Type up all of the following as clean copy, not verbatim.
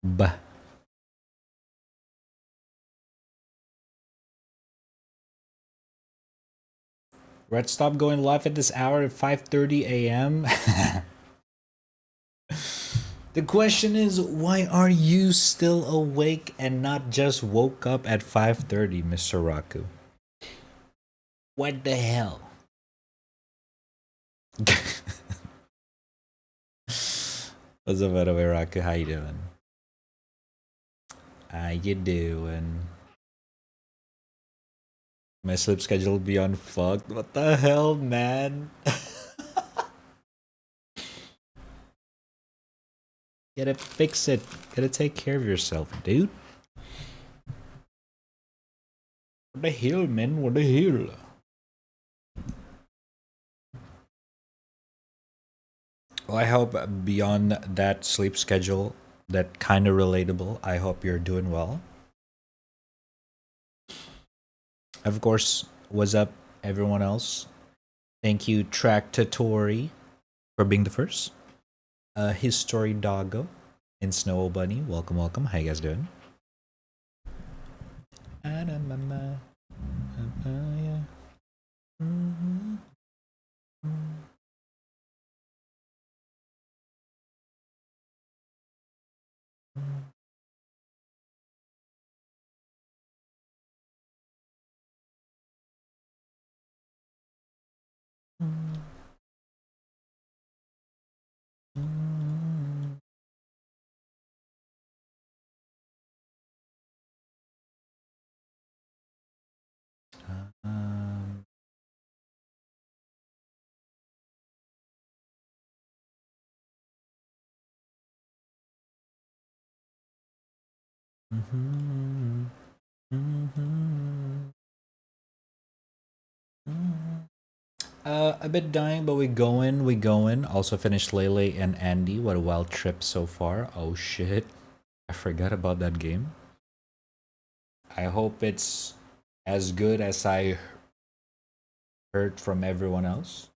Bah. Red, stop going live at this hour at 5:30 a.m. The question is, why are you still awake and not just woke up at 5:30, Mr. Raku? What the hell? What's up, by the way, Raku? How you doing? How you doing? My sleep schedule beyond fucked. What the hell, man? Gotta fix it. Gotta take care of yourself, dude. What the hell, man? What the hell? Well, I hope beyond that sleep schedule, that kind of relatable, I hope you're doing well. Of course, what's up, everyone else? Thank you, Tractatori, for being the first. History Doggo and Snow Bunny, welcome, welcome. How you guys doing? Um, mhm, mhm, mhm. A bit dying, but we going, we going. Also finished Lele and Andy. What a wild trip so far. Oh shit. I forgot about that game. I hope it's as good as I heard from everyone else.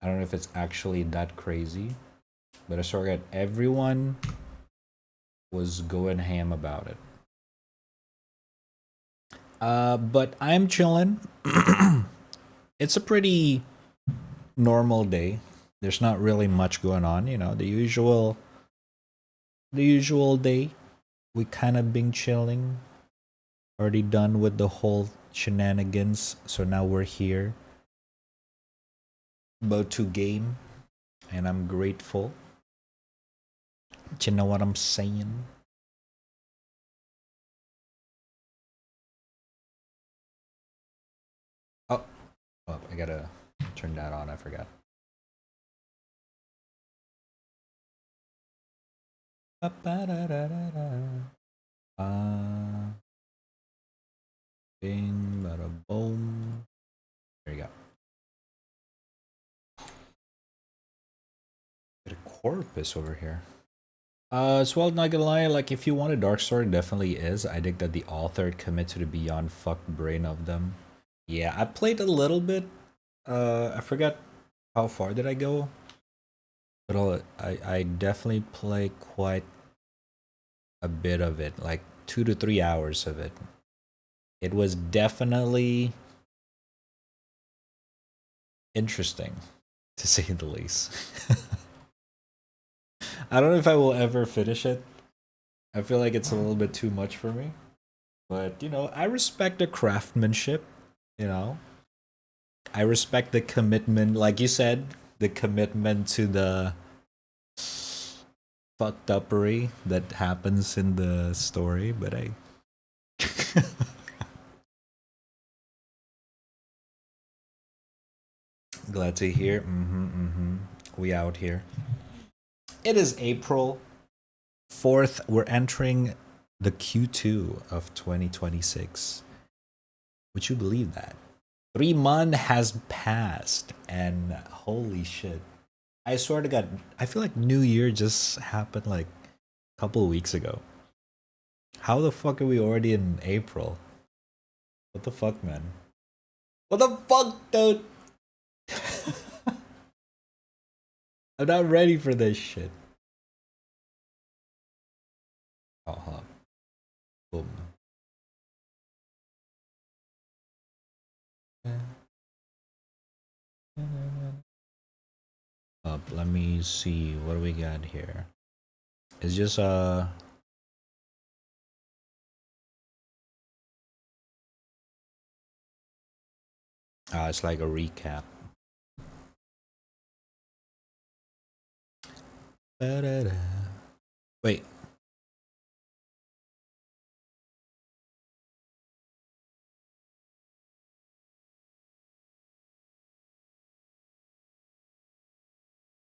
I don't know if it's actually that crazy, but I saw that everyone was going ham about it. But I'm chilling. It's a pretty normal day. There's not really much going on, you know, the usual day. We kind of been chilling. Already done with the whole shenanigans, so now we're here about to game, and I'm grateful. Do you know what I'm saying? Oh, oh, I gotta turn that on. I forgot. Uh, bing, bada boom. There you go. Got a corpus over here. As well, not gonna lie, like if you want a dark story, it definitely is. I think that the author commit to the beyond fuck brain of them. Yeah, I played a little bit. I forgot how far did I go, but I definitely play quite a bit of it, like 2 to 3 hours of it. It was definitely interesting, to say the least. I don't know if I will ever finish it. I feel like it's a little bit too much for me. But, you know, I respect the craftsmanship, you know. I respect the commitment, like you said, the commitment to the fucked upery that happens in the story, but I glad to hear. We out here. It is April 4th. We're entering the Q2 of 2026. Would you believe that? 3 months has passed, and holy shit. I swear to God, I feel like New Year just happened like a couple of weeks ago. How the fuck are we already in April? What the fuck, man? What the fuck, dude? I'm not ready for this shit. up. Let me see what do we got here. It's just it's like a recap. Da-da-da. Wait.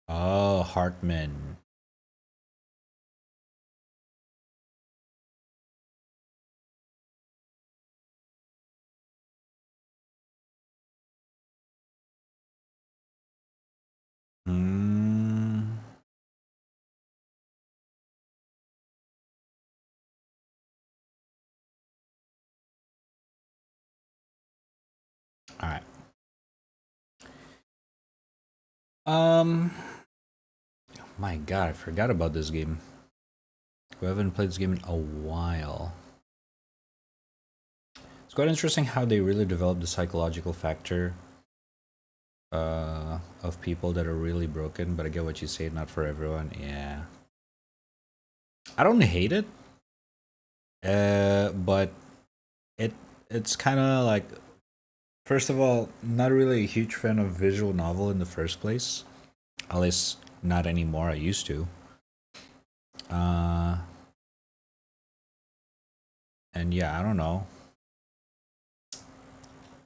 Oh, Hartman. Hmm. All right. My God, I forgot about this game. We haven't played this game in a while. It's quite interesting how they really developed the psychological factor of people that are really broken, but I get what you say, not for everyone. Yeah. I don't hate it. But it's kind of like, first of all, not really a huge fan of visual novel in the first place. At least not anymore. I used to. And yeah, I don't know.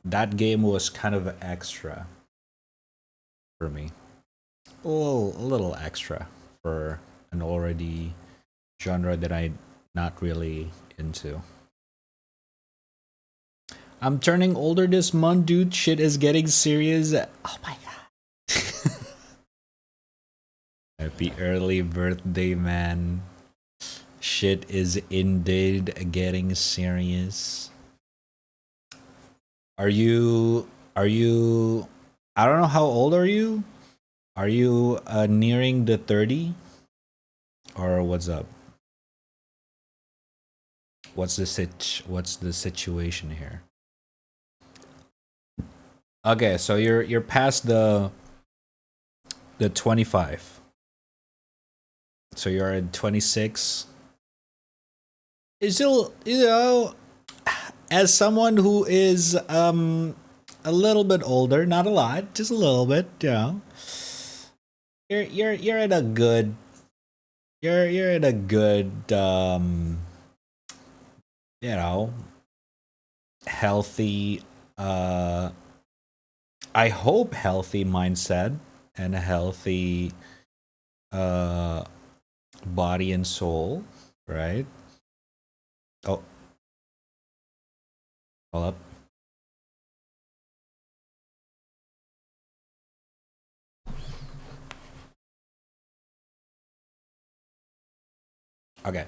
That game was kind of extra for me. A little extra for an already genre that I'm not really into. I'm turning older this month, dude. Shit is getting serious. Oh my god. Happy early birthday, man. Shit is indeed getting serious. Are you I don't know, how old are you? Are you nearing the 30? Or what's up? What's the situation here? Okay, so you're past the 25. So you're at 26. Is still, as someone who is a little bit older, not a lot, just a little bit, you're at a good you're at a good you know, healthy, I hope healthy mindset and a healthy uh body and soul, right? Oh, hold up. Okay.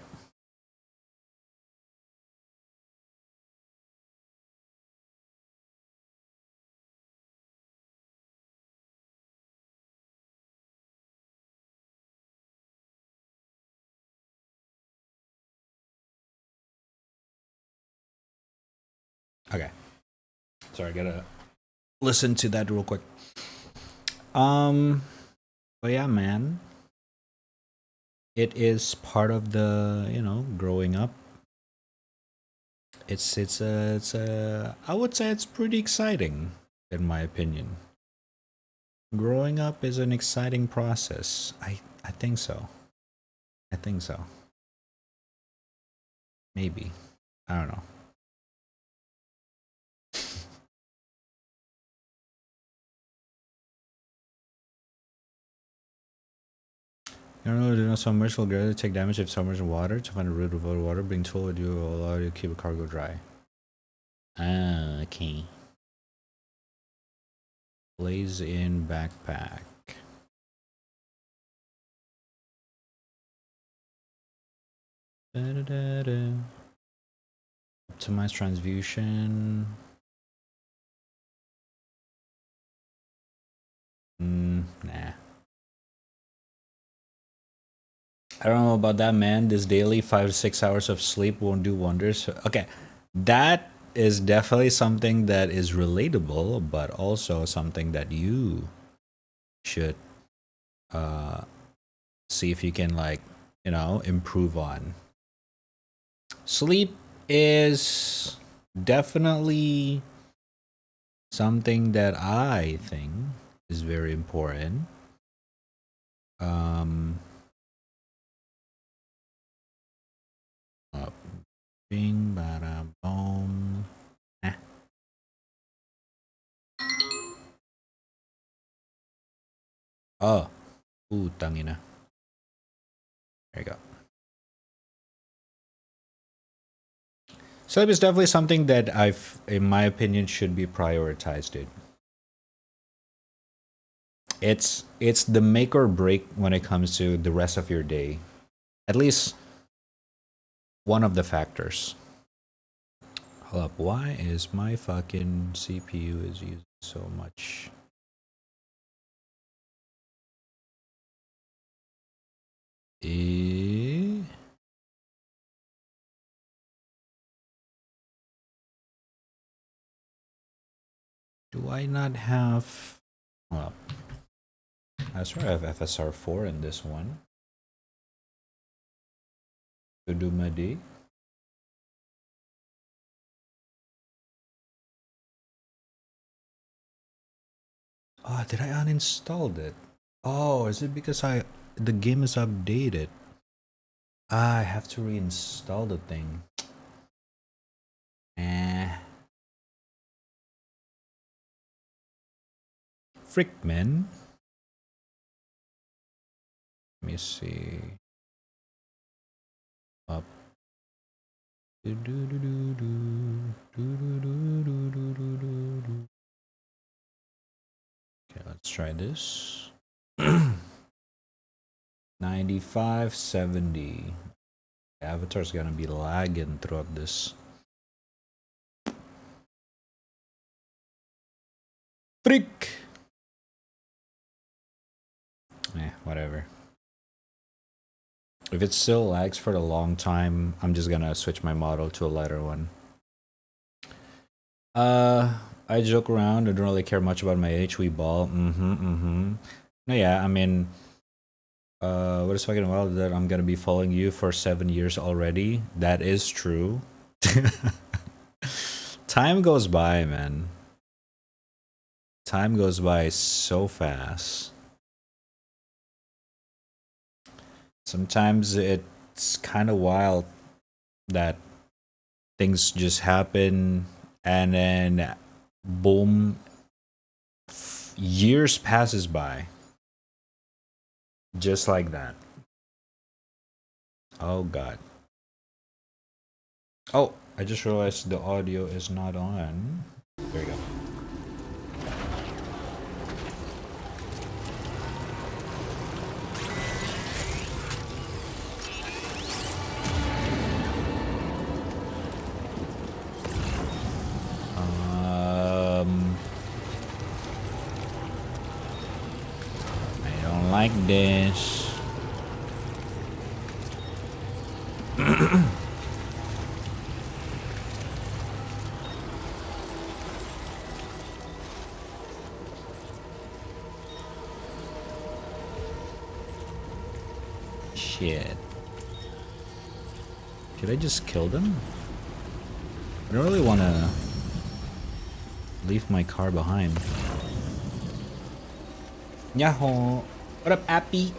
Okay. Sorry, I gotta listen to that real quick. Um, but yeah, man, it is part of the, growing up. It's I would say it's pretty exciting, in my opinion. Growing up is an exciting process. I think so. I think so. Maybe. I don't know. You don't know, do not submerge will greatly take damage if submerged in water. To find a route of water, being tool would you allow you to keep a cargo dry. Ah, okay. Blaze in backpack. Da-da-da-da. Optimize transfusion. Nah. I don't know about that, man. This daily 5 to 6 hours of sleep won't do wonders. Okay, that is definitely something that is relatable, but also something that you should see if you can, like, you know, improve on. Sleep is definitely something that I think is very important. Bing, bada, boom. Oh, tangina. There you go. Sleep is definitely something that in my opinion, should be prioritized, dude. It's the make or break when it comes to the rest of your day. At least one of the factors. Hold up, why is my fucking CPU is using so much? Do I not have... Well, I swear I have FSR4 in this one. To do my D. Oh, did I uninstall it? Oh, is it because the game is updated? I have to reinstall the thing. Frick, man. Let me see. Up. Okay, let's try this. 9570. Avatar's gonna be lagging throughout this. Frick! Whatever. If it still lags for a long time, I'm just gonna switch my model to a lighter one. I joke around. I don't really care much about my age. We ball. No, yeah, I mean, what is fucking wild that I'm gonna be following you for 7 years already. That is true. Time goes by, man. Time goes by so fast. Sometimes it's kind of wild that things just happen and then boom, years passes by just like that. Oh god. Oh, I just realized the audio is not on. There you go. Like this. Shit. Should I just kill them? I don't really want to leave my car behind. Yahoo! What up, Appy?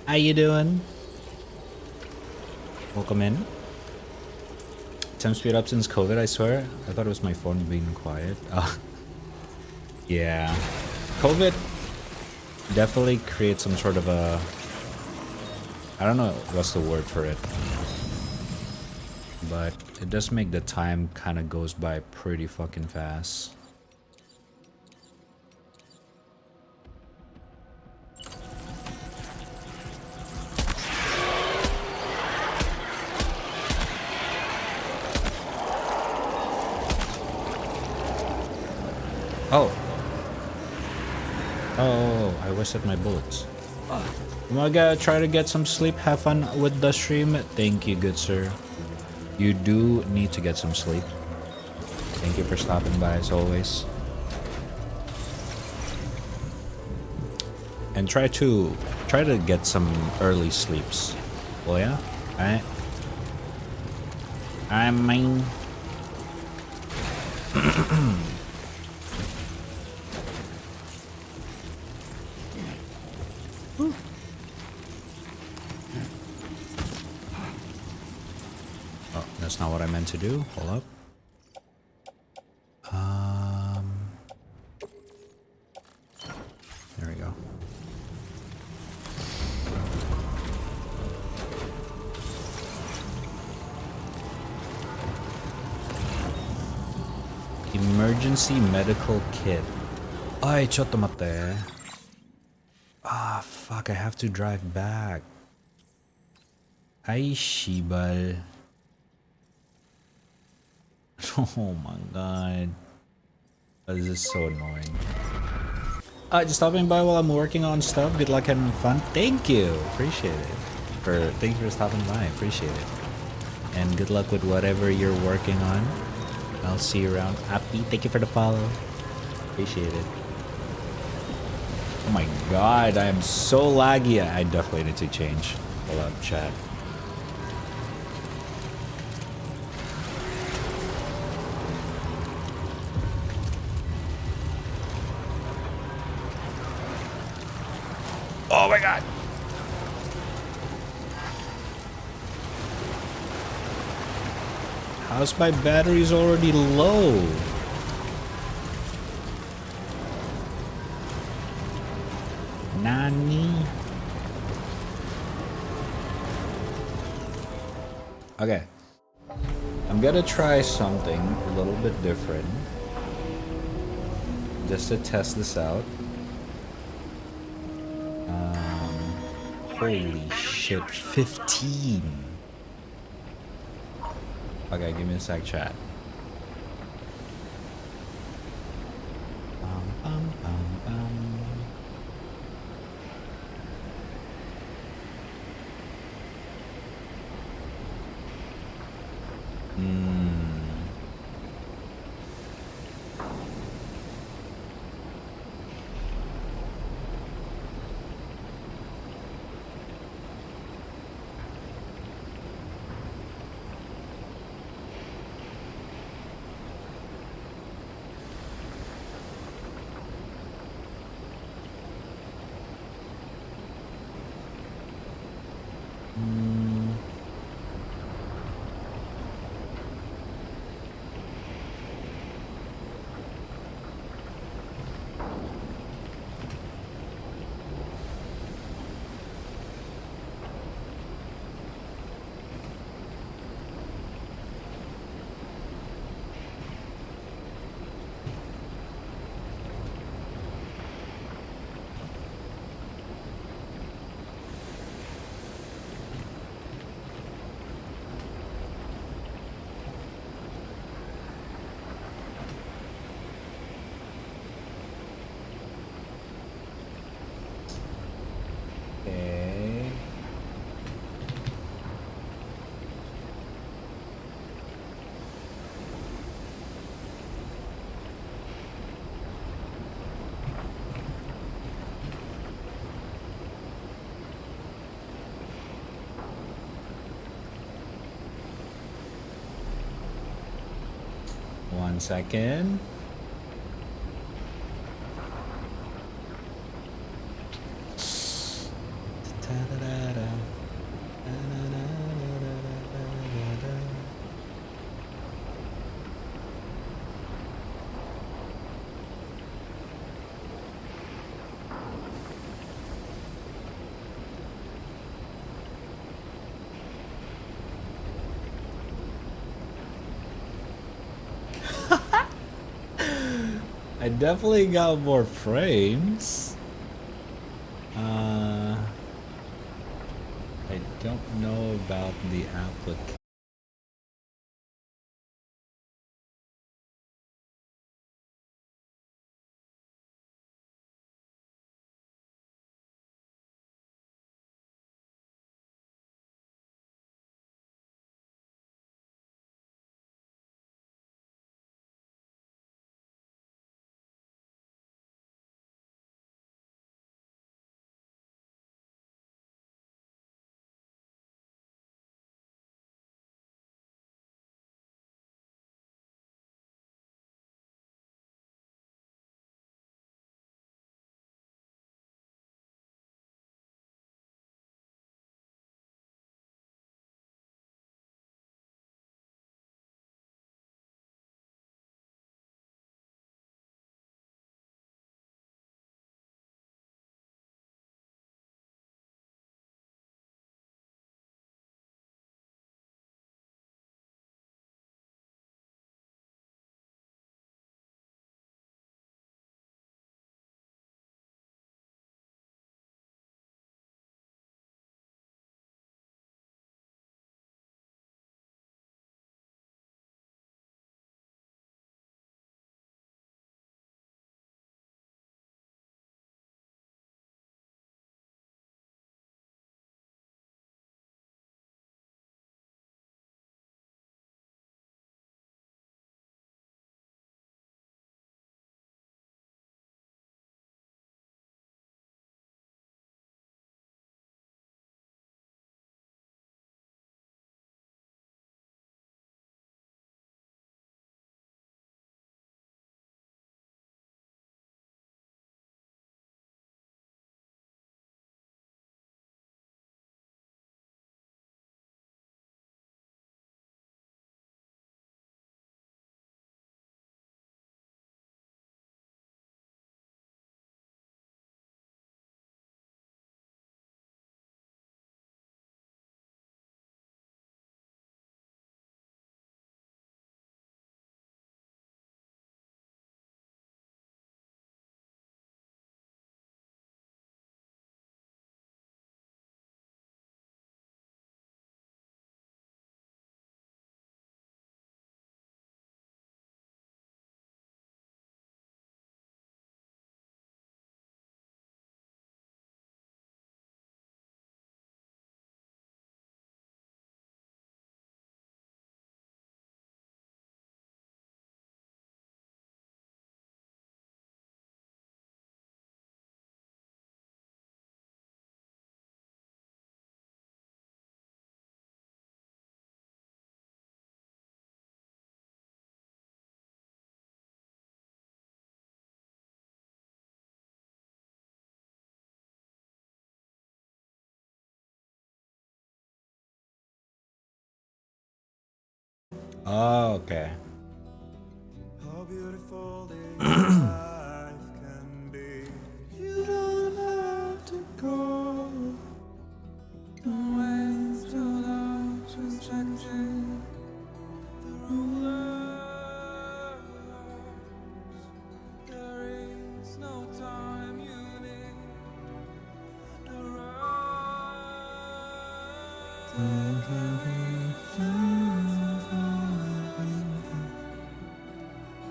How you doing? Welcome in. Time speed up since COVID, I swear. I thought it was my phone being quiet. Yeah. COVID definitely creates some sort of a... I don't know what's the word for it. But it does make the time kind of goes by pretty fucking fast. Oh, I wasted my bullets. I'm gonna try to get some sleep. Have fun with the stream. Thank you, good sir. You do need to get some sleep. Thank you for stopping by as always. and try to get some early sleeps. Oh yeah, alright. I mean. Oh, that's not what I meant to do. Hold up. There we go. Emergency medical kit. Ay, chotto matte. Ah, fuck, I have to drive back. Ay, shibal. Oh my god. This is so annoying. Just stopping by while I'm working on stuff. Good luck having fun. Thank you. Appreciate it. Thanks for stopping by. Appreciate it. And good luck with whatever you're working on. I'll see you around. Happy. Thank you for the follow. Appreciate it. Oh my god, I am so laggy. I definitely need to change. Hold up, chat. Oh my god! How's my battery's already low? Nani? Okay. I'm gonna try something a little bit different. Just to test this out. Holy shit, 15. Okay, give me a sec, chat. Okay. One second. I definitely got more frames. I don't know about the application. Oh, okay. How beautiful this life can be. You don't have to go. No ways to love, just checking the rulers. There is no time you need to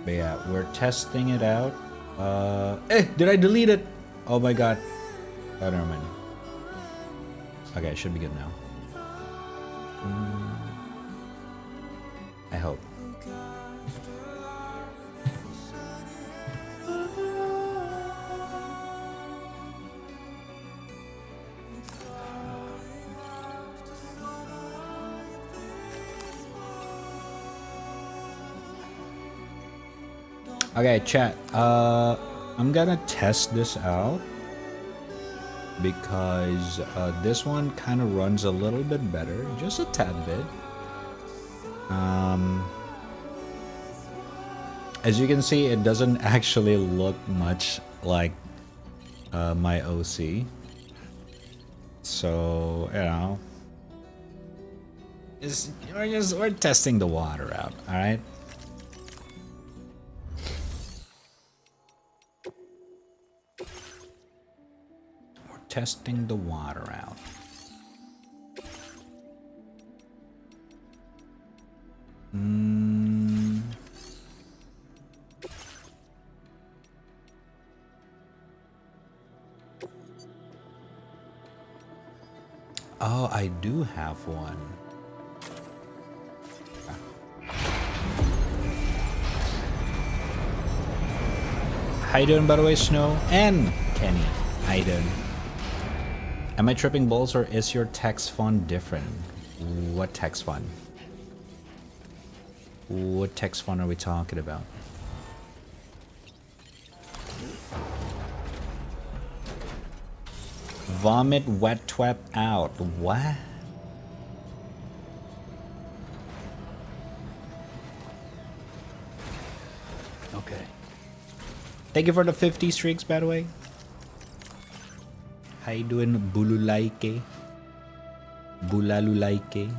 But yeah, we're testing it out. Did I delete it? Oh my god. Oh, never mind. Okay, it should be good now. I hope. Okay, chat. I'm gonna test this out because this one kind of runs a little bit better, just a tad bit. As you can see, it doesn't actually look much like my OC. So, you know, we're testing the water out, all right? We're testing the water out. Oh, I do have one. How you doing, by the way, Snow and Kenny? How you doing? Am I tripping balls or is your text font different? What text font? What text font are we talking about? Vomit wet twap out. What? Okay. Thank you for the 50 streaks, by the way. How you doing, Bululaike? Bulalulaike?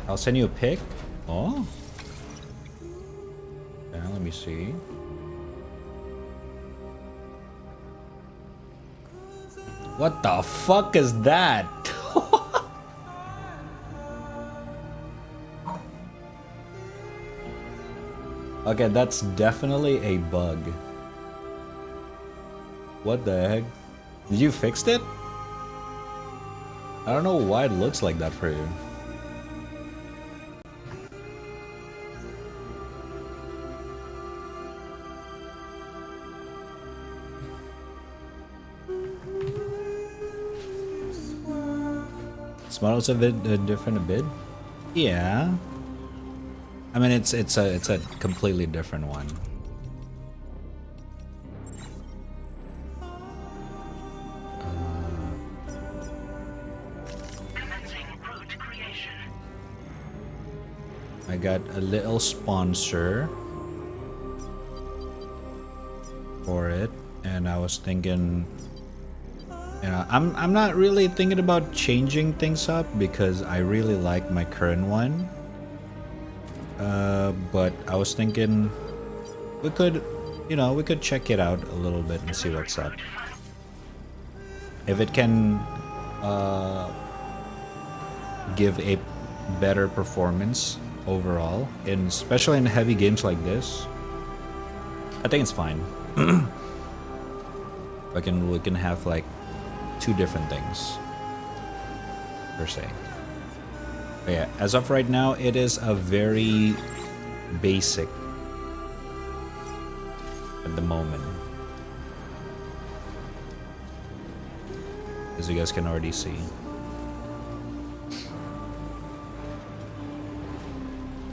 I'll send you a pic. Oh. Yeah, let me see. What the fuck is that? Okay, that's definitely a bug. What the heck? Did you fix it? I don't know why it looks like that for you. Models a bit different a bit. Yeah. I mean it's a completely different one. I got a little sponsor for it, and I was thinking, you know, I'm not really thinking about changing things up because I really like my current one. But I was thinking we could, you know, we could check it out a little bit and see what's up. If it can give a better performance overall, especially in heavy games like this, I think it's fine. we can have like two different things per se. But yeah, as of right now, it is a very basic at the moment. As you guys can already see.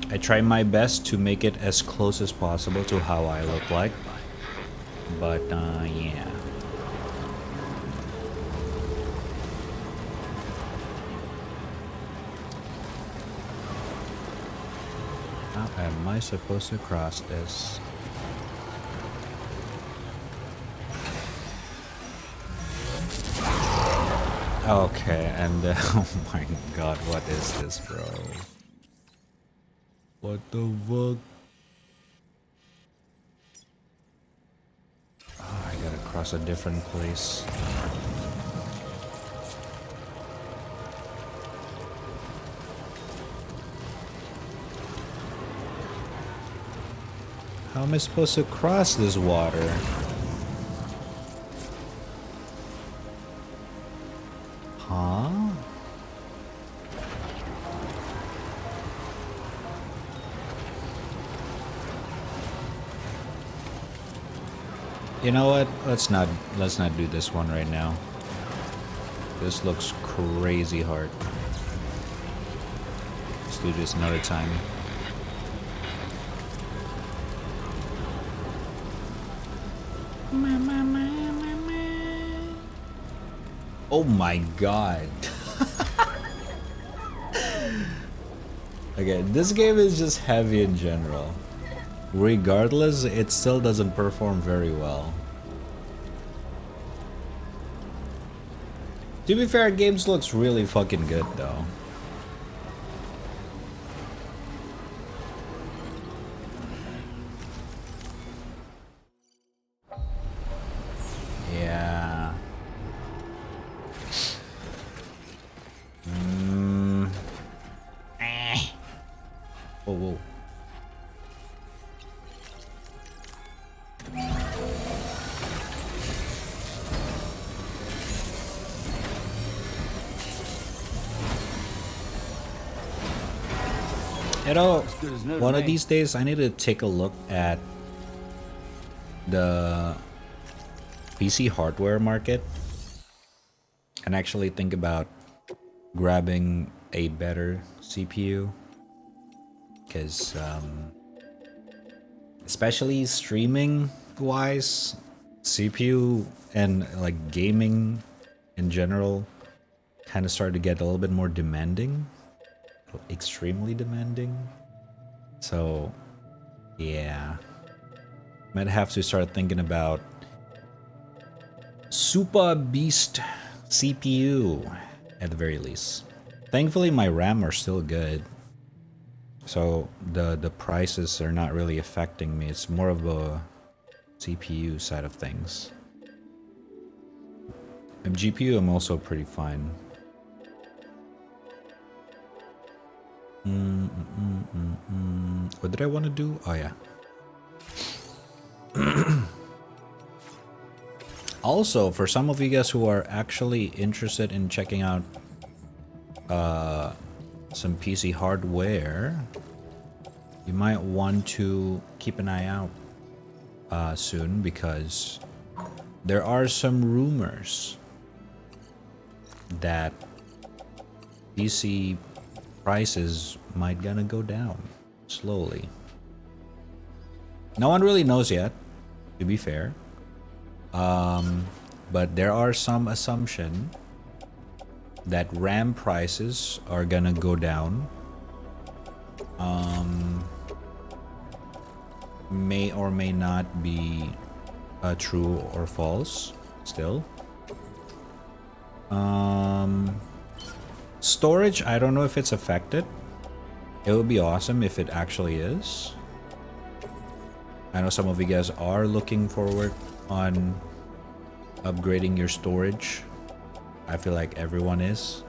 I try my best to make it as close as possible to how I look like. But, yeah. How am I supposed to cross this? Okay, and oh my god, what is this, bro? What the fuck? Oh, I gotta cross a different place. How am I supposed to cross this water? Huh? You know what? Let's not do this one right now. This looks crazy hard. Let's do this another time. Oh my god. Okay, this game is just heavy in general. Regardless, it still doesn't perform very well. To be fair, games looks really fucking good though. Yeah. Whoa, whoa. You know, one of these days I need to take a look at the PC hardware market and actually think about grabbing a better CPU, because especially streaming wise, CPU and like gaming in general kind of started to get a little bit more demanding. Extremely demanding. So yeah, might have to start thinking about super beast CPU at the very least. Thankfully my RAM are still good, so the prices are not really affecting me. It's more of a CPU side of things. And GPU I'm also pretty fine. What did I want to do? Oh yeah. Also, for some of you guys who are actually interested in checking out some PC hardware, you might want to keep an eye out soon, because there are some rumors that PC prices might gonna go down slowly. No one really knows yet, to be fair. But there are some assumption that RAM prices are gonna go down. May or may not be true or false still. Storage, I don't know if it's affected. It would be awesome if it actually is. I know some of you guys are looking forward on upgrading your storage. I feel like everyone is.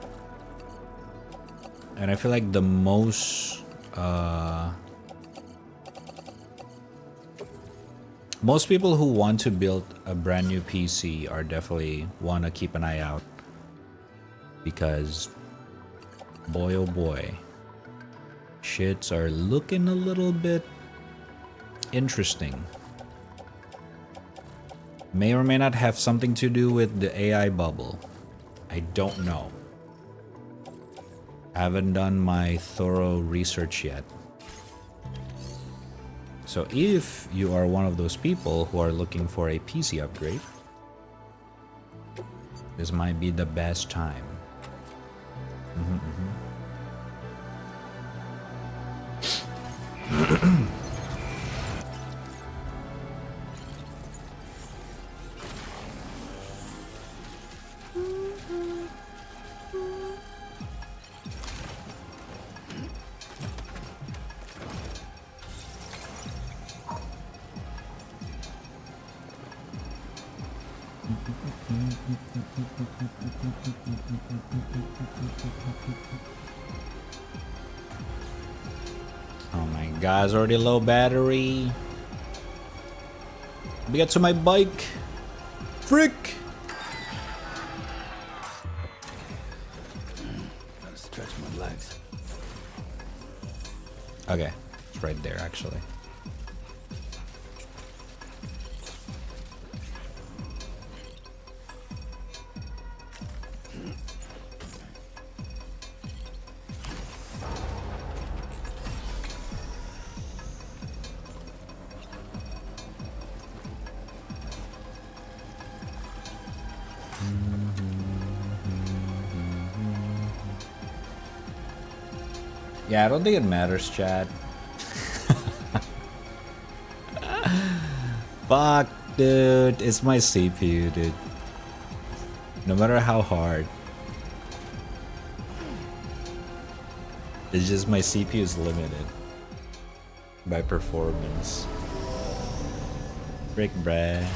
And I feel like the most people who want to build a brand new PC are definitely want to keep an eye out, because boy oh boy, shits are looking a little bit interesting. May or may not have something to do with the AI bubble. I don't know. I haven't done my thorough research yet. So if you are one of those people who are looking for a PC upgrade, this might be the best time. Oh my god, it's already low battery. Let me get to my bike. Frick! Gotta stretch my legs. Okay, it's right there actually. Yeah, I don't think it matters, Chad. Fuck, dude. It's my CPU, dude. No matter how hard. It's just my CPU is limited by performance. Frick, bruh.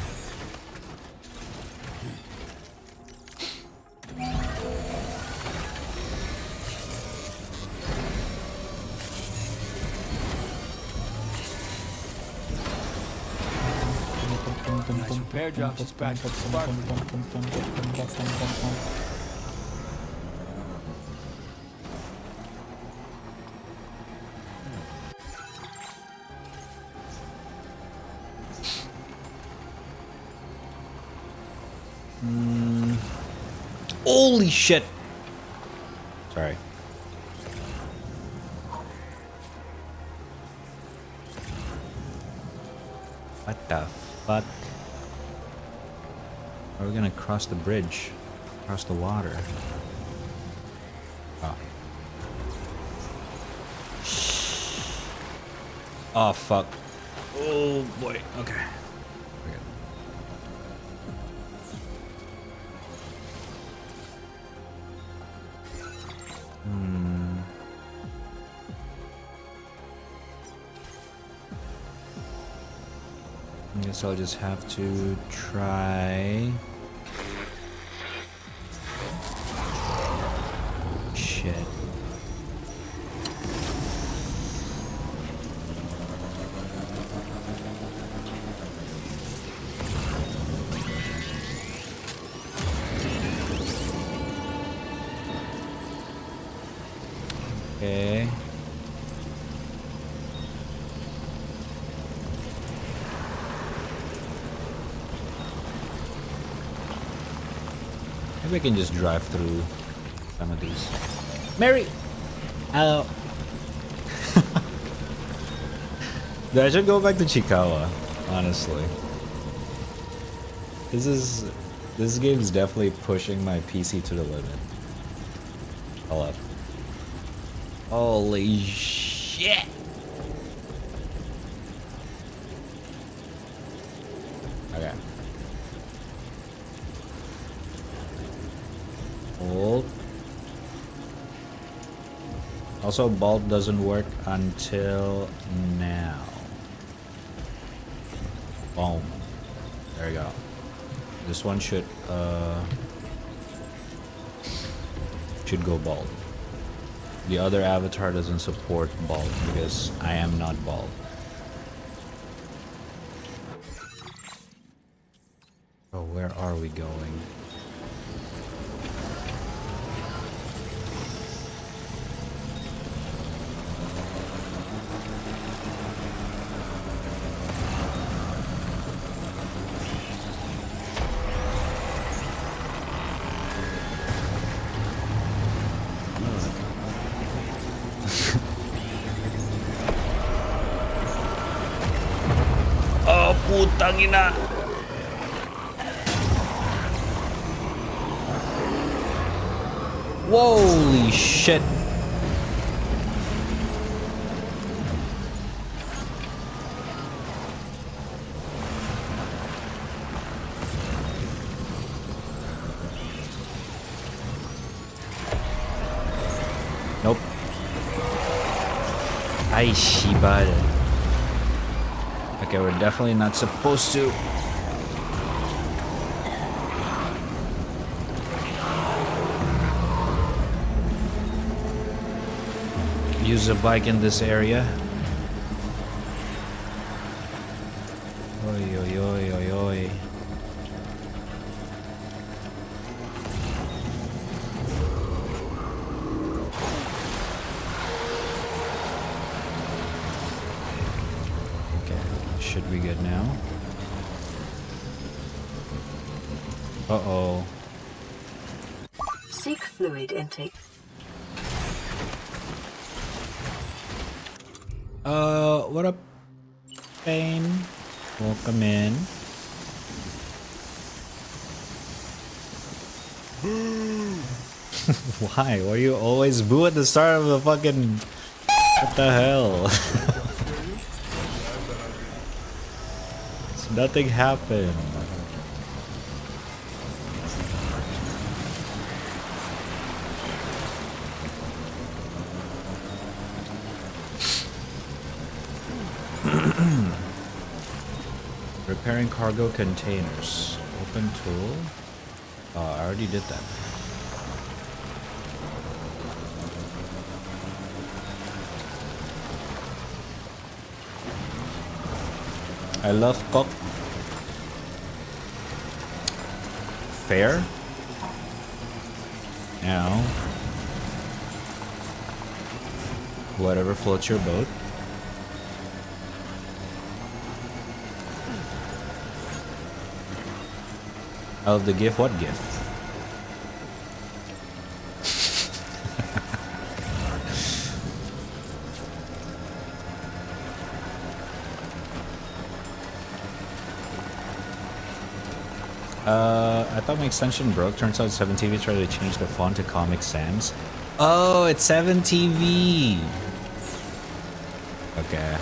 Nice repair job, she's back to spark. Holy shit! Sorry. What the fuck? Are we gonna cross the bridge? Cross the water? Oh. Oh fuck. Oh boy. Okay. We're good. I guess I'll just have to try. Shit. Okay. Maybe I can just drive through some of these. Mary! Hello. Dude, I should go back to Chikawa, honestly. This game is definitely pushing my PC to the limit. Hold up. Holy shit! Okay. Hold. Also, Bolt doesn't work until now. Boom. There we go. This one should go bald. The other avatar doesn't support bald because I am not bald. Oh, where are we going? Putang ina! Holy shit! Nope. Ay, shibal. Okay, we're definitely not supposed to. Use a bike in this area. Oi, oi, oi, oi, oi. Okay, should be good now. Uh-oh. Seek fluid intake. What up, Bane? Welcome in. Why? Why are you always boo at the start of the fucking... What the hell? Nothing happened. Repairing cargo containers. Open tool. Oh, I already did that. I love cock. Fair. Now, whatever floats your boat. Of the gift, what gift? I thought my extension broke. Turns out 7TV tried to change the font to Comic Sans. Oh, it's 7TV. Okay.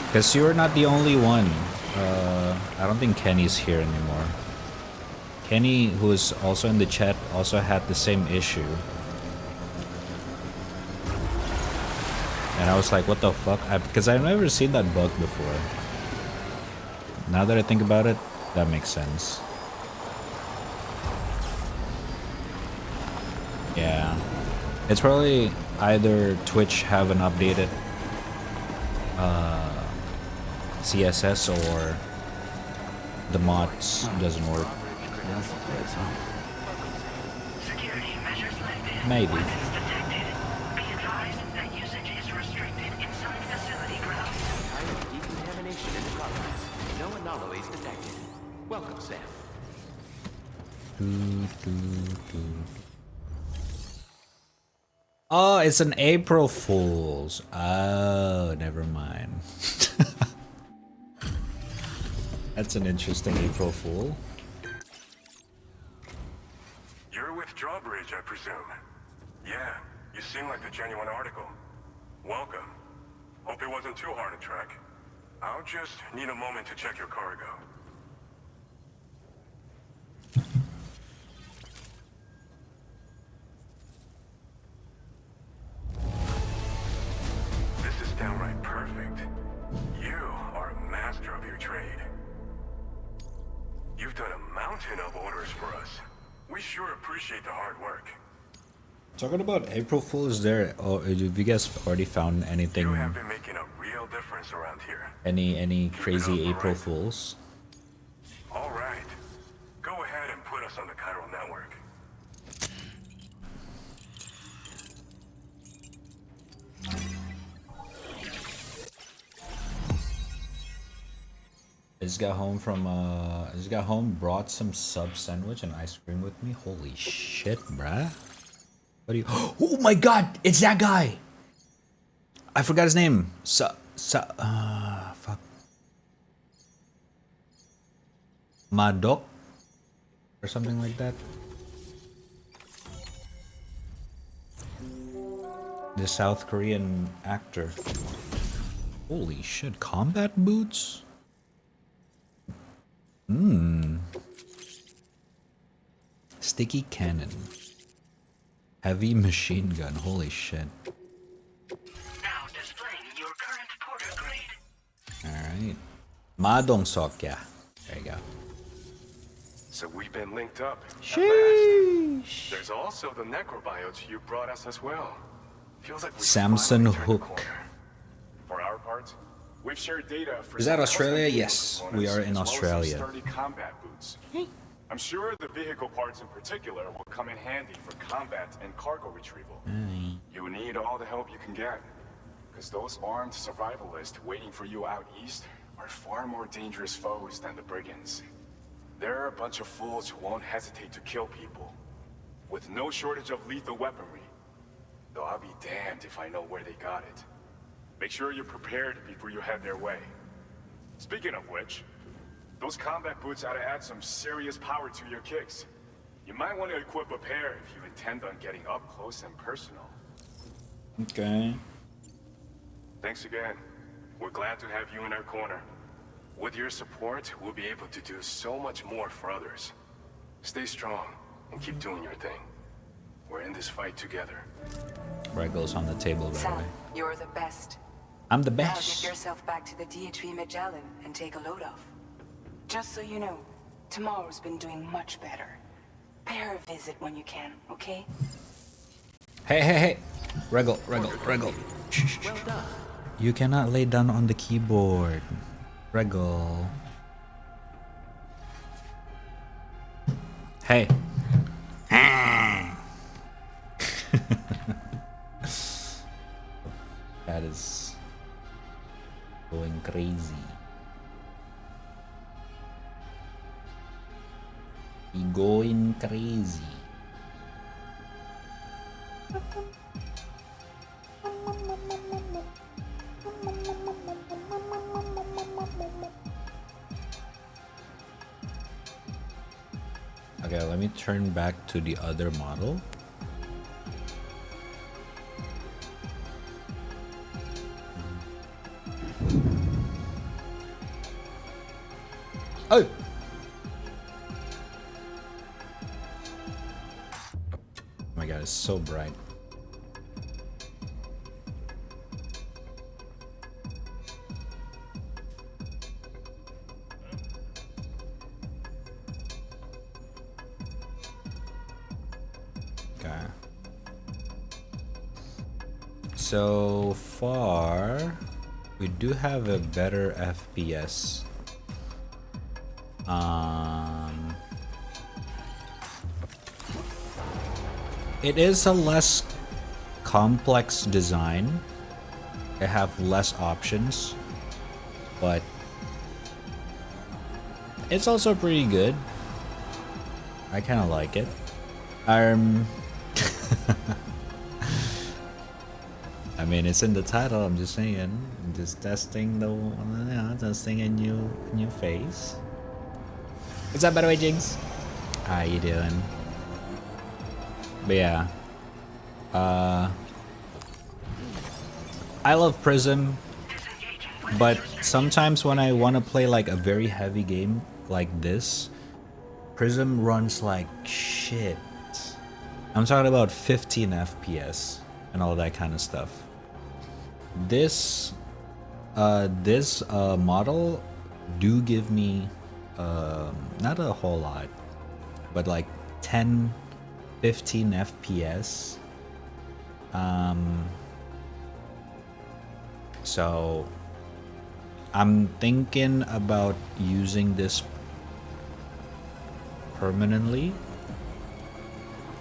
Because you're not the only one. I don't think Kenny's here anymore. Kenny, who is also in the chat, also had the same issue. And I was like, what the fuck? Because I've never seen that bug before. Now that I think about it, that makes sense. Yeah. It's probably either Twitch haven't updated CSS or the mods doesn't work. Security measures lifted. Maybe. Weapons detected. Be advised that usage is restricted inside facility grounds. Decontamination in progress. No anomalies detected. Welcome, Sam. Oh, it's an April Fool's. Oh, never mind. That's an interesting April Fool. You're with Drawbridge, I presume. Yeah, you seem like the genuine article. Welcome. Hope it wasn't too hard to track. I'll just need a moment to check your cargo. This is downright perfect. You are a master of your trade. You've done a mountain of orders for us. We sure appreciate the hard work. Talking about April Fool's, there. Oh, have you guys already found anything? You have been making a real difference around here. Any crazy Keep it up, April alright? Fools? All right. Go ahead and put us on the chiral network. I just got home from I just got home, brought some sub sandwich and ice cream with me. Holy shit, bruh. What do you? Oh my god, it's that guy. I forgot his name. Fuck. Madok or something like that. The South Korean actor. Holy shit, combat boots? Sticky cannon. Heavy machine gun, holy shit. Now displaying your current porter grade. Alright. Madong Sokya. There you go. So we've been linked up. at last. Sheesh. There's also the necrobiotes you brought us as well. Feels like we Samson finally turned the Hook. corner. For our part, we've shared data for Is that some Australia? custom Yes, vehicle we are components, in as well as some Australia. sturdy combat boots. I'm sure the vehicle parts in particular will come in handy for combat and cargo retrieval. You need all the help you can get, because those armed survivalists waiting for you out east are far more dangerous foes than the brigands. They're a bunch of fools who won't hesitate to kill people, with no shortage of lethal weaponry. Though I'll be damned if I know where they got it. Make sure you're prepared before you head their way. Speaking of which, those combat boots ought to add some serious power to your kicks. You might want to equip a pair if you intend on getting up close and personal. Okay. Thanks again. We're glad to have you in our corner. With your support, we'll be able to do so much more for others. Stay strong and keep doing your thing. We're in this fight together. Rego's on the table, by the Sam, way. you're the best. I'm the Now get best. yourself back to the DHV Magellan and take a load off. Just so you know, tomorrow's been doing much better. Pay her a visit when you can, okay? Hey, hey, hey. Rego. Shh, shh, shh. Well done. You cannot lay down on the keyboard. Rego. Hey. That is going crazy. He going crazy. Okay, let me turn back to the other model. Oh! Oh my god, it's so bright. Okay. So far, we do have a better FPS. It is a less complex design. They have less options, but it's also pretty good. I kind of like it. I mean, it's in the title. I'm just saying, I'm just testing testing a new face. What's up, by the way, Jigs? How you doing? But yeah, I love Prism, but sometimes when I want to play like a very heavy game like this, Prism runs like shit. I'm talking about 15 FPS and all that kind of stuff. This model do give me not a whole lot, but like 10 15 FPS. So I'm thinking about using this permanently.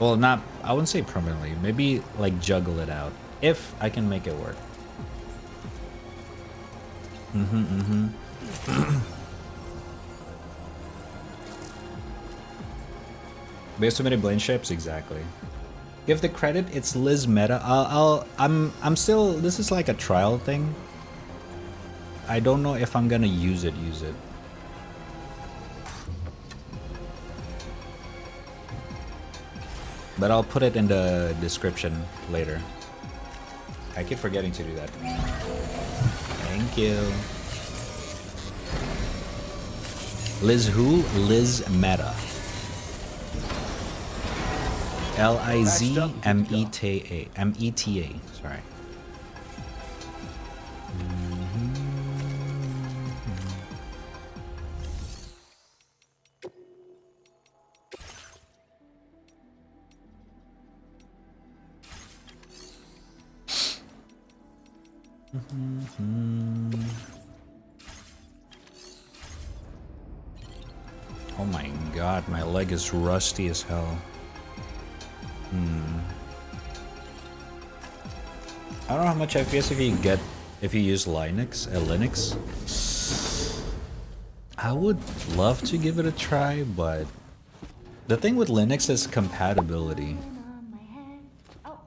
Well, not, I wouldn't say permanently, maybe like juggle it out if I can make it work. Based so many blade shapes, exactly. Give the credit, it's Liz Meta. I'm still, this is like a trial thing. I don't know if I'm gonna use it. But I'll put it in the description later. I keep forgetting to do that. Thank you. Liz who? Liz Meta. Lizmeta. Meta. Sorry. Oh my god, my leg is rusty as hell. I don't know how much FPS if you use Linux. I would love to give it a try, but the thing with Linux is compatibility. On my head. Oh,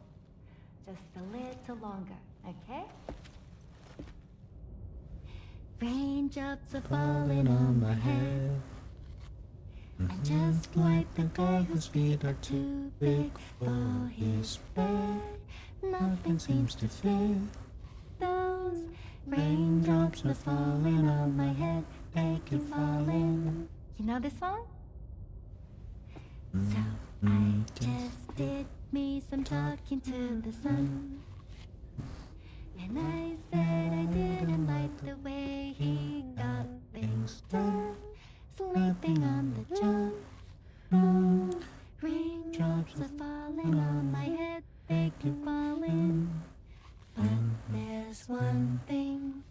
just a little longer, okay? Raindrops are falling on my head. And just like the guy whose feet are too big for his bed, nothing seems to fit. Those raindrops are falling on my head, they keep falling. You know this song? So I just did me some talking to the sun. And I said I didn't like the way he got things done. Sleeping on the job. Raindrops are falling on my head, they keep falling. But there's one thing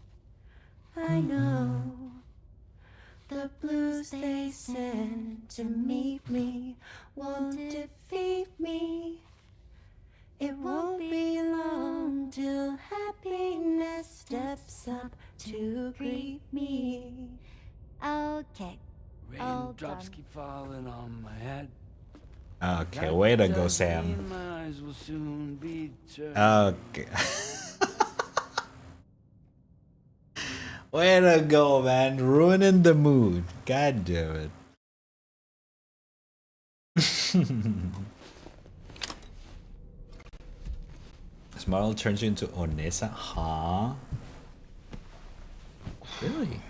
I know. The blues they send to meet me won't defeat me. It won't be long till happiness steps up to greet me. Okay. Raindrops keep falling on my head. Okay, way to go, Sam. My eyes will soon be turned. Okay. Way to go, man. Ruining the mood. God damn it. This model turns you into Onesa? Huh? Really?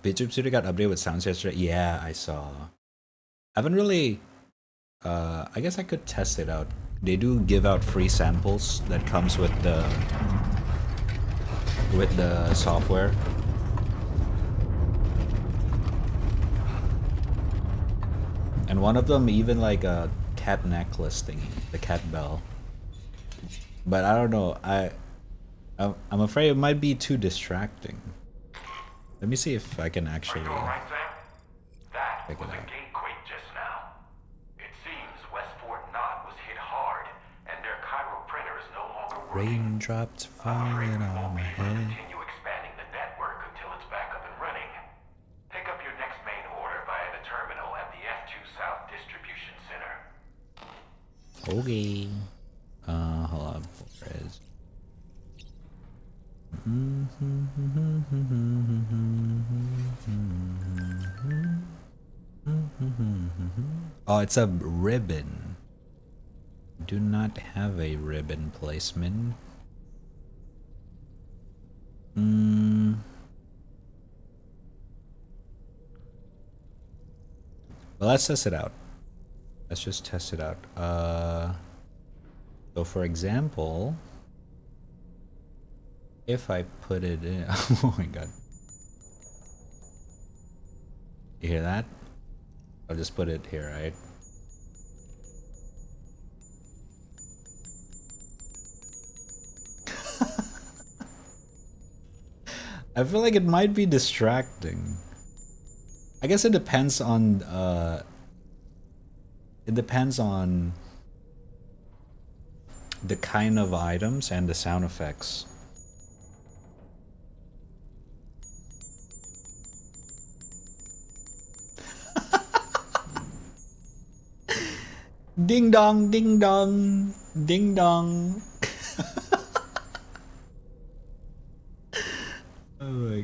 BitTube Studio got updated with sounds yesterday. Yeah, I saw. I haven't really... I guess I could test it out. They do give out free samples that comes with the software. And one of them even like a cat necklace thingy, the cat bell. But I don't know. I'm afraid it might be too distracting. Let me see if I can actually. Are you alright, Sam? That Check it was a out. gatequake just now. It seems West Fort Knott was hit hard, and their Cairo printer is no longer working. Raindrops I'm afraid falling we on won't my be able to head. continue expanding the network until it's back up and running. Pick up your next main order via the terminal at the F2 South Distribution Center. Okay. Hold on. Where is? Oh, it's a ribbon. Do not have a ribbon placement. Well, let's test it out. Let's just test it out. So for example, if I put it in, oh my god. You hear that? I'll just put it here, right? I feel like it might be distracting. I guess it depends on the kind of items and the sound effects. Ding dong, ding dong, ding dong. Oh my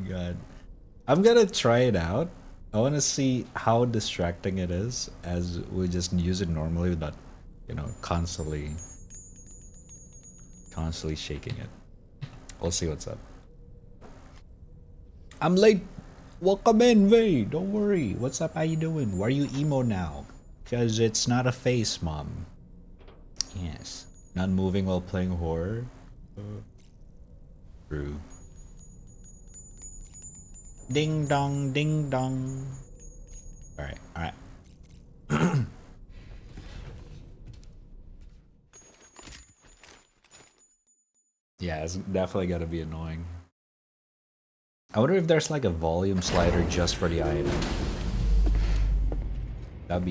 I'm gonna try it out. I want to see how distracting it is as we just use it normally without, you know, constantly shaking it. We'll see what's up. I'm late. Welcome in, Vay. Don't worry. What's up? How you doing? Why are you emo now? Because it's not a face, mom. Yes. Not moving while playing horror. True. Ding dong, ding dong. Alright, alright. Yeah, it's definitely gotta be annoying. I wonder if there's like a volume slider just for the item. That'd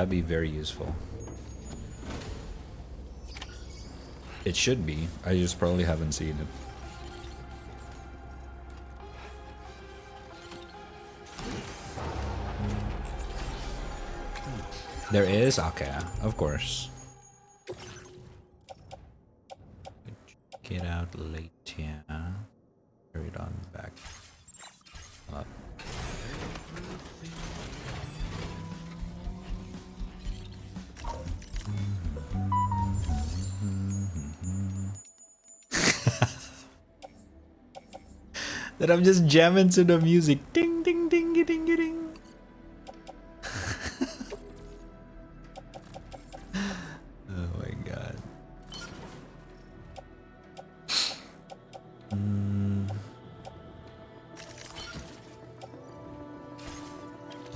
be very useful. It should be. I just probably haven't seen it. There is? Okay, of course. Get out late, yeah. Carry it on back. Up. That I'm just jamming to the music. Ding ding ding ding ding. Oh my god.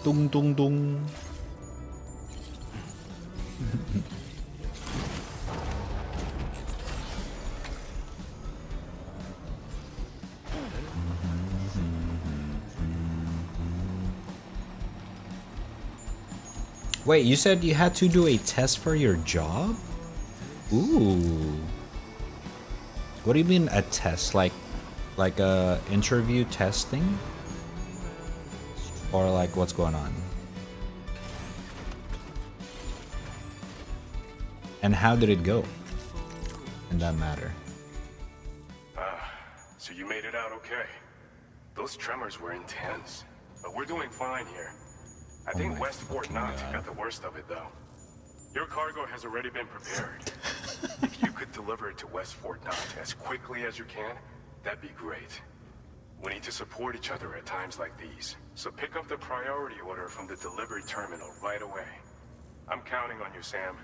Tung tung tung. Wait, you said you had to do a test for your job? Ooh. What do you mean a test? Like a interview testing? Or like what's going on? And how did it go? In that matter. So you made it out okay. Those tremors were intense, but we're doing fine here. I think West Fort Knott got the worst of it, though. Your cargo has already been prepared. If you could deliver it to West Fort Knott as quickly as you can, that'd be great. We need to support each other at times like these, so pick up the priority order from the delivery terminal right away. I'm counting on you, Sam.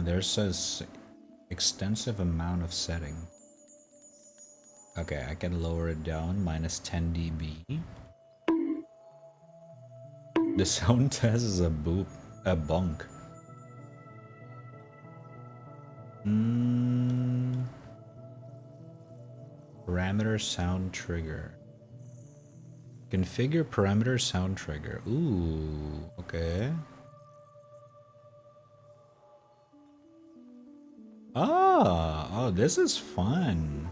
There's an extensive amount of setting. Okay, I can lower it down, minus 10 dB. The sound test is a bunk. Parameter sound trigger. Configure parameter sound trigger. Ooh, okay. Oh, this is fun.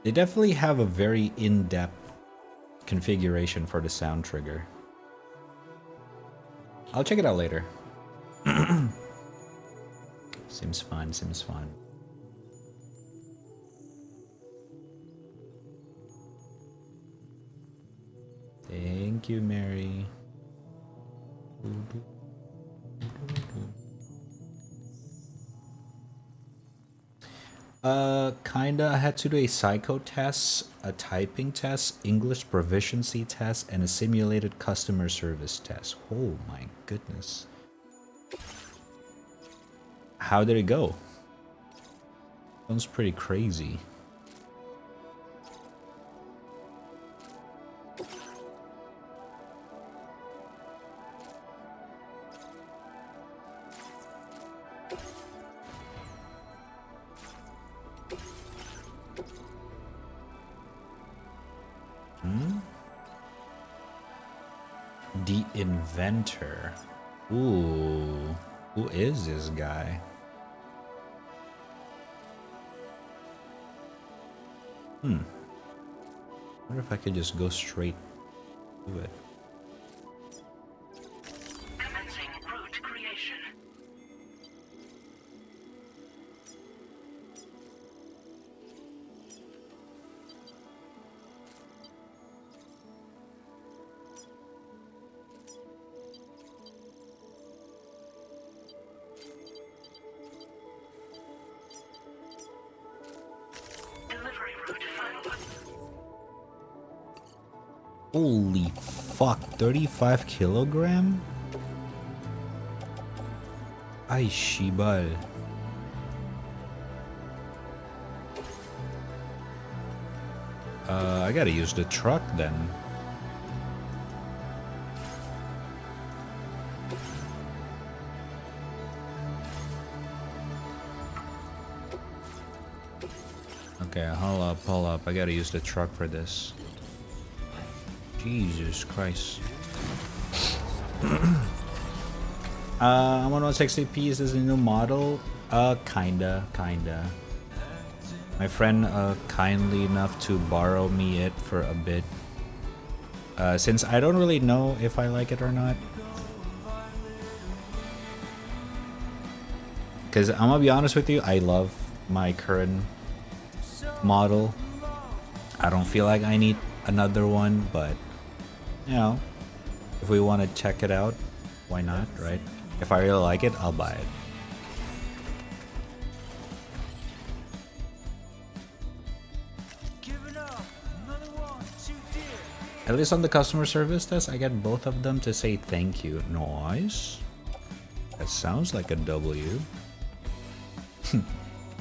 They definitely have a very in-depth configuration for the sound trigger. I'll check it out later. Seems fun, seems fun. Thank you, Mary. Kinda. I had to do a psycho test, a typing test, English proficiency test, and a simulated customer service test. Oh my goodness. How did it go? Sounds pretty crazy. The Inventor. Ooh, who is this guy? wonder if I could just go straight to it. Commencing route creation. Delivery route final. Holy fuck, 35 kilogram? Ay, shibal. I gotta use the truck then. Okay, hold up. I gotta use the truck for this. Jesus Christ. 1160p, is this a new model? Kinda. My friend kindly enough to borrow me it for a bit. Since I don't really know if I like it or not. Because I'm gonna be honest with you, I love my current model. I don't feel like I need another one, but you know, if we want to check it out, why not, right? If I really like it, I'll buy it. At least on the customer service test, I get both of them to say thank you. Nice. That sounds like a W.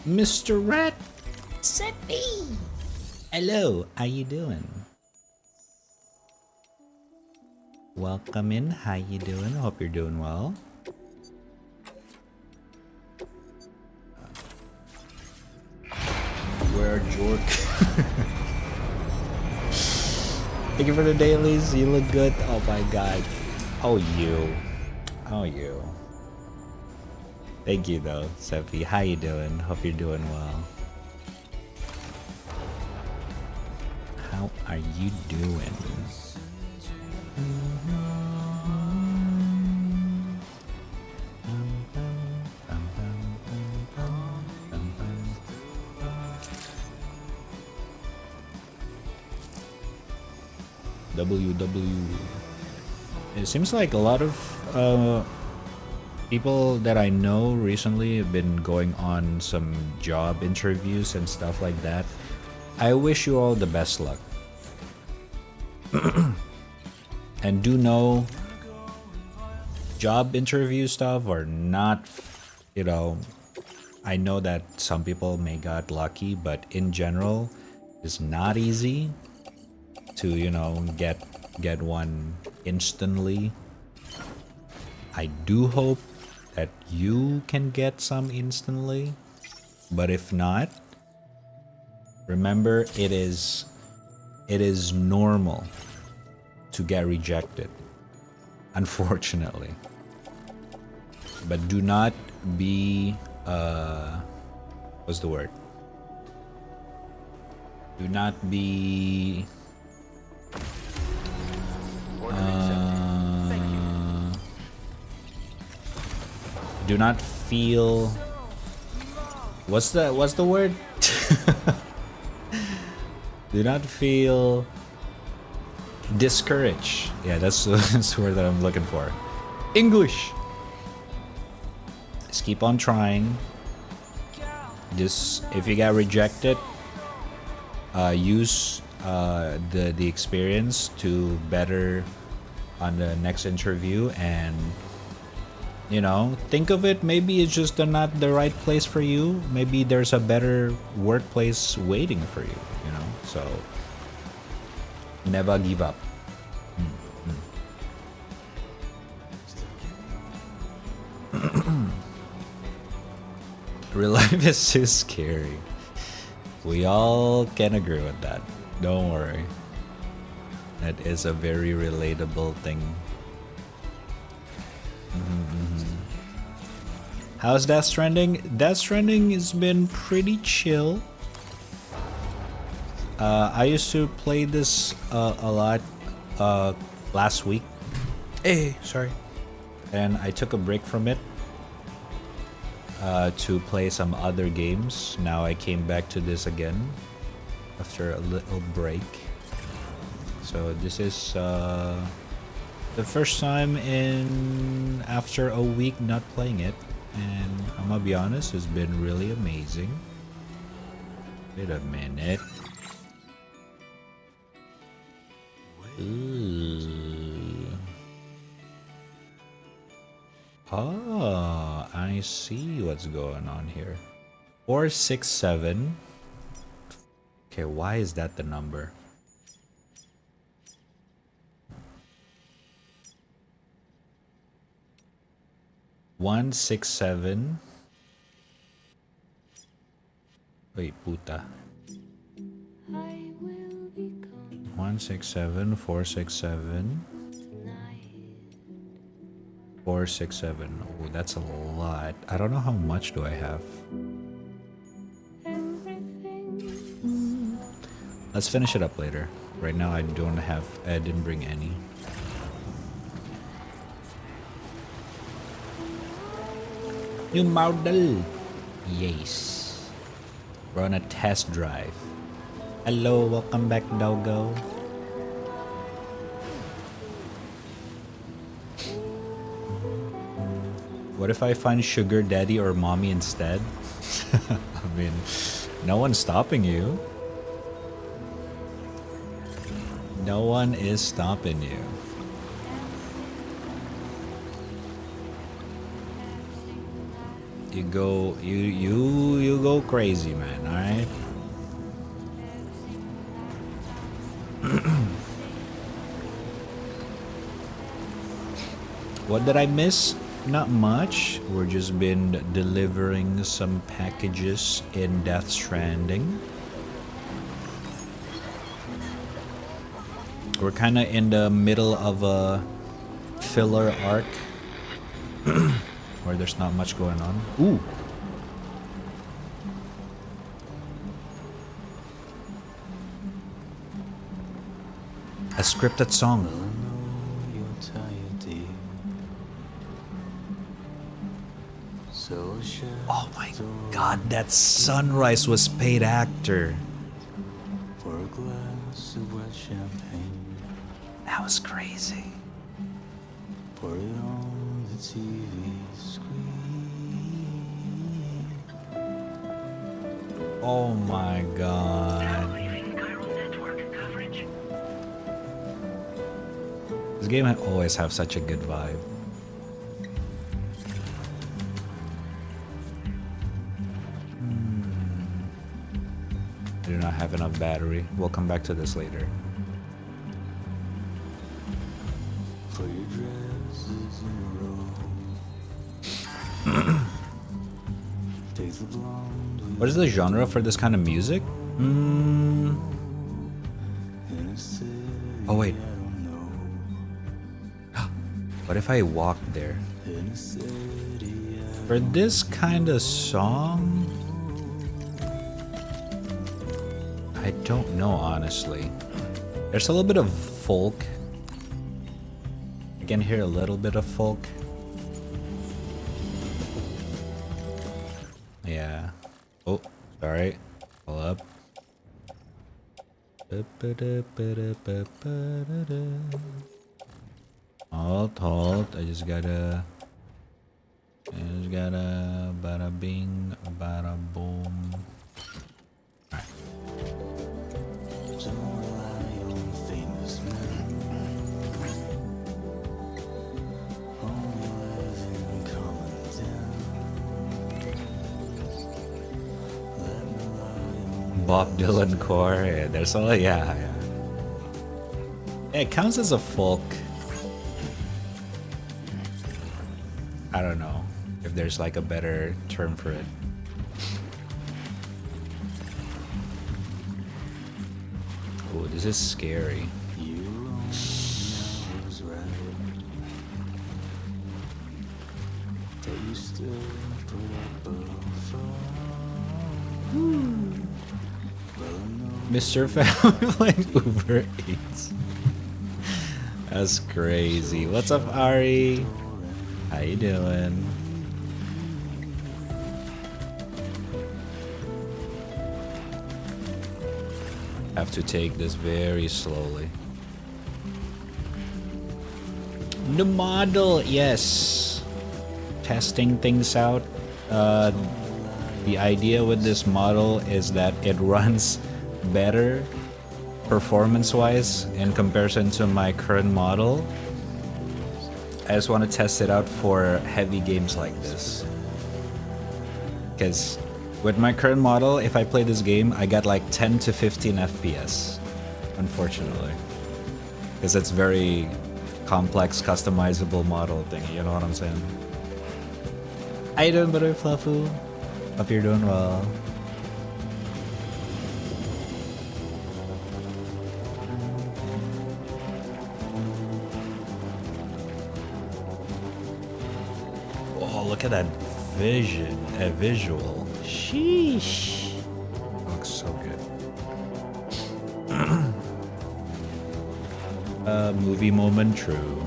Mr. Rat, set me. Hello, how you doing? Welcome in. How you doing? Hope you're doing well. Where Jork? Thank you for the dailies. You look good. Oh my god. Oh you. Oh you. Thank you though, Sephi. How you doing? Hope you're doing well. How are you doing? WW. It seems like a lot of people that I know recently have been going on some job interviews and stuff like that. I wish you all the best luck. And do know job interview stuff are not, you know, I know that some people may got lucky, but in general it's not easy to, you know, get one instantly. I do hope that you can get some instantly, but if not, remember it is normal to get rejected, unfortunately. But do not be what's the word? Do not be do not feel what's the word? Do not feel discouraged. Yeah, that's the word that I'm looking for. English. Just keep on trying. Just if you got rejected, use the experience to better on the next interview, and you know, think of it, maybe it's just not the right place for you. Maybe there's a better workplace waiting for you, you know? So never give up. Real life is too scary. We all can agree with that. Don't worry. That is a very relatable thing. How's Death Stranding? Death Stranding has been pretty chill. I used to play this a lot last week. Hey, sorry. And I took a break from it to play some other games. Now I came back to this again after a little break. So this is the first time in after a week not playing it, and I'm gonna be honest, it's been really amazing. Wait a minute. Ooh. Oh, I see what's going on here. 467. Okay, why is that the number? One 6 7. Wait, puta. 167 467 467. Oh, that's a lot. I don't know how much do I have. Let's finish it up later. Right now I didn't bring any. New model. Yes. We're on a test drive. Hello, welcome back, Doggo. What if I find sugar daddy or mommy instead? I mean, no one's stopping you. No one is stopping you. You go crazy, man, alright? What did I miss? Not much. We're just been delivering some packages in Death Stranding. We're kind of in the middle of a filler arc where there's not much going on. Ooh. A scripted song. Oh my god, that Sunrise was paid actor. For a glass of wet champagne. That was crazy. Pour it on the TV screen. Oh my god. This game always have such a good vibe. I do not have enough battery. We'll come back to this later. For your dresses in a row. Take the blonde. What is the genre for this kind of music? Oh wait. What if I walked there? For this kind of song? I don't know, honestly. There's a little bit of folk. I can hear a little bit of folk. Yeah. Oh, sorry. Hold up. Hold. I just gotta bada bing, bada boom. Alright. Bob Dylan core. Yeah, there's a yeah. It counts as a folk. I don't know if there's like a better term for it. Oh, this is scary. Mr. Family Uber Eats. That's crazy. What's up, Ari? How you doing? Have to take this very slowly. The model, yes. Testing things out. The idea with this model is that it runs better performance-wise in comparison to my current model. I just want to test it out for heavy games like this. Because with my current model, if I play this game, I got like 10 to 15 FPS, unfortunately. Because it's very complex, customizable model thing, you know what I'm saying? How you doing, Butter Fluffu? Hope you're doing well. Oh, look at that visual. Sheesh. Looks so good. Movie moment true.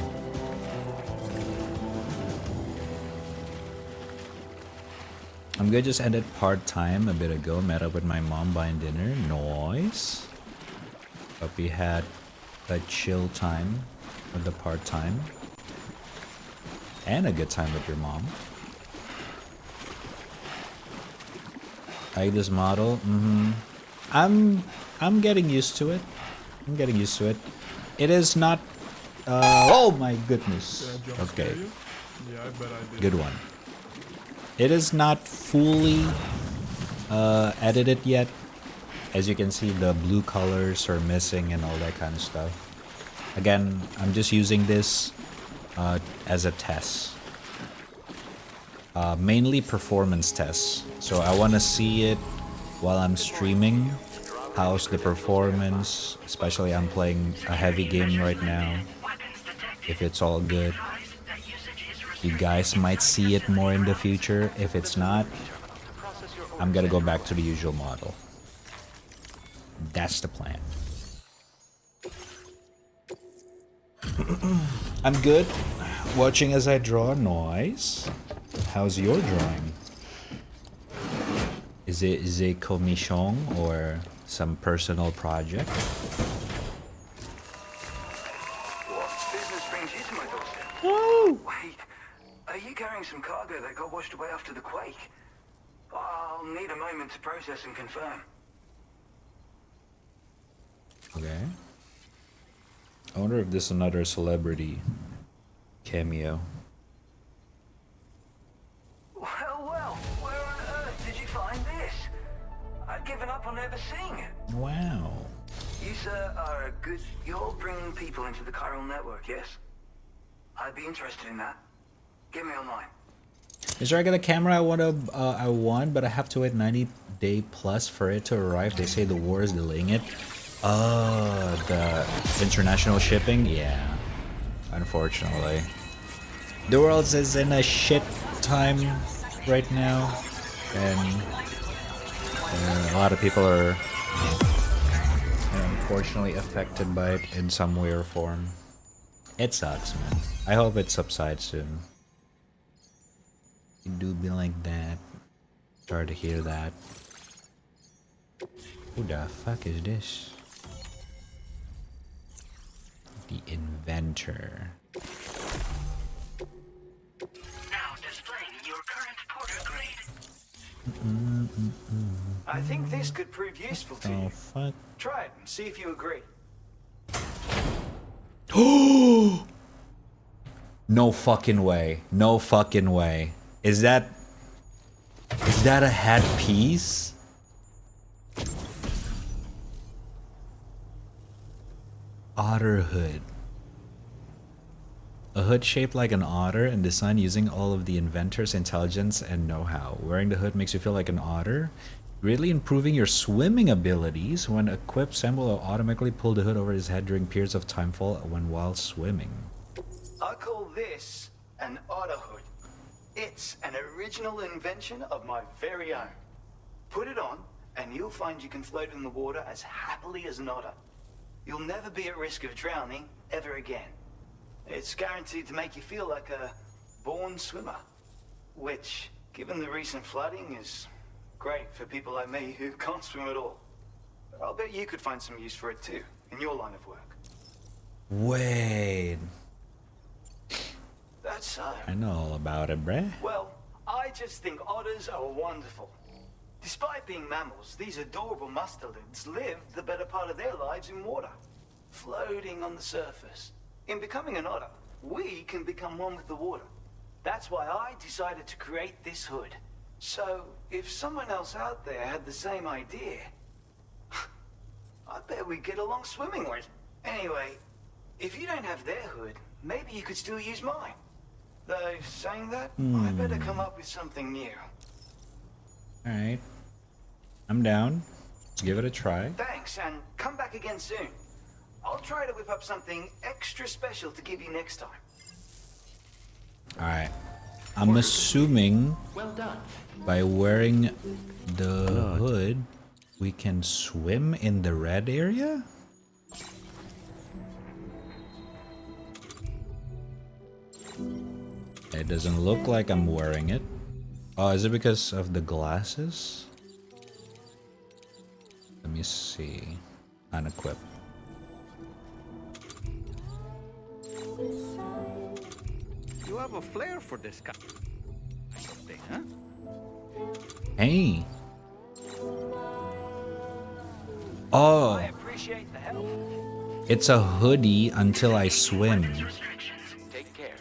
I'm good, just ended part-time a bit ago. Met up with my mom buying dinner. Nice. Hope we had a chill time with the part-time. And a good time with your mom. Like this model? I'm getting used to it. I'm getting used to it. It is not oh my goodness. Okay. Yeah, I bet I did. Good one. It is not fully edited yet. As you can see, the blue colors are missing and all that kind of stuff. Again, I'm just using this as a test. Mainly performance tests. So I want to see it while I'm streaming. How's the performance? Especially I'm playing a heavy game right now. If it's all good. You guys might see it more in the future. If it's not, I'm gonna go back to the usual model. That's the plan. I'm good. Watching as I draw. Nice. How's your drawing? Is it commission or some personal project? What business brings you to my doorstep? Woo! Wait, are you carrying some cargo that got washed away after the quake? I'll need a moment to process and confirm. Okay. I wonder if this is another celebrity cameo. Well, where on earth did you find this? I've given up on ever seeing it. Wow. You, sir, are a good... You're bringing people into the chiral network, yes? I'd be interested in that. Get me online. Is there I got a camera I want, but I have to wait 90-day plus for it to arrive. They say the war is delaying it. The international shipping? Yeah. Unfortunately. The world is in a shit time right now. And a lot of people are unfortunately affected by it in some way or form. It sucks, man. I hope it subsides soon. It do be like that. Sorry to hear that. Who the fuck is this? The inventor. Now displaying your current porter grade. I think this could prove useful to Oh you. fuck. Try it and see if you agree. No fucking way. No fucking way. Is that a headpiece? Otter hood. A hood shaped like an otter and designed using all of the inventor's intelligence and know-how. Wearing the hood makes you feel like an otter, greatly improving your swimming abilities. When equipped, Sam will automatically pull the hood over his head during periods of timefall while swimming. I call this an otter hood. It's an original invention of my very own. Put it on, and you'll find you can float in the water as happily as an otter. You'll never be at risk of drowning ever again. It's guaranteed to make you feel like a born swimmer, which, given the recent flooding, is great for people like me who can't swim at all. I'll bet you could find some use for it too, in your line of work. Wait. That's so. I know all about it, bruh. Well, I just think otters are wonderful. Despite being mammals, these adorable mustelids live the better part of their lives in water, floating on the surface. In becoming an otter, we can become one with the water. That's why I decided to create this hood. So, if someone else out there had the same idea, I bet we'd get along swimmingly. Anyway, if you don't have their hood, maybe you could still use mine. Though, saying that, I better come up with something new. Alright. I'm down. Let's give it a try. Thanks, and come back again soon. I'll try to whip up something extra special to give you next time. Alright. I'm assuming Well done. by wearing the hood, we can swim in the red area? It doesn't look like I'm wearing it. Oh, is it because of the glasses? Let me see. Unequip. You have a flair for this kind of thing, huh? Hey. Oh. I appreciate the help. It's a hoodie until I swim. Take care.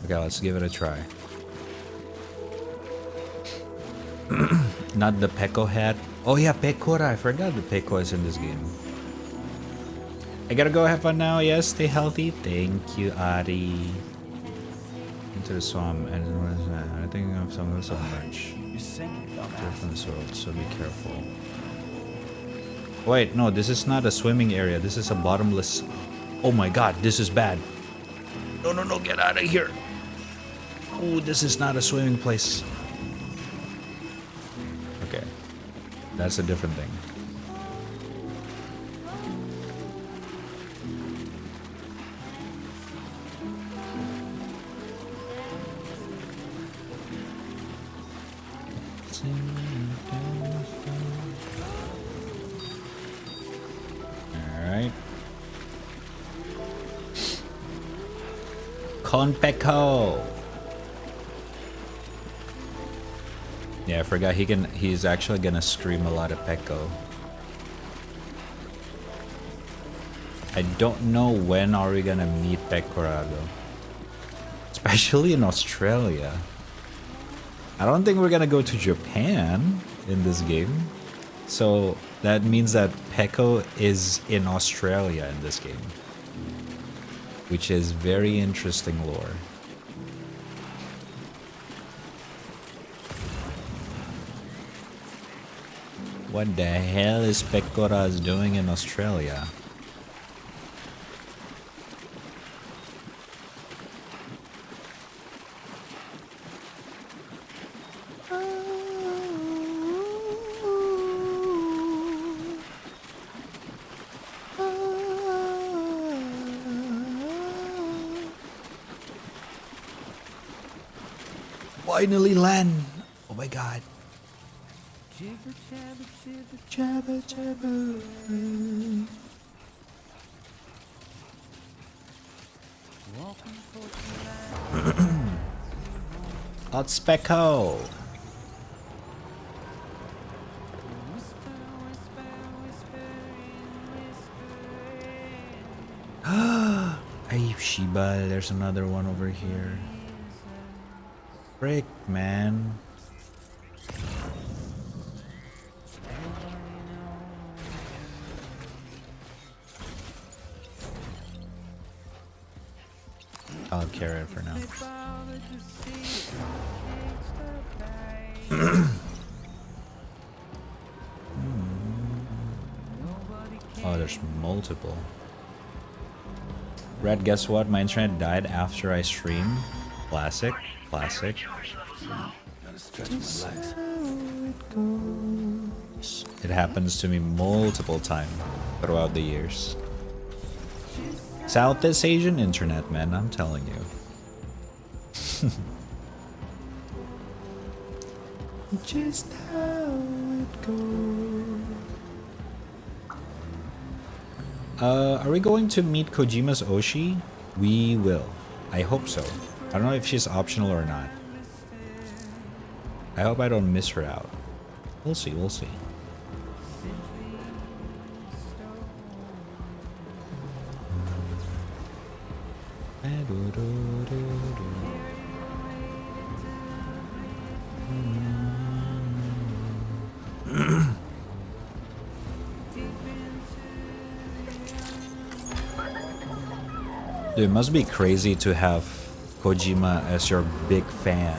Okay, let's give it a try. Not the Peko hat. Oh yeah, Pekora. I forgot the Peko is in this game. I gotta go have fun now. Yes, stay healthy. Thank you, Ari. Into the swamp. And what is that? I think of some merch. You sing, From the sword, so be careful. Wait, no, this is not a swimming area. This is a bottomless. Oh my god, this is bad. No, no, no, get out of here. Oh, this is not a swimming place. Okay, that's a different thing. Alright. Conpeco. Yeah, I forgot he's actually gonna stream a lot of Peko. I don't know when are we gonna meet Pekora though. Especially in Australia. I don't think we're gonna go to Japan in this game. So that means that Peko is in Australia in this game. Which is very interesting lore. What the hell is Pekoras doing in Australia? Finally land! Oh my god. Jibber jabber jibber Jabba jabba. walking towards the light. Let's Peko. Whisper, whisper, whispering, whispering. Ay, Shiba, there's another one over here. Frick, man. I'll carry it for now. Oh, there's multiple. Red, guess what? My internet died after I streamed. Classic. Classic. Gotta stretch my legs. It happens to me multiple times throughout the years. Southeast Asian internet, man, I'm telling you. Just how it goes. Are we going to meet Kojima's Oshi? We will. I hope so. I don't know if she's optional or not. I hope I don't miss her out. We'll see, we'll see. Dude, it must be crazy to have Kojima as your big fan.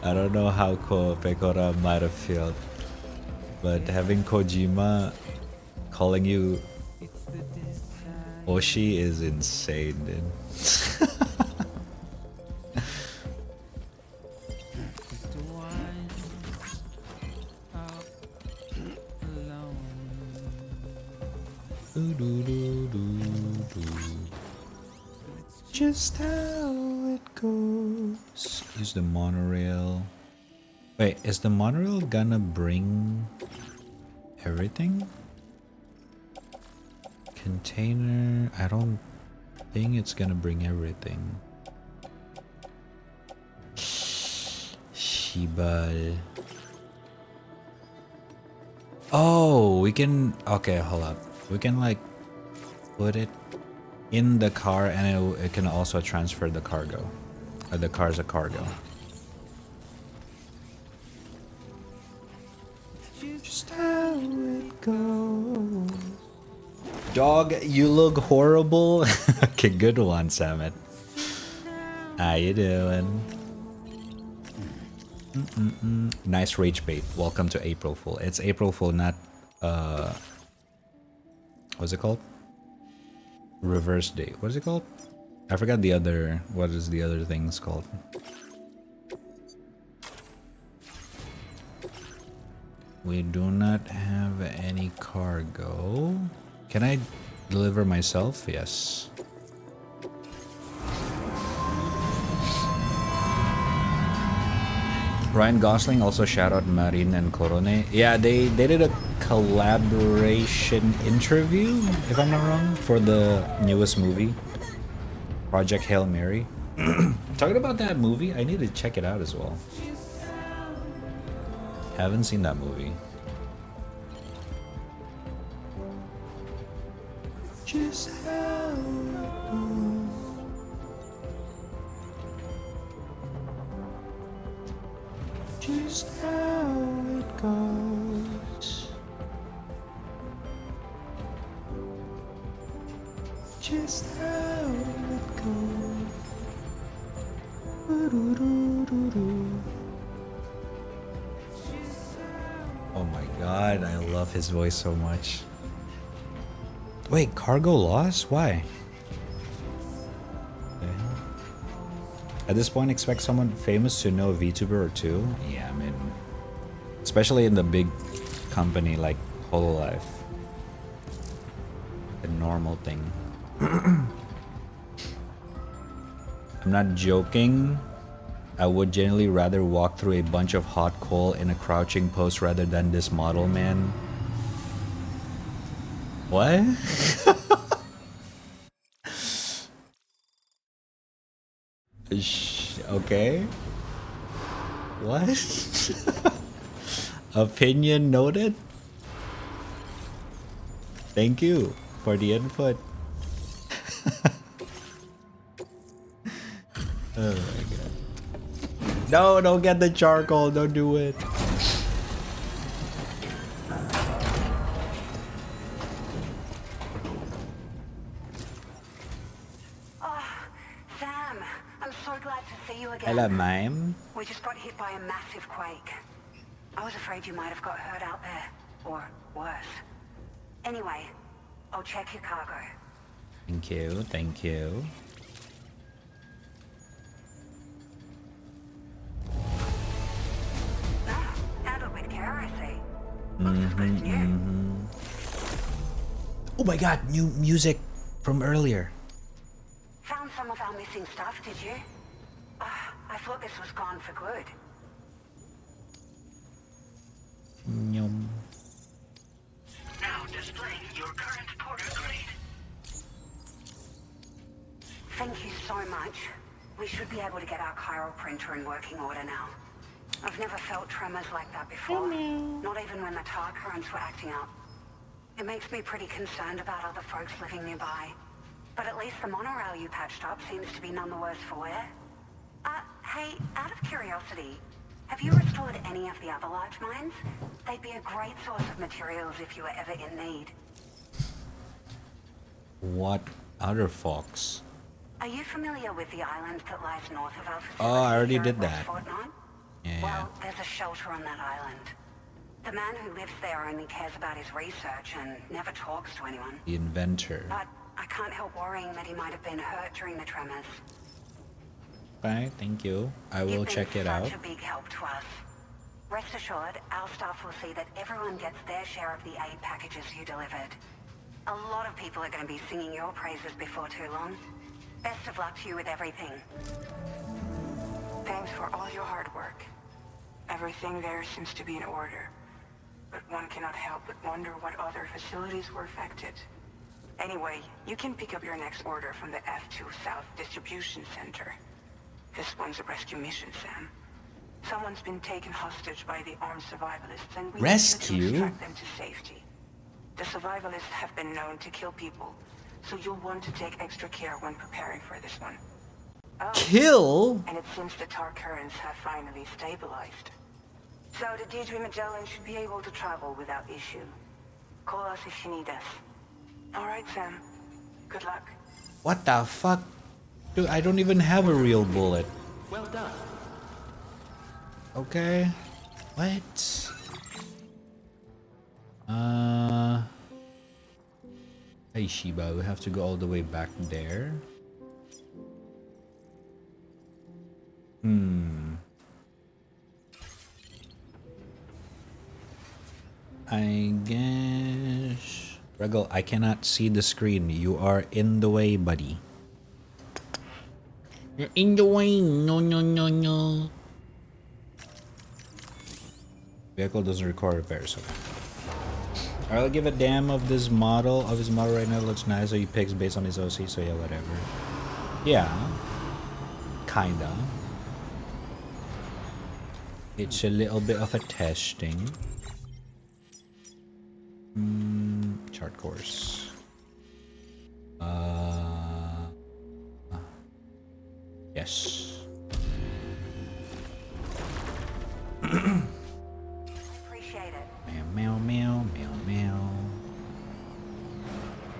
I don't know how Pekora might have felt, but having Kojima calling you Oshi is insane, dude. Just how it goes. Use the monorail. Wait, is the monorail gonna bring everything? Container. I don't think it's gonna bring everything. Shibal. Oh, we can. Okay, hold up. We can like put it in the car, and it can also transfer the cargo. The car's a cargo. Just how it goes. Dog, you look horrible. Okay, good one, Samet. How you doing? Nice rage bait. Welcome to April Fool. It's April Fool, not what's it called? Reverse date. What is it called? I forgot the other. What is the other things called? We do not have any cargo. Can I deliver myself? Yes. Ryan Gosling, also shout out Marin and Corone. Yeah, they did a collaboration interview, if I'm not wrong, for the newest movie, Project Hail Mary. Talking about that movie, I need to check it out as well. Haven't seen that movie. Just how it goes. Just how it goes. Just how it goes. Oh my god, I love his voice so much. Wait, cargo loss? Why? At this point, expect someone famous to know a VTuber or two? Yeah, I mean, especially in the big company like Hololive. A normal thing. I'm not joking. I would generally rather walk through a bunch of hot coal in a crouching pose rather than this model man. What? Okay. What? Opinion noted. Thank you for the input. Oh my god. No, don't get the charcoal. Don't do it. Hello, ma'am. We just got hit by a massive quake. I was afraid you might have got hurt out there. Or worse. Anyway, I'll check your cargo. Thank you, thank you. Oh my god, new music from earlier. Found some of our missing stuff, did you? I thought this was gone for good. Yum. Now displaying your current porter grade. Thank you so much. We should be able to get our chiral printer in working order now. I've never felt tremors like that before. Not even when the tar currents were acting up. It makes me pretty concerned about other folks living nearby. But at least the monorail you patched up seems to be none the worse for wear. Hey, out of curiosity, have you restored any of the other large mines? They'd be a great source of materials if you were ever in need. What other fox? Are you familiar with the island that lies north of our facility? Oh, I already here did at West that. Fort Knox? Yeah. Well, there's a shelter on that island. The man who lives there only cares about his research and never talks to anyone. The inventor. But I can't help worrying that he might have been hurt during the tremors. Bye, thank you. I will check it out. Such a big help to us. Rest assured, our staff will see that everyone gets their share of the aid packages you delivered. A lot of people are going to be singing your praises before too long. Best of luck to you with everything. Thanks for all your hard work. Everything there seems to be in order. But one cannot help but wonder what other facilities were affected. Anyway, you can pick up your next order from the F2 South Distribution Center. This one's a rescue mission, Sam. Someone's been taken hostage by the armed survivalists and we Rescue? need you to extract them to safety. The survivalists have been known to kill people, so you'll want to take extra care when preparing for this one. Oh, Kill? and it seems the tar currents have finally stabilized. So the Deirdre Magellan should be able to travel without issue. Call us if you need us. Alright, Sam. Good luck. What the fuck? Dude, I don't even have a real bullet. Well done. Okay. What? Hey Shiba, we have to go all the way back there. I guess... Regal, I cannot see the screen. You are in the way, buddy. You're in the way. No, no, no, no. Vehicle doesn't require repairs. Okay. I'll give a damn of this model. Of his model right now looks nice. So he picks based on his OC. So yeah, whatever. Yeah. Kinda. It's a little bit of a testing. Chart course. Yes. Appreciate it. Meow, meow, meow, meow, meow.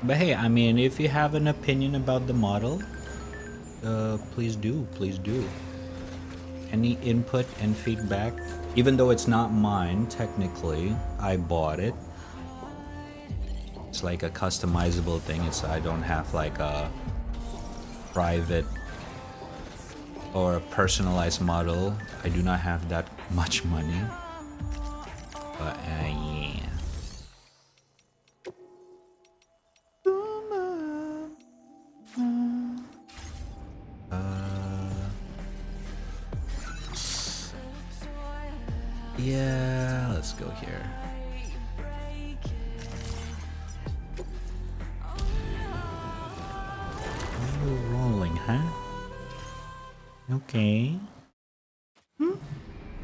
But hey, I mean, if you have an opinion about the model, please do, please do. Any input and feedback, even though it's not mine, technically, I bought it. It's like a customizable thing. It's I don't have like a private or a personalized model. I do not have that much money. But yeah. Yeah, let's go here. You're rolling, huh? Okay.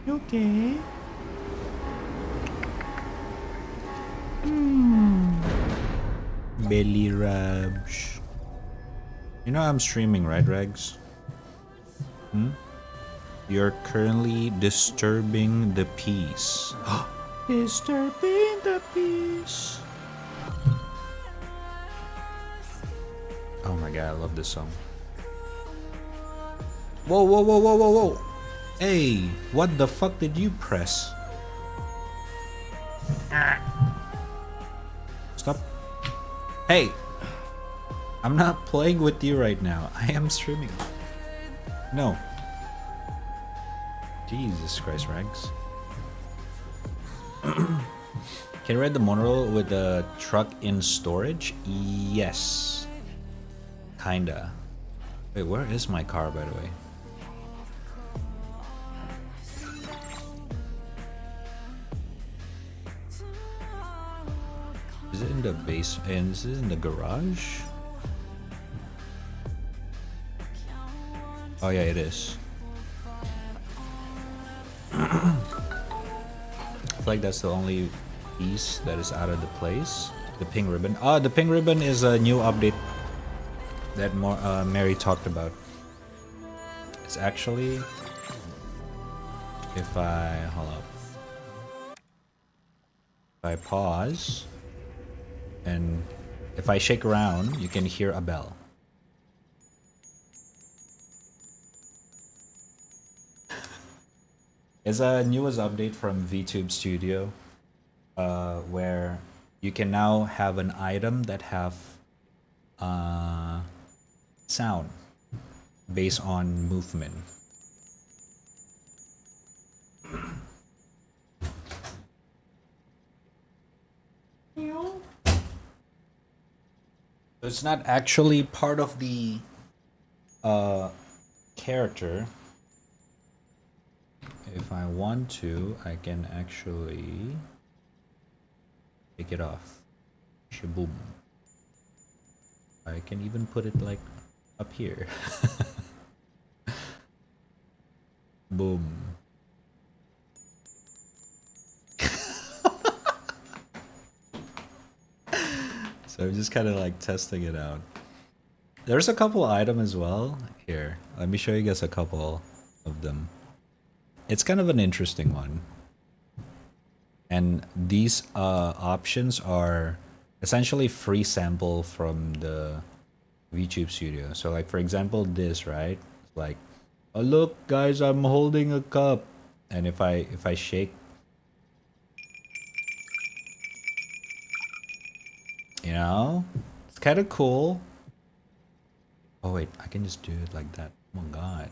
Okay. Belly rubs. You know I'm streaming, right, Regs? You're currently disturbing the peace. Disturbing the peace. Oh my god, I love this song. Whoa, whoa, whoa, whoa, whoa, whoa. Hey, what the fuck did you press? Stop. Hey, I'm not playing with you right now. I am streaming. No. Jesus Christ, Rags. Can you ride the monorail with the truck in storage? Yes. Kinda. Wait, where is my car, by the way? Is it in the base? And is it in the garage? Oh yeah, it is. I feel like that's the only piece that is out of the place. The pink ribbon. Ah, the pink ribbon is a new update that Mary talked about. It's actually, if I hold up, if I pause, and if I shake around, you can hear a bell. It's a newest update from VTube Studio, where you can now have an item that have sound based on movement. It's not actually part of the character. If I want to, I can actually take it off. Shaboom. I can even put it like up here. Boom. So I'm just kind of like testing it out. There's a couple items as well. Here, let me show you guys a couple of them. It's kind of an interesting one. And these options are essentially free sample from the VTube Studio. So like for example this, right? Like, oh look guys, I'm holding a cup. And if I shake, you know, it's kind of cool. Oh wait, I can just do it like that. Oh my god.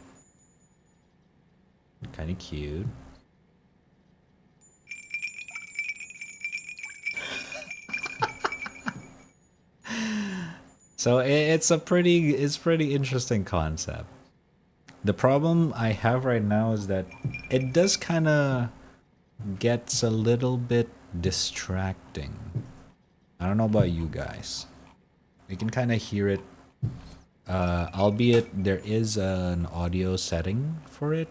Kind of cute. So it's pretty interesting concept. The problem I have right now is that it does kind of gets a little bit distracting. I don't know about you guys. You can kind of hear it, albeit there is an audio setting for it,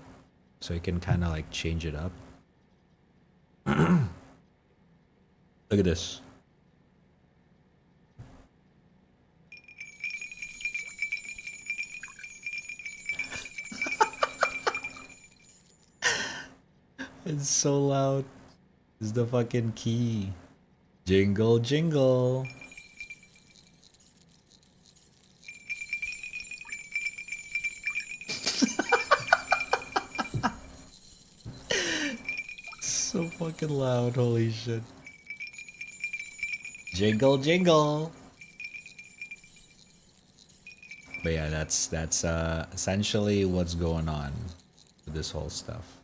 so you can kind of like change it up. Look at this. It's so loud. It's the fucking key. Jingle, jingle. So fucking loud, holy shit. Jingle, jingle. But yeah, that's essentially what's going on with this whole stuff.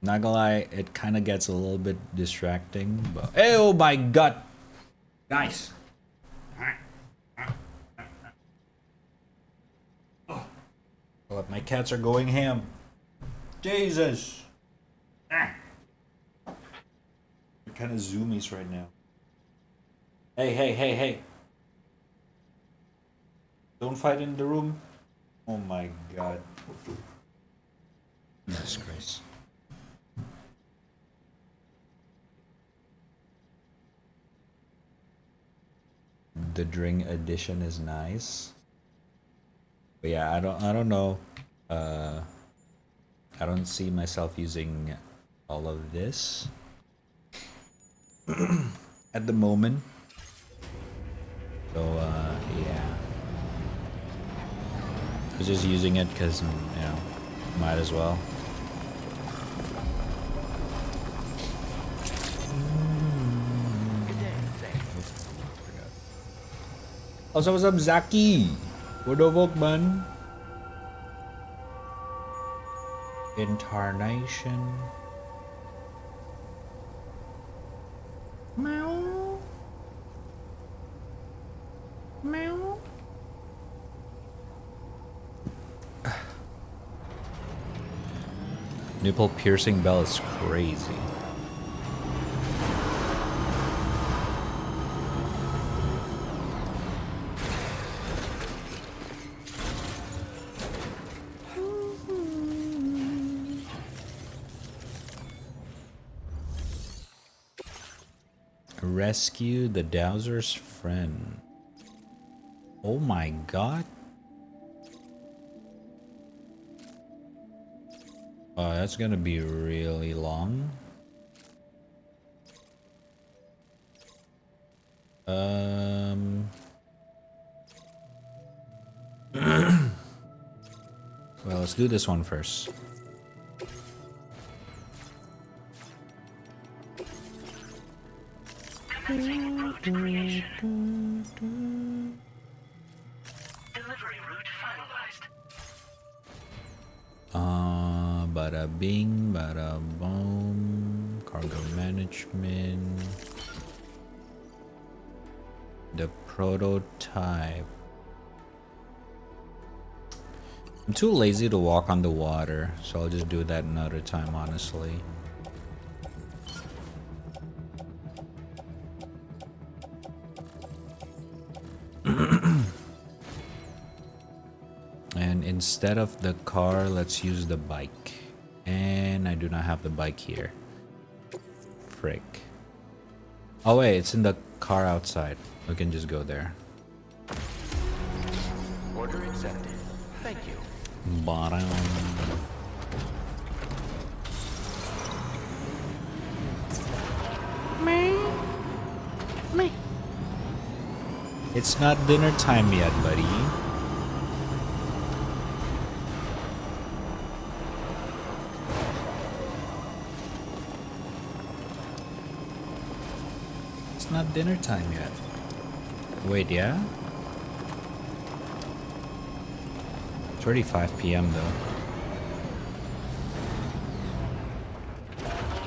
Not gonna lie, it kind of gets a little bit distracting, but oh my god, nice. Oh, my cats are going ham. Jesus. They're kind of zoomies right now. Hey, hey, hey, hey. Don't fight in the room. Oh my god. Jesus Christ. The Dring edition is nice. But yeah, I don't know. I don't see myself using all of this at the moment. So yeah. I was just using it because, you know, might as well. Also, what's up, Zaki? What the fuck, man? Incarnation. Meow. Meow. Nipple piercing bell is crazy. Rescue the Dowser's friend. Oh my god. Oh, that's gonna be really long. Well, let's do this one first. Commencing route creation. Delivery route finalized. Bada bing, bada boom. Cargo management. The prototype. I'm too lazy to walk on the water, so I'll just do that another time, honestly. And instead of the car, let's use the bike. And I do not have the bike here. Frick. Oh wait, it's in the car outside. We can just go there. Order accepted. Thank you. Bottom. Me. It's not dinner time yet, buddy. It's not dinner time yet. Wait, yeah? It's already 5 p.m. though.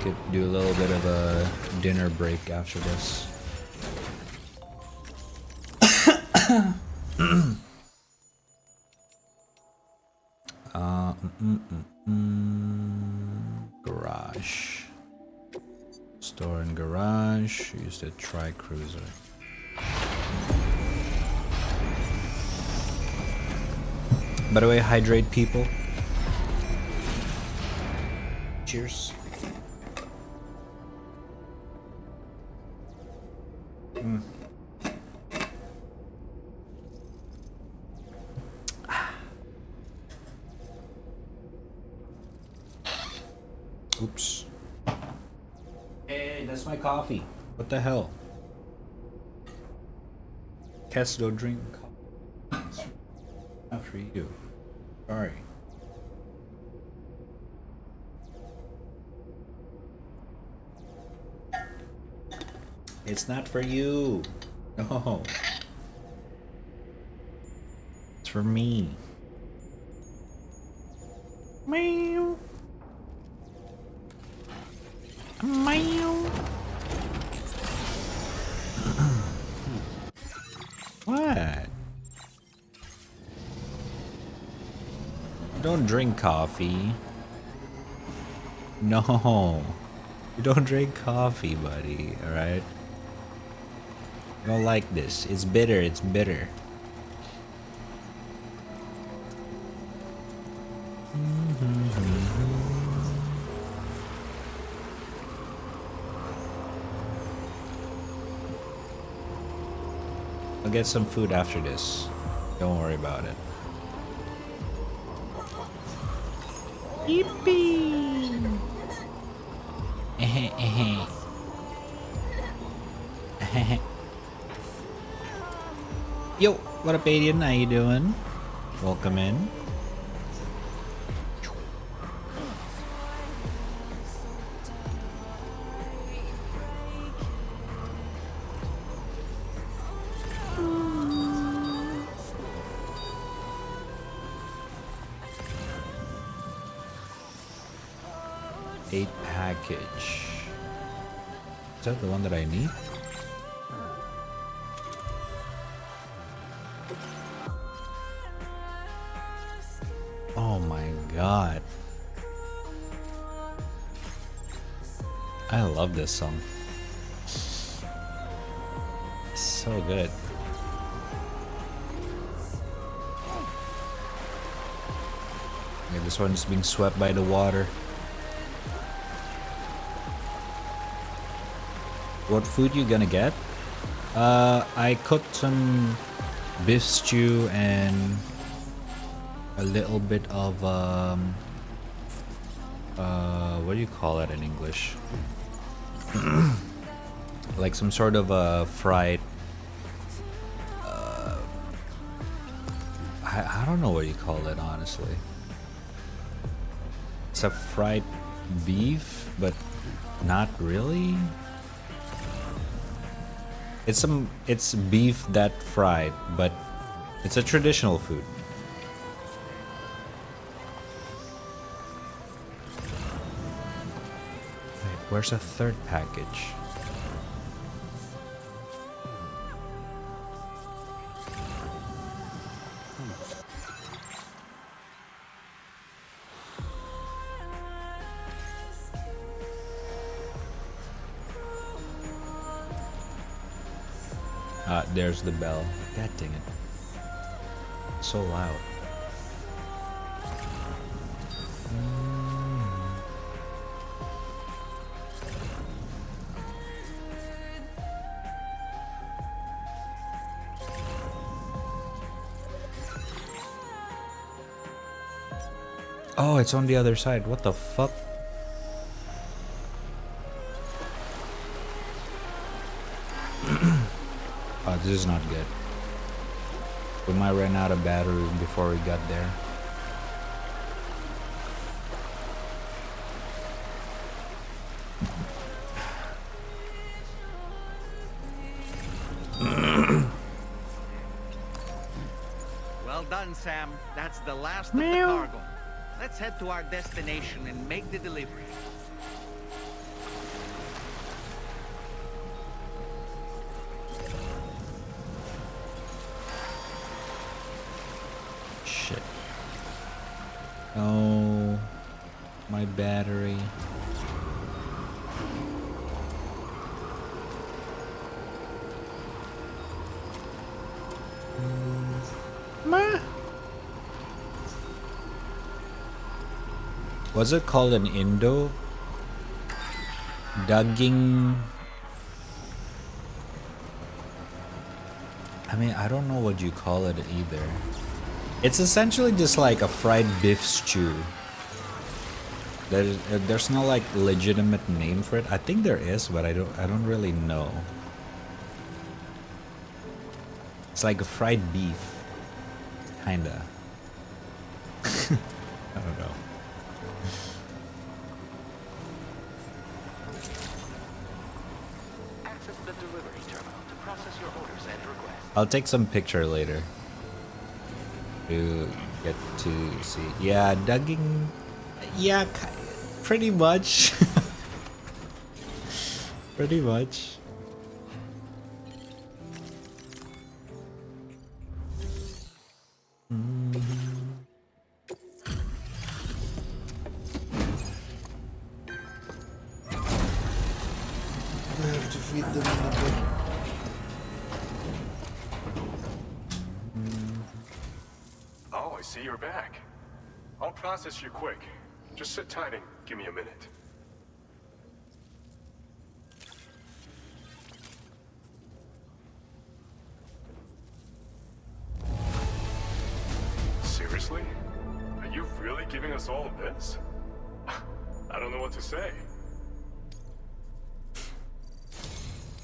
Could do a little bit of a dinner break after this. Garage. Store in garage. Use the tri-cruiser. By the way, hydrate people. Cheers. Oops. Hey, that's my coffee. What the hell? Cats don't drink coffee. Not for you. Sorry. It's not for you. No. It's for me. Meow. Meow. What? Don't drink coffee. No. You don't drink coffee, buddy, alright? I don't like this. It's bitter, it's bitter. I'll get some food after this. Don't worry about it. Yippee! Yo, what up, Aiden? How you doing? Welcome in. Package. Is that the one that I need? Oh my god. I love this song. So good. Okay, this one is being swept by the water. What food you gonna get? I cooked some beef stew and a little bit of what do you call it in English? Like some sort of fried. I don't know what you call it, honestly. It's a fried beef, but not really. It's beef that fried, but it's a traditional food. Wait, where's a third package? There's the bell. God dang it. So loud. Oh, it's on the other side. What the fuck? Oh, this is not good. We might run out of battery before we got there. Well done, Sam. That's the last of the cargo. Let's head to our destination and make the delivery. Shit. Oh, my battery. Was it called an Indo? Dugging. I mean, I don't know what you call it either. It's essentially just like a fried beef stew. There's no like legitimate name for it. I think there is, but I don't really know. It's like a fried beef, kinda. I don't know. Access the delivery terminal to process your orders and requests. I'll take some picture later to get to see. Yeah, dugging. Yeah, pretty much. Pretty much. I have to feed them in the bed. Oh, I see you're back. I'll process you quick. Just sit tight and give me a minute. Seriously? Are you really giving us all of this? I don't know what to say.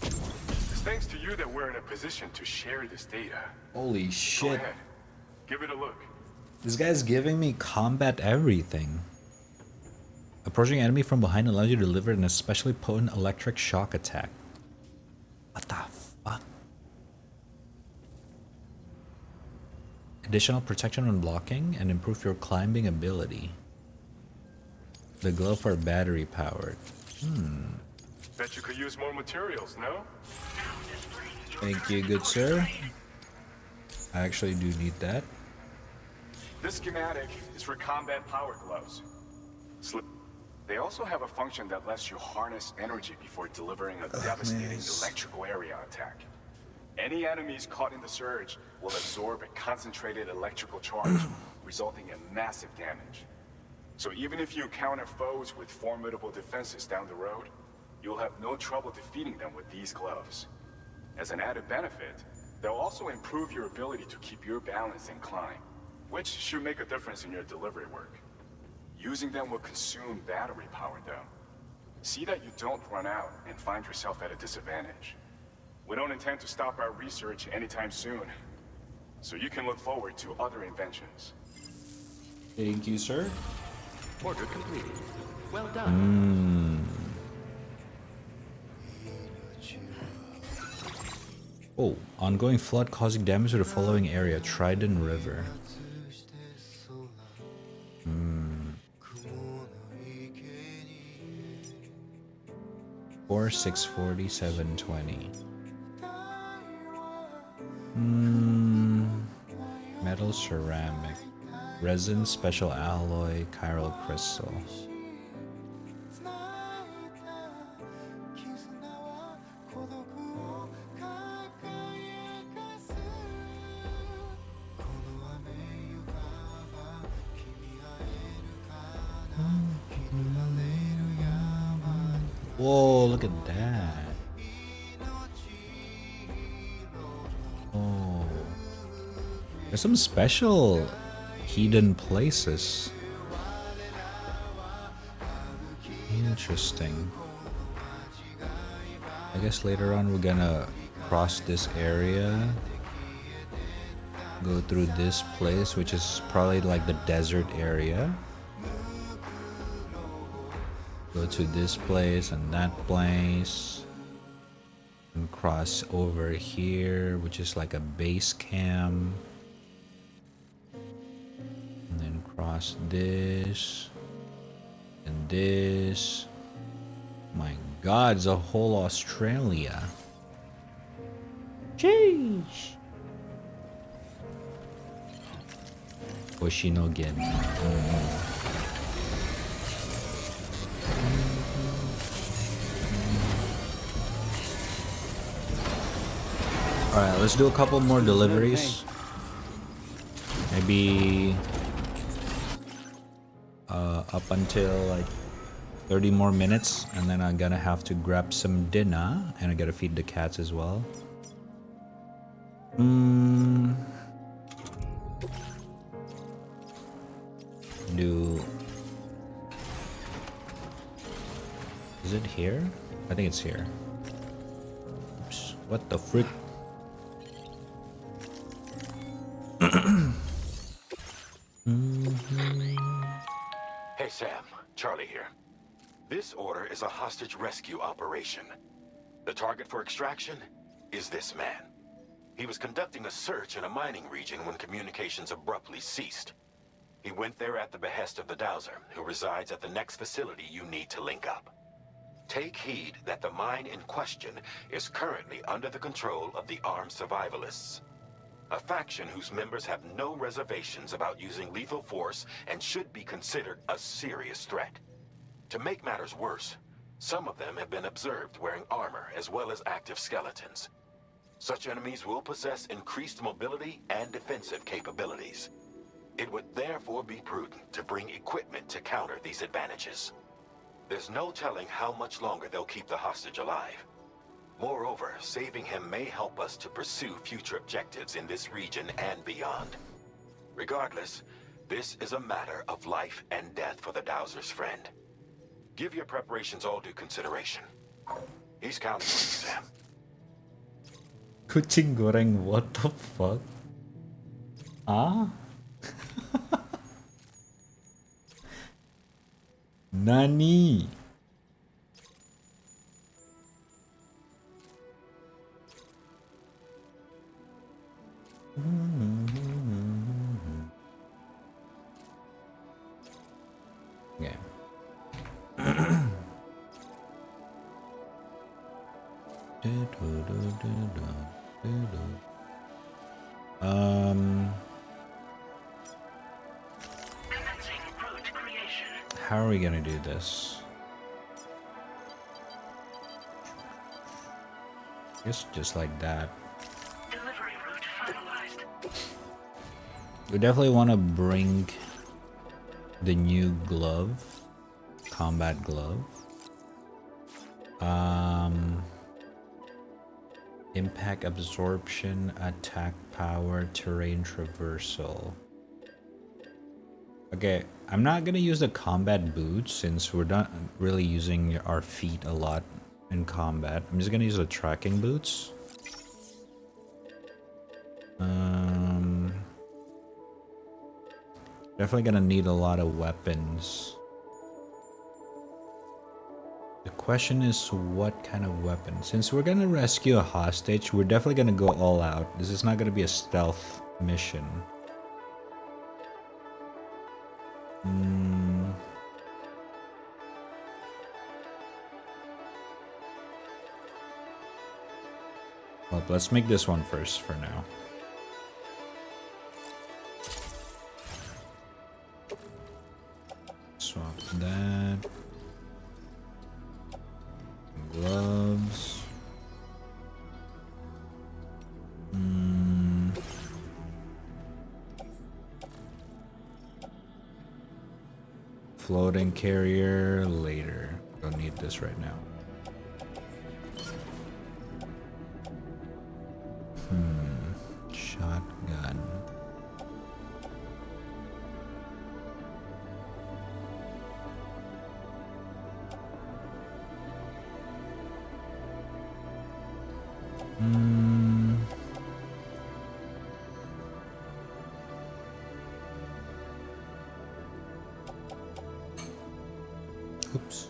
It's thanks to you that we're in a position to share this data. Holy Go shit. ahead. Give it a look. This guy's giving me combat everything. Approaching enemy from behind allows you to deliver an especially potent electric shock attack. What the fuck? Additional protection when blocking and improve your climbing ability. The gloves are battery powered. Bet you could use more materials, no? Thank you, good sir. I actually do need that. This schematic is for combat power gloves. They also have a function that lets you harness energy before delivering a devastating electrical area attack. Any enemies caught in the surge will absorb a concentrated electrical charge, resulting in massive damage. So even if you encounter foes with formidable defenses down the road, you'll have no trouble defeating them with these gloves. As an added benefit, they'll also improve your ability to keep your balance and climb, which should make a difference in your delivery work. Using them will consume battery power though. See that you don't run out and find yourself at a disadvantage. We don't intend to stop our research anytime soon, so you can look forward to other inventions. Thank you, sir. Order completed. Well done. Oh, ongoing flood causing damage to the following area. Trident River. 4, 640, 720. Metal ceramic. Resin special alloy chiral crystal. Whoa, look at that. Oh. There's some special hidden places. Interesting. I guess later on we're gonna cross this area. Go through this place, which is probably like the desert area. Go to this place and that place. And cross over here, which is like a base camp. And then cross this. And this. My god, it's a whole Australia. Jeez. Oshinogen. Alright, let's do a couple more deliveries. Maybe up until like 30 more minutes, and then I'm gonna have to grab some dinner, and I gotta feed the cats as well. Is it here? I think it's here. Oops, what the frick? Hey Sam, Charlie here. This order is a hostage rescue operation. The target for extraction is this man. He was conducting a search in a mining region when communications abruptly ceased. He went there at the behest of the Dowser, who resides at the next facility you need to link up. Take heed that the mine in question is currently under the control of the armed survivalists, a faction whose members have no reservations about using lethal force and should be considered a serious threat. To make matters worse, some of them have been observed wearing armor as well as active skeletons. Such enemies will possess increased mobility and defensive capabilities. It would therefore be prudent to bring equipment to counter these advantages. There's no telling how much longer they'll keep the hostage alive. Moreover, saving him may help us to pursue future objectives in this region and beyond. Regardless, this is a matter of life and death for the Dowser's friend. Give your preparations all due consideration. He's counting on you, Sam. Kucing goreng, what the fuck? Ah? Nani? Yeah. how are we gonna do this? Just like that. Delivery route finalized. We definitely want to bring the new glove, combat glove. Impact absorption, attack power, terrain traversal. Okay, I'm not gonna use the combat boots since we're not really using our feet a lot in combat. I'm just gonna use the tracking boots. Definitely gonna need a lot of weapons. The question is what kind of weapon? Since we're gonna rescue a hostage, we're definitely gonna go all out. This is not gonna be a stealth mission. Well, let's make this one first for now. Swap that. Gloves. Floating carrier later. Don't need this right now. Shotgun. Oops.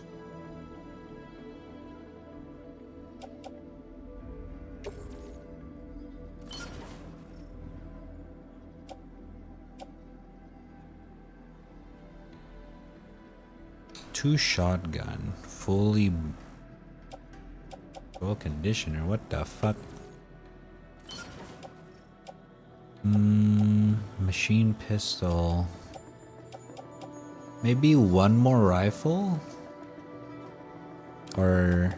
Two shotgun, fully full conditioner. What the fuck? Machine pistol. Maybe one more rifle? Or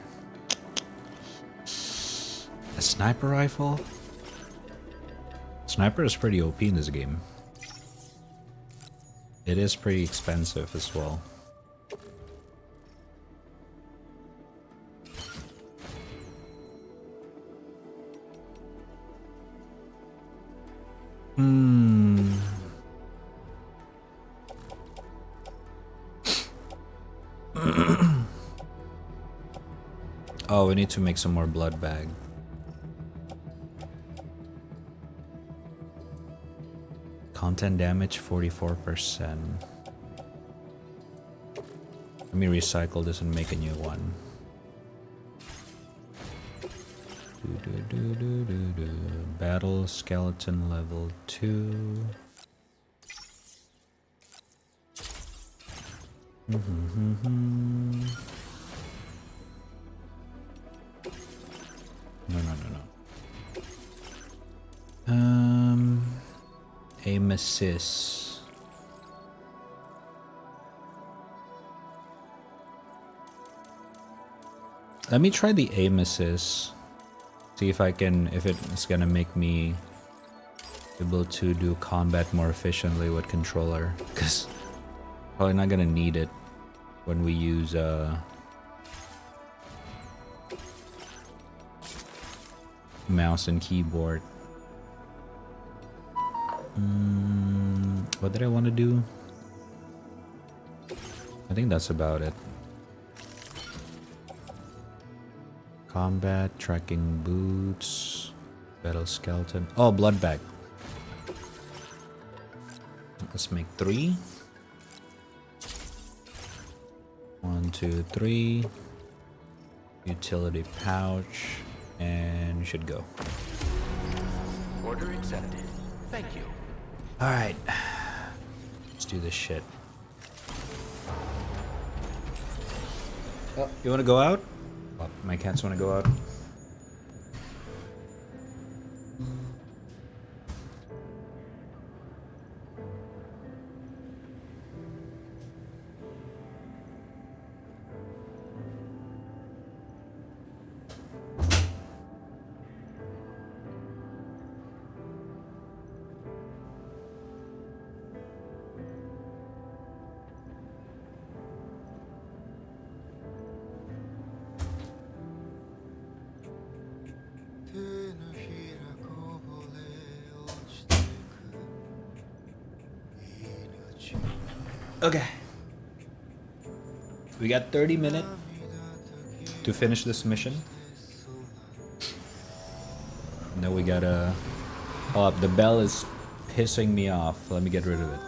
a sniper rifle? Sniper is pretty OP in this game. It is pretty expensive as well. Oh, we need to make some more blood bag. Content damage 44%. Let me recycle this and make a new one. Battle skeleton level 2. No. Aim assist. Let me try the aim assist. See if I can, if it's gonna make me able to do combat more efficiently with controller. Because probably not gonna need it when we use mouse and keyboard. What did I want to do? I think that's about it. Combat, tracking boots, battle skeleton. Oh, blood bag. Let's make 3. 1, 2, 3. Utility pouch, and we should go. Order accepted. Thank you. All right, let's do this shit. Oh, you want to go out? Oh, my cats want to go out. Okay. We got 30 minutes to finish this mission. Now we gotta... Oh, the bell is pissing me off. Let me get rid of it.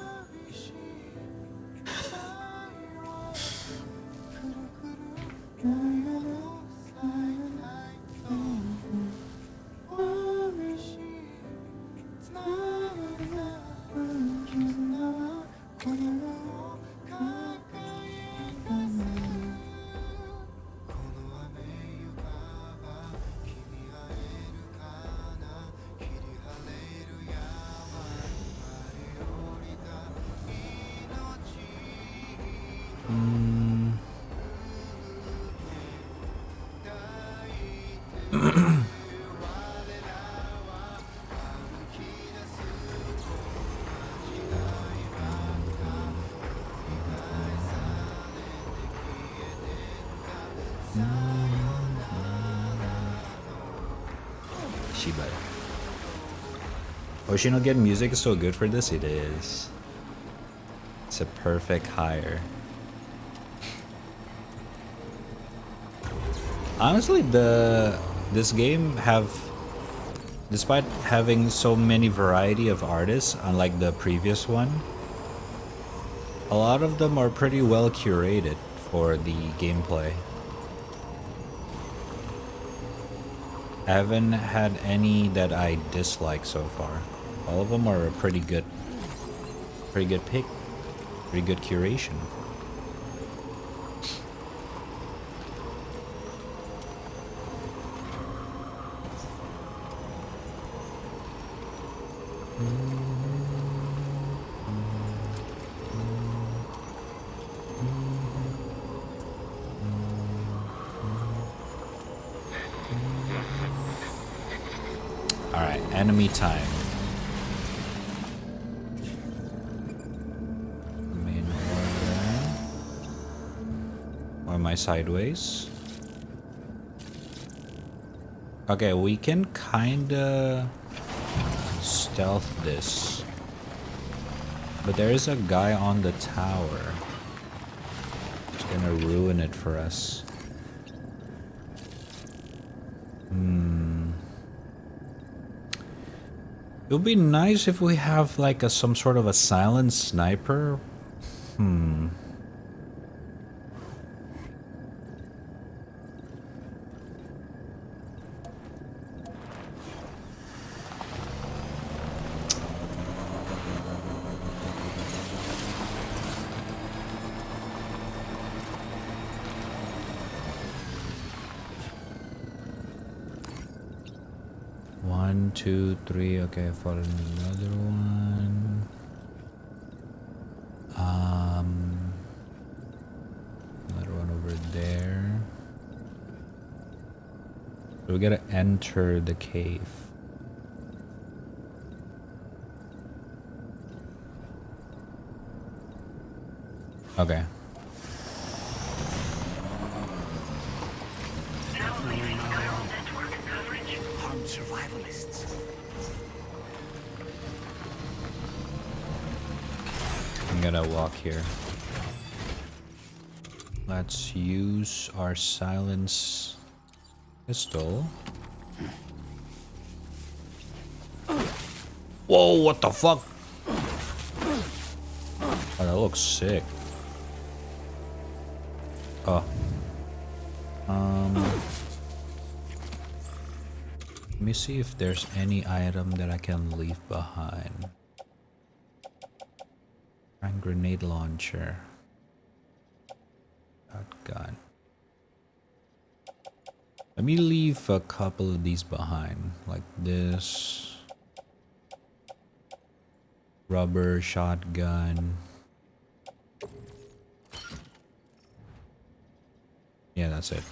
Oceanogen music is so good for this. It is. It's a perfect hire. Honestly, this game despite having so many variety of artists, unlike the previous one, a lot of them are pretty well curated for the gameplay. I haven't had any that I dislike so far. All of them are a pretty good pick, pretty good curation. Alright, enemy time. Main order. Or am I sideways? Okay, we can kinda stealth this. But there is a guy on the tower. It's gonna ruin it for us. It would be nice if we have like some sort of a silent sniper. One, two, three. Okay, for another one. Another one over there. So we gotta enter the cave. Okay. Survivalists. I'm gonna walk here. Let's use our silence pistol. Whoa, what the fuck? Oh, that looks sick. Oh. Let me see if there's any item that I can leave behind. Hand grenade launcher. Shotgun. Let me leave a couple of these behind, like this. Rubber shotgun. Yeah, that's it.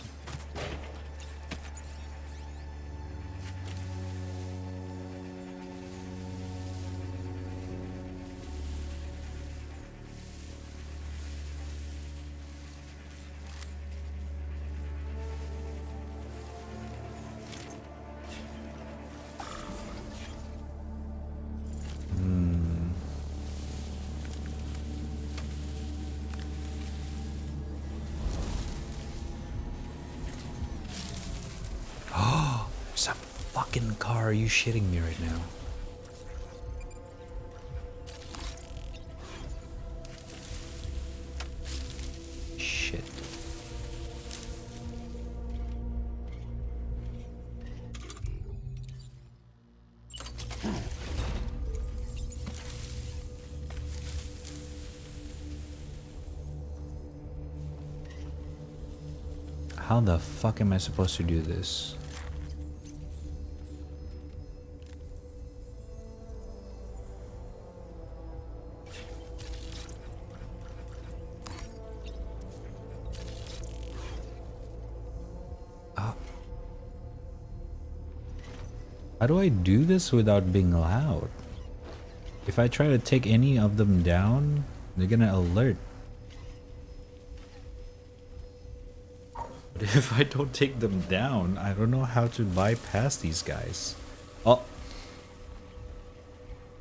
car. Are you shitting me right now? Shit. How the fuck am I supposed to do this? How do I do this without being loud? If I try to take any of them down, they're gonna alert. But if I don't take them down, I don't know how to bypass these guys. Oh.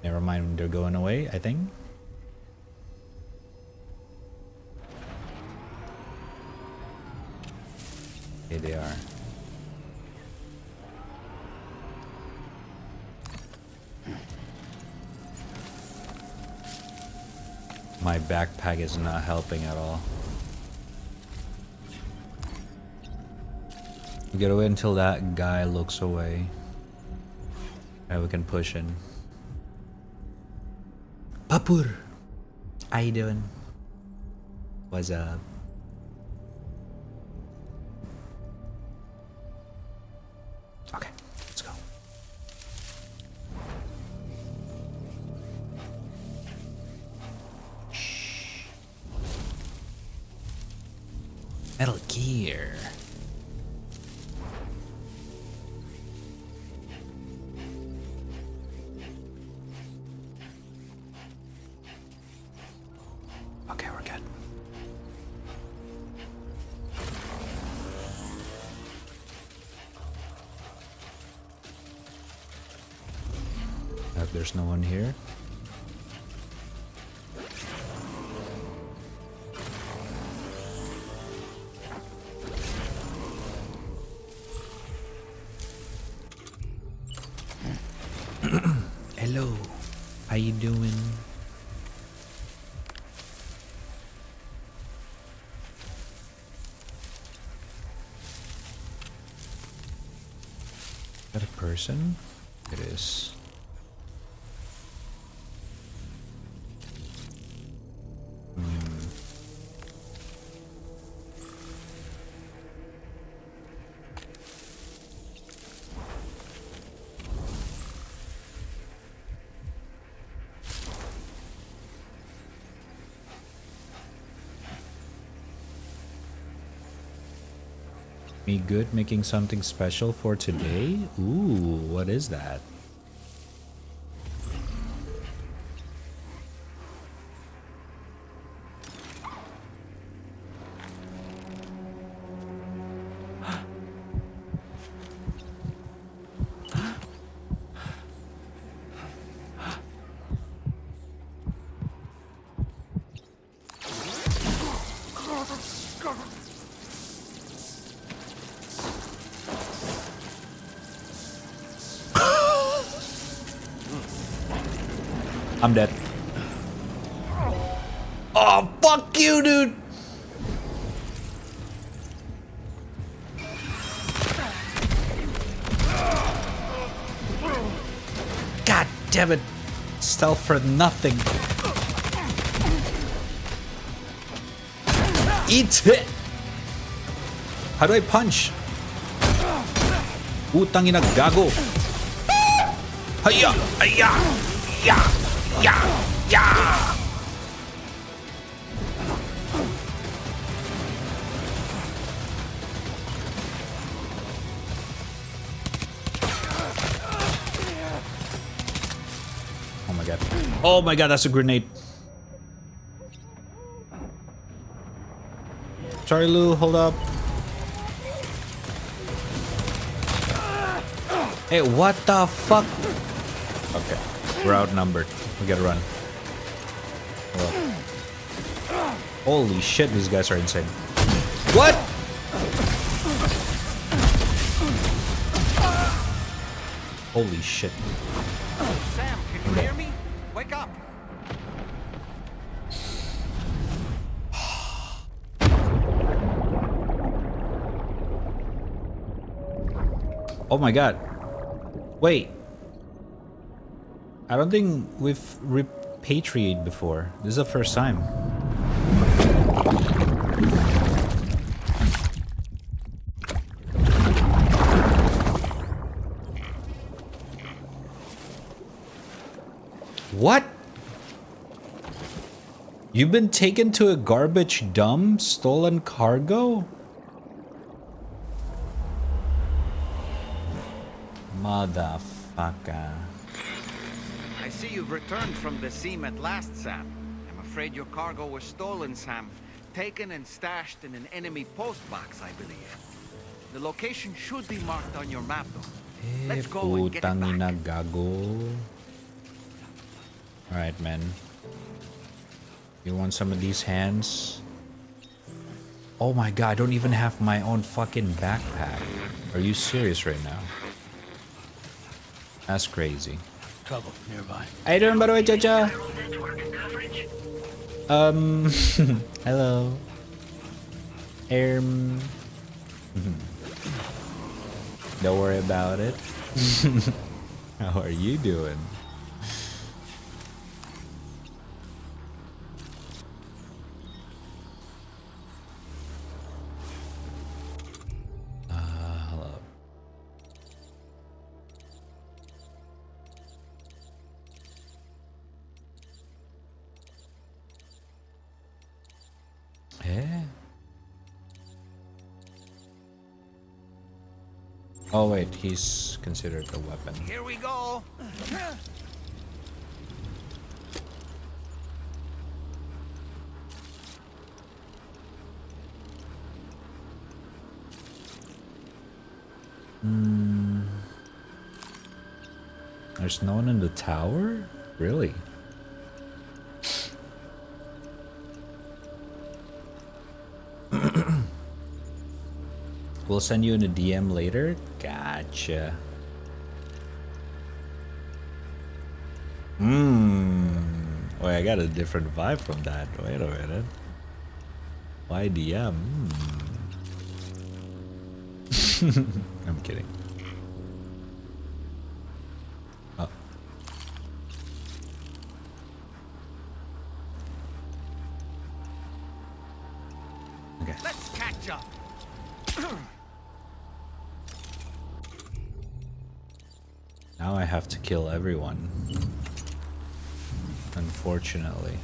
Never mind, they're going away, I think. Here they are. My backpack is not helping at all. We gotta wait until that guy looks away. And we can push in. Papur! How you doing? What's up? Okay, let's go. Shh. Metal Gear. Okay, we're good. If there's no one here. Hello, how you doing? Is that a person? It is. Me good, making something special for today? Ooh, what is that? I'm dead. Oh, fuck you, dude! God damn it. Stealth for nothing. Eat it! How do I punch? Utang ina gago. Hiya! Hiya! Ya! Ya! Ya! Oh my god. Oh my god, that's a grenade. Sorry, Lou, hold up. Hey, what the fuck? Okay, we're outnumbered. We gotta run. Well. Holy shit, these guys are insane. What? Holy shit. Sam, can you hear me? Wake up! Oh my god. Wait. I don't think we've repatriated before. This is the first time. What? You've been taken to a garbage dump? Stolen cargo? Motherfucker. I see you've returned from the seam at last, Sam. I'm afraid your cargo was stolen, Sam. Taken and stashed in an enemy post box, I believe. The location should be marked on your map, though. Let's go and get it back. Gago. Alright, man. You want some of these hands? Oh my god, I don't even have my own fucking backpack. Are you serious right now? That's crazy. Trouble nearby. How you doing, by the way, Jaja? Hello. Don't worry about it. How are you doing? Hello. Yeah. Oh wait, he's considered a weapon. Here we go. There's no one in the tower? Really? We'll send you in a DM later? Gotcha. Wait, I got a different vibe from that. Wait a minute. Why DM? I'm kidding. Oh. Okay. Let's catch up. Now I have to kill everyone. Unfortunately.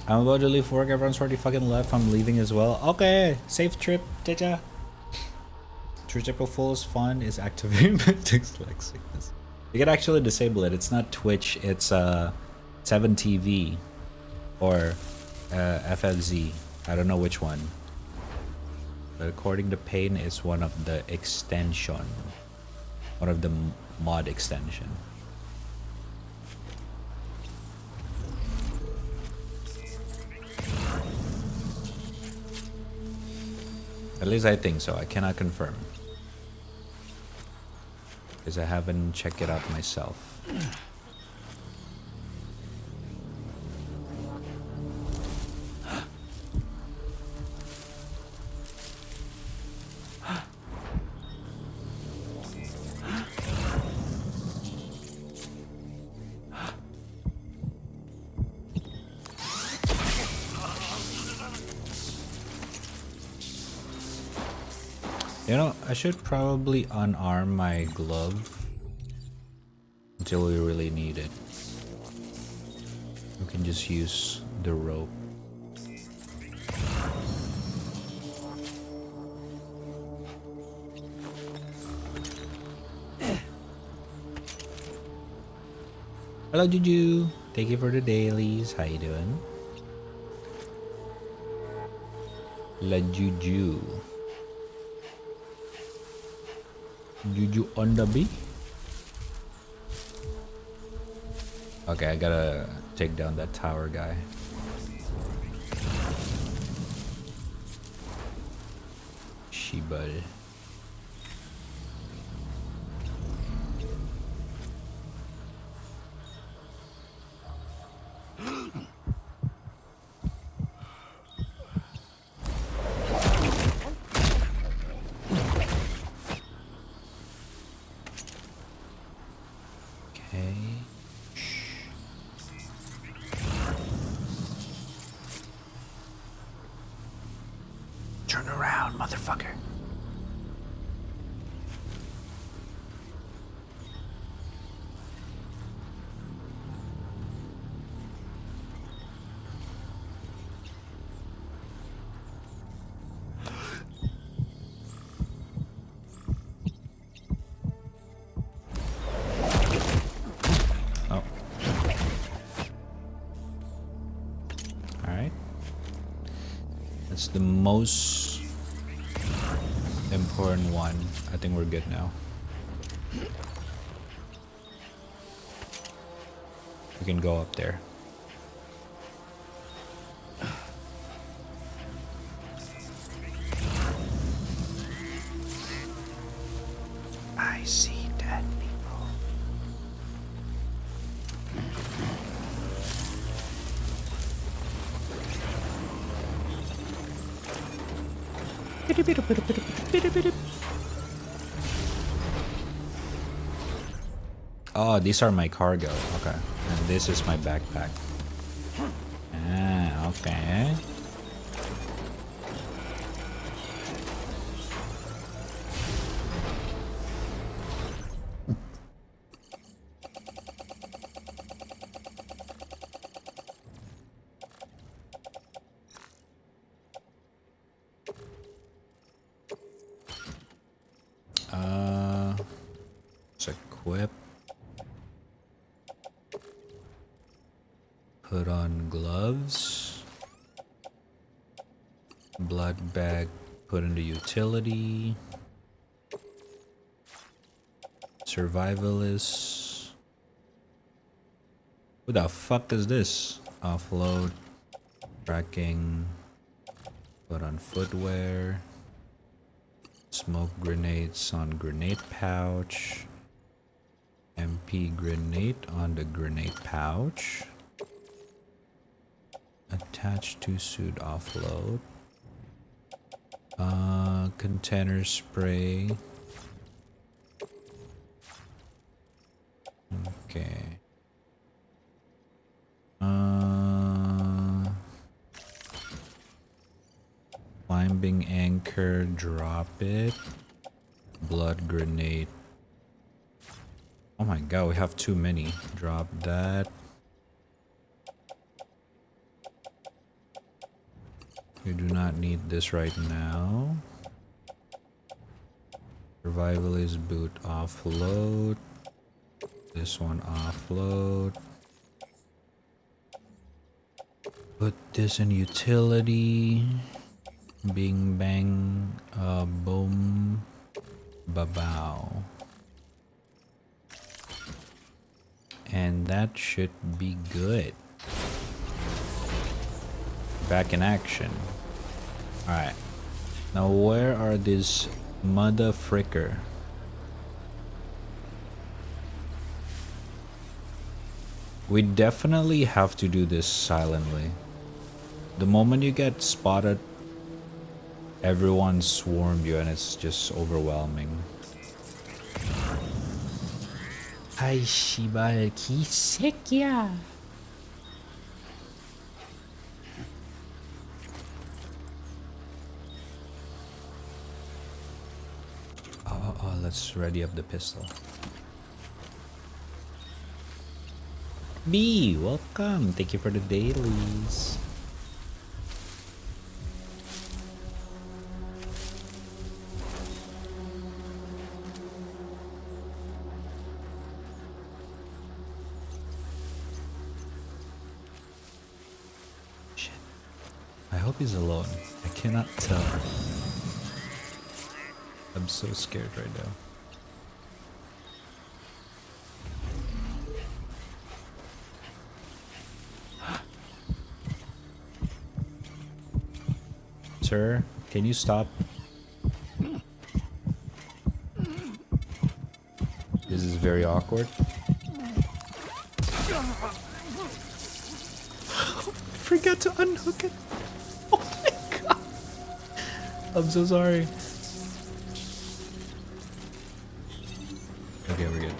I'm about to leave work. Everyone's already fucking left. I'm leaving as well. Okay. Safe trip, Tita. Triple full is fun. Is activating dyslexic. You can actually disable it. It's not Twitch. It's 7TV or FFZ. I don't know which one. But according to Pain, it's one of the extension. One of the mod extension. At least I think so. I cannot confirm. Because I haven't checked it out myself. You know, I should probably unarm my glove until we really need it. We can just use the rope. Hello, Juju. Thank you for the dailies. How you doing? La Juju. Juju on the B. Okay, I gotta take down that tower guy. Shibal. Okay. Turn around, motherfucker. Oh. Alright. That's the most important one. I think we're good now. We can go up there. I see dead people. Oh, these are my cargo. Okay. And this is my backpack. Ah, okay. Let's equip. Put on gloves. Blood bag, put into utility. Survivalist. Who the fuck is this? Offload. Tracking. Put on footwear. Smoke grenades on grenade pouch. MP grenade on the grenade pouch. Attach to suit offload. Container spray. Okay. Climbing anchor, drop it. Blood grenade. Oh my god, we have too many. Drop that. We do not need this right now. Survivalist boot offload. This one offload. Put this in utility. Bing bang, boom, babow. And that should be good. Back in action. Alright. Now where are these mother fricker? We definitely have to do this silently. The moment you get spotted, everyone swarmed you and it's just overwhelming. Ay, Shibal, kisekya. Oh, let's ready up the pistol. B, welcome. Thank you for the dailies. Shit. I hope he's alone. I cannot tell. I'm so scared right now. Sir, can you stop? This is very awkward. Forget to unhook it. Oh my god. I'm so sorry. Okay, we're good.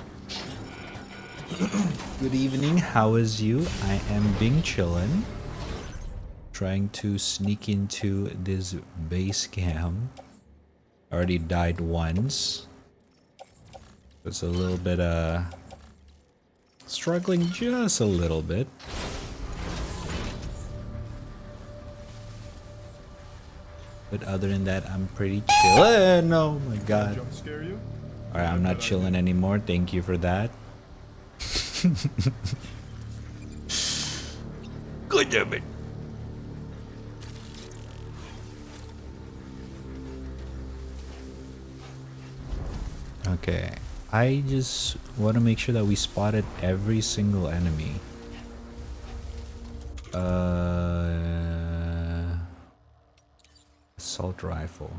Good evening, how is you? I am being chillin'. Trying to sneak into this base camp. Already died once. It's a little bit struggling just a little bit. But other than that, I'm pretty chillin'. Oh my god. Alright, I'm not chillin' anymore. Thank you for that. God damn it. Okay, I just want to make sure that we spotted every single enemy. Assault rifle.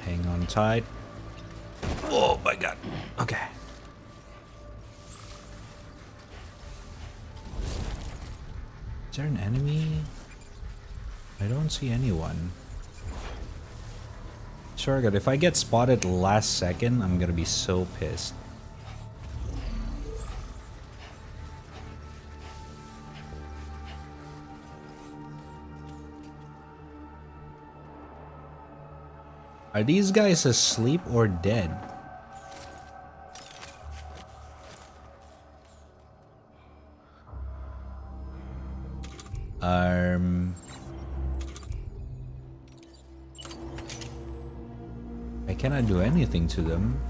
Hang on tight. Oh my god. Okay. Is there an enemy? I don't see anyone. Sure, God, if I get spotted last second, I'm gonna be so pissed. Are these guys asleep or dead? I cannot do anything to them.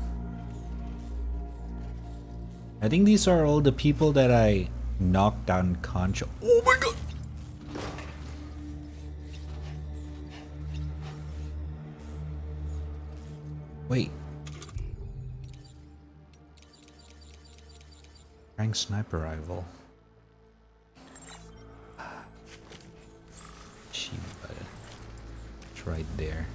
I think these are all the people that I knocked down conscious. Oh my god! Wait. Rank sniper rifle. Gee, but it's right there.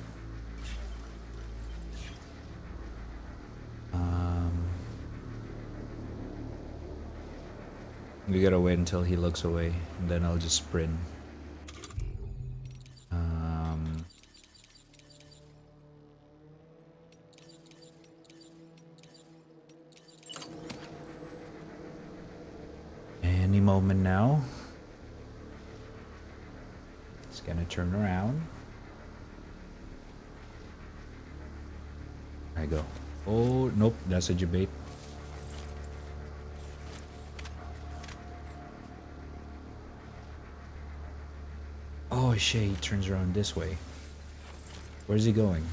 We gotta wait until he looks away, and then I'll just sprint. Any moment now. It's gonna turn around. I go. Oh, nope, that's a debate. Oh shit, he turns around this way. Where's he going?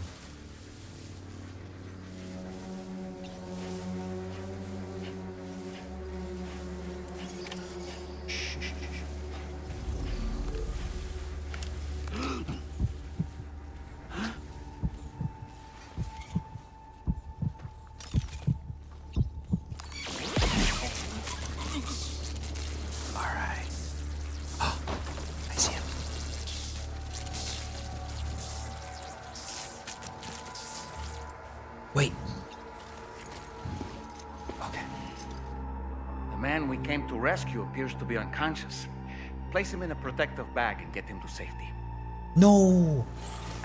Rescue appears to be unconscious. Place him in a protective bag and get him to safety. No!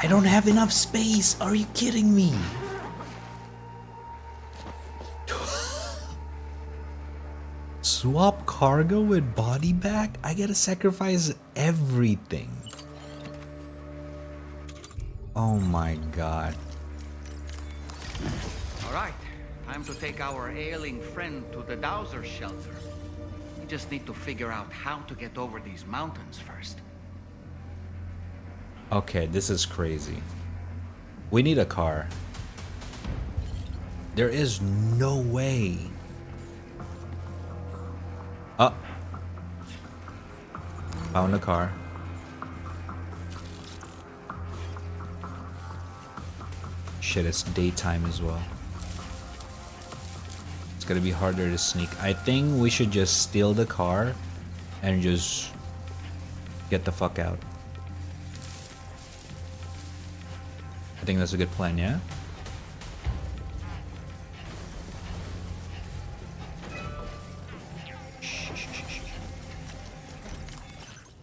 I don't have enough space! Are you kidding me? Swap cargo with body bag? I gotta sacrifice everything. Oh my god. Alright, time to take our ailing friend to the Dowser shelter. Just need to figure out how to get over these mountains first. Okay, this is crazy. We need a car. There is no way. Found a car. Shit, it's daytime as well. It's gonna be harder to sneak. I think we should just steal the car and just get the fuck out. I think that's a good plan, yeah?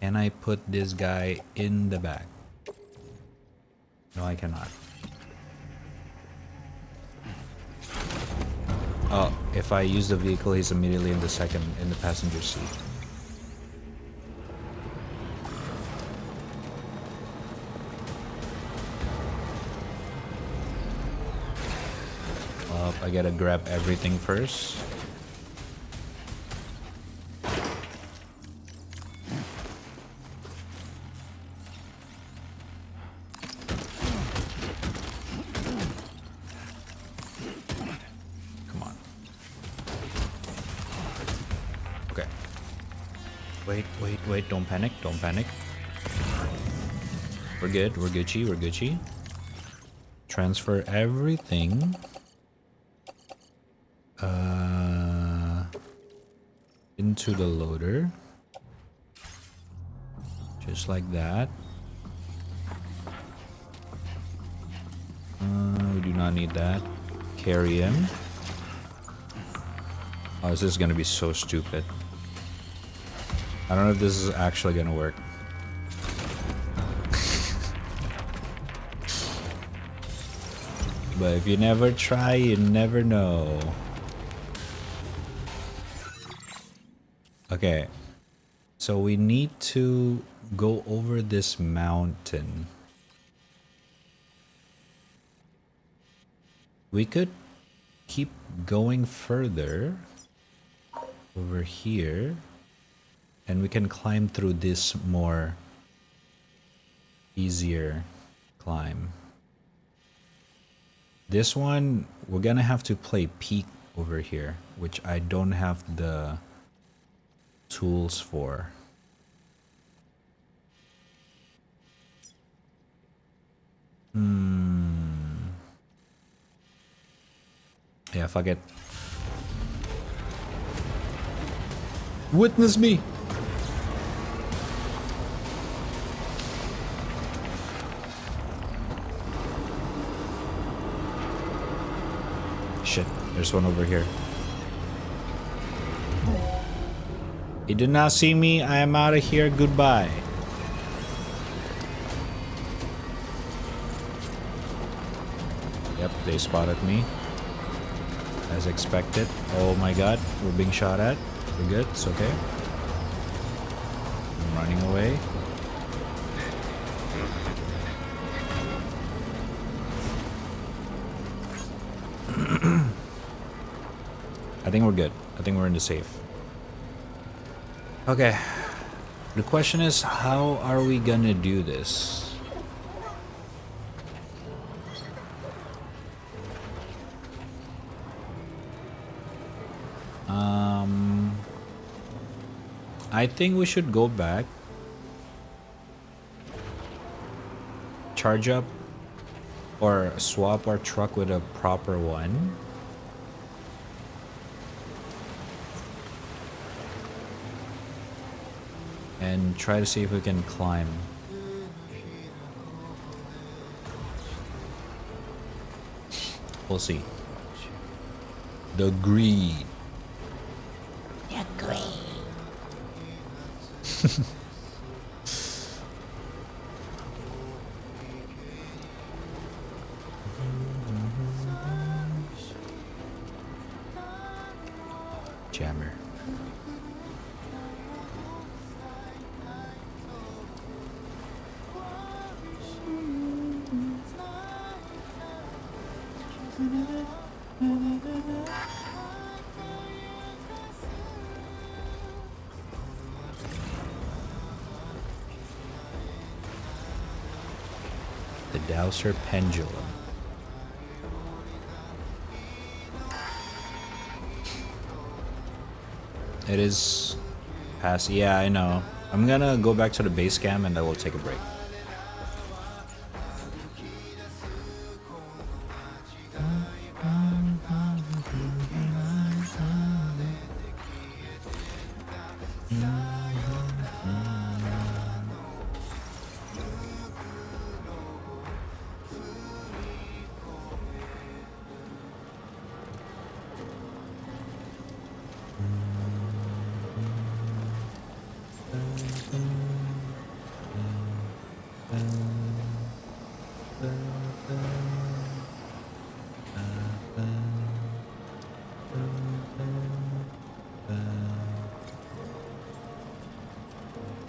Can I put this guy in the back? No, I cannot. Oh, if I use the vehicle, he's immediately in the passenger seat. I gotta grab everything first. Come on. Okay. Wait, don't panic, don't panic. We're good, we're Gucci, we're Gucci. Transfer everything. Into the loader. Just like that. We do not need that. Carry him. Oh, this is gonna be so stupid. I don't know if this is actually gonna work. But if you never try, you never know. Okay, so we need to go over this mountain. We could keep going further over here, and we can climb through this more easier climb. This one, we're gonna have to play peek over here, which I don't have the tools for. Yeah, fuck it. Witness me! Shit, there's one over here. He did not see me. I am out of here. Goodbye. Yep, they spotted me. As expected. Oh my god, we're being shot at. We're good, it's okay. I'm running away. I think we're good. I think we're in the safe. Okay. The question is, how are we gonna do this? I think we should go back, charge up, or swap our truck with a proper one. And try to see if we can climb. We'll see. The greed. The greed. Jammer. The Dowser pendulum. It is past. Yeah, I know. I'm gonna go back to the base cam and then we'll take a break.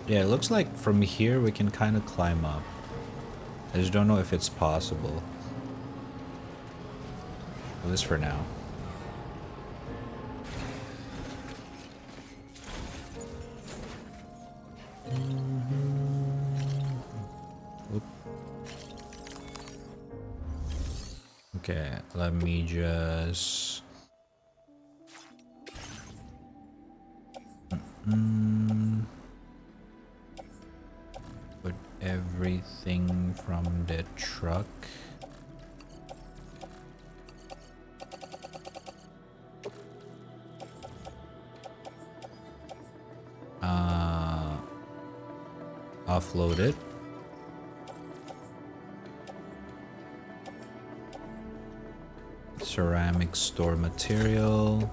Yeah, it looks like from here we can kind of climb up. I just don't know if it's possible. At least for now. Oop. Okay, let me just... Put everything from the truck. Offload it. Ceramic store material.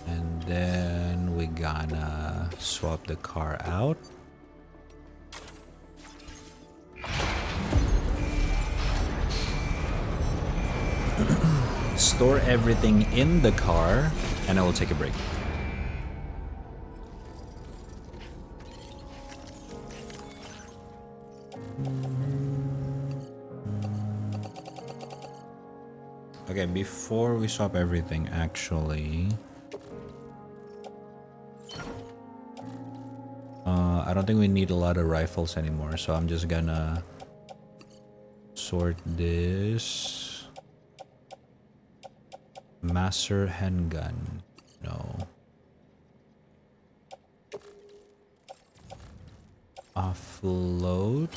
And then we gonna swap the car out. Store everything in the car, and I will take a break. Okay, before we swap everything, actually, I don't think we need a lot of rifles anymore, so I'm just gonna sort this. Master handgun, no. Offload.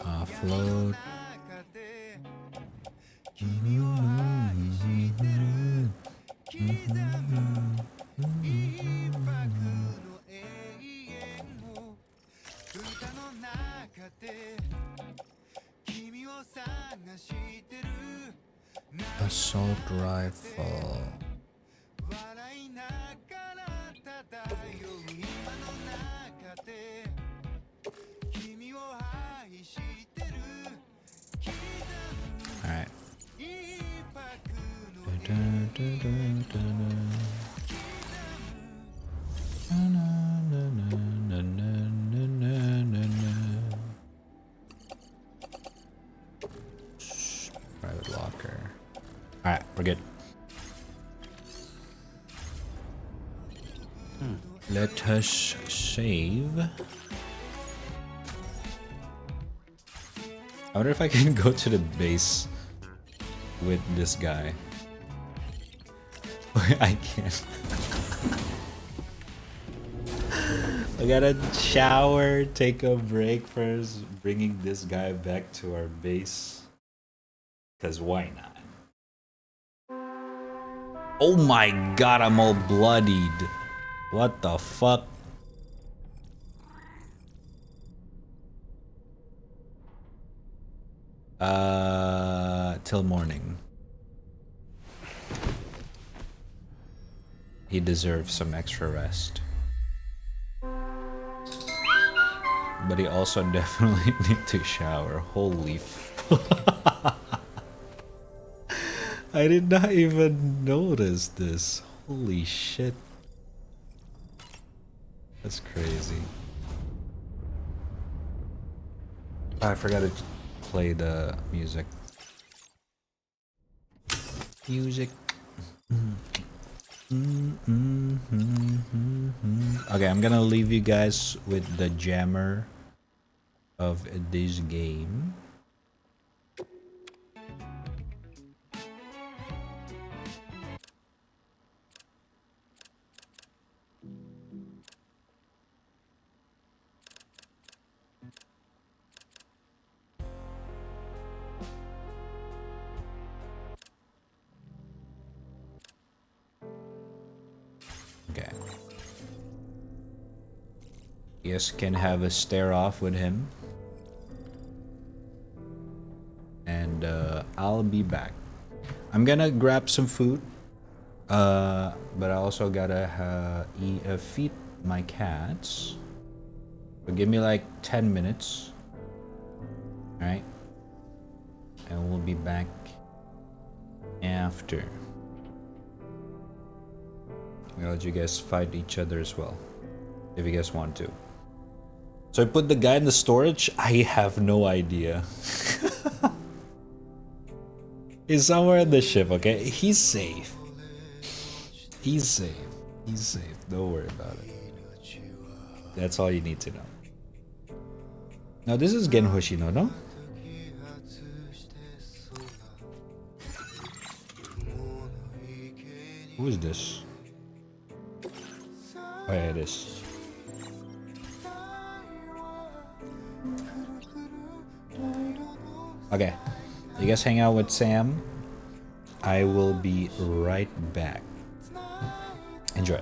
Offload. Assault rifle. Alright. Private locker. Alright, we're good. Let us save. I wonder if I can go to the base with this guy. I can't. I gotta shower, take a break first, bringing this guy back to our base. Cause why not? Oh my god, I'm all bloodied. What the fuck? Till morning. He deserves some extra rest. But he also definitely need to shower. Holy fuck. I did not even notice this. Holy shit. That's crazy. I forgot to play the music. Music. Okay, I'm gonna leave you guys with the jammer of this game. Okay. Yes, can have a stare off with him. And I'll be back. I'm gonna grab some food. But I also gotta feed my cats. So give me like 10 minutes. Alright? And we'll be back after. I'll let you guys fight each other as well, if you guys want to. So I put the guy in the storage? I have no idea. He's somewhere in the ship, okay? He's safe. He's safe. He's safe. Don't worry about it. That's all you need to know. Now this is Gen Hoshino, no? Who is this? Oh yeah, it is. Okay. You guys hang out with Sam. I will be right back. Enjoy.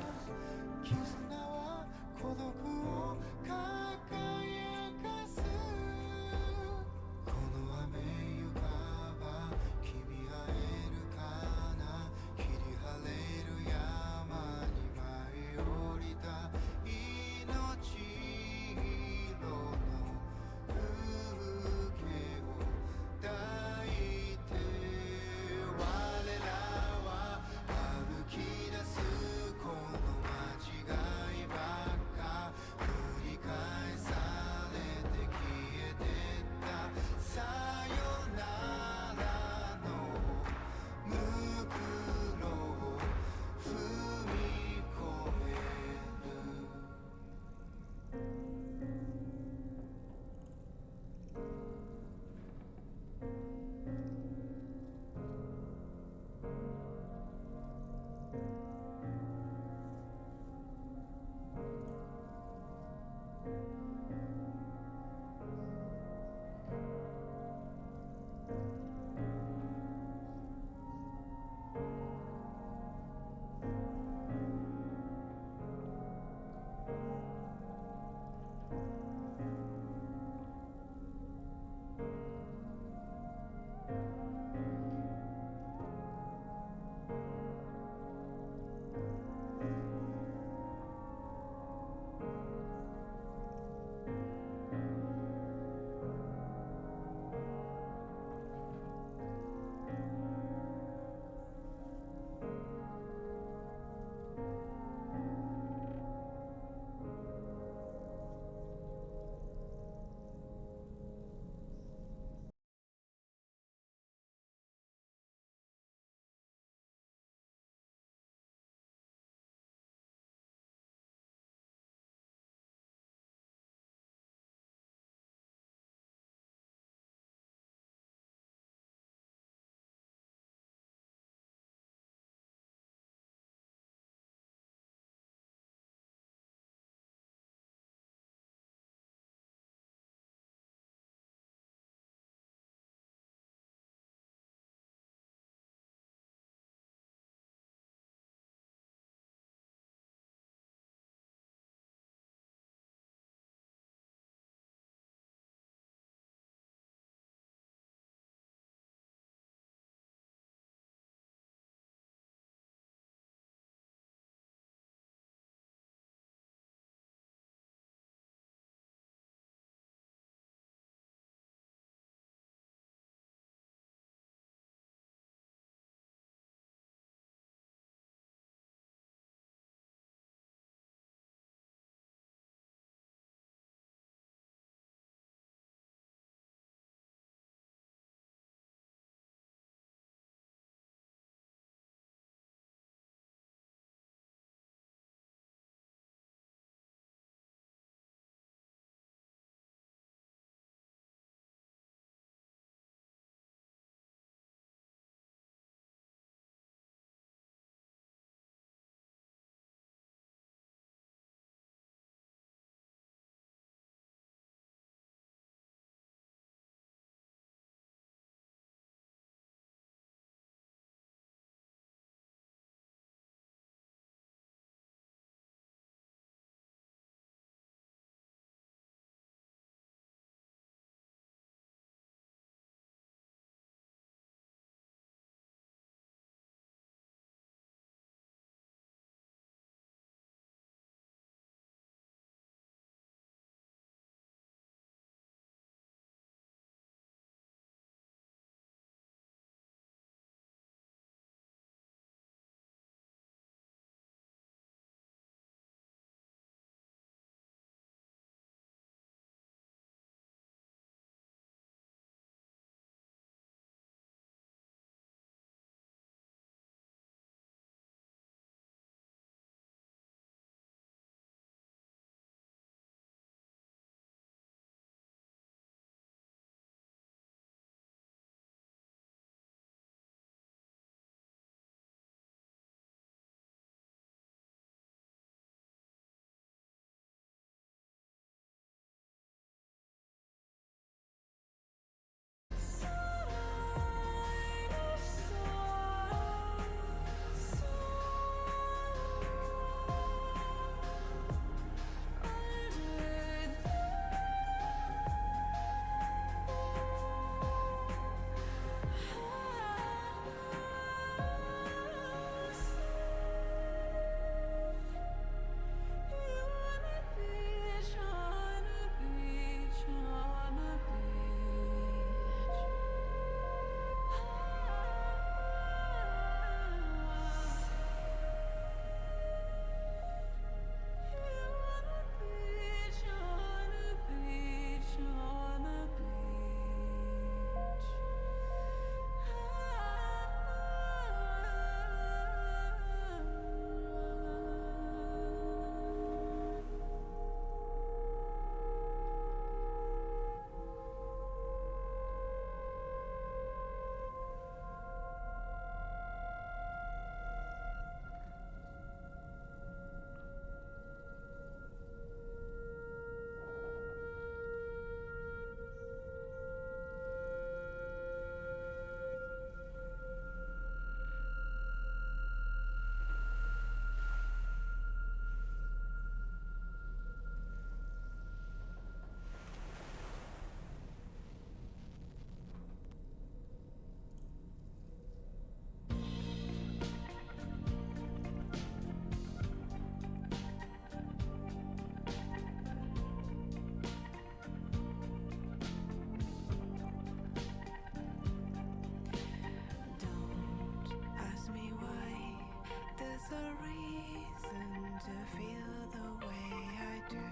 There's a reason to feel the way I do.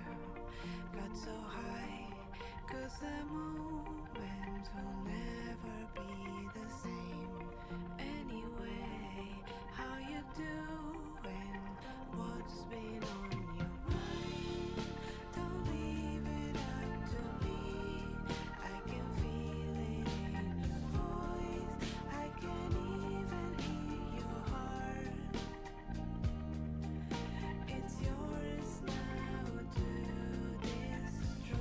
Got so high, 'cause the moment will never be the same. Anyway, how you doing? What's been on your mind? Don't leave it up to me. I can feel it in your voice. I can even hear your heart. It's yours now to destroy.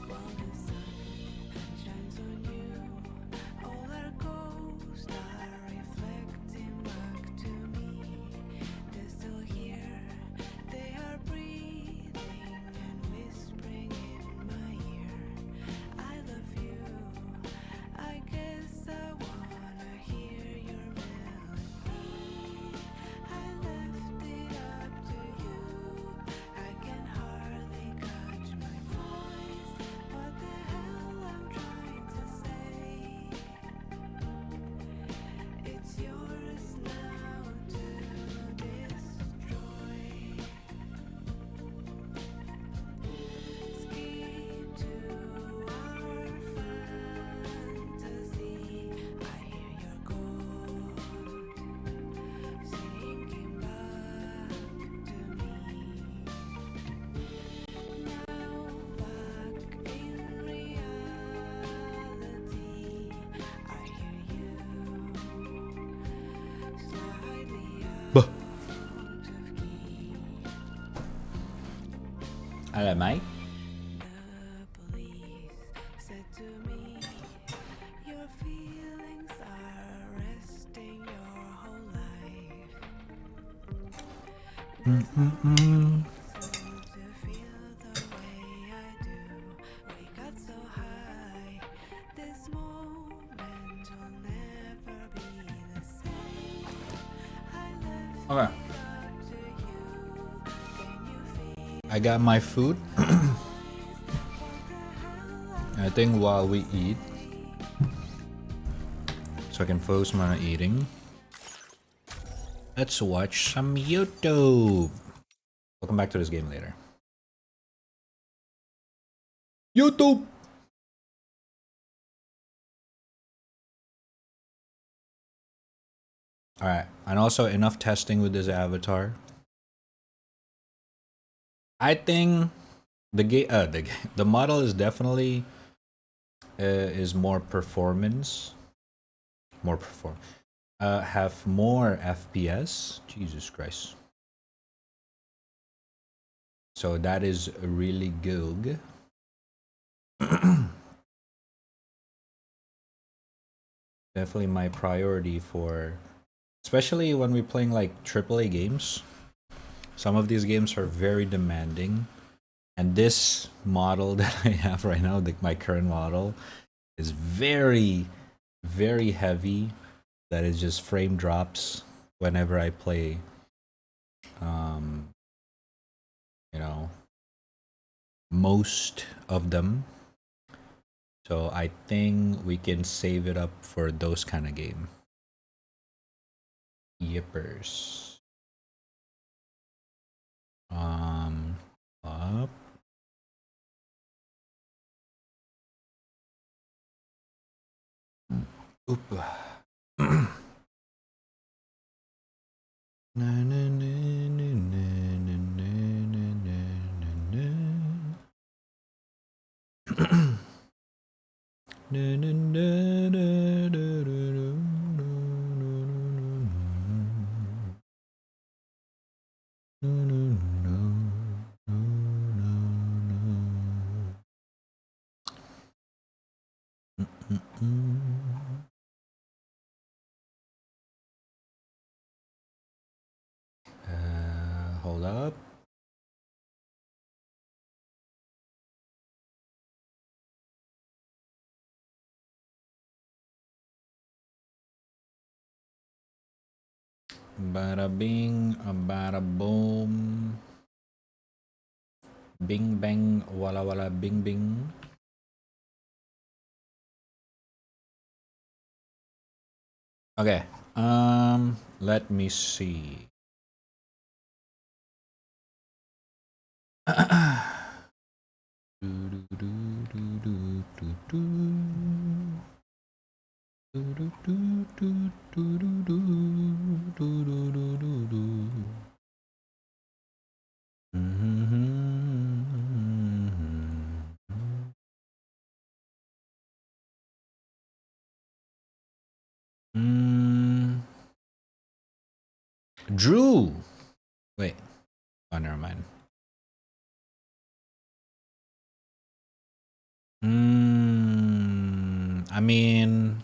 While the sun shines on you, all our ghosts are reflecting back to me. They're still here, they are breathing and whispering in my ear. I love you, I guess I wanna hear your melody. I left it up to you, I can hardly catch my voice. What the hell I'm trying to say? It's yours now to destroy. Skip to our fantasy. I hear your call, sinking back to me. Now back in reality, I hear you slightly Buh. out of key. Hello, mate. The police said to me, your feelings are resting your whole life. There's no reason to feel the way I do. We got so high, this moment will never be the same. I left Okay. it up to you. Can you feel I got my food. I think while we eat, so I can focus on my eating, let's watch some YouTube. We'll come back to this game later. YouTube! Alright, and also enough testing with this avatar. I think the model is definitely is more performance, have more FPS. Jesus Christ! So that is really good. Definitely my priority for, especially when we're playing like AAA games. Some of these games are very demanding, and this model that I have right now, my current model, is very, very heavy. That is just frame drops whenever I play. You know, most of them. So I think we can save it up for those kind of game. Yippers. Up. Oop. Na, na, na, na, na, na, na, na, na. Na, na, na, na, na, na, hold up. Bada bing, bada boom. Bing bang, walla walla bing bing. Okay, let me see. Drew. Wait. Oh, never mind. I mean,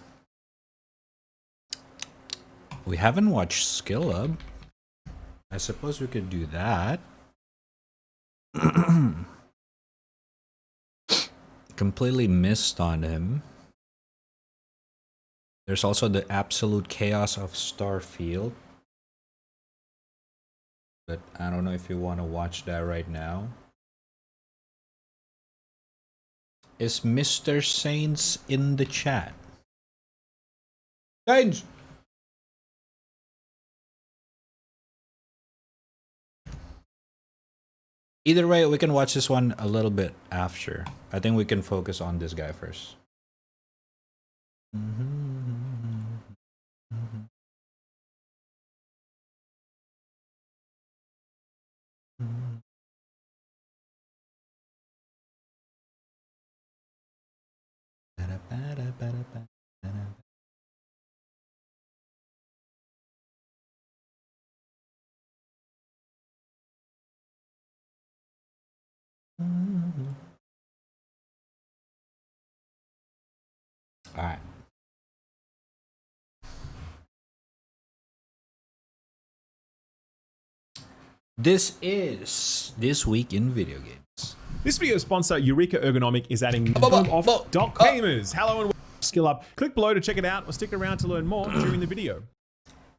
we haven't watched Skill Up. I suppose we could do that. Completely missed on him. There's also the absolute chaos of Starfield. But I don't know if you want to watch that right now. Is Mr. Saints in the chat? Saints! Either way, we can watch this one a little bit after. I think we can focus on this guy first. All right. This is This Week in Video Games. This video sponsor, Eureka Ergonomic, is adding off Doc Gamers. Hello and Skill Up. Click below to check it out or stick around to learn more during the video.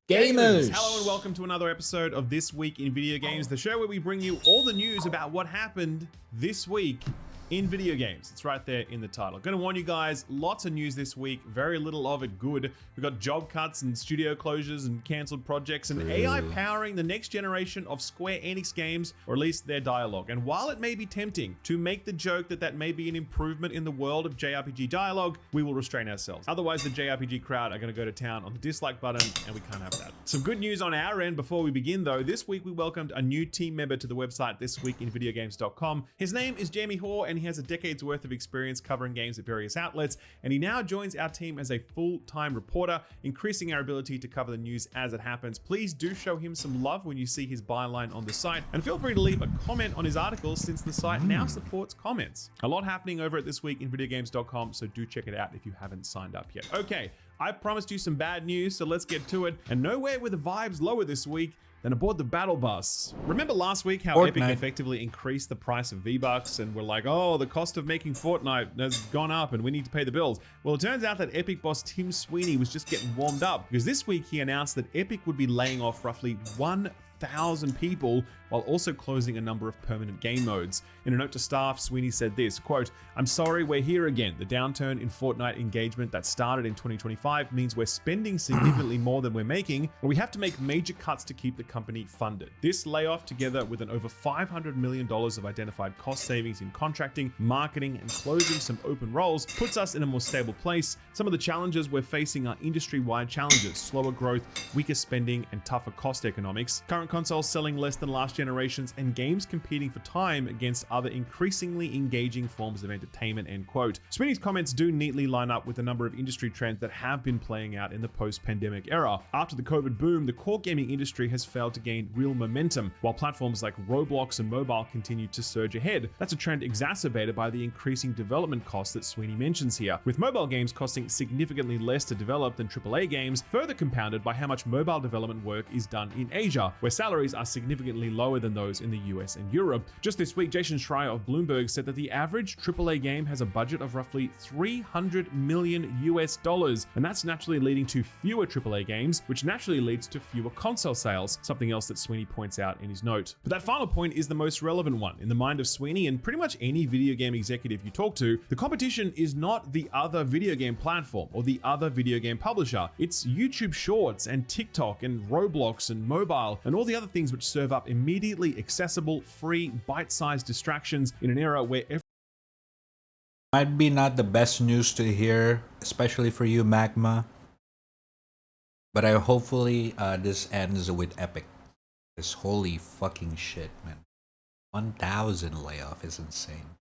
Gamers! Hello and welcome to another episode of This Week in Video Games, the show where we bring you all the news about what happened this week in video games. It's right there in the title. Gonna warn you guys, lots of news this week, very little of it good. We've got job cuts and studio closures and cancelled projects and AI powering the next generation of Square Enix games, or at least their dialogue. And while it may be tempting to make the joke that that may be an improvement in the world of JRPG dialogue, we will restrain ourselves. Otherwise, the JRPG crowd are gonna go to town on the dislike button, and we can't have that. Some good news on our end before we begin though. This week we welcomed a new team member to the website thisweekinvideogames.com. His name is Jamie Hoare, and he has a decade's worth of experience covering games at various outlets, and he now joins our team as a full-time reporter, increasing our ability to cover the news as it happens. Please do show him some love when you see his byline on the site, and feel free to leave a comment on his articles since the site now supports comments. A lot happening over at thisweekinvideogames.com, so do check it out if you haven't signed up yet. Okay, I promised you some bad news, so let's get to it. And nowhere were the vibes lower this week than aboard the battle bus. Remember last week how Epic effectively increased the price of V-Bucks and were like, oh, the cost of making Fortnite has gone up and we need to pay the bills. Well, it turns out that Epic boss Tim Sweeney was just getting warmed up, because this week he announced that Epic would be laying off roughly 1,000 people while also closing a number of permanent game modes. In a note to staff, Sweeney said this, quote, "I'm sorry, we're here again. The downturn in Fortnite engagement that started in 2025 means we're spending significantly more than we're making, but we have to make major cuts to keep the company funded. This layoff, together with an over $500 million of identified cost savings in contracting, marketing, and closing some open roles, puts us in a more stable place. Some of the challenges we're facing are industry-wide challenges, slower growth, weaker spending, and tougher cost economics. Current consoles selling less than last generations, and games competing for time against other increasingly engaging forms of entertainment," end quote. Sweeney's comments do neatly line up with a number of industry trends that have been playing out in the post-pandemic era. After the COVID boom, the core gaming industry has failed to gain real momentum, while platforms like Roblox and mobile continue to surge ahead. That's a trend exacerbated by the increasing development costs that Sweeney mentions here, with mobile games costing significantly less to develop than AAA games, further compounded by how much mobile development work is done in Asia, where salaries are significantly lower lower than those in the US and Europe. Just this week, Jason Schreier of Bloomberg said that the average AAA game has a budget of roughly $300 million US, and that's naturally leading to fewer AAA games, which naturally leads to fewer console sales, something else that Sweeney points out in his note. But that final point is the most relevant one. In the mind of Sweeney and pretty much any video game executive you talk to, the competition is not the other video game platform or the other video game publisher. It's YouTube Shorts and TikTok and Roblox and mobile and all the other things which serve up immediately accessible, free, bite-sized distractions in an era where might be not the best news to hear, especially for you, Magma. But I hopefully this ends with Epic. This holy fucking shit, man. 1,000 layoff is insane.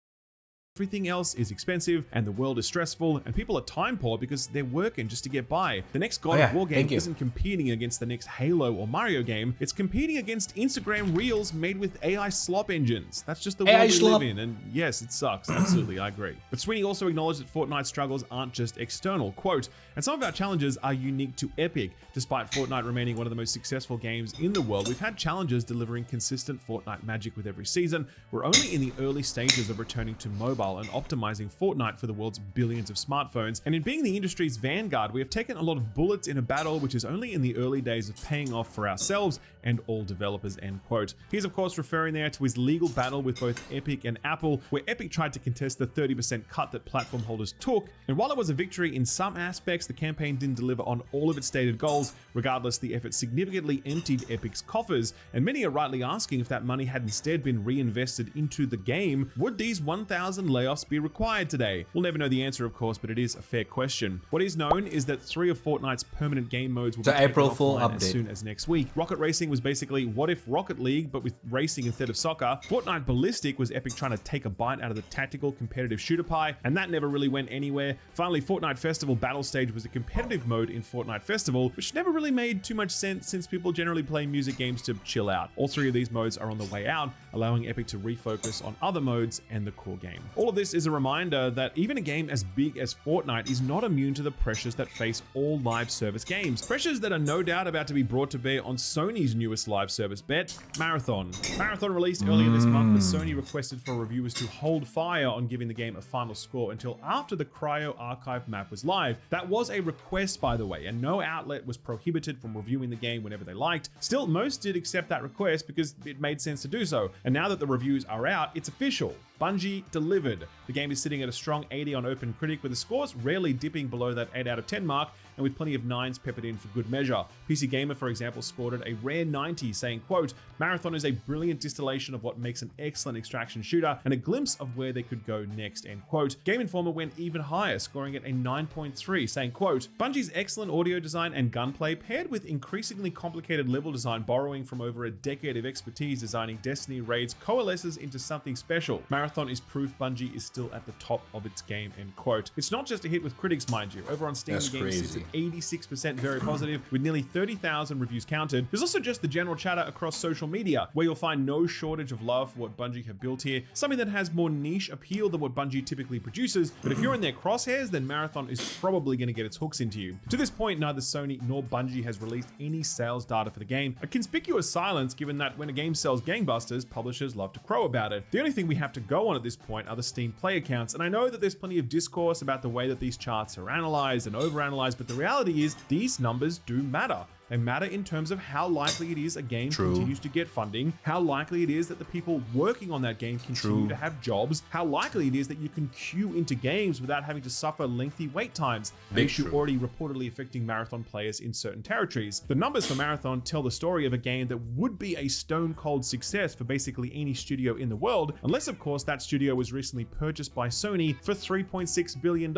everything else is expensive and the world is stressful and people are time poor because they're working just to get by. The next God of War game isn't competing against the next Halo or Mario game. It's competing against Instagram Reels made with AI slop engines. That's just the world we live in. And yes, it sucks. Absolutely, I agree. But Sweeney also acknowledged that Fortnite's struggles aren't just external. Quote, and some of our challenges are unique to Epic. Despite Fortnite remaining one of the most successful games in the world, we've had challenges delivering consistent Fortnite magic with every season. We're only in the early stages of returning to mobile and optimizing Fortnite for the world's billions of smartphones. And in being the industry's vanguard, we have taken a lot of bullets in a battle which is only in the early days of paying off for ourselves and all developers, end quote. He's of course referring there to his legal battle with both Epic and Apple, where Epic tried to contest the 30% cut that platform holders took. And while it was a victory in some aspects, the campaign didn't deliver on all of its stated goals. Regardless, the effort significantly emptied Epic's coffers, and many are rightly asking if that money had instead been reinvested into the game, would these 1,000 layoffs be required today? We'll never know the answer, of course, but it is a fair question. What is known is that 3 of Fortnite's permanent game modes will be taken April Fool offline update as soon as next week. Rocket Racing was basically what if Rocket League, but with racing instead of soccer. Fortnite Ballistic was Epic trying to take a bite out of the tactical competitive shooter pie, and that never really went anywhere. Finally, Fortnite Festival Battle Stage was a competitive mode in Fortnite Festival, which never really made too much sense since people generally play music games to chill out. All 3 of these modes are on the way out, allowing Epic to refocus on other modes and the core game. All of this is a reminder that even a game as big as Fortnite is not immune to the pressures that face all live service games. Pressures that are no doubt about to be brought to bear on Sony's newest live service bet, Marathon. Marathon released earlier this month, but Sony requested for reviewers to hold fire on giving the game a final score until after the Cryo Archive map was live. That was a request, by the way, and no outlet was prohibited from reviewing the game whenever they liked. Still, most did accept that request because it made sense to do so. And now that the reviews are out, it's official. Bungie delivered. The game is sitting at a strong 80 on OpenCritic, with the scores rarely dipping below that 8 out of 10 mark, and with plenty of 9s peppered in for good measure. PC Gamer, for example, scored it a rare 90, saying, quote, Marathon is a brilliant distillation of what makes an excellent extraction shooter and a glimpse of where they could go next, end quote. Game Informer went even higher, scoring it a 9.3, saying, quote, Bungie's excellent audio design and gunplay, paired with increasingly complicated level design borrowing from over a decade of expertise designing Destiny raids, coalesces into something special. Marathon is proof Bungie is still at the top of its game, end quote. It's not just a hit with critics, mind you. Over on Steam, the game sits at 86% very positive, with nearly 30,000 reviews counted. There's also just the general chatter across social media, where you'll find no shortage of love for what Bungie have built here, something that has more niche appeal than what Bungie typically produces, but if you're in their crosshairs, then Marathon is probably going to get its hooks into you. To this point, neither Sony nor Bungie has released any sales data for the game, a conspicuous silence given that when a game sells gangbusters, publishers love to crow about it. The only thing we have to go on at this point are the Steam play accounts, and I know that there's plenty of discourse about the way that these charts are analyzed and overanalyzed, but the reality is these numbers do matter. They matter in terms of how likely it is a game continues to get funding, how likely it is that the people working on that game continue to have jobs, how likely it is that you can queue into games without having to suffer lengthy wait times, an issue already reportedly affecting Marathon players in certain territories. The numbers for Marathon tell the story of a game that would be a stone cold success for basically any studio in the world, unless of course that studio was recently purchased by Sony for $3.6 billion.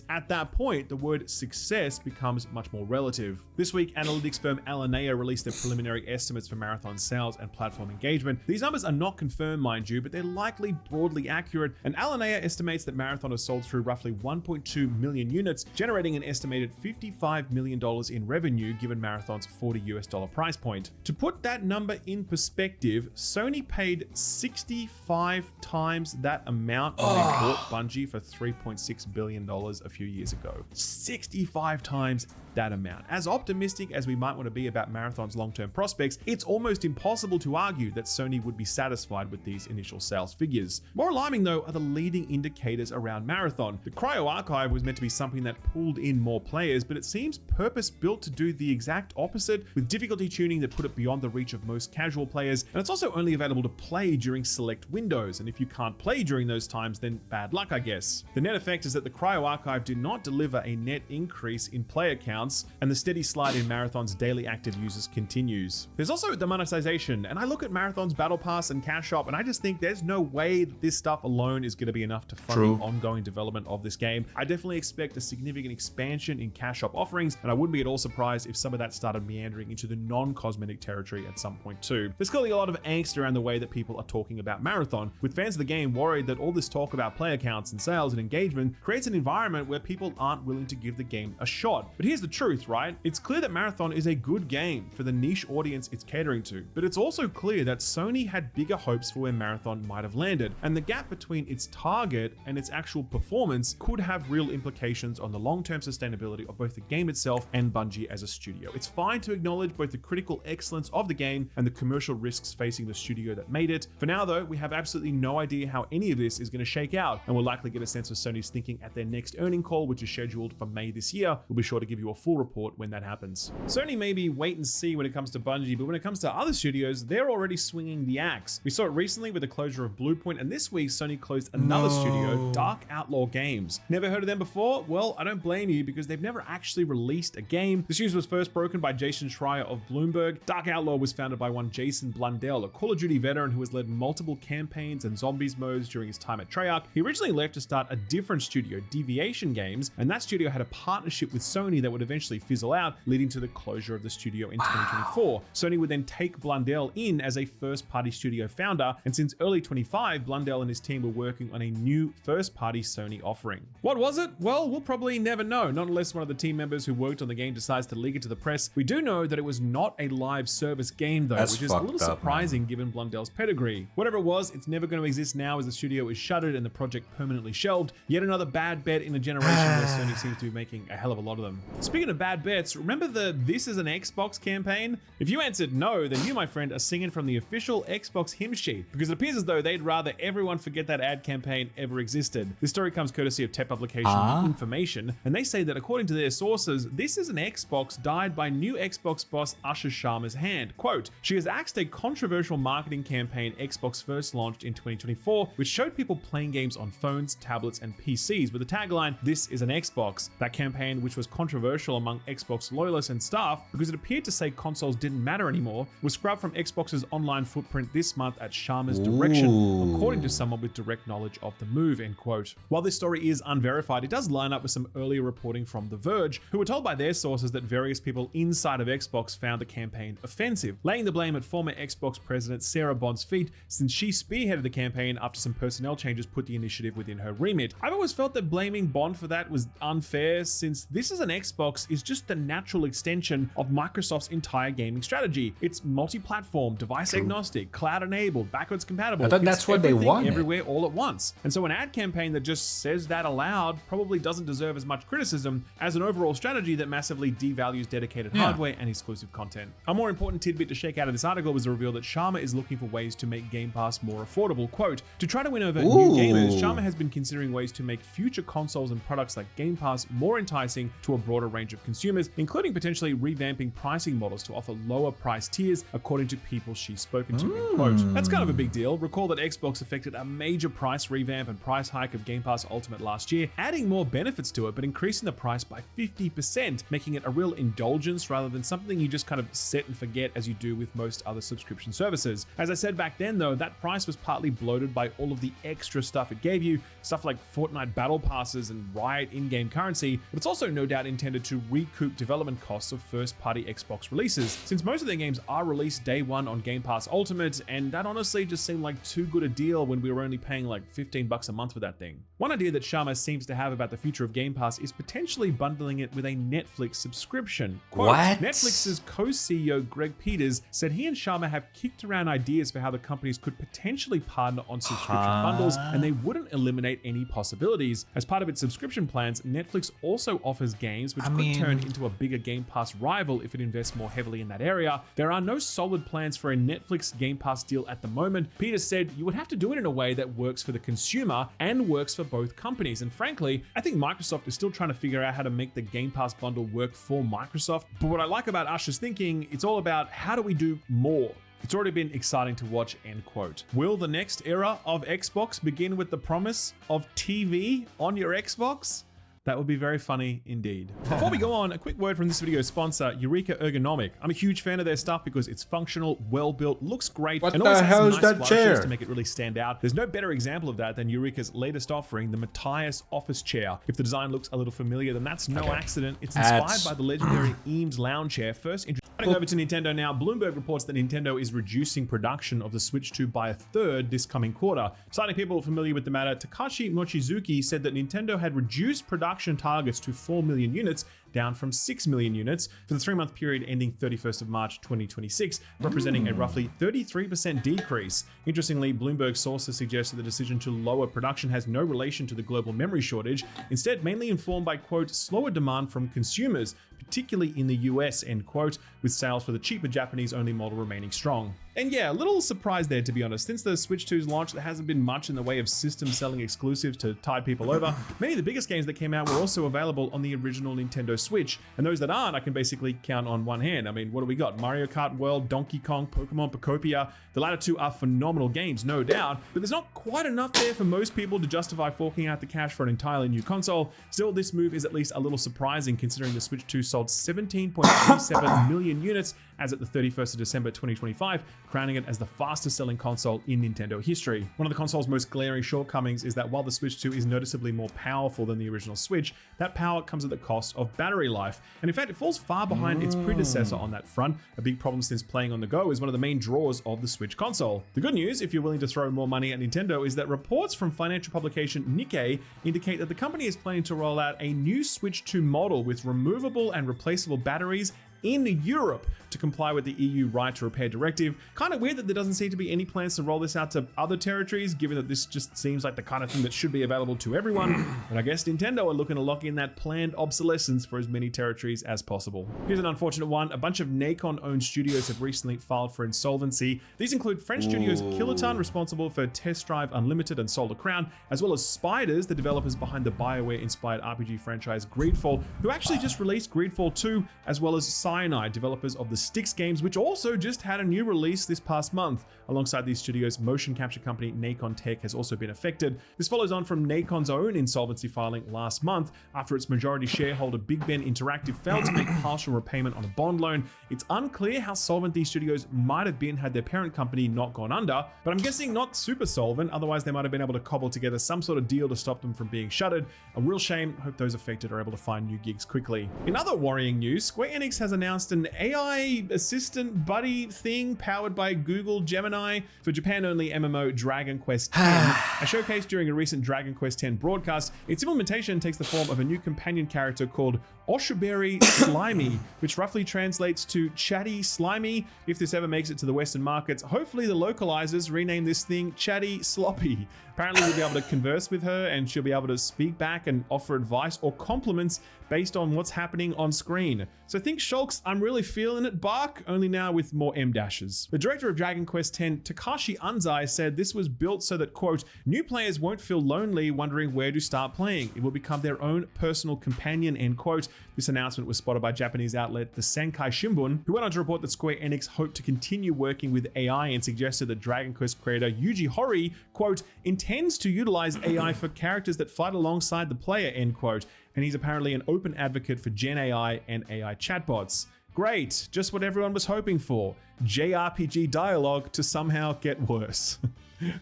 At that point, the word success becomes much more relative. This week, analytics firm Alinea released their preliminary estimates for Marathon sales and platform engagement. These numbers are not confirmed, mind you, but they're likely broadly accurate, and Alinea estimates that Marathon has sold through roughly 1.2 million units, generating an estimated $55 million in revenue given Marathon's $40 price point. To put that number in perspective, Sony paid 65 times that amount when they bought Bungie for $3.6 billion a few years ago. 65 times that amount. As optimistic as we might might want to be about Marathon's long-term prospects, it's almost impossible to argue that Sony would be satisfied with these initial sales figures. More alarming though are the leading indicators around Marathon. The Cryo Archive was meant to be something that pulled in more players, but it seems purpose-built to do the exact opposite, with difficulty tuning that put it beyond the reach of most casual players, and it's also only available to play during select windows, and if you can't play during those times, then bad luck, I guess. The net effect is that the Cryo Archive did not deliver a net increase in player counts, and the steady slide in Marathon's daily active users continues. There's also the monetization, and I look at Marathon's Battle Pass and Cash Shop, and I just think there's no way that this stuff alone is going to be enough to fund the ongoing development of this game. I definitely expect a significant expansion in Cash Shop offerings, and I wouldn't be at all surprised if some of that started meandering into the non-cosmetic territory at some point too. There's clearly a lot of angst around the way that people are talking about Marathon, with fans of the game worried that all this talk about player counts and sales and engagement creates an environment where people aren't willing to give the game a shot. But here's the truth, right? It's clear that Marathon is a good game for the niche audience it's catering to, but it's also clear that Sony had bigger hopes for where Marathon might have landed, and the gap between its target and its actual performance could have real implications on the long-term sustainability of both the game itself and Bungie as a studio. It's fine to acknowledge both the critical excellence of the game and the commercial risks facing the studio that made it. For now though, we have absolutely no idea how any of this is going to shake out, and we'll likely get a sense of Sony's thinking at their next earning call, which is scheduled for May this year. We'll be sure to give you a full report when that happens. Sony may be wait and see when it comes to Bungie, but when it comes to other studios, they're already swinging the axe. We saw it recently with the closure of Bluepoint, and this week Sony closed another studio, Dark Outlaw Games. Never heard of them before? Well, I don't blame you, because they've never actually released a game. This news was first broken by Jason Schreier of Bloomberg. Dark Outlaw was founded by one Jason Blundell, a Call of Duty veteran who has led multiple campaigns and zombies modes during his time at Treyarch. He originally left to start a different studio, Deviation Games, and that studio had a partnership with Sony that would eventually fizzle out, leading to the closure of the studio in 2024. Sony would then take Blundell in as a first-party studio founder, and since early 25, Blundell and his team were working on a new first-party Sony offering. What was it? Well, we'll probably never know, not unless one of the team members who worked on the game decides to leak it to the press. We do know that it was not a live service game though, which is a little surprising given Blundell's pedigree. Whatever it was, it's never going to exist now as the studio is shuttered and the project permanently shelved. Yet another bad bet in a generation where Sony seems to be making a hell of a lot of them. Speaking of bad bets, remember the "This is an Xbox" campaign? If you answered no, then you, my friend, are singing from the official Xbox hymn sheet, because it appears as though they'd rather everyone forget that ad campaign ever existed. This story comes courtesy of tech publication Information, and they say that according to their sources, This is an Xbox died by new Xbox boss Asha Sharma's hand. Quote, "She has axed a controversial marketing campaign Xbox first launched in 2024, which showed people playing games on phones, tablets, and PCs with the tagline, 'This is an Xbox.' That campaign, which was controversial among Xbox loyalists and staff because it appeared to say consoles didn't matter anymore, was scrubbed from Xbox's online footprint this month at Sharma's direction, according to someone with direct knowledge of the move," end quote. While this story is unverified, it does line up with some earlier reporting from The Verge, who were told by their sources that various people inside of Xbox found the campaign offensive, laying the blame at former Xbox president Sarah Bond's feet, since she spearheaded the campaign after some personnel changes put the initiative within her remit. I've always felt that blaming Bond for that was unfair, since This is an Xbox is just the natural extension of Microsoft's entire gaming strategy. It's multi-platform, device agnostic, cloud enabled, backwards compatible. I thought that's what they wanted. Everywhere all at once. And so an ad campaign that just says that aloud probably doesn't deserve as much criticism as an overall strategy that massively devalues dedicated hardware and exclusive content. A more important tidbit to shake out of this article was the reveal that Sharma is looking for ways to make Game Pass more affordable. Quote, "To try to win over new gamers, Sharma has been considering ways to make future consoles and products like Game Pass more enticing to a broader range of consumers, including potentially revamping pricing models to offer lower price tiers, according to people she's spoken to," end quote. That's kind of a big deal. Recall that Xbox effected a major price revamp and price hike of Game Pass Ultimate last year, adding more benefits to it, but increasing the price by 50%, making it a real indulgence rather than something you just kind of set and forget as you do with most other subscription services. As I said back then though, that price was partly bloated by all of the extra stuff it gave you, stuff like Fortnite battle passes and Riot in-game currency, but it's also no doubt intended to recoup development costs of first-party Xbox releases, since most of their games are released day one on Game Pass Ultimate, and that honestly just seemed like too good a deal when we were only paying like $15 a month for that thing. One idea that Sharma seems to have about the future of Game Pass is potentially bundling it with a Netflix subscription. Quote, What? Netflix's co-CEO Greg Peters said he and Sharma have kicked around ideas for how the companies could potentially partner on subscription bundles, and they wouldn't eliminate any possibilities. As part of its subscription plans, Netflix also offers games which could turn into a bigger Game Pass rival rival if it invests more heavily in that area. There are no solid plans for a Netflix Game Pass deal at the moment. Peter said you would have to do it in a way that works for the consumer and works for both companies. And frankly, I think Microsoft is still trying to figure out how to make the Game Pass bundle work for Microsoft. But what I like about Usher's thinking, it's all about how do we do more? It's already been exciting to watch, end quote. Will the next era of Xbox begin with the promise of TV on your Xbox? That would be very funny indeed. Before we go on, a quick word from this video's sponsor, Eureka Ergonomic. I'm a huge fan of their stuff because it's functional, well-built, looks great, What and the always has hell some is nice that flourishes chair? to make it really stand out. There's no better example of that than Eureka's latest offering, the Matthias office chair. If the design looks a little familiar, then that's no accident. It's inspired by the legendary Eames lounge chair, first introduced. Over to Nintendo now. Bloomberg reports that Nintendo is reducing production of the Switch 2 by a third this coming quarter. Citing people familiar with the matter, Takashi Mochizuki said that Nintendo had reduced production targets to 4 million units, down from 6 million units for the 3-month period ending 31st of March 2026, representing a roughly 33% decrease. Interestingly, Bloomberg sources suggest that the decision to lower production has no relation to the global memory shortage, instead mainly informed by, quote, slower demand from consumers, particularly in the US, end quote, with sales for the cheaper Japanese-only model remaining strong. And yeah, a little surprise there, to be honest. Since the Switch 2's launch, there hasn't been much in the way of system-selling exclusives to tide people over. Many of the biggest games that came out were also available on the original Nintendo Switch, and those that aren't, I can basically count on one hand. I mean, what do we got? Mario Kart World, Donkey Kong, Pokemon Pocopia. The latter two are phenomenal games, no doubt, but there's not quite enough there for most people to justify forking out the cash for an entirely new console. Still, this move is at least a little surprising considering the Switch 2 sold 17.37 million units as at the 31st of December 2025, crowning it as the fastest selling console in Nintendo history. One of the console's most glaring shortcomings is that while the Switch 2 is noticeably more powerful than the original Switch, that power comes at the cost of battery life. And in fact, it falls far behind its predecessor on that front, a big problem since playing on the go is one of the main draws of the Switch console. The good news, if you're willing to throw more money at Nintendo, is that reports from financial publication Nikkei indicate that the company is planning to roll out a new Switch 2 model with removable and replaceable batteries in Europe to comply with the EU right to repair directive. Kind of weird that there doesn't seem to be any plans to roll this out to other territories, given that this just seems like the kind of thing that should be available to everyone. But I guess Nintendo are looking to lock in that planned obsolescence for as many territories as possible. Here's an unfortunate one. A bunch of Nacon-owned studios have recently filed for insolvency. These include French studios Kiloton, responsible for Test Drive Unlimited and Solar Crown, as well as Spiders, the developers behind the BioWare-inspired RPG franchise Greedfall, who actually just released Greedfall 2, as well as Cyanide, developers of the Styx games, which also just had a new release this past month. Alongside these studios, motion capture company Nacon Tech has also been affected. This follows on from Nacon's own insolvency filing last month after its majority shareholder Big Ben Interactive failed to make partial repayment on a bond loan. It's unclear how solvent these studios might have been had their parent company not gone under, but I'm guessing not super solvent, otherwise they might have been able to cobble together some sort of deal to stop them from being shuttered. A real shame. Hope those affected are able to find new gigs quickly. In other worrying news, Square Enix has announced an AI assistant buddy thing powered by Google Gemini for Japan-only MMO Dragon Quest X. As showcased during a recent Dragon Quest X broadcast, its implementation takes the form of a new companion character called Oshuberry Slimy, which roughly translates to Chatty Slimy. If this ever makes it to the Western markets, hopefully the localizers rename this thing Chatty Sloppy. Apparently we'll be able to converse with her and she'll be able to speak back and offer advice or compliments based on what's happening on screen. So think Shulk's I'm really feeling it bark, only now with more M dashes. The director of Dragon Quest X, Takashi Anzai, said this was built so that, quote, new players won't feel lonely wondering where to start playing. It will become their own personal companion, end quote. This announcement was spotted by Japanese outlet the Sankai Shimbun, who went on to report that Square Enix hoped to continue working with AI and suggested that Dragon Quest creator Yuji Horii, quote, intends to utilize AI for characters that fight alongside the player, end quote. And he's apparently an open advocate for Gen AI and AI chatbots. Great, just what everyone was hoping for. JRPG dialogue to somehow get worse.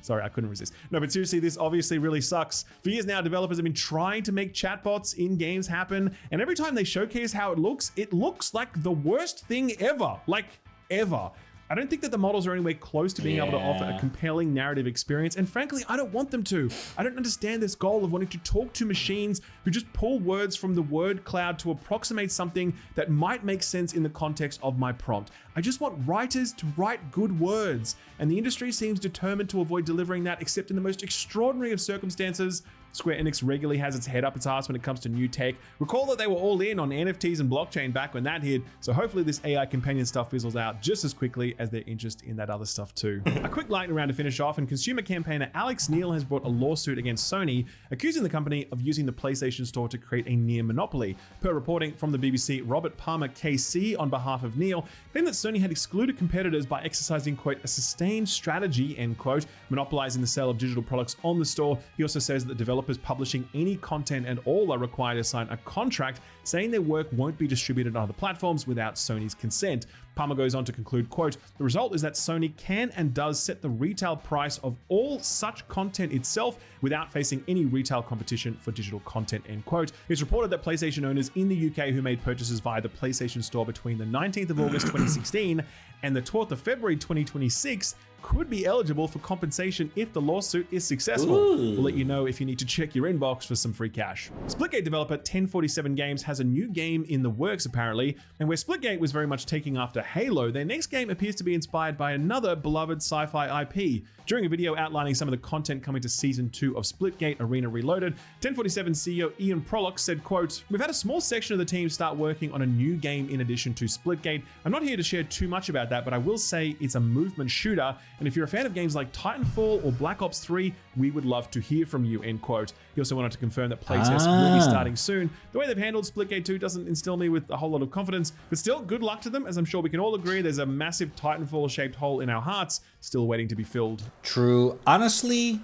Sorry, I couldn't resist. No, but seriously, this obviously really sucks. For years now, developers have been trying to make chatbots in games happen, and every time they showcase how it looks like the worst thing ever. Like, ever. I don't think that the models are anywhere close to being able to offer a compelling narrative experience, and frankly, I don't want them to. I don't understand this goal of wanting to talk to machines who just pull words from the word cloud to approximate something that might make sense in the context of my prompt. I just want writers to write good words, and the industry seems determined to avoid delivering that except in the most extraordinary of circumstances. Square Enix regularly has its head up its ass when it comes to new tech. Recall that they were all in on NFTs and blockchain back when that hit, so hopefully this AI companion stuff fizzles out just as quickly as their interest in that other stuff too. A quick lightning round to finish off, and consumer campaigner Alex Neil has brought a lawsuit against Sony, accusing the company of using the PlayStation Store to create a near monopoly. Per reporting from the BBC, Robert Palmer KC, on behalf of Neil, claimed that Sony had excluded competitors by exercising, quote, a sustained strategy, end quote, monopolizing the sale of digital products on the store. He also says that developers publishing any content and all are required to sign a contract saying their work won't be distributed on other platforms without Sony's consent. Palmer goes on to conclude, quote, the result is that Sony can and does set the retail price of all such content itself without facing any retail competition for digital content, end quote. It's reported that PlayStation owners in the UK who made purchases via the PlayStation Store between the 19th of August 2016 and the 12th of February 2026 could be eligible for compensation if the lawsuit is successful. We'll let you know if you need to check your inbox for some free cash. Splitgate developer 1047 Games has a new game in the works apparently, and where Splitgate was very much taking after Halo, their next game appears to be inspired by another beloved sci-fi IP. During a video outlining some of the content coming to Season 2 of Splitgate Arena Reloaded, 1047 CEO Ian Prolock said, quote, we've had a small section of the team start working on a new game in addition to Splitgate. I'm not here to share too much about that, but I will say it's a movement shooter, and if you're a fan of games like Titanfall or Black Ops 3, we would love to hear from you, end quote. He also wanted to confirm that playtests will be starting soon. The way they've handled Splitgate 2 doesn't instill me with a whole lot of confidence, but still, good luck to them, as I'm sure we can all agree there's a massive Titanfall-shaped hole in our hearts still waiting to be filled. True. Honestly,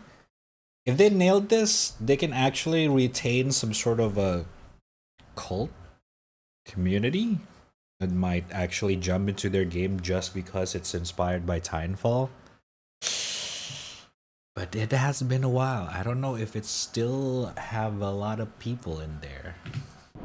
if they nailed this, they can actually retain some sort of a cult community that might actually jump into their game just because it's inspired by Titanfall. But it has been a while. I don't know if it still have a lot of people in there.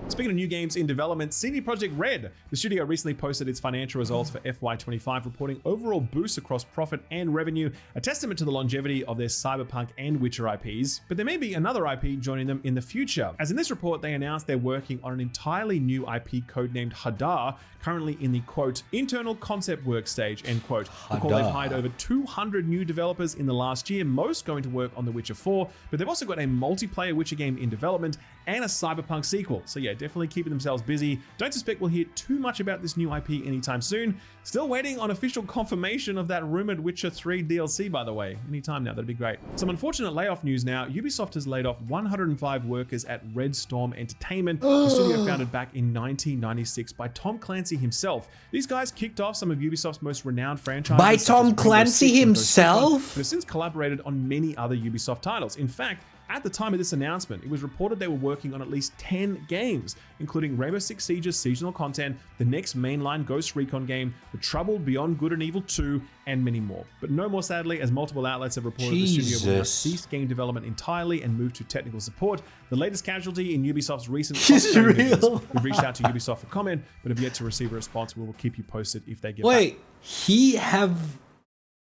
Speaking of new games in development, CD Projekt Red, the studio recently posted its financial results for FY25, reporting overall boosts across profit and revenue, a testament to the longevity of their Cyberpunk and Witcher IPs. But there may be another IP joining them in the future, as in this report they announced they're working on an entirely new IP codenamed Hadar, currently in the, quote, internal concept work stage, end quote. Recall they've hired over 200 new developers in the last year, most going to work on The Witcher 4, but they've also got a multiplayer Witcher game in development and a Cyberpunk sequel. So yeah, definitely keeping themselves busy. Don't suspect we'll hear too much about this new IP anytime soon. Still waiting on official confirmation of that rumored Witcher 3 DLC, by the way. Anytime now, that'd be great. Some unfortunate layoff news now. Ubisoft has laid off 105 workers at Red Storm Entertainment, the studio founded back in 1996 by Tom Clancy himself. These guys kicked off some of Ubisoft's most renowned franchises. By Tom Clancy himself? But have since collaborated on many other Ubisoft titles. In fact, at the time of this announcement, it was reported they were working on at least 10 games, including Rainbow Six Siege's seasonal content, the next mainline Ghost Recon game, The Trouble Beyond Good and Evil 2, and many more. But no more, sadly, as multiple outlets have reported the studio will have ceased game development entirely and moved to technical support. The latest casualty in Ubisoft's recent We've reached out to Ubisoft for comment, but have yet to receive a response. We will keep you posted if they get back. Wait, he have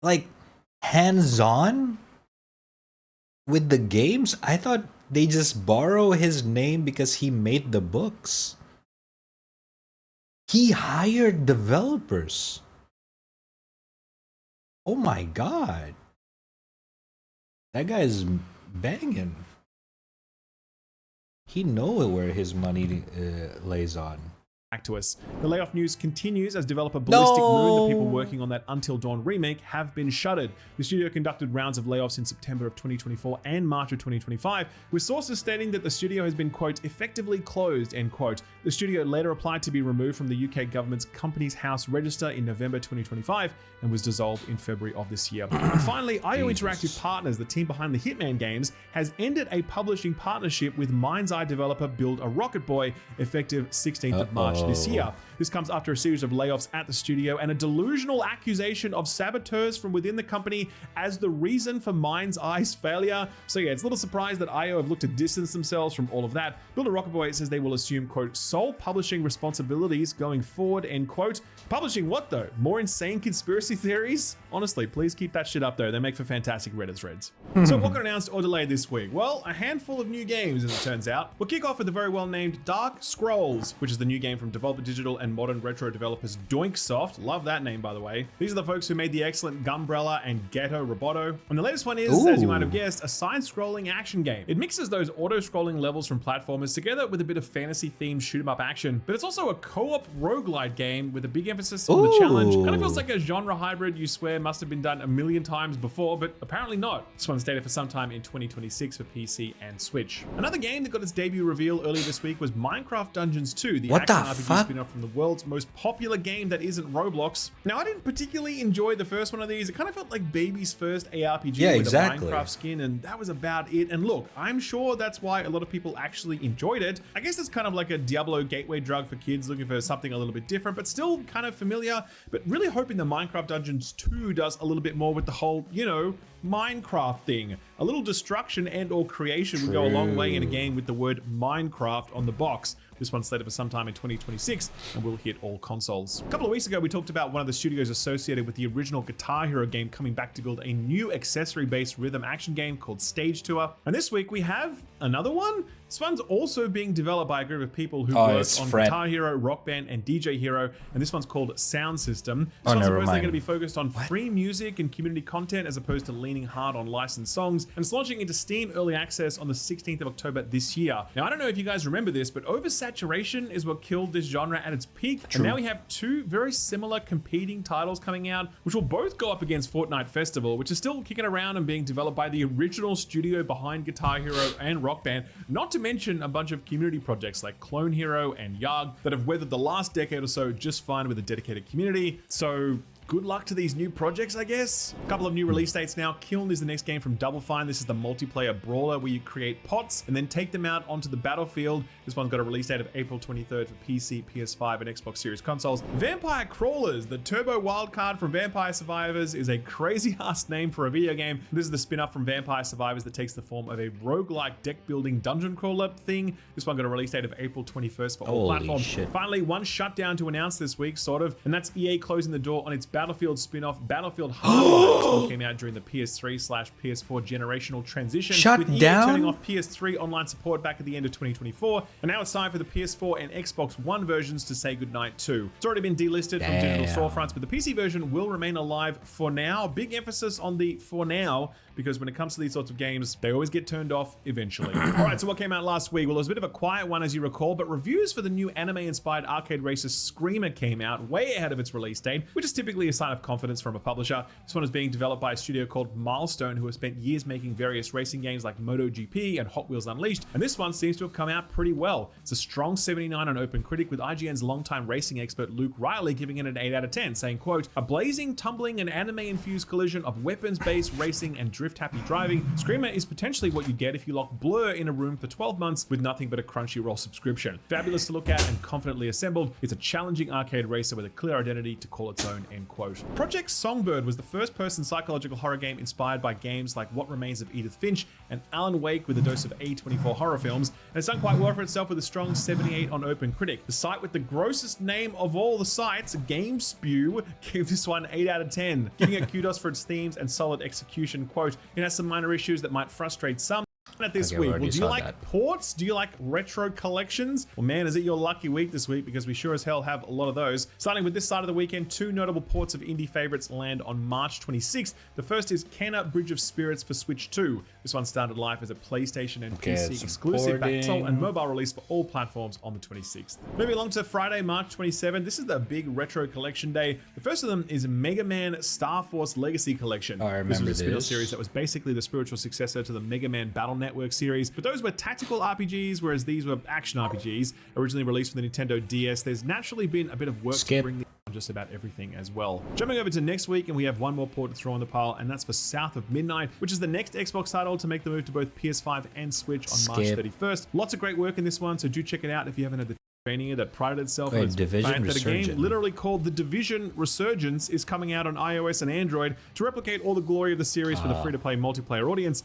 like hands-on with the games? I thought they just borrow his name because he made the books. He hired developers. Oh my god. That guy's banging. He knows where his money lays on. Back to us. The layoff news continues as developer Ballistic Moon, the people working on that Until Dawn remake, have been shuttered. The studio conducted rounds of layoffs in September of 2024 and March of 2025, with sources stating that the studio has been, quote, effectively closed, end quote. The studio later applied to be removed from the UK government's Companies House register in November 2025 and was dissolved in February of this year. And finally, IO Interactive Partners, the team behind the Hitman games, has ended a publishing partnership with Mind's Eye developer Build a Rocket Boy, effective 16th of March this year. This comes after a series of layoffs at the studio and a delusional accusation of saboteurs from within the company as the reason for Mind's Eye's failure. So yeah, it's a little surprised that IO have looked to distance themselves from all of that. Build a Rocket Boy says they will assume, quote, sole publishing responsibilities going forward, end quote. Publishing what though? More insane conspiracy theories? Honestly, please keep that shit up there. They make for fantastic Reddit threads. So what got announced or delayed this week? Well, a handful of new games as it turns out. We'll kick off with the very well named Dark Scrolls, which is the new game from from Devolver Digital and modern retro developers Doinksoft. Love that name, by the way. These are the folks who made the excellent Gumbrella and Ghetto Roboto. And the latest one is, as you might have guessed, a side-scrolling action game. It mixes those auto-scrolling levels from platformers together with a bit of fantasy-themed shoot-'em-up action, but it's also a co-op roguelite game with a big emphasis on the challenge. Kind of feels like a genre hybrid you swear must have been done a million times before, but apparently not. This one's dated for sometime in 2026 for PC and Switch. Another game that got its debut reveal earlier this week was Minecraft Dungeons 2, the action RPG spin-off from the world's most popular game that isn't Roblox. Now, I didn't particularly enjoy the first one of these. It kind of felt like baby's first ARPG with a Minecraft skin, and that was about it. And look, I'm sure that's why a lot of people actually enjoyed it. I guess it's kind of like a Diablo gateway drug for kids looking for something a little bit different, but still kind of familiar, but really hoping the Minecraft Dungeons 2 does a little bit more with the whole, you know, Minecraft thing. A little destruction and or creation would go a long way in a game with the word Minecraft on the box. This one's slated for sometime in 2026 and will hit all consoles. A couple of weeks ago, we talked about one of the studios associated with the original Guitar Hero game coming back to build a new accessory-based rhythm action game called Stage Tour. And this week we have another one. This one's also being developed by a group of people who work on Guitar Hero, Rock Band, and DJ Hero, and this one's called Sound System. This one's supposedly going to be focused on free music and community content as opposed to leaning hard on licensed songs, and it's launching into Steam Early Access on the 16th of October this year. Now, I don't know if you guys remember this, but oversaturation is what killed this genre at its peak, and now we have two very similar competing titles coming out, which will both go up against Fortnite Festival, which is still kicking around and being developed by the original studio behind Guitar Hero and Rock Band, not to mention a bunch of community projects like Clone Hero and Yarg that have weathered the last decade or so just fine with a dedicated community. So good luck to these new projects, I guess. A couple of new release dates now. Kiln is the next game from Double Fine. This is the multiplayer brawler where you create pots and then take them out onto the battlefield. This one's got a release date of April 23rd for PC, PS5, and Xbox Series consoles. Vampire Crawlers, the turbo wildcard from Vampire Survivors, is a crazy ass name for a video game. This is the spin-off from Vampire Survivors that takes the form of a roguelike deck building dungeon crawler thing. This one got a release date of April 21st for all platforms. Finally, one shutdown to announce this week, sort of, and that's EA closing the door on its Battlefield spin-off Battlefield Hardline. This one came out during the PS3/PS4 generational transition, with EA turning off PS3 online support back at the end of 2024, and now it's time for the PS4 and Xbox One versions to say goodnight too. It's already been delisted from digital storefronts, but the PC version will remain alive for now. Big emphasis on the for now, because when it comes to these sorts of games, they always get turned off eventually. All right, so what came out last week? Well, it was a bit of a quiet one, as you recall, but reviews for the new anime-inspired arcade racer Screamer came out way ahead of its release date, which is typically a sign of confidence from a publisher. This one is being developed by a studio called Milestone, who have spent years making various racing games like MotoGP and Hot Wheels Unleashed, and this one seems to have come out pretty well. It's a strong 79 on OpenCritic, with IGN's longtime racing expert Luke Riley giving it an 8 out of 10, saying, quote, "A blazing, tumbling, and anime-infused collision of weapons-based racing and drift-happy driving, Screamer is potentially what you get if you lock Blur in a room for 12 months with nothing but a Crunchyroll subscription. Fabulous to look at and confidently assembled, it's a challenging arcade racer with a clear identity to call its own," end quote. Project Songbird was the first-person psychological horror game inspired by games like What Remains of Edith Finch and Alan Wake with a dose of A24 horror films, and it's done quite well for itself with a strong 78 on OpenCritic. The site with the grossest name of all the sites, GameSpew, gave this one 8 out of 10, giving it kudos for its themes and solid execution. Quote, "It has some minor issues that might frustrate some at this week. Well, do you like ports? Do you like retro collections? Well, man, is it your lucky week this week, because we sure as hell have a lot of those. Starting with this side of the weekend, two notable ports of indie favorites land on March 26th. The first is Kenna Bridge of Spirits for Switch 2. This one started life as a PlayStation and PC exclusive console and mobile release for all platforms on the 26th. Moving along to Friday, March 27th. This is the big retro collection day. The first of them is Mega Man Star Force Legacy Collection. I remember this was a spin-off this series that was basically the spiritual successor to the Mega Man Battle Network series, but those were tactical RPGs, whereas these were action RPGs, originally released for the Nintendo DS. There's naturally been a bit of work to bring on just about everything as well. Jumping over to next week, and we have one more port to throw on the pile, and that's for South of Midnight, which is the next Xbox title to make the move to both PS5 and Switch on March 31st. Lots of great work in this one, so do check it out if you haven't had the training that prided itself on its fact that a game literally called The Division Resurgence is coming out on iOS and Android to replicate all the glory of the series for the free-to-play multiplayer audience.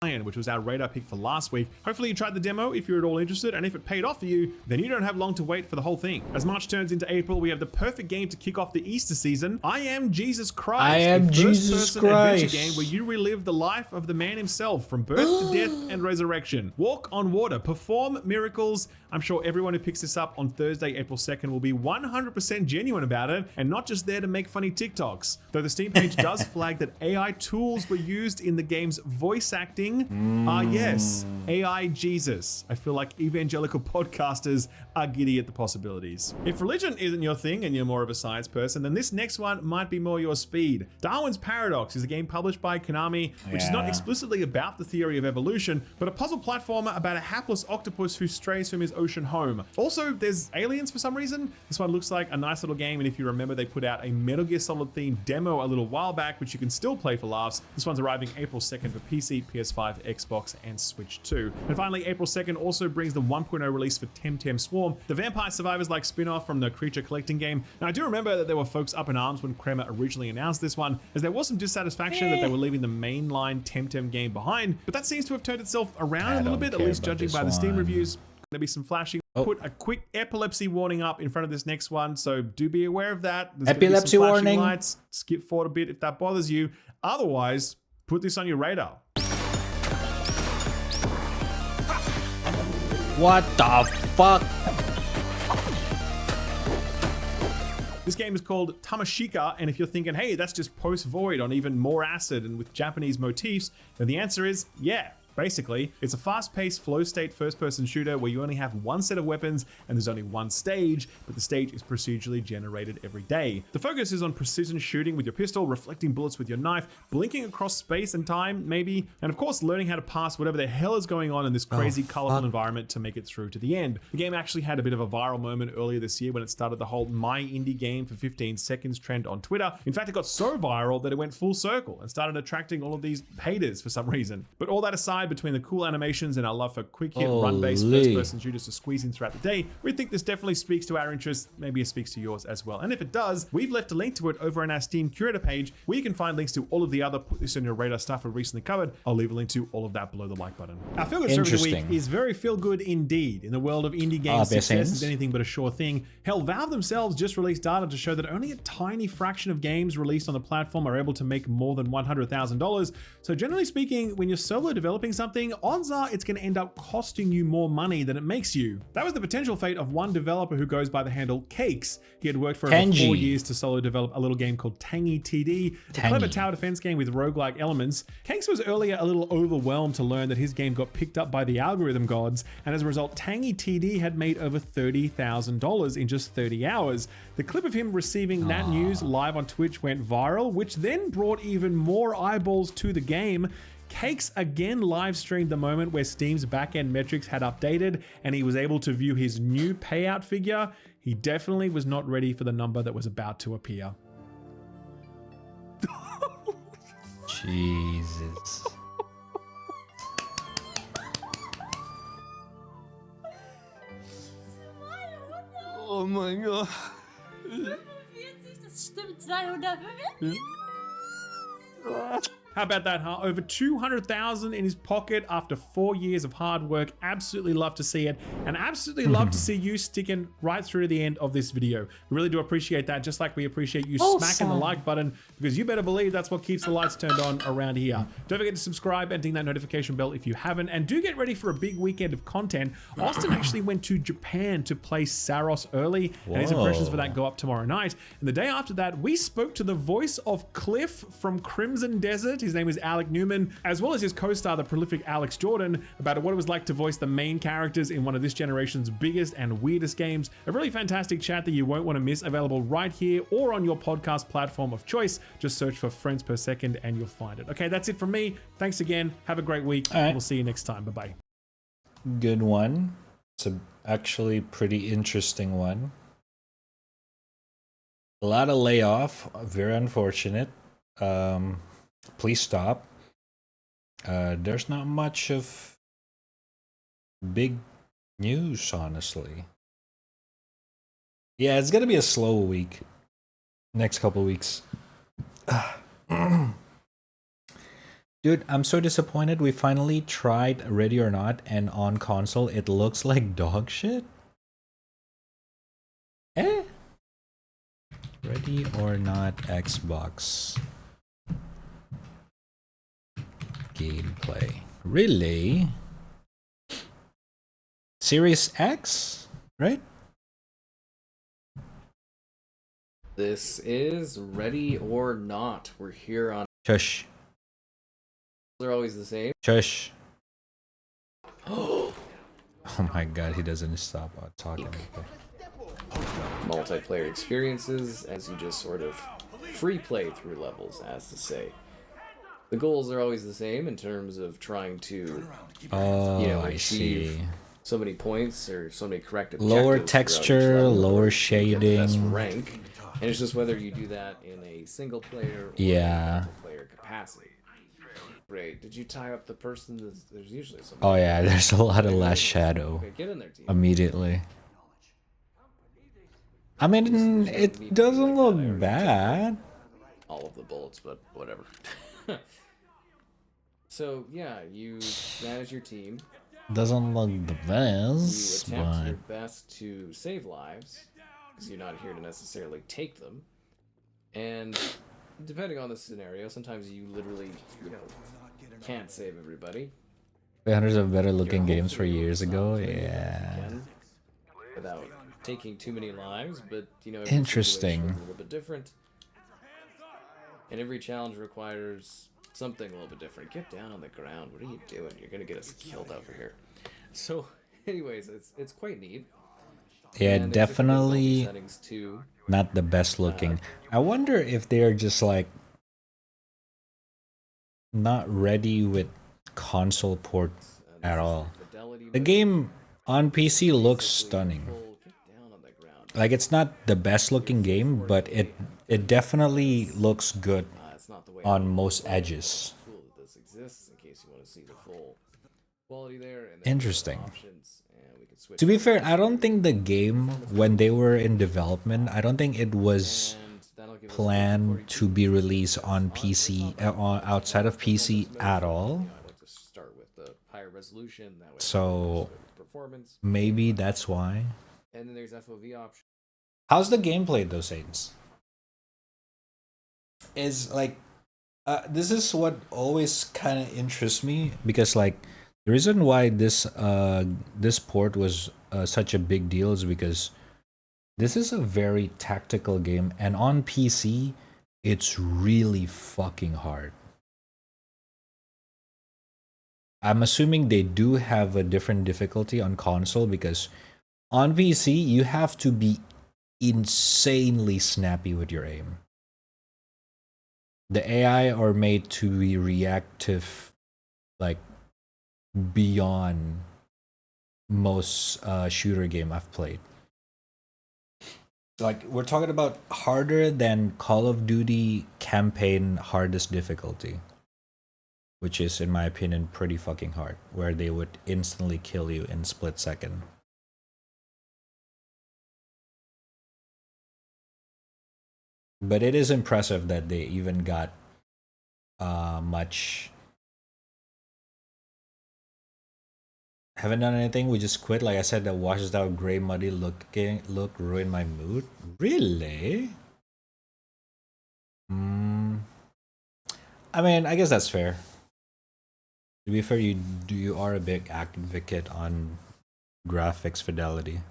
which was our radar pick for last week. Hopefully you tried the demo if you're at all interested, and if it paid off for you, then you don't have long to wait for the whole thing. As March turns into April, we have the perfect game to kick off the Easter season. I Am Jesus Christ. I Am Jesus first-person Christ. adventure game where you relive the life of the man himself from birth to death and resurrection. Walk on water, perform miracles. I'm sure everyone who picks this up on Thursday, April 2nd will be 100% genuine about it and not just there to make funny TikToks. Though the Steam page does flag that AI tools were used in the game's voice acting. Yes, AI Jesus. I feel like evangelical podcasters are giddy at the possibilities. If religion isn't your thing and you're more of a science person, then this next one might be more your speed. Darwin's Paradox is a game published by Konami, which is not explicitly about the theory of evolution, but a puzzle platformer about a hapless octopus who strays from his ocean home. Also, there's aliens for some reason. This one looks like a nice little game, and if you remember, they put out a Metal Gear Solid themed demo a little while back, which you can still play for laughs. This one's arriving April 2nd for PC, PS5, Xbox, and Switch 2. And finally, April 2nd also brings the 1.0 release for Temtem Swarm, the Vampire Survivors-like spin-off from the creature collecting game. Now, I do remember that there were folks up in arms when Kremer originally announced this one, as there was some dissatisfaction that they were leaving the mainline Temtem game behind, but that seems to have turned itself around a little bit, at least judging by the Steam reviews. There'll be some flashing. Put a quick epilepsy warning up in front of this next one, so do be aware of that. There's Epilepsy gonna be some flashing warning. lights. Skip forward a bit if that bothers you. Otherwise, put this on your radar. What the fuck? This game is called Tamashika, and if you're thinking, hey, that's just post-Void on even more acid and with Japanese motifs, then the answer is, yeah. Basically, it's a fast-paced flow-state first-person shooter where you only have one set of weapons and there's only one stage, but the stage is procedurally generated every day. The focus is on precision shooting with your pistol, reflecting bullets with your knife, blinking across space and time, maybe, and of course, learning how to pass whatever the hell is going on in this crazy, colorful environment to make it through to the end. The game actually had a bit of a viral moment earlier this year when it started the whole My Indie Game for 15 seconds trend on Twitter. In fact, it got so viral that it went full circle and started attracting all of these haters for some reason. But all that aside, between the cool animations and our love for quick hit run-based first-person shooters to squeeze in throughout the day, we think this definitely speaks to our interests. Maybe it speaks to yours as well. And if it does, we've left a link to it over on our Steam curator page, where you can find links to all of the other put this on your radar stuff we've recently covered. I'll leave a link to all of that below the like button. Our feel-good story of the week is very feel-good indeed. In the world of indie games, success is anything but a sure thing. Hell, Valve themselves just released data to show that only a tiny fraction of games released on the platform are able to make more than $100,000. So generally speaking, when you're solo developing something, odds are it's going to end up costing you more money than it makes you. That was the potential fate of one developer who goes by the handle Cakes. He had worked for over 4 years to solo develop a little game called Tangy TD, a clever tower defense game with roguelike elements. Cakes was earlier a little overwhelmed to learn that his game got picked up by the algorithm gods, and as a result, Tangy TD had made over $30,000 in just 30 hours. The clip of him receiving that news live on Twitch went viral, which then brought even more eyeballs to the game. Cakes again live streamed the moment where Steam's backend metrics had updated and he was able to view his new payout figure. He definitely was not ready for the number that was about to appear. Jesus. Oh mein Gott. 45, das stimmt, 245. How about that, huh? Over 200,000 in his pocket after 4 years of hard work. Absolutely love to see it, and absolutely love to see you sticking right through to the end of this video. We really do appreciate that, just like we appreciate you smacking the like button, because you better believe that's what keeps the lights turned on around here. Don't forget to subscribe and ding that notification bell if you haven't, and do get ready for a big weekend of content. Austin actually went to Japan to play Scyrox early, and his impressions for that go up tomorrow night. And the day after that, we spoke to the voice of Cliff from Crimson Desert. His name is Alec Newman, as well as his co-star, the prolific Alex Jordan, about what it was like to voice the main characters in one of this generation's biggest and weirdest games. A really fantastic chat that you won't want to miss, available right here or on your podcast platform of choice. Just search for Friends Per Second and you'll find it. Okay, that's it from me. Thanks again. Have a great week. We'll see you next time. Bye-bye. Good one. It's a actually pretty interesting one. A lot of layoff. Very unfortunate. Please stop. There's not much of big news, honestly. Yeah, it's gonna be a slow week. Next couple weeks. Dude, I'm so disappointed. We finally tried Ready or Not, and on console it looks like dog shit. Eh? Ready or Not Xbox gameplay. Really? Series X, right? This is Ready or Not. We're here on. Shush. They're always the same. Shush. Oh my god, he doesn't stop talking. Multiplayer experiences as you just sort of free play through levels, as to say. The goals are always the same in terms of trying to, achieve so many points or so many correct objectives. Lower texture, lower shading. Best rank, and it's just whether you do that in a single player or multiplayer capacity. Great. Did you tie up the person? There's usually some. Oh yeah, there's a lot of last shadow. Okay, get in there, team. Immediately. I mean, it doesn't look bad. All of the bullets, but whatever. So yeah, you manage your team. Doesn't look the best, You attempt but your best to save lives, because you're not here to necessarily take them. And depending on the scenario, sometimes you literally, can't save everybody. hundreds of better looking games for years ago. Yeah. Without taking too many lives, but every Interesting. situation is a little bit different. And every challenge requires something a little bit different. Get down on the ground. What are you doing? You're gonna get us killed over here. So, anyways, it's quite neat. Yeah, And definitely settings too. not the best looking. I wonder if they're just like not ready with console port at all. The game on PC looks stunning. Like, it's not the best looking game, but it definitely looks good on most edges. Cool that this exists in case you want to see the full quality there. And Interesting. Options, and we can switch To be fair, I don't think the game, when they were in development, I don't think it was planned to be released on PC, outside of PC at all. I like to start with the higher resolution. That way So performance. maybe that's why. And then there's FOV option. How's the gameplay though, Saints? Is like, this is what always kind of interests me, because like the reason why this port was such a big deal is because this is a very tactical game, and on PC it's really fucking hard. I'm assuming they do have a different difficulty on console, because on PC you have to be insanely snappy with your aim. The AI are made to be reactive, like, beyond most shooter game I've played. Like, we're talking about harder than Call of Duty campaign hardest difficulty, which is, in my opinion, pretty fucking hard, where they would instantly kill you in split second. But it is impressive that they even got much. Haven't done anything. We just quit. Like I said, that washes out gray, muddy look ruined my mood. Really? I mean, I guess that's fair. To be fair, you are a big advocate on graphics fidelity.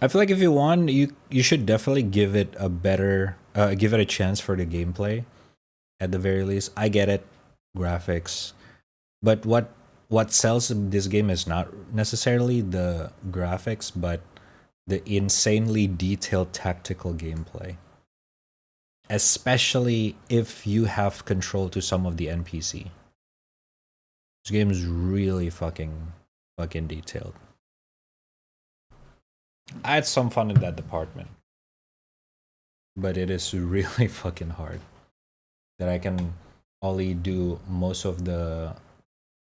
I feel like if you want, you should definitely give it a better, give it a chance for the gameplay. At the very least, I get it, graphics, but what sells this game is not necessarily the graphics, but the insanely detailed tactical gameplay. Especially if you have control to some of the NPC. This game is really fucking detailed. I had some fun in that department, but it is really fucking hard. That I can only do most of the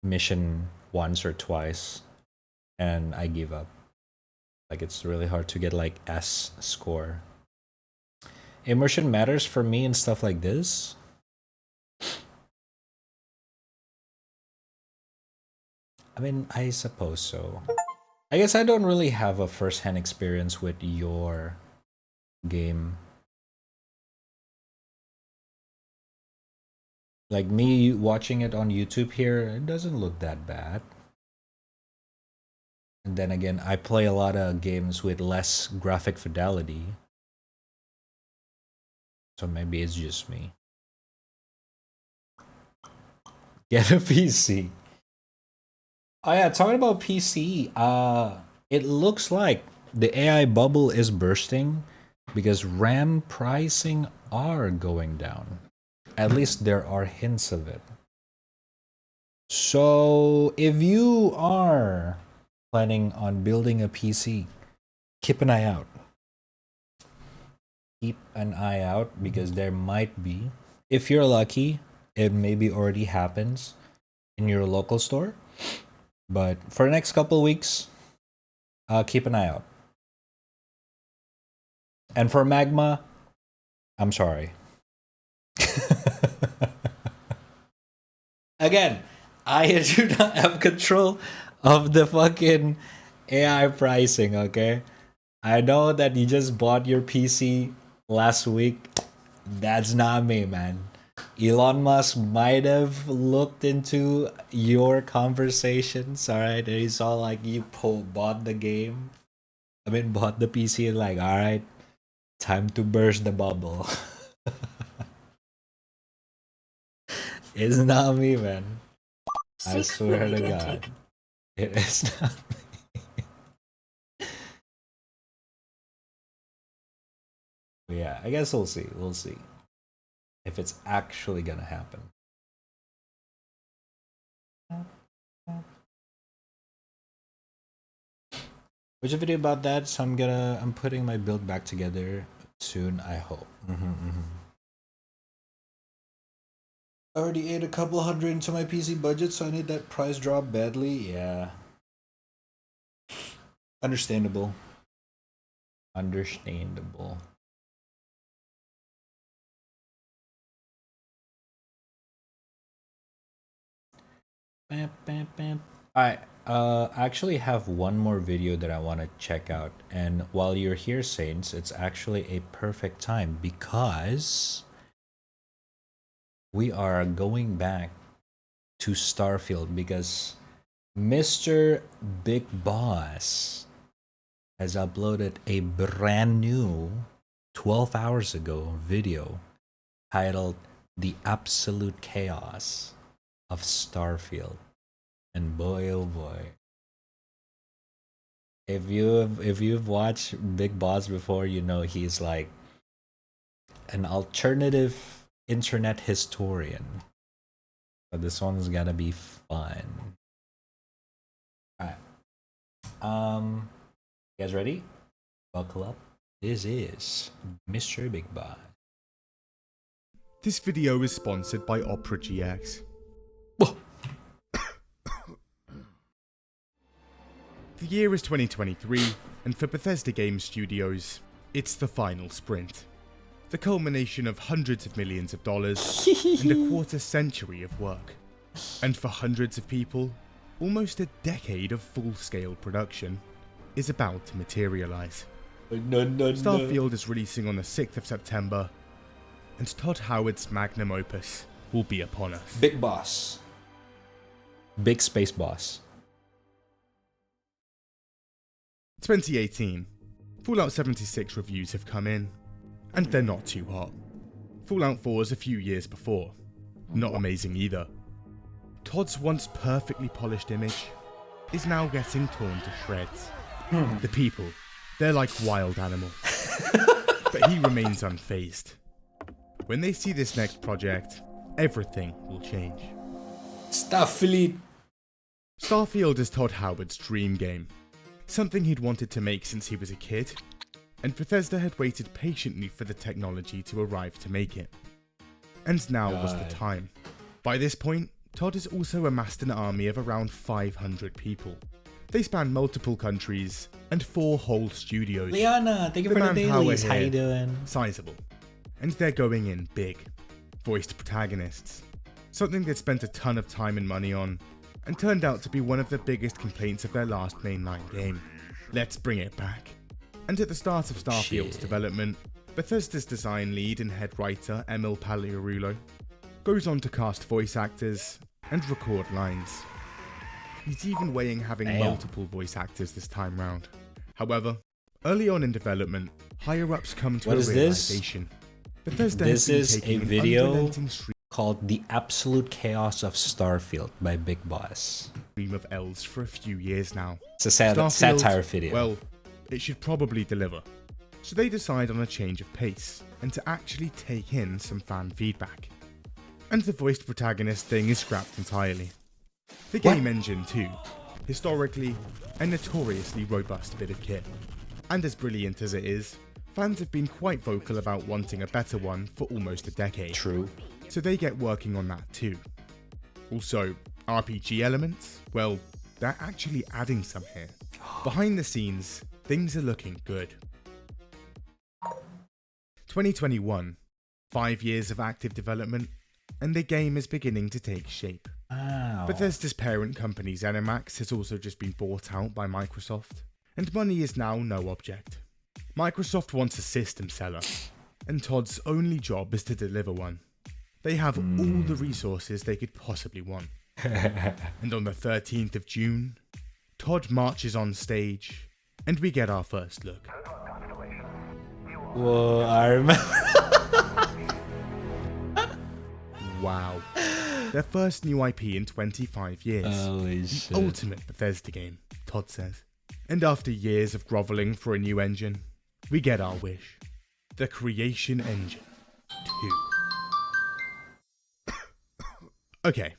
mission once or twice, and I give up. Like, it's really hard to get like S score. immersion matters for me and stuff like this. I mean, I suppose so. I guess I don't really have a first-hand experience with your game. Like me watching it on YouTube here, it doesn't look that bad. And then again, I play a lot of games with less graphic fidelity. So maybe it's just me. Get a PC. Oh yeah, talking about PC, it looks like the AI bubble is bursting because RAM pricing are going down. At least there are hints of it. So if you are planning on building a PC, keep an eye out. Keep an eye out because there might be, if you're lucky, it maybe already happens in your local store. But for the next couple of weeks, keep an eye out. And for Magma, I'm sorry. Again, I do not have control of the fucking AI pricing, okay? I know that you just bought your PC last week. That's not me, man. Elon Musk might have looked into your conversations, alright? And he saw like you bought the game. I mean, bought the PC and like, alright, time to burst the bubble. It's not me, man. I swear to God. It is not me. Yeah, I guess we'll see. We'll see if it's actually gonna happen. Which a video about that, so I'm putting my build back together soon, I hope. I already ate a couple hundred into my PC budget, so I need that price drop badly. Yeah. Understandable. Understandable. Bam, bam, bam. I actually have one more video that I want to check out, and while you're here, Saints, it's actually a perfect time because we are going back to Starfield because Mr. Big Boss has uploaded a brand new 12 hours ago video titled The Absolute Chaos of Starfield. And boy oh boy, if you've watched Big Boss before, you know he's like an alternative internet historian. But this one's gonna be fun. Alright. You guys ready? Buckle up. This is Mr. Big Boss. This video is sponsored by Opera GX. The year is 2023, and for Bethesda Game Studios, it's the final sprint. The culmination of hundreds of millions of dollars and a quarter century of work. And for hundreds of people, almost a decade of full-scale production is about to materialize. Starfield is releasing on the 6th of September, and Todd Howard's magnum opus will be upon us. Big Boss. Big Space Boss. 2018. Fallout 76 reviews have come in, and they're not too hot. Fallout 4 is a few years before. Not amazing either. Todd's once perfectly polished image is now getting torn to shreds. The people, they're like wild animals. But he remains unfazed. When they see this next project, everything will change. Starfield is Todd Howard's dream game. Something he'd wanted to make since he was a kid, and Bethesda had waited patiently for the technology to arrive to make it. And now was the time. By this point, Todd has also amassed an army of around 500 people. They span multiple countries and 4 whole studios. Liana, thank you for the dailies. How you doing? Sizable. and they're going in big. Voiced protagonists. Something they'd spent a ton of time and money on, and turned out to be one of the biggest complaints of their last mainline game. Let's bring it back. And at the start of Starfield's development, Bethesda's design lead and head writer Emil Paliarulo goes on to cast voice actors and record lines. He's even weighing having multiple voice actors this time round. However, early on in development, higher-ups come to a realization. Bethesda This has is been a taking an video unrelenting stream called The Absolute Chaos of Starfield by Big Boss. of L's for a few years now. It's a satire video. Well, it should probably deliver. So they decide on a change of pace, and to actually take in some fan feedback. And the voiced protagonist thing is scrapped entirely. The game engine too, historically a notoriously robust bit of kit. And as brilliant as it is, fans have been quite vocal about wanting a better one for almost a decade. True. So they get working on that too. Also, RPG elements? Well, they're actually adding some here. Behind the scenes, things are looking good. 2021, 5 years of active development, and the game is beginning to take shape. Wow. Bethesda's parent company ZeniMax has also just been bought out by Microsoft, and money is now no object. Microsoft wants a system seller, and Todd's only job is to deliver one. They have all the resources they could possibly want. And on the 13th of June, Todd marches on stage, and we get our first look. Whoa, I remember. Wow. Their first new IP in 25 years. Holy the shit. ultimate Bethesda game, Todd says. And after years of groveling for a new engine, we get our wish. The Creation Engine 2. Okay,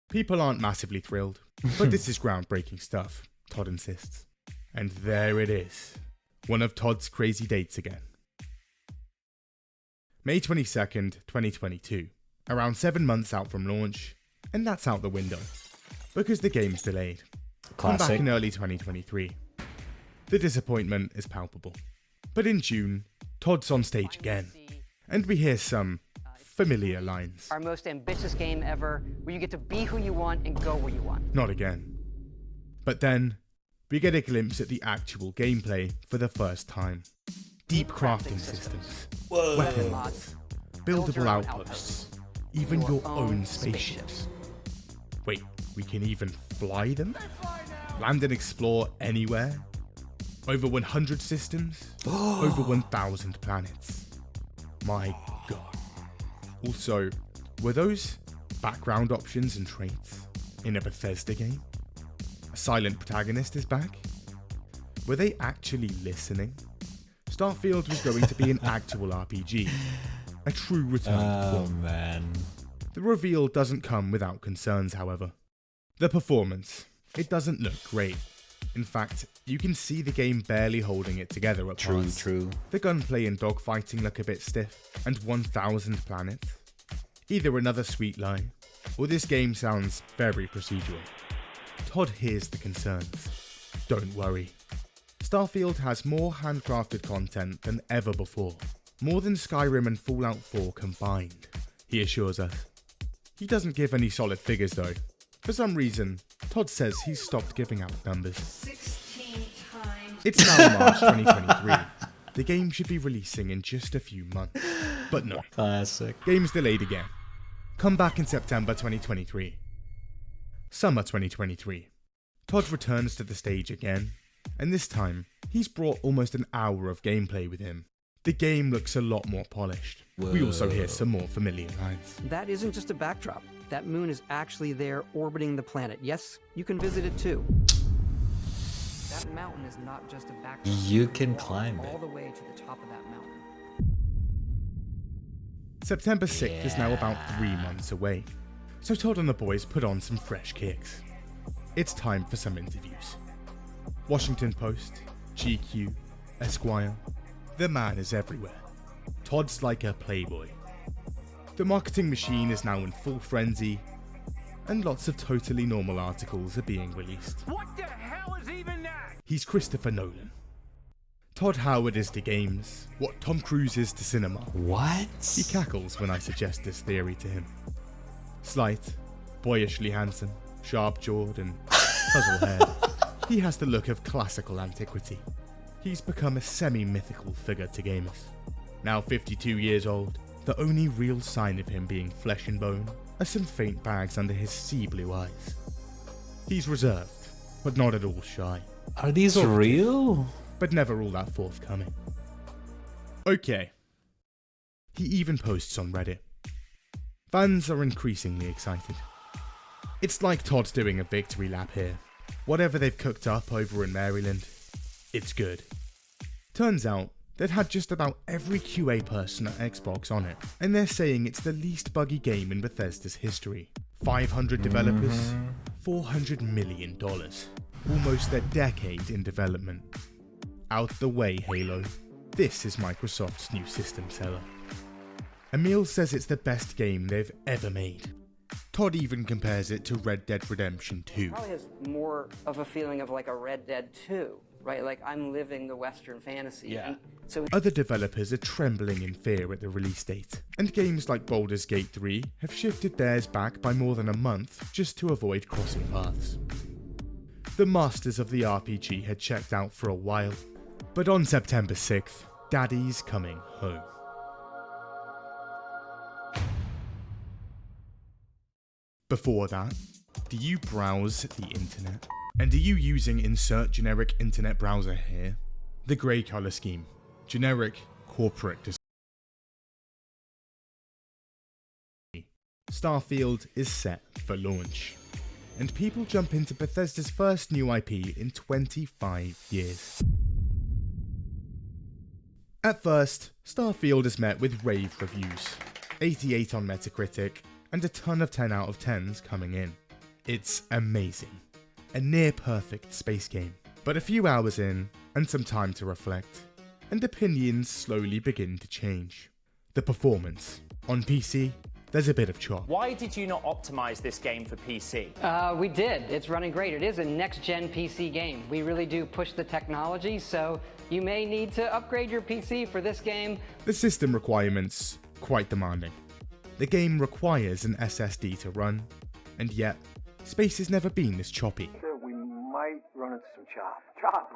people aren't massively thrilled, but this is groundbreaking stuff, Todd insists. And there it is. One of Todd's crazy dates again. May 22nd, 2022. Around 7 months out from launch, and that's out the window. Because the game's delayed. Come back in early 2023. The disappointment is palpable. But in June, Todd's on stage again, and we hear some familiar lines. Our most ambitious game ever, where you get to be who you want and go where you want. Not again. But then, we get a glimpse at the actual gameplay for the first time. Deep crafting systems, weapon mods, buildable outposts, even your own spaceships. Wait, we can even fly them? Land and explore anywhere? Over 100 systems? Over 1,000 planets. My god. Also, were those background options and traits in a Bethesda game? A silent protagonist is back? Were they actually listening? Starfield was going to be an actual RPG. A true return to form. Man. The reveal doesn't come without concerns, however. The performance. It doesn't look great. In fact, you can see the game barely holding it together at parts. True. The gunplay and dogfighting look a bit stiff, and 1,000 planets. Either another sweet lie, or this game sounds very procedural. Todd hears the concerns. Don't worry. Starfield has more handcrafted content than ever before. More than Skyrim and Fallout 4 combined, he assures us. He doesn't give any solid figures though. For some reason, Todd says he's stopped giving out numbers. 16 times. It's now March 2023. The game should be releasing in just a few months. But no. Classic. Game's delayed again. Come back in September 2023. Summer 2023. Todd returns to the stage again, and this time, he's brought almost an hour of gameplay with him. The game looks a lot more polished. We also hear some more familiar lines. That isn't just a backdrop. That moon is actually there orbiting the planet. Yes, you can visit it too. That mountain is not just a backdrop. You can climb it. All the way to the top of that mountain. September 6th is now about 3 months away, so Todd and the boys put on some fresh kicks. It's time for some interviews. Washington Post, GQ, Esquire. The man is everywhere. Todd's like a playboy. The marketing machine is now in full frenzy, and lots of totally normal articles are being released. What the hell is even that? He's Christopher Nolan. Todd Howard is to games what Tom Cruise is to cinema. What? He cackles when I suggest this theory to him. Slight, boyishly handsome, sharp-jawed and puzzle-haired, he has the look of classical antiquity. He's become a semi-mythical figure to gamers. Now 52 years old, the only real sign of him being flesh and bone are some faint bags under his sea blue eyes. He's reserved, but not at all shy. Are these real? But never all that forthcoming. Okay. He even posts on Reddit. Fans are increasingly excited. It's like Todd's doing a victory lap here. Whatever they've cooked up over in Maryland, it's good. Turns out, they've had just about every QA person at Xbox on it, and they're saying it's the least buggy game in Bethesda's history. 500 developers, $400 million. Almost a decade in development. Out the way, Halo. This is Microsoft's new system seller. Emil says it's the best game they've ever made. Todd even compares it to Red Dead Redemption 2. Probably has more of a feeling of like a Red Dead 2, right? Like I'm living the Western fantasy. Yeah. And so Other developers are trembling in fear at the release date, and games like Baldur's Gate 3 have shifted theirs back by more than a month just to avoid crossing paths. The masters of the RPG had checked out for a while, but on September 6th, Daddy's coming home. Before that, do you browse the internet? And are you using insert generic internet browser here? The grey colour scheme. Generic corporate design. Starfield is set for launch, and people jump into Bethesda's first new IP in 25 years. At first, Starfield is met with rave reviews, 88 on Metacritic, and a ton of 10 out of 10s coming in. It's amazing. A near perfect space game. But a few hours in, and some time to reflect, and opinions slowly begin to change. The performance. On PC, there's a bit of chop. Why did you not optimize this game for PC? we did. It's running great. It is a next-gen PC game. We really do push the technology, so you may need to upgrade your PC for this game. The system requirements, quite demanding. The game requires an SSD to run, and yet, space has never been this choppy. Sir, we might run into some chop. Chop?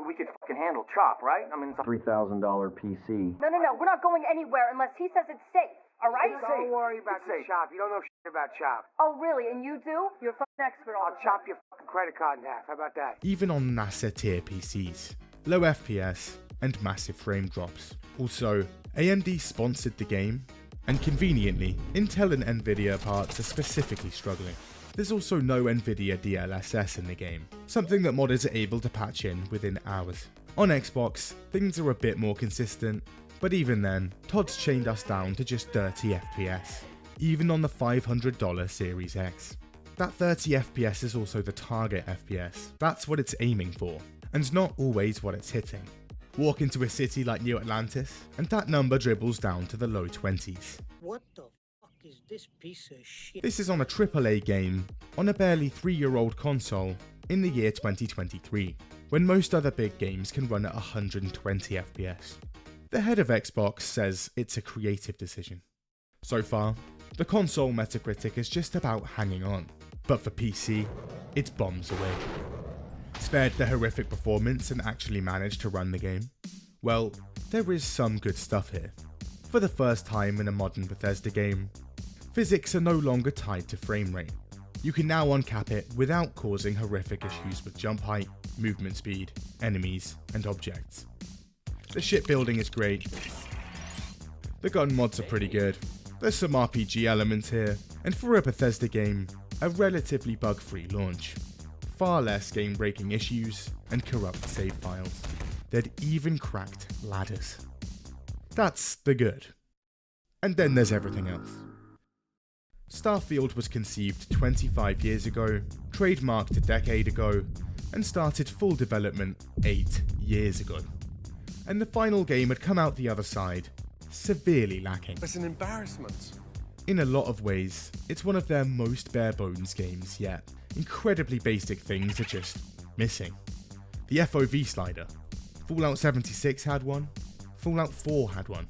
We could fucking handle chop, right? I mean, it's a $3,000 PC. No, we're not going anywhere unless he says it's safe, all right? Don't worry about the chop. You don't know shit about chop. Oh, really? And you do? You're a fucking expert on I'll chop your fucking credit card in half. How about that? Even on NASA tier PCs, low FPS and massive frame drops. Also, AMD sponsored the game, and conveniently, Intel and Nvidia parts are specifically struggling. There's also no Nvidia DLSS in the game, something that modders are able to patch in within hours. On Xbox, things are a bit more consistent, but even then, Todd's chained us down to just 30 FPS, even on the $500 Series X. That 30 FPS is also the target FPS, that's what it's aiming for, and not always what it's hitting. Walk into a city like New Atlantis, and that number dribbles down to the low 20s. What the fuck is this piece of shit? This is on a AAA game, on a barely 3-year-old console, in the year 2023, when most other big games can run at 120 FPS. The head of Xbox says it's a creative decision. So far, the console Metacritic is just about hanging on, but for PC, it's bombs away. Spared the horrific performance and actually managed to run the game? Well, there is some good stuff here. For the first time in a modern Bethesda game, physics are no longer tied to frame rate. You can now uncap it without causing horrific issues with jump height, movement speed, enemies, and objects. The shipbuilding is great. The gun mods are pretty good. There's some RPG elements here, and for a Bethesda game, a relatively bug-free launch. Far less game-breaking issues and corrupt save files. They'd even cracked ladders. That's the good. And then there's everything else. Starfield was conceived 25 years ago, trademarked a decade ago, and started full development 8 years ago. And the final game had come out the other side, severely lacking. It's an embarrassment. In a lot of ways, it's one of their most bare-bones games yet. Incredibly basic things are just missing. The FOV slider, Fallout 76 had one, Fallout 4 had one.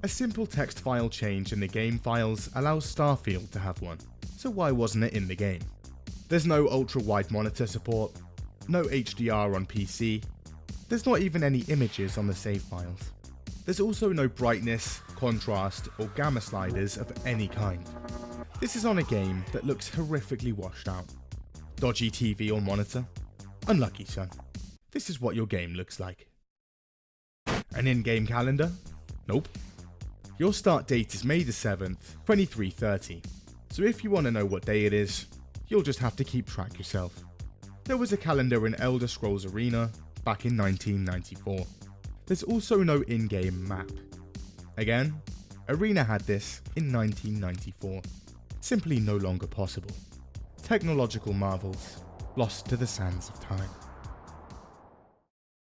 A simple text file change in the game files allows Starfield to have one, so why wasn't it in the game? There's no ultra-wide monitor support, no HDR on PC, there's not even any images on the save files. There's also no brightness, contrast, or gamma sliders of any kind. This is on a game that looks horrifically washed out. Dodgy TV or monitor? Unlucky, son. This is what your game looks like. An in-game calendar? Nope. Your start date is May the 7th, 2330. So if you want to know what day it is, you'll just have to keep track yourself. There was a calendar in Elder Scrolls Arena back in 1994. There's also no in-game map. Again, Arena had this in 1994. Simply no longer possible. Technological marvels lost to the sands of time.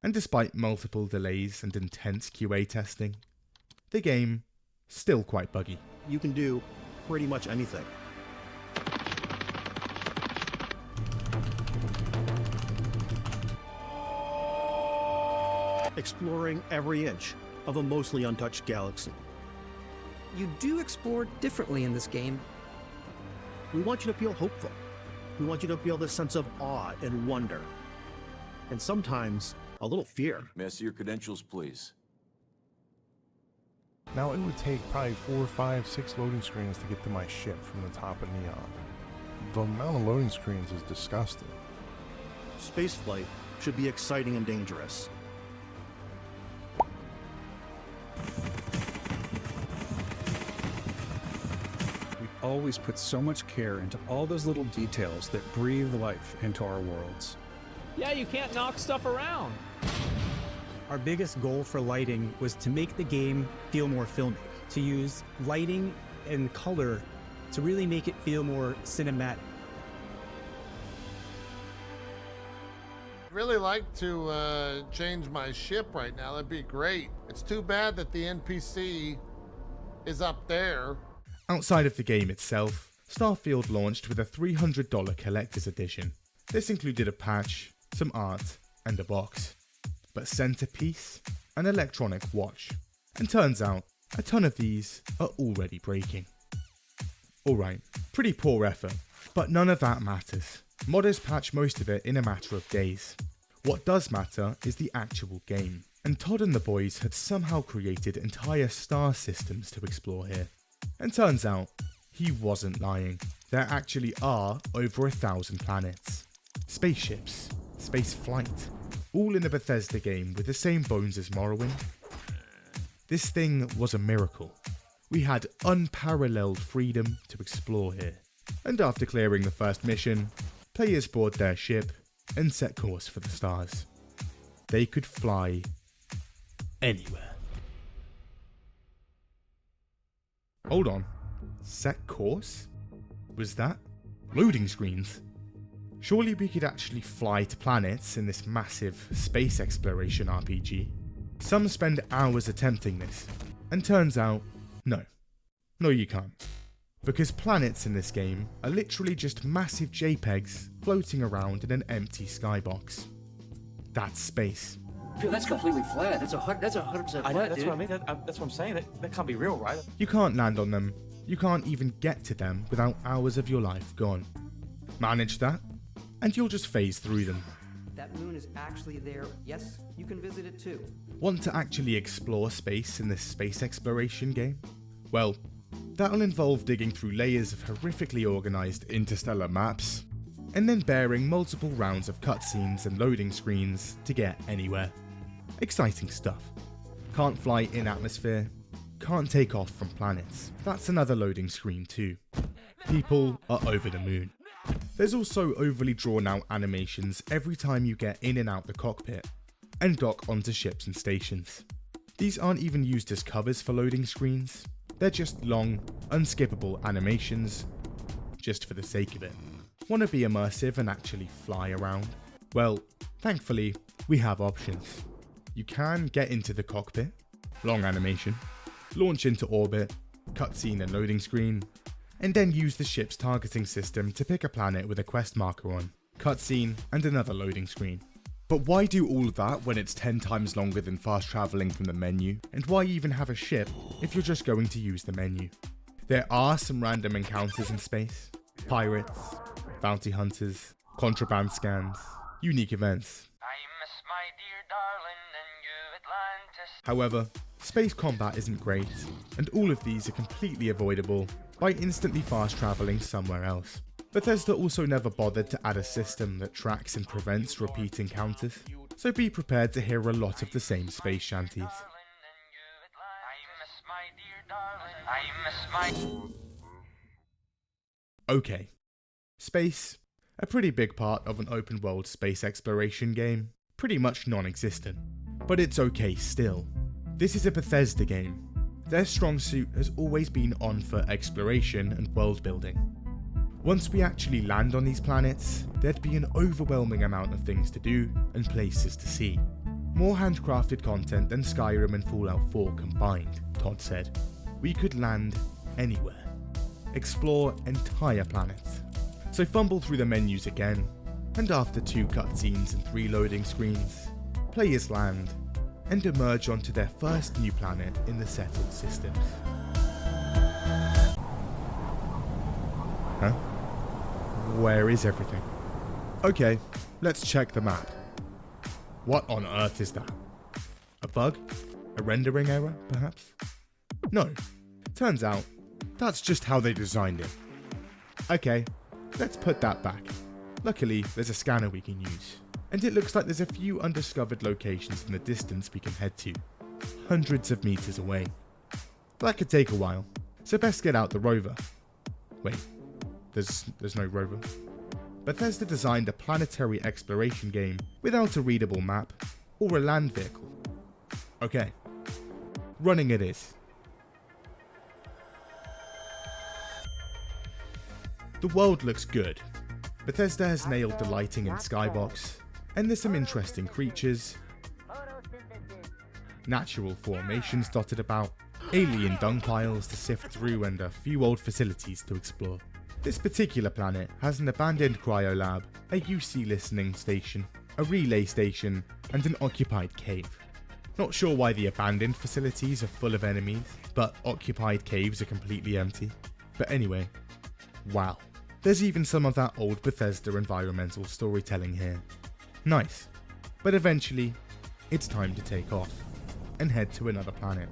And despite multiple delays and intense QA testing, the game still quite buggy. You can do pretty much anything. Exploring every inch of a mostly untouched galaxy. You do explore differently in this game. We want you to feel hopeful. We want you to feel this sense of awe and wonder. And sometimes a little fear. May I see your credentials, please? Now, it would take probably 4, 5, 6 loading screens to get to my ship from the top of Neon. The amount of loading screens is disgusting. Spaceflight should be exciting and dangerous. We always put so much care into all those little details that breathe life into our worlds. Yeah, you can't knock stuff around. Our biggest goal for lighting was to make the game feel more filmic, to use lighting and color to really make it feel more cinematic. Really like to change my ship right now. That'd be great. It's too bad that the NPC is up there. Outside of the game itself, Starfield launched with a $300 collector's edition. This included a patch, some art, and a box. But centerpiece, an electronic watch. And turns out, a ton of these are already breaking. Alright, pretty poor effort, but none of that matters. Modders patch most of it in a matter of days. What does matter is the actual game, and Todd and the boys had somehow created entire star systems to explore here. And turns out, he wasn't lying. There actually are over 1,000 planets. Spaceships, space flight, all in a Bethesda game with the same bones as Morrowind. This thing was a miracle. We had unparalleled freedom to explore here. And after clearing the first mission, players board their ship and set course for the stars. They could fly anywhere. Hold on, set course? Was that loading screens? Surely we could actually fly to planets in this massive space exploration RPG. Some spend hours attempting this, and turns out, no. No, you can't. Because planets in this game are literally just massive JPEGs floating around in an empty skybox. That's space. Dude, that's completely flat. That's 100% flat, I know, that's dude. what I mean. That's what I'm saying. That can't be real, right? You can't land on them. You can't even get to them without hours of your life gone. Manage that, and you'll just phase through them. That moon is actually there. Yes, you can visit it too. Want to actually explore space in this space exploration game? Well, that'll involve digging through layers of horrifically organised interstellar maps, and then bearing multiple rounds of cutscenes and loading screens to get anywhere. Exciting stuff. Can't fly in atmosphere, can't take off from planets. That's another loading screen too. People are over the moon. There's also overly drawn out animations every time you get in and out the cockpit, and dock onto ships and stations. These aren't even used as covers for loading screens. They're just long, unskippable animations, just for the sake of it. Want to be immersive and actually fly around? Well, thankfully, we have options. You can get into the cockpit, long animation, launch into orbit, cutscene and loading screen, and then use the ship's targeting system to pick a planet with a quest marker on, cutscene and another loading screen. But why do all of that when it's 10 times longer than fast traveling from the menu? And why even have a ship if you're just going to use the menu? There are some random encounters in space. Pirates, bounty hunters, contraband scans, unique events. However, space combat isn't great, and all of these are completely avoidable by instantly fast traveling somewhere else. Bethesda also never bothered to add a system that tracks and prevents repeat encounters, so be prepared to hear a lot of the same space shanties. Okay, space, a pretty big part of an open world space exploration game, pretty much non-existent. But it's okay still. This is a Bethesda game. Their strong suit has always been on for exploration and world building. Once we actually land on these planets, there'd be an overwhelming amount of things to do and places to see. More handcrafted content than Skyrim and Fallout 4 combined, Todd said. We could land anywhere. Explore entire planets. So fumble through the menus again, and after 2 cutscenes and 3 loading screens, players land and emerge onto their first new planet in the settled systems. Huh? Where is everything? Okay, let's check the map. What on earth is that? A bug? A rendering error, perhaps? No. Turns out, that's just how they designed it. Okay, let's put that back. Luckily, there's a scanner we can use. And it looks like there's a few undiscovered locations in the distance we can head to. Hundreds of meters away. That could take a while, so best get out the rover. Wait, there's no rover. Bethesda designed a planetary exploration game without a readable map or a land vehicle. Okay, running it is. The world looks good. Bethesda has nailed the lighting and skybox, and there's some interesting creatures, natural formations dotted about, alien dung piles to sift through, and a few old facilities to explore. This particular planet has an abandoned cryolab, a UC listening station, a relay station, and an occupied cave. Not sure why the abandoned facilities are full of enemies, but occupied caves are completely empty. But anyway, wow. There's even some of that old Bethesda environmental storytelling here. Nice. But eventually, it's time to take off and head to another planet.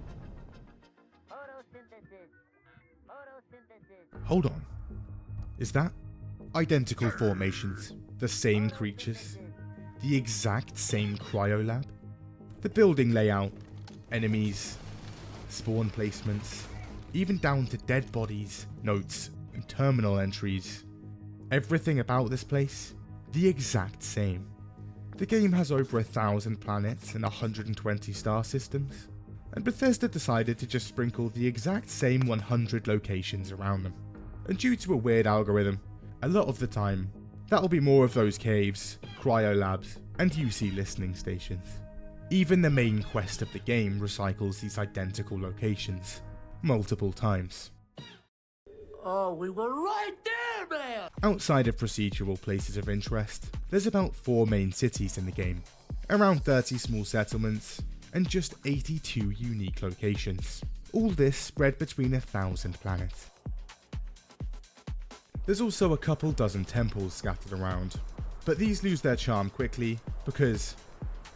Hold on. Is that identical formations? The same creatures? The exact same cryolab? The building layout, enemies, spawn placements, even down to dead bodies, notes, and terminal entries. Everything about this place, the exact same. The game has over 1,000 planets and 120 star systems, and Bethesda decided to just sprinkle the exact same 100 locations around them. And due to a weird algorithm, a lot of the time, that'll be more of those caves, cryolabs, and UC listening stations. Even the main quest of the game recycles these identical locations, multiple times. Oh, we were right there, man! Outside of procedural places of interest, there's about 4 main cities in the game, around 30 small settlements, and just 82 unique locations. All this spread between 1,000 planets. There's also a couple dozen temples scattered around, but these lose their charm quickly because,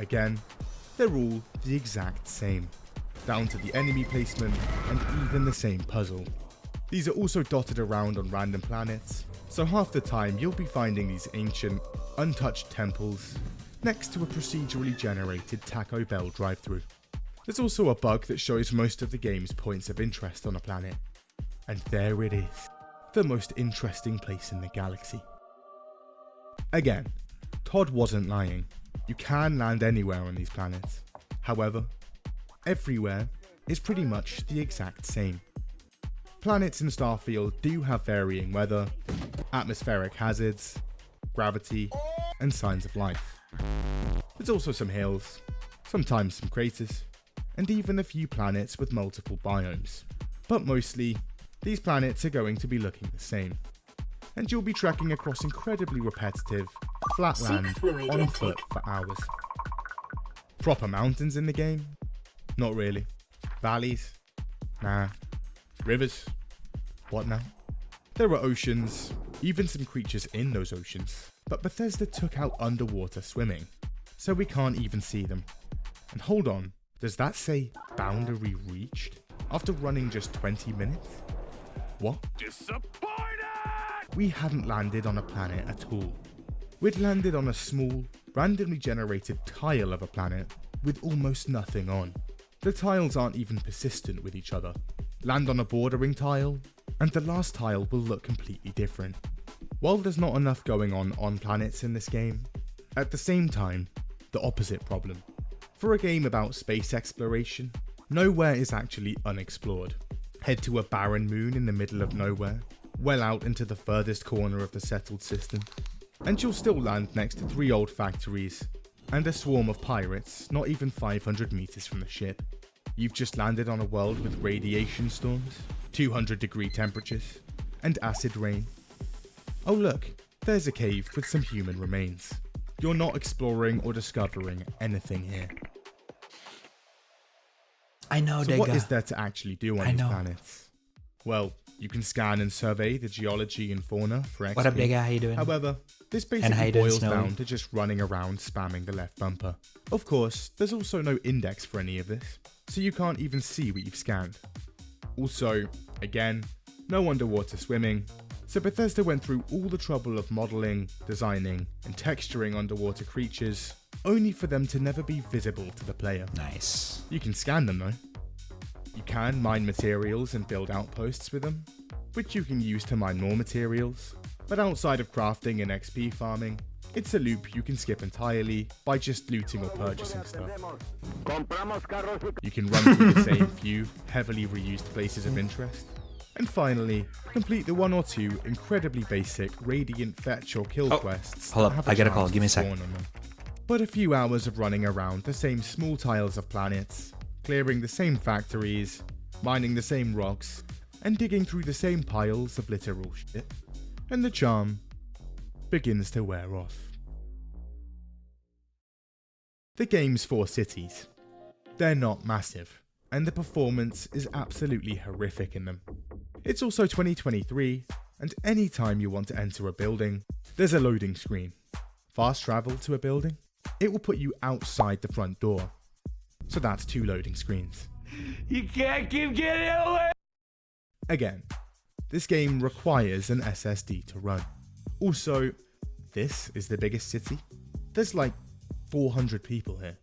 again, they're all the exact same, down to the enemy placement and even the same puzzle. These are also dotted around on random planets, so half the time you'll be finding these ancient, untouched temples next to a procedurally generated Taco Bell drive-thru. There's also a bug that shows most of the game's points of interest on a planet, and there it is, the most interesting place in the galaxy. Again, Todd wasn't lying. You can land anywhere on these planets. However, everywhere is pretty much the exact same. Planets in Starfield do have varying weather, atmospheric hazards, gravity, and signs of life. There's also some hills, sometimes some craters, and even a few planets with multiple biomes. But mostly, these planets are going to be looking the same, and you'll be trekking across incredibly repetitive, flat land, on foot for hours. Proper mountains in the game? Not really. Valleys? Nah. Rivers? What now? There are oceans, even some creatures in those oceans, but Bethesda took out underwater swimming, so we can't even see them. And hold on, does that say boundary reached after running just 20 minutes? What? Disappointed! We hadn't landed on a planet at all. We'd landed on a small, randomly generated tile of a planet with almost nothing on. The tiles aren't even persistent with each other. Land on a bordering tile, and the last tile will look completely different. While there's not enough going on planets in this game, at the same time, the opposite problem. For a game about space exploration, nowhere is actually unexplored. Head to a barren moon in the middle of nowhere, well out into the furthest corner of the settled system, and you'll still land next to 3 old factories and a swarm of pirates not even 500 meters from the ship. You've just landed on a world with radiation storms, 200-degree temperatures, and acid rain. Oh look, there's a cave with some human remains. You're not exploring or discovering anything here. I know, so what is there to actually do on these planets? Well, you can scan and survey the geology and fauna for XP. What up, Digga? How you doing? However, this basically boils down to just running around spamming the left bumper. Of course, there's also no index for any of this, so you can't even see what you've scanned. Also, again, no underwater swimming, so Bethesda went through all the trouble of modelling, designing, and texturing underwater creatures, only for them to never be visible to the player. Nice. You can scan them though. You can mine materials and build outposts with them, which you can use to mine more materials, but outside of crafting and XP farming, it's a loop you can skip entirely by just looting or purchasing stuff. You can run through the same few heavily reused places of interest, and finally, complete the 1 or 2 incredibly basic Radiant fetch or kill quests. Hold up, I got a call, give me a sec. But a few hours of running around the same small tiles of planets, clearing the same factories, mining the same rocks, and digging through the same piles of literal shit, and the charm begins to wear off. The game's 4 cities. They're not massive, and the performance is absolutely horrific in them. It's also 2023, and anytime you want to enter a building, there's a loading screen. Fast travel to a building? It will put you outside the front door. So that's 2 loading screens. You can't keep getting away! Again, this game requires an SSD to run. Also, this is the biggest city. There's like 400 people here,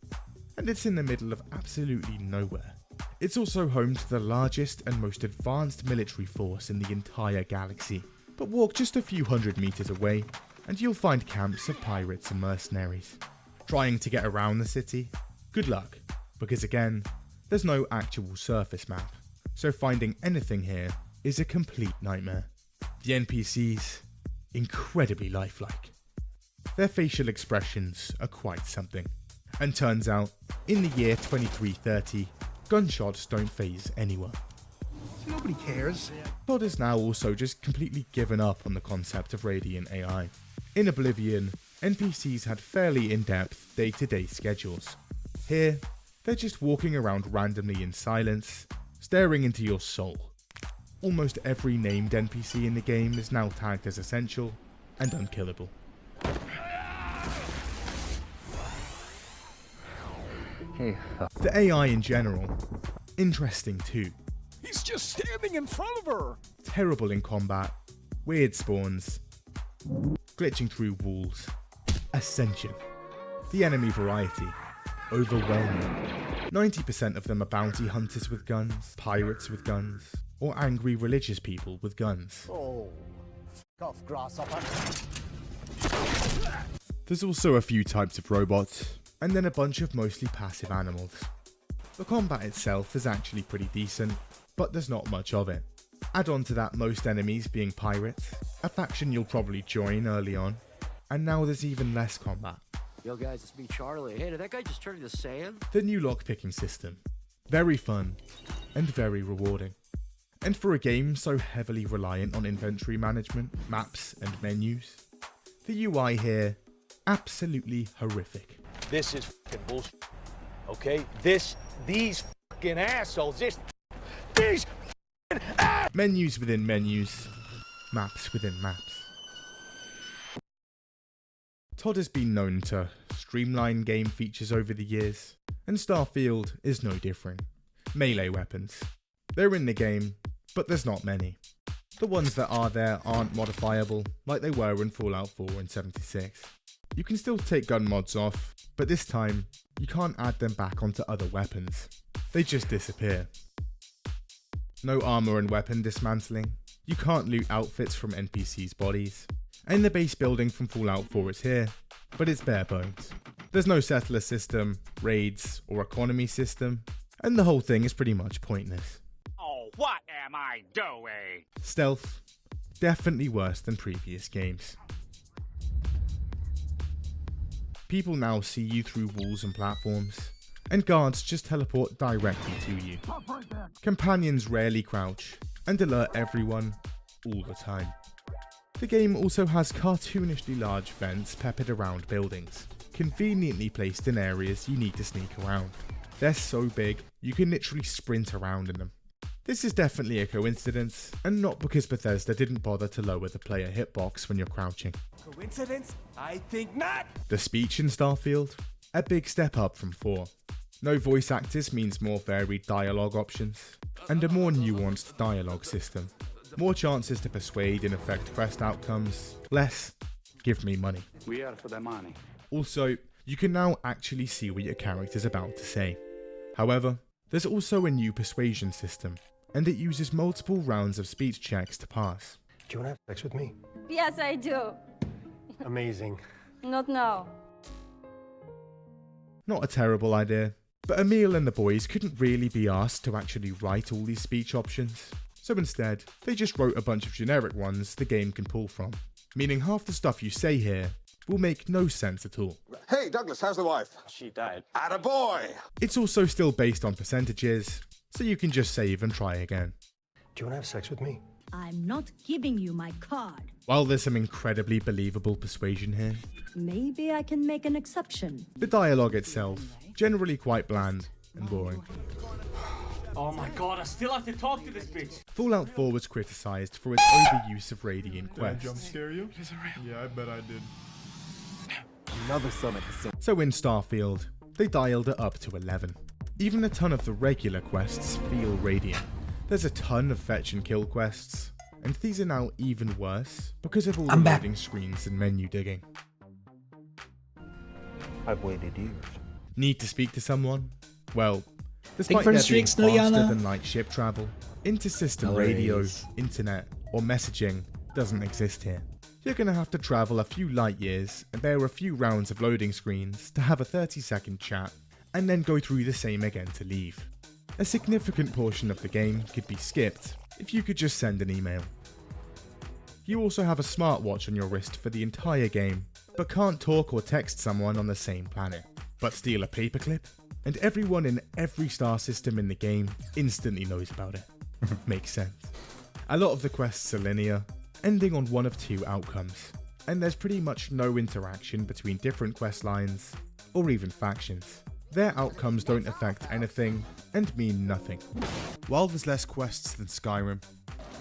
and it's in the middle of absolutely nowhere. It's also home to the largest and most advanced military force in the entire galaxy. But walk just a few hundred meters away, and you'll find camps of pirates and mercenaries. Trying to get around the city? Good luck, because again, there's no actual surface map, so finding anything here is a complete nightmare. The NPCs, incredibly lifelike. Their facial expressions are quite something. And turns out, in the year 2330, gunshots don't faze anyone. Nobody cares. Todd has now also just completely given up on the concept of Radiant AI. In Oblivion, NPCs had fairly in-depth day-to-day schedules. Here, they're just walking around randomly in silence, staring into your soul. Almost every named NPC in the game is now tagged as essential and unkillable. The AI in general, interesting too. He's just standing in front of her! Terrible in combat, weird spawns, glitching through walls. Ascension. The enemy variety, overwhelming. 90% of them are bounty hunters with guns, pirates with guns, or angry religious people with guns. Oh, f off, grasshopper. There's also a few types of robots, and then a bunch of mostly passive animals. The combat itself is actually pretty decent, but there's not much of it. Add on to that most enemies being pirates, a faction you'll probably join early on, and now there's even less combat. Yo guys, it's me Charlie. Hey, did that guy just turn into sand? The new lockpicking system. Very fun, and very rewarding. And for a game so heavily reliant on inventory management, maps, and menus, the UI here absolutely horrific. This is fucking bullshit. Okay? These fucking assholes, these Menus within menus, maps within maps. Todd has been known to streamline game features over the years, and Starfield is no different. Melee weapons. They're in the game, but there's not many. The ones that are there aren't modifiable, like they were in Fallout 4 and 76. You can still take gun mods off, but this time, you can't add them back onto other weapons. They just disappear. No armor and weapon dismantling. You can't loot outfits from NPCs' bodies. And the base building from Fallout 4 is here, but it's bare bones. There's no settler system, raids, or economy system, and the whole thing is pretty much pointless. Oh, what am I doing? Stealth, definitely worse than previous games. People now see you through walls and platforms, and guards just teleport directly to you. Companions rarely crouch, and alert everyone, all the time. The game also has cartoonishly large vents peppered around buildings, conveniently placed in areas you need to sneak around. They're so big, you can literally sprint around in them. This is definitely a coincidence, and not because Bethesda didn't bother to lower the player hitbox when you're crouching. Coincidence? I think not. The speech in Starfield? A big step up from 4. No voice actors means more varied dialogue options, and a more nuanced dialogue system. More chances to persuade and affect quest outcomes, less, give me money. We are for the money. Also, you can now actually see what your character's about to say. However, there's also a new persuasion system, and it uses multiple rounds of speech checks to pass. Do you want to have sex with me? Yes, I do. Amazing. Not now. Not a terrible idea, but Emil and the boys couldn't really be asked to actually write all these speech options, so instead, they just wrote a bunch of generic ones the game can pull from, meaning half the stuff you say here will make no sense at all. Hey, Douglas, how's the wife? She died. Attaboy! It's also still based on percentages, so you can just save and try again. Do you want to have sex with me? I'm not giving you my card. While there's some incredibly believable persuasion here, Maybe I can make an exception. the dialogue itself, generally quite bland and boring. Oh my god, I still have to talk to this bitch. Fallout 4 was criticised for its overuse of Radiant Did I jump quests. scare you? Yeah, I bet I did. Another son at the same. So in Starfield, they dialed it up to 11. Even a ton of the regular quests feel Radiant. There's a ton of fetch and kill quests, and these are now even worse because of all the loading screens and menu digging. I've waited years. Need to speak to someone? Well, despite for the there being streaks, faster Liliana. than light ship travel, intersystem No radio, worries. internet, or messaging doesn't exist here. You're gonna have to travel a few light years and bear a few rounds of loading screens to have a 30-second chat, and then go through the same again to leave. A significant portion of the game could be skipped if you could just send an email. You also have a smartwatch on your wrist for the entire game, but can't talk or text someone on the same planet. But steal a paperclip, and everyone in every star system in the game instantly knows about it. Makes sense. A lot of the quests are linear, ending on one of two outcomes, and there's pretty much no interaction between different quest lines, or even factions. Their outcomes don't affect anything, and mean nothing. While there's less quests than Skyrim,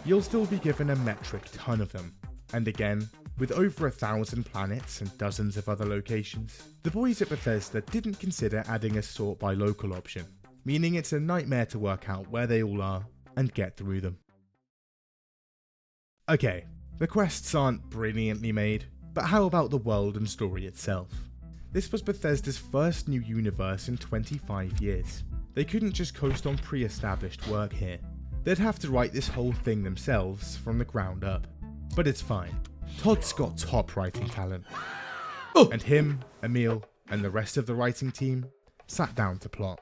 you'll still be given a metric ton of them, and again, with over 1,000 planets and dozens of other locations, the boys at Bethesda didn't consider adding a sort by local option, meaning it's a nightmare to work out where they all are and get through them. Okay, the quests aren't brilliantly made, but how about the world and story itself? This was Bethesda's first new universe in 25 years. They couldn't just coast on pre-established work here. They'd have to write this whole thing themselves from the ground up. But it's fine. Todd's got top writing talent. And him, Emil, and the rest of the writing team sat down to plot.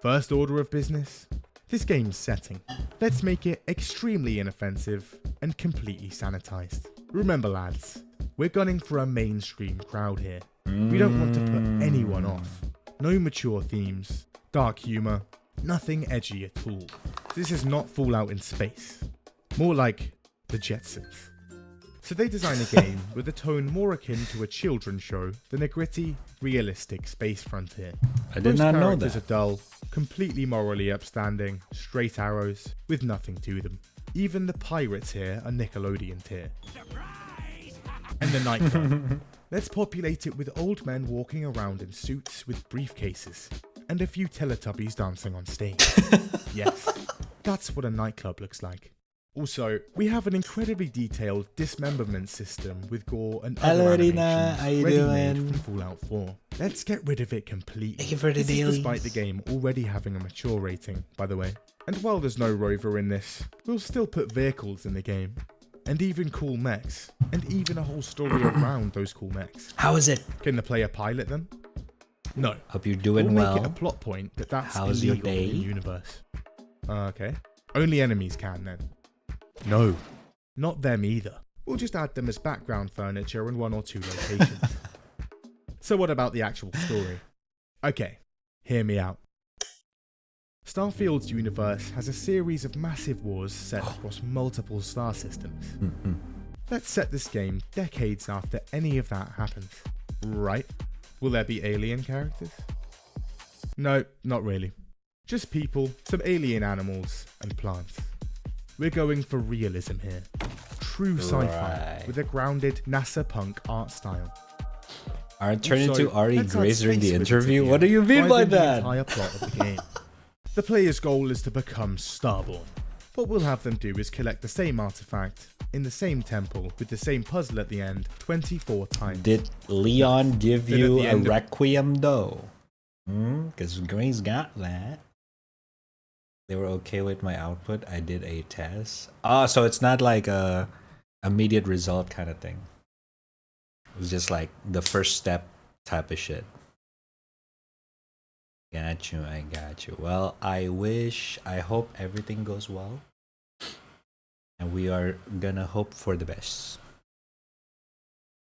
First order of business? This game's setting. Let's make it extremely inoffensive and completely sanitized. Remember lads, we're gunning for a mainstream crowd here. We don't want to put anyone off. No mature themes, dark humor, nothing edgy at all. This is not Fallout in space. More like the Jetsons. So they design a game with a tone more akin to a children's show than a gritty, realistic space frontier. I did not know that. Most characters are dull, completely morally upstanding, straight arrows, with nothing to them. Even the pirates here are Nickelodeon tier. And the nightclub. Let's populate it with old men walking around in suits with briefcases, and a few Teletubbies dancing on stage. Yes, that's what a nightclub looks like. Also, we have an incredibly detailed dismemberment system with gore and other animations ready-made from Fallout 4. Let's get rid of it completely. Thank you for the This is despite the game already having a mature rating, by the way. And while there's no rover in this, we'll still put vehicles in the game. And even cool mechs. And even a whole story around those cool mechs. How is it? Can the player pilot them? No. Hope you're doing we'll well. Make it a plot point that that's How's your illegal day? in the universe. Okay. Only enemies can then. No. Not them either. We'll just add them as background furniture in 1 or 2 locations. So what about the actual story? Okay. Hear me out. Starfield's universe has a series of massive wars set across multiple star systems. Let's set this game decades after any of that happens. Right? Will there be alien characters? No, not really. Just people, some alien animals, and plants. We're going for realism here. True sci-fi, with a grounded NASA punk art style. Are it turned into Ari let's add Grace during the space interview? wizards What do you mean by driving the that? entire plot of the game. The player's goal is to become Starborn. What we'll have them do is collect the same artifact in the same temple with the same puzzle at the end 24 times. Did Leon give Then at you the a end of- requiem though? Because Grace got that. They were okay with my output. I did a test. Oh, so it's not like a immediate result kind of thing. It was just like the first step type of shit. Got you, I got you. Well, I hope everything goes well. And we are gonna hope for the best.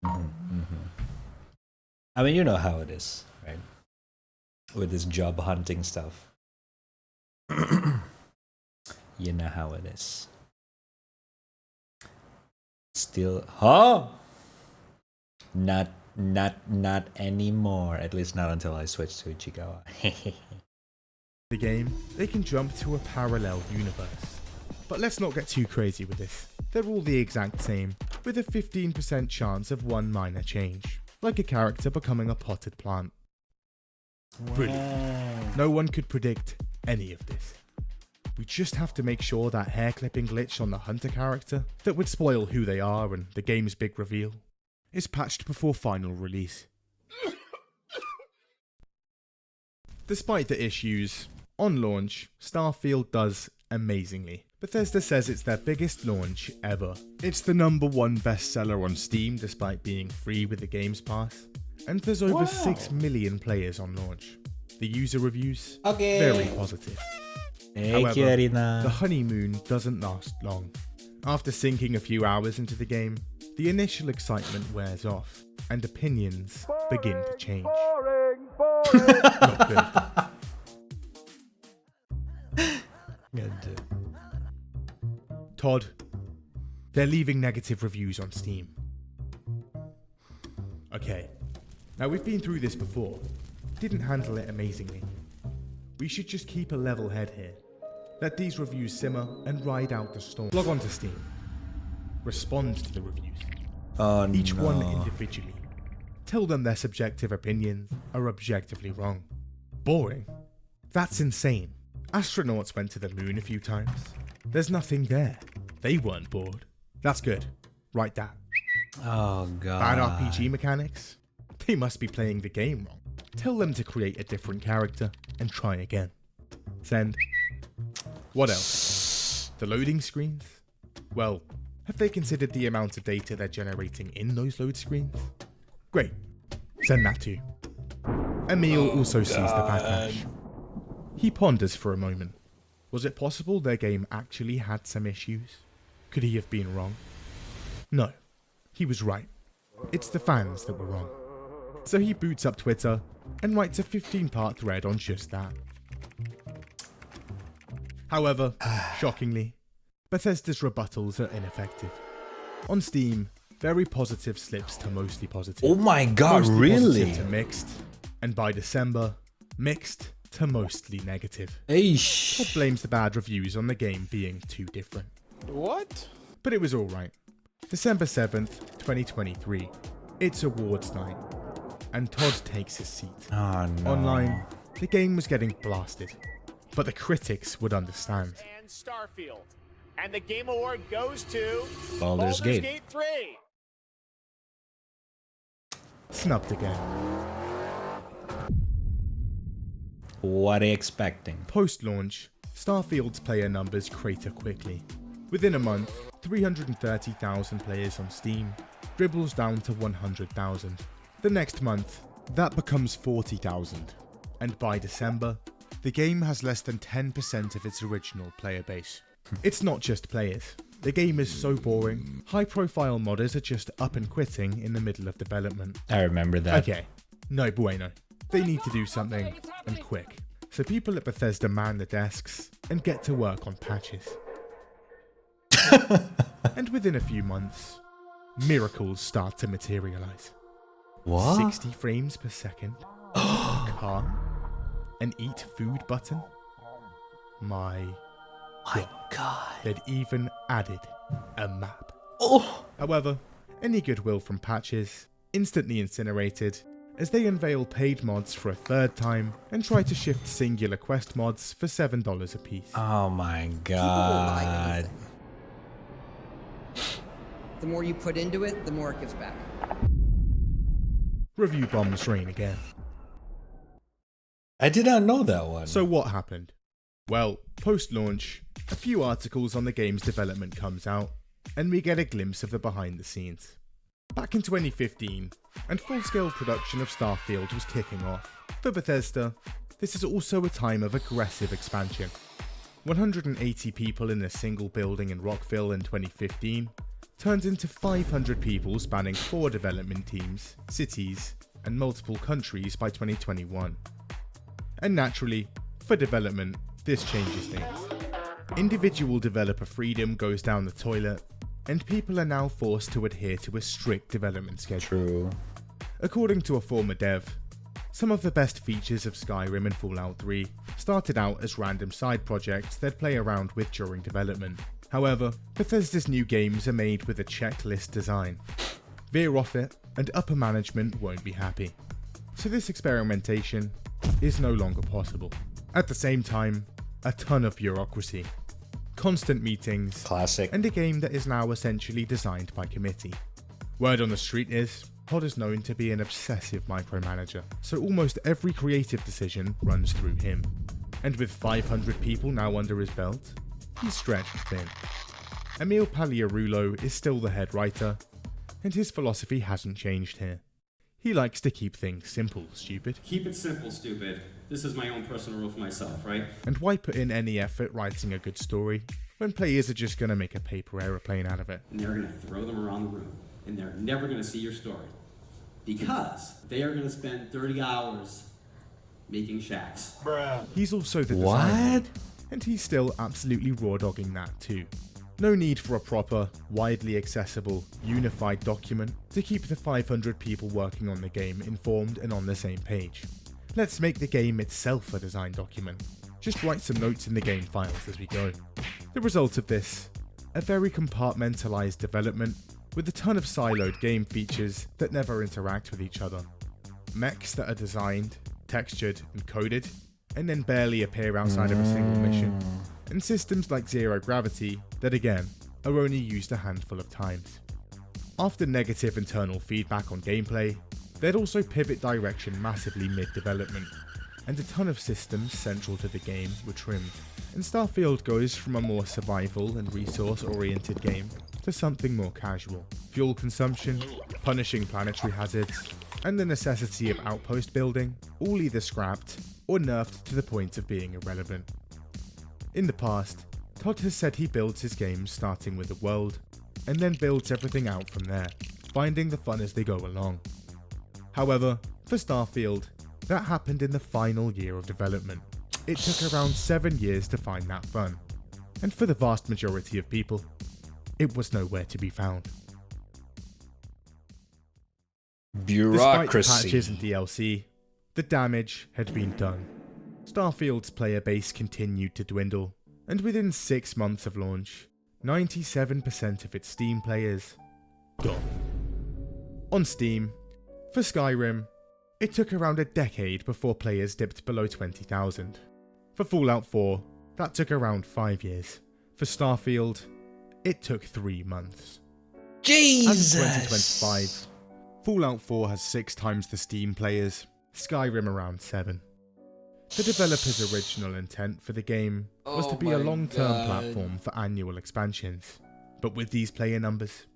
I mean, you know how it is, right? With this job hunting stuff. You know how it is. Still, not anymore. At least not until I switch to Ichigawa. The game, they can jump to a parallel universe. But let's not get too crazy with this. They're all the exact same, with a 15% chance of one minor change, like a character becoming a potted plant. Brilliant. No one could predict any of this. We just have to make sure that hair clipping glitch on the hunter character that would spoil who they are and the game's big reveal is patched before final release. Despite the issues, on launch, Starfield does amazingly. Bethesda says it's their biggest launch ever. It's the #1 bestseller on Steam despite being free with the Games Pass. And there's over 6 million players on launch. The user reviews, very positive. However, the honeymoon doesn't last long. After sinking a few hours into the game, the initial excitement wears off, and opinions begin to change. Not good. Todd, they're leaving negative reviews on Steam. Okay, now we've been through this before. Didn't handle it amazingly. We should just keep a level head here. Let these reviews simmer and ride out the storm. Log on to Steam. Respond to the reviews. Each one individually. Tell them their subjective opinions are objectively wrong. Boring? That's insane. Astronauts went to the moon a few times. There's nothing there. They weren't bored. That's good. Write that. Oh god. Bad RPG mechanics? They must be playing the game wrong. Tell them to create a different character and try again. Send. What else? The loading screens? Well, have they considered the amount of data they're generating in those load screens? Great. Send that too. Emil also sees the backlash. He ponders for a moment. Was it possible their game actually had some issues? Could he have been wrong? No. He was right. It's the fans that were wrong. So he boots up Twitter and writes a 15-part thread on just that. However, shockingly, Bethesda's rebuttals are ineffective. On Steam, very positive slips to mostly positive. Oh my god, mostly really? Positive to mixed, and by December, mixed to mostly negative. Eish. Todd blames the bad reviews on the game being too different. What? But it was alright. December 7th, 2023. It's awards night. And Todd takes his seat. Oh no. Online, the game was getting blasted. But the critics would understand. And Starfield. And the Game Award goes to Baldur's Gate 3. Snubbed again. What are you expecting? Post-launch, Starfield's player numbers crater quickly. Within a month, 330,000 players on Steam dribbles down to 100,000. The next month, that becomes 40,000. And by December, the game has less than 10% of its original player base. It's not just players. The game is so boring, high-profile modders are just up and quitting in the middle of development. I remember that. Okay, no bueno. They need to do something, and quick. So people at Bethesda man the desks and get to work on patches. And within a few months, miracles start to materialize. What? 60 frames per second, a car, an eat food button. My god. They'd even added a map. Oh. However, any goodwill from patches instantly incinerated as they unveil paid mods for a third time and try to shift singular quest mods for $7 a piece. Oh my god. The more you put into it, the more it gives back. Review bombs rain again. I did not know that one. So what happened? Well, post-launch, a few articles on the game's development comes out, and we get a glimpse of the behind the scenes. Back in 2015, and full-scale production of Starfield was kicking off. For Bethesda, this is also a time of aggressive expansion. 180 people in a single building in Rockville in 2015 turned into 500 people spanning 4 development teams, cities, and multiple countries by 2021. And naturally, for development, this changes things. Individual developer freedom goes down the toilet, and people are now forced to adhere to a strict development schedule. True. According to a former dev, some of the best features of Skyrim and Fallout 3 started out as random side projects they'd play around with during development. However, Bethesda's new games are made with a checklist design. Veer off it, and upper management won't be happy. So this experimentation is no longer possible. At the same time, a ton of bureaucracy, constant meetings, classic, and a game that is now essentially designed by committee. Word on the street is, Todd is known to be an obsessive micromanager, so almost every creative decision runs through him. And with 500 people now under his belt, he's stretched thin. Emil Paliarulo is still the head writer, and his philosophy hasn't changed here. He likes to keep things simple, stupid. Keep it simple, stupid. This is my own personal rule for myself, right? And why put in any effort writing a good story when players are just gonna make a paper aeroplane out of it? And they're gonna throw them around the room, and they're never gonna see your story. Because they are gonna spend 30 hours making shacks. Bruh. He's also the designer, and he's still absolutely raw dogging that too. No need for a proper, widely accessible, unified document to keep the 500 people working on the game informed and on the same page. Let's make the game itself a design document. Just write some notes in the game files as we go. The result of this, a very compartmentalized development with a ton of siloed game features that never interact with each other. Mechs that are designed, textured, and coded, and then barely appear outside of a single mission. And systems like zero gravity that again are only used a handful of times. After negative internal feedback on gameplay, they'd also pivot direction massively mid-development, and a ton of systems central to the game were trimmed. And Starfield goes from a more survival and resource-oriented game to something more casual. Fuel consumption, punishing planetary hazards, and the necessity of outpost building, all either scrapped or nerfed to the point of being irrelevant. In the past, Todd has said he builds his games starting with the world, and then builds everything out from there, finding the fun as they go along. However, for Starfield, that happened in the final year of development. It took around 7 years to find that fun, and for the vast majority of people, it was nowhere to be found. Despite the Bureaucracy. patches and DLC, the damage had been done. Starfield's player base continued to dwindle, and within 6 months of launch, 97% of its Steam players gone. On Steam, for Skyrim, it took around a decade before players dipped below 20,000. For Fallout 4, that took around 5 years. For Starfield, it took 3 months. Jesus! As of 2025, Fallout 4 has 6 times the Steam players, Skyrim around 7. The developer's original intent for the game was to be a long-term platform for annual expansions, but with these player numbers,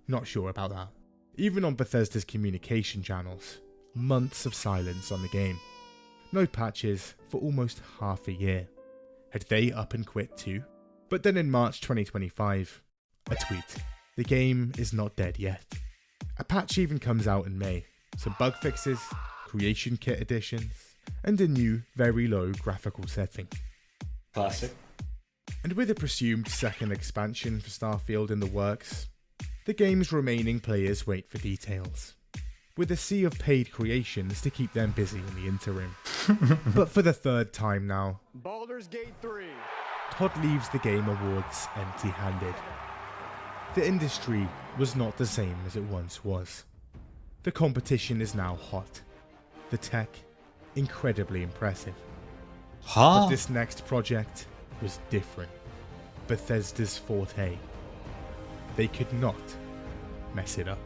not sure about that. Even on Bethesda's communication channels, months of silence on the game. No patches for almost half a year. Had they up and quit too? But then in March 2025, a tweet. The game is not dead yet. A patch even comes out in May. Some bug fixes, creation kit additions, and a new, very low graphical setting. Classic. And with a presumed second expansion for Starfield in the works, the game's remaining players wait for details, with a sea of paid creations to keep them busy in the interim. But for the third time now, Baldur's Gate 3. Todd leaves the Game Awards empty-handed. The industry was not the same as it once was. The competition is now hot. The tech, incredibly impressive. But this next project was different. Bethesda's forte. They could not mess it up.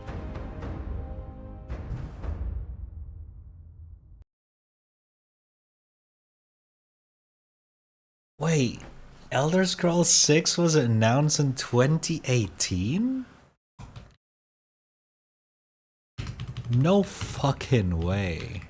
Wait, Elder Scrolls 6 was announced in 2018? No fucking way.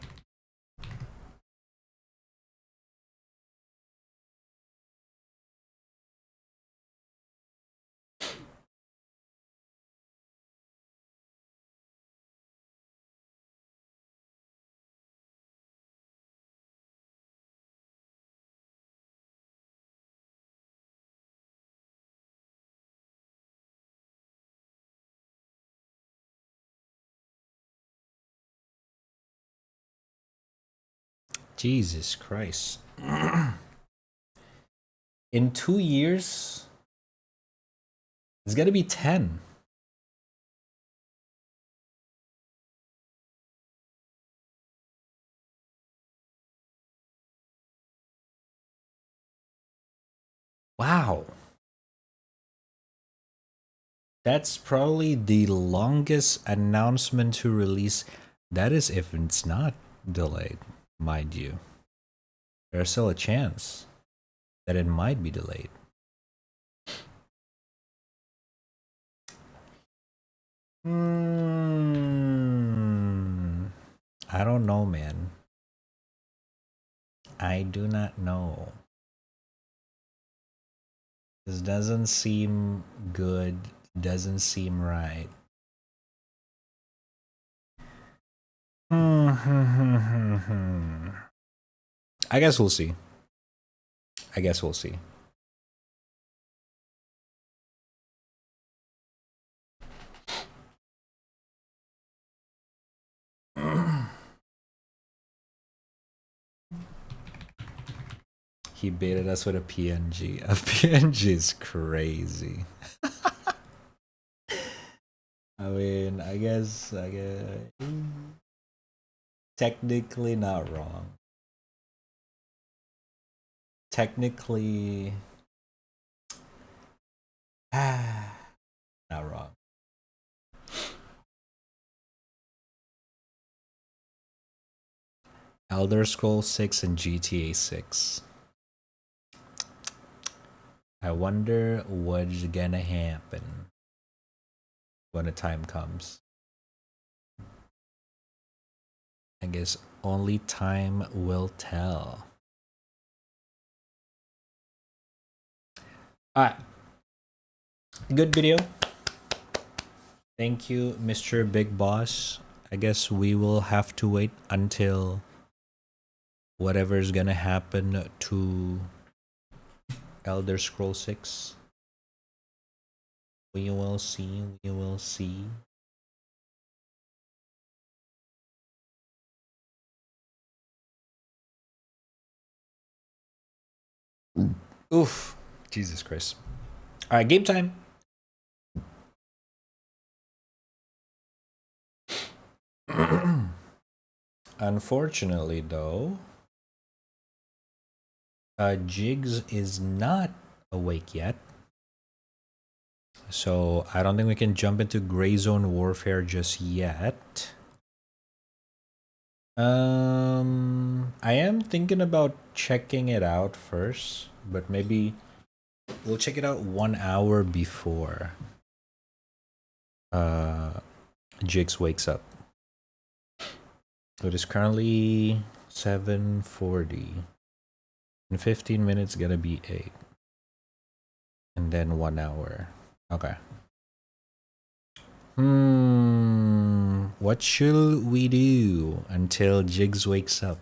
Jesus Christ. In 2 years, it's gonna be 10. Wow. That's probably the longest announcement to release. That is if it's not delayed, mind you. There's still a chance that it might be delayed. I don't know, man. I do not know. This doesn't seem good, doesn't seem right. I guess we'll see. I guess we'll see. He baited us with a PNG. A PNG is crazy. I mean, I guess technically not wrong. Technically not wrong. Elder Scrolls 6 and GTA 6. I wonder what's gonna happen when the time comes. I guess only time will tell. Alright. Good video. Thank you, Mr. Big Boss. I guess we will have to wait until whatever's gonna happen to Elder Scrolls 6. We will see. We will see. Oof. Jesus Christ. All right, game time. Unfortunately, though, Jigs is not awake yet. So I don't think we can jump into Gray Zone Warfare just yet. I am thinking about checking it out first, but maybe we'll check it out 1 hour before Jigs wakes up. So it is currently 7:40. In 15 minutes, gonna be 8. And then 1 hour. Okay. What should we do until Jigs wakes up?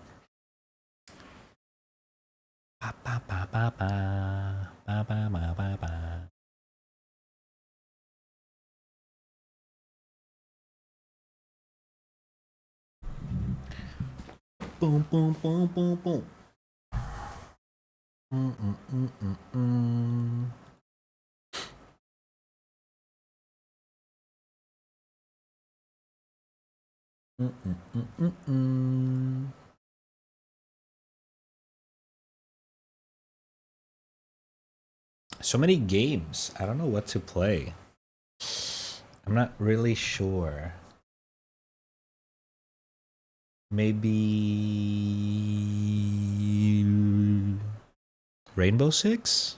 Ba, ba, ba, ba, ba. Ba, ba, ba, ba, ba. Boom, boom, boom, boom, boom. So many games. I don't know what to play. I'm not really sure. Maybe Rainbow Six?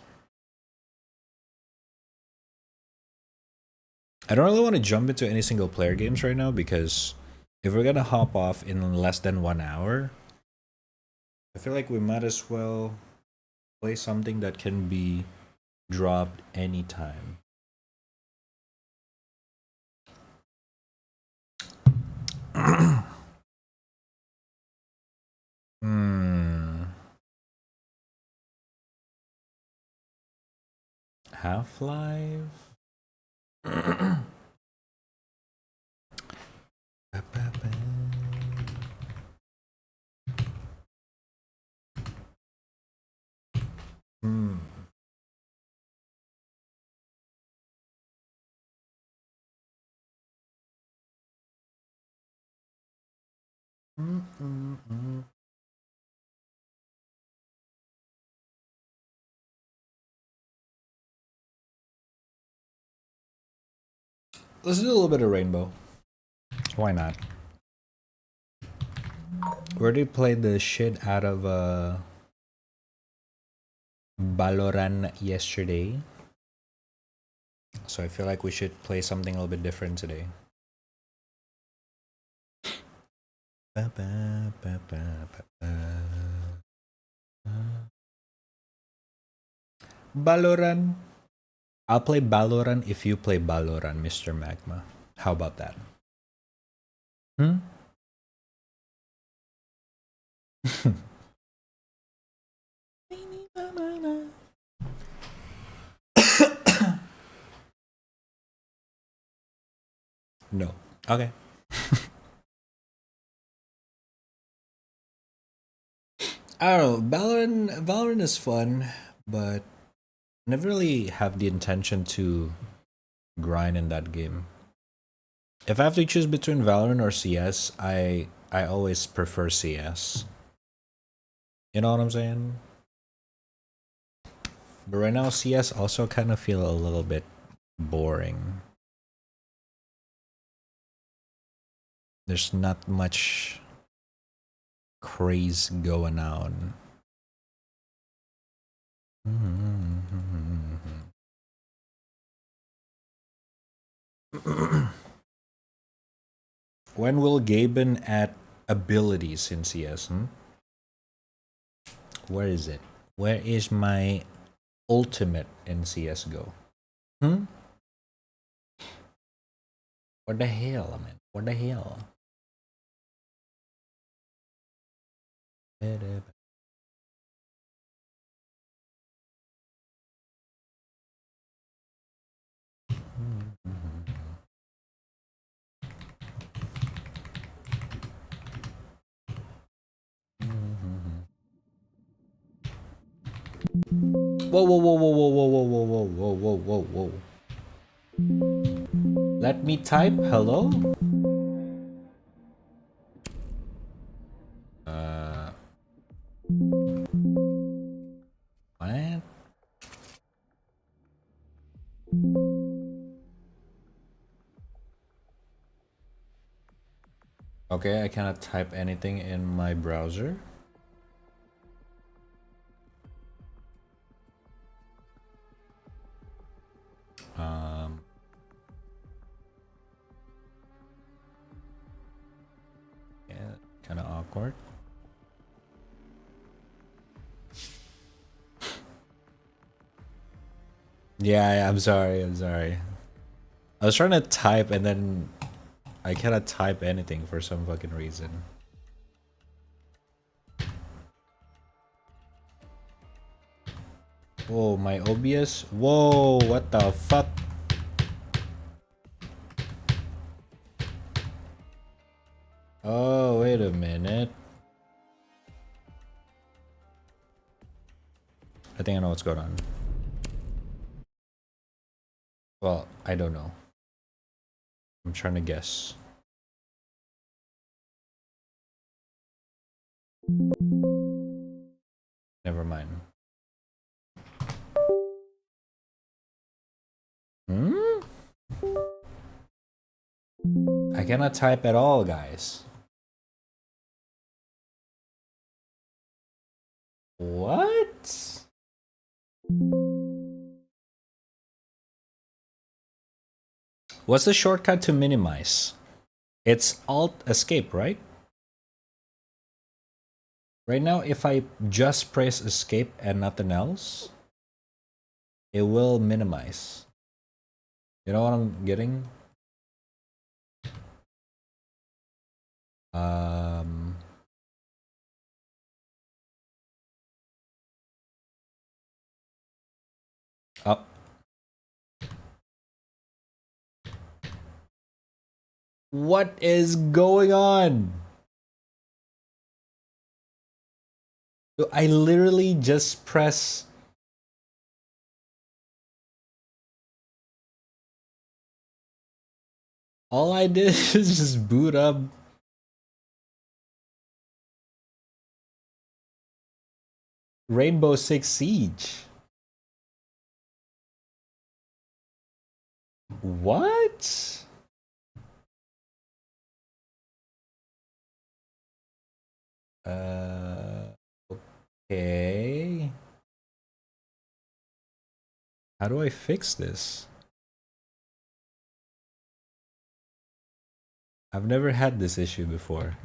I don't really want to jump into any single player games right now because if we're gonna hop off in less than 1 hour, I feel like we might as well play something that can be dropped anytime. Half-Life? Let's do a little bit of Rainbow. Why not? We already played the shit out of Valorant yesterday. So I feel like we should play something a little bit different today. Valorant. I'll play Valorant if you play Valorant, Mr. Magma. How about that? No. Okay. I don't know. Valorant is fun, but never really have the intention to grind in that game. If I have to choose between Valorant or CS, I always prefer CS. You know what I'm saying? But right now, CS also kind of feel a little bit boring. There's not much craze going on. When will Gaben add abilities in CS? Where is it? Where is my ultimate in CSGO? What the hell, man? What the hell? Whoa, whoa, whoa, whoa, whoa, whoa, whoa, whoa, whoa, whoa, whoa, whoa, whoa. Let me type hello? What? Okay, I cannot type anything in my browser. Yeah, kind of awkward. Yeah, I'm sorry, I'm sorry. I was trying to type and then I cannot type anything for some fucking reason. Whoa, my OBS? Whoa, what the fuck? Oh, wait a minute. I think I know what's going on. Well, I don't know. I'm trying to guess. Never mind. I cannot type at all, guys. What? What's the shortcut to minimize? It's Alt Escape, right? Right now, if I just press Escape and nothing else, it will minimize. You know what I'm getting? Oh. What is going on? I literally just press. All I did is just boot up. Rainbow Six Siege. What? Okay. How do I fix this? I've never had this issue before.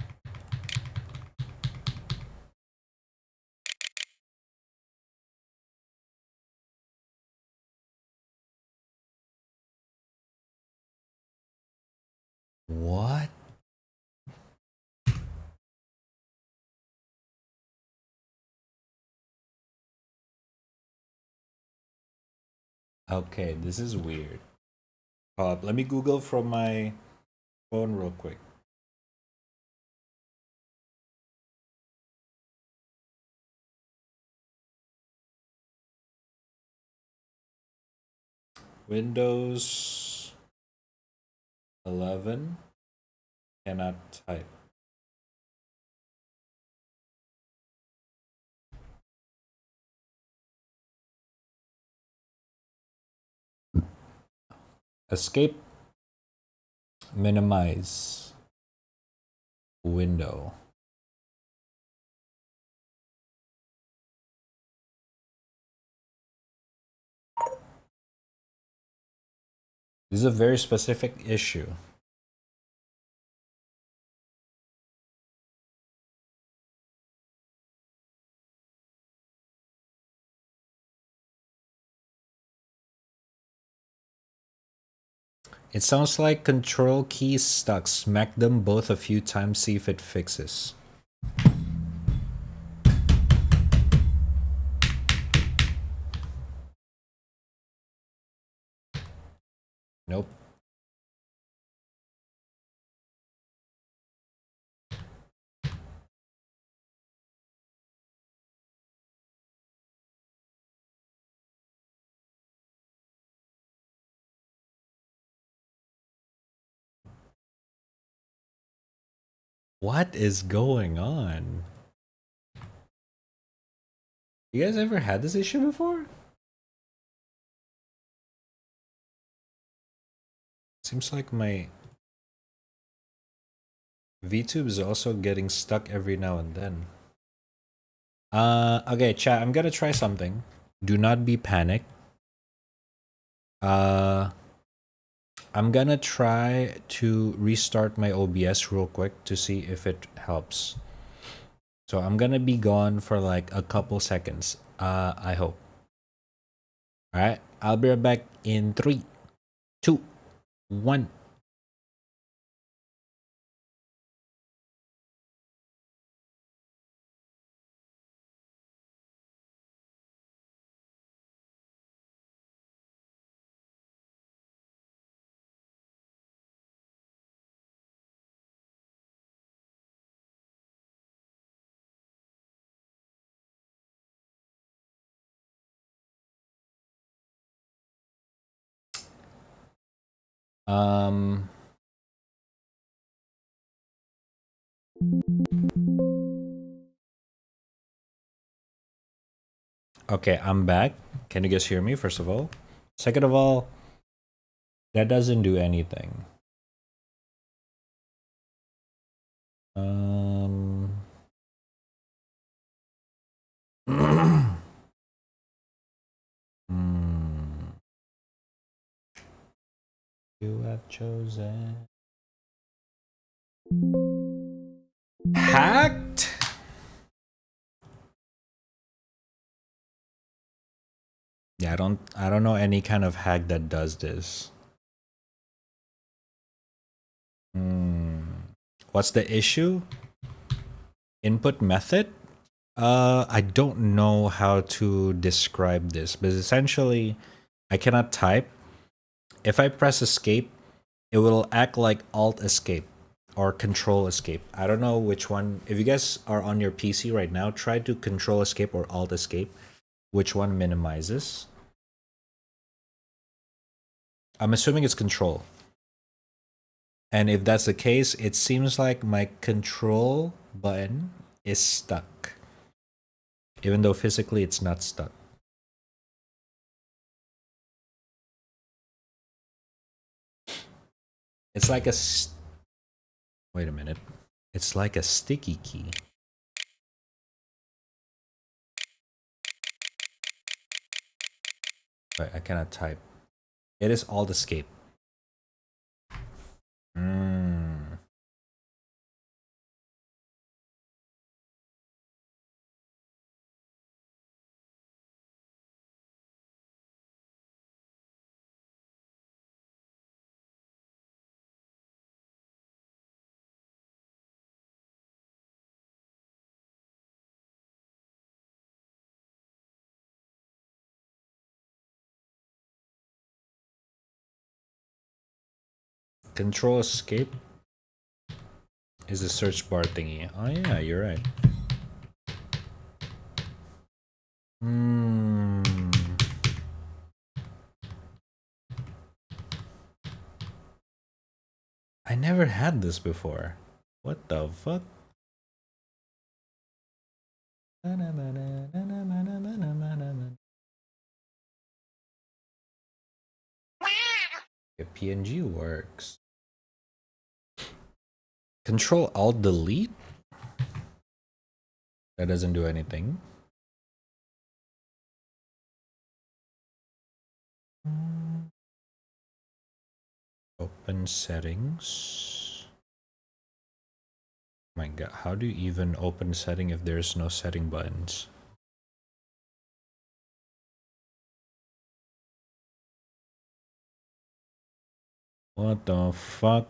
What? Okay, this is weird. Let me Google from my phone real quick. Windows 11 cannot type. Escape, minimize, window. This is a very specific issue. It sounds like control keys stuck. Smack them both a few times, see if it fixes. Nope. What is going on? You guys ever had this issue before? Seems like my VTube is also getting stuck every now and then. Okay, chat, I'm gonna try something. Do not be panicked. I'm gonna try to restart my OBS real quick to see if it helps. So I'm gonna be gone for like a couple seconds. I hope. Alright, I'll be right back in 3, 2, 1. Okay, I'm back. Can you guys hear me, first of all? Second of all, that doesn't do anything. You have chosen. Hacked? Yeah, I don't know any kind of hack that does this. What's the issue? Input method? I don't know how to describe this, but essentially I cannot type. If I press escape, it will act like alt escape or control escape. I don't know which one. If you guys are on your PC right now, try to control escape or alt escape. Which one minimizes? I'm assuming it's control. And if that's the case, it seems like my control button is stuck. Even though physically it's not stuck. It's like a... Wait a minute. It's like a sticky key. Wait, I cannot type. It is alt escape. Control escape is the search bar thingy. Oh yeah, you're right. I never had this before. What the fuck? If PNG works. Control Alt Delete? That doesn't do anything. Open settings. My god, how do you even open setting if there's no setting buttons? What the fuck?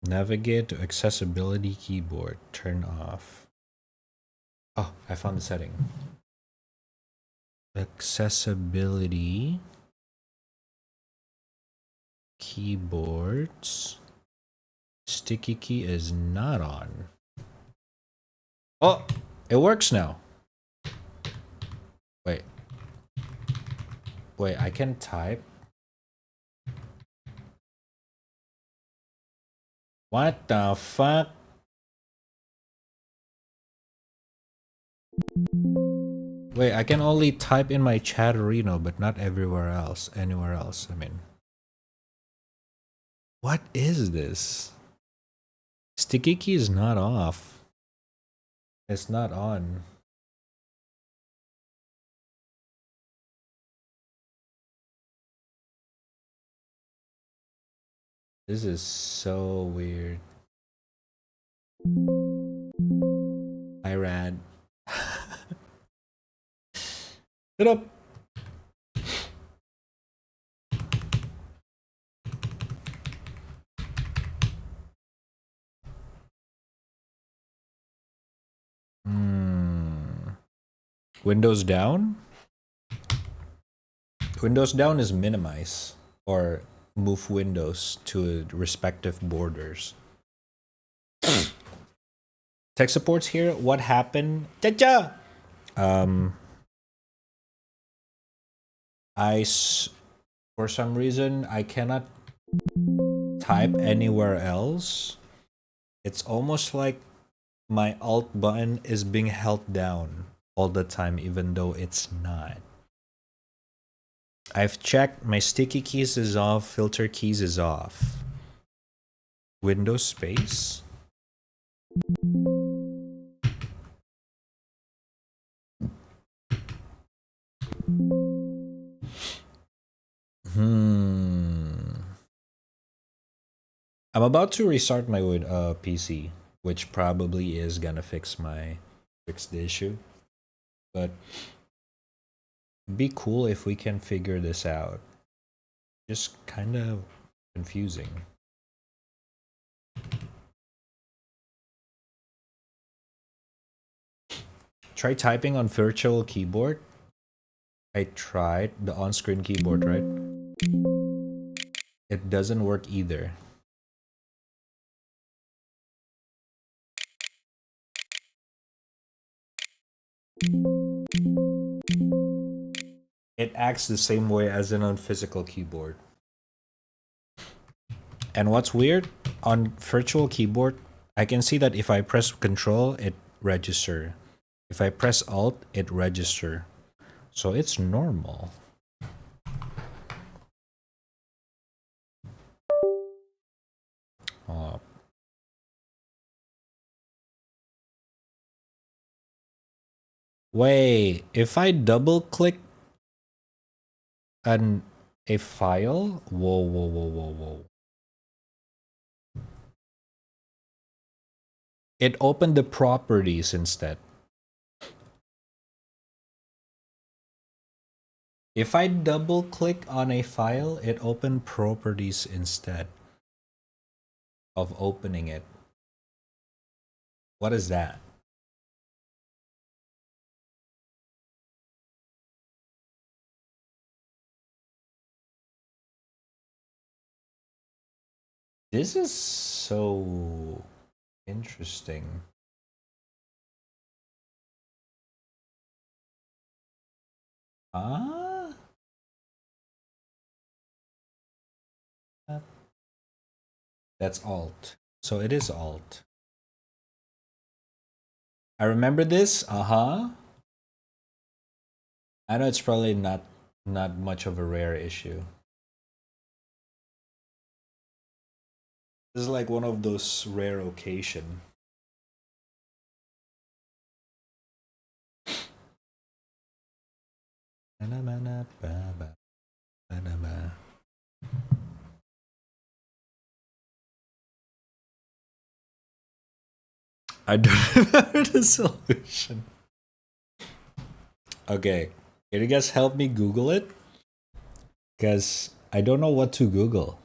Navigate to accessibility keyboard. Turn off. Oh, I found the setting. Accessibility. Keyboards. Sticky key is not on. Oh, it works now. Wait. Wait, I can type. What the fuck? Wait, I can only type in my chatterino, but not everywhere else. Anywhere else, I mean. What is this? Sticky key is not off. It's not on. This is so weird. Hi, Rad. Sit up. Windows down? Windows down is minimize or move windows to respective borders. Tech support's here. What happened? Cha-cha! For some reason, I cannot type anywhere else. It's almost like my alt button is being held down all the time, even though it's not. I've checked, my sticky keys is off, filter keys is off. Windows space? I'm about to restart my PC, which probably is gonna fix the issue. But it'd be cool if we can figure this out. Just kind of confusing. Try typing on virtual keyboard. I tried the on-screen keyboard, right? It doesn't work either. It acts the same way as an on physical keyboard. And what's weird, on virtual keyboard, I can see that if I press Control, it register. If I press Alt, it register. So it's normal. Oh. Wait, if I double click a file? Whoa. It opened the properties instead. If I double click on a file, it opened properties instead of opening it. What is that? This is so interesting. Ah? That's Alt. So it is Alt. I remember this. I know it's probably not much of a rare issue. This is like one of those rare occasion. I don't remember the solution. Okay, can you guys help me Google it? Because I don't know what to Google.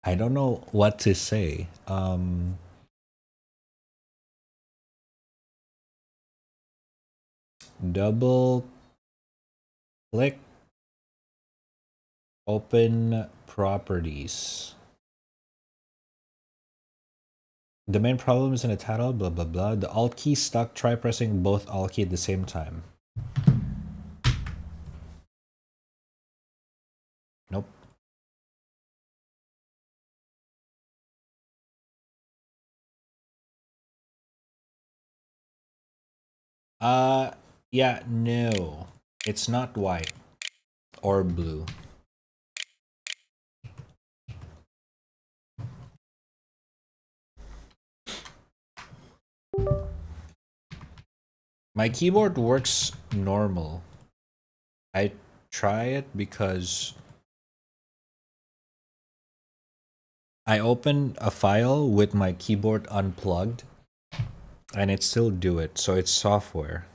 I don't know what to say. Double click, open properties. The main problem is in the title, blah blah blah. The Alt key stuck. Try pressing both Alt key at the same time. Nope. Yeah, no. It's not white or blue. My keyboard works normal. I try it because I opened a file with my keyboard unplugged and it still do it, so it's software.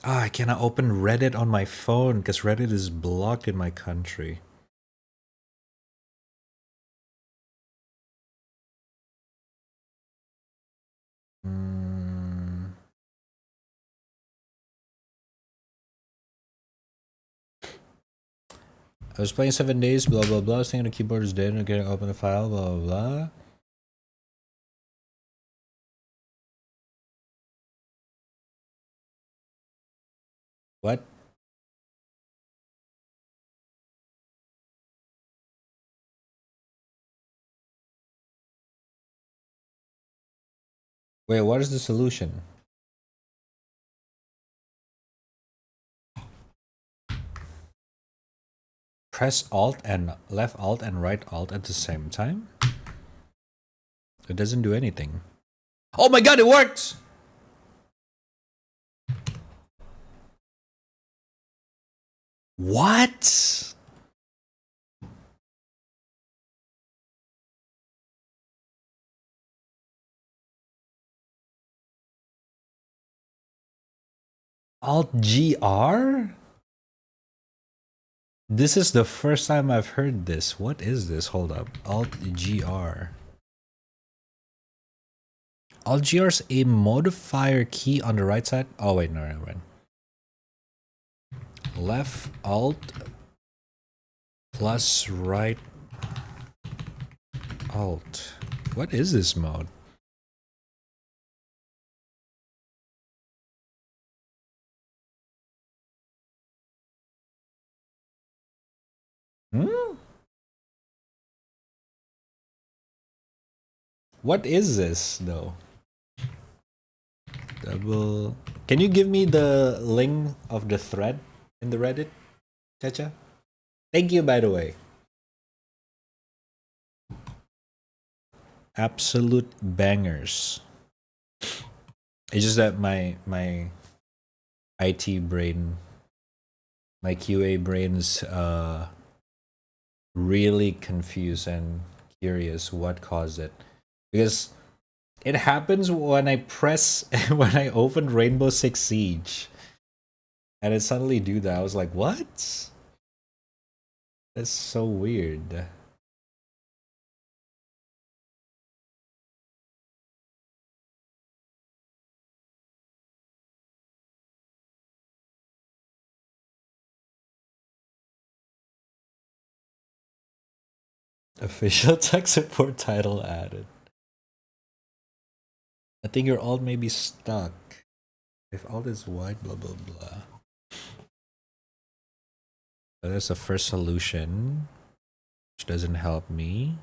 I cannot open Reddit on my phone because Reddit is blocked in my country. I was playing 7 days, blah blah blah, saying the keyboard is dead and can't open the file, blah blah blah. What? Wait, what is the solution? Press Alt and left Alt and right Alt at the same time? It doesn't do anything. Oh my god, it worked! What? Alt GR? This is the first time I've heard this. What is this? Hold up. Alt GR. Alt GR is a modifier key on the right side. Oh wait, no, never mind. Left Alt plus right Alt. What is this mode? Hmm? What is this though? Double. Can you give me the link of the thread in the Reddit, Chacha? Thank you, by the way. Absolute bangers. It's just that my IT brain, my QA brain's really confused and curious what caused it, because it happens when I press when I opened Rainbow Six Siege and it suddenly do that. I was like, what? That's so weird. Official tech support title added. I think your alt may be stuck. If alt is white, blah blah blah. So that's the first solution, which doesn't help me.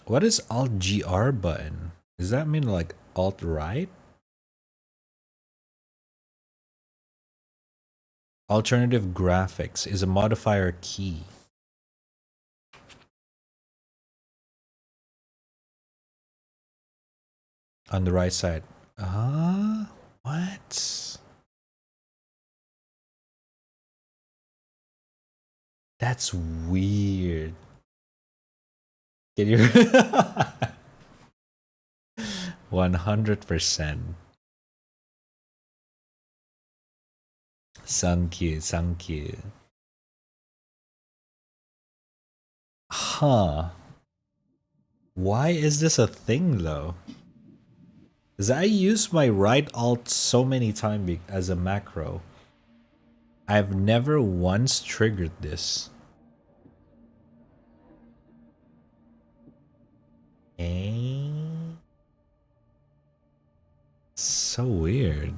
What is Alt GR button? Does that mean like Alt right? Alternative graphics is a modifier key. On the right side. What? That's weird. Can you 100%. Thank you, thank you. Huh. Why is this a thing though? Because I use my right alt so many times as a macro. I've never once triggered this. Eh? So weird.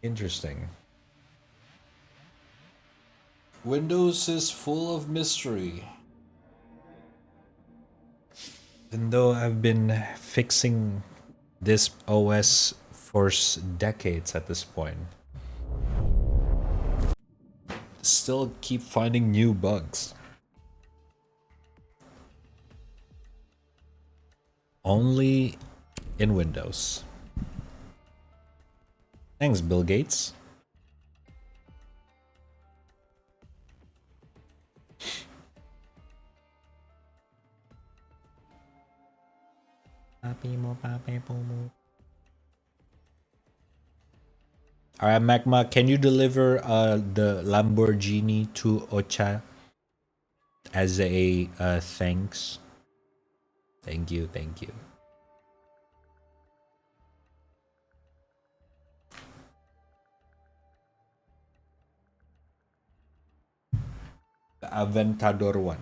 Interesting. Windows is full of mystery. Even though I've been fixing this OS for decades at this point, still keep finding new bugs. Only in Windows. Thanks, Bill Gates. Alright, Magma, can you deliver the Lamborghini to Ocha as a thanks? Thank you, thank you. The Aventador one.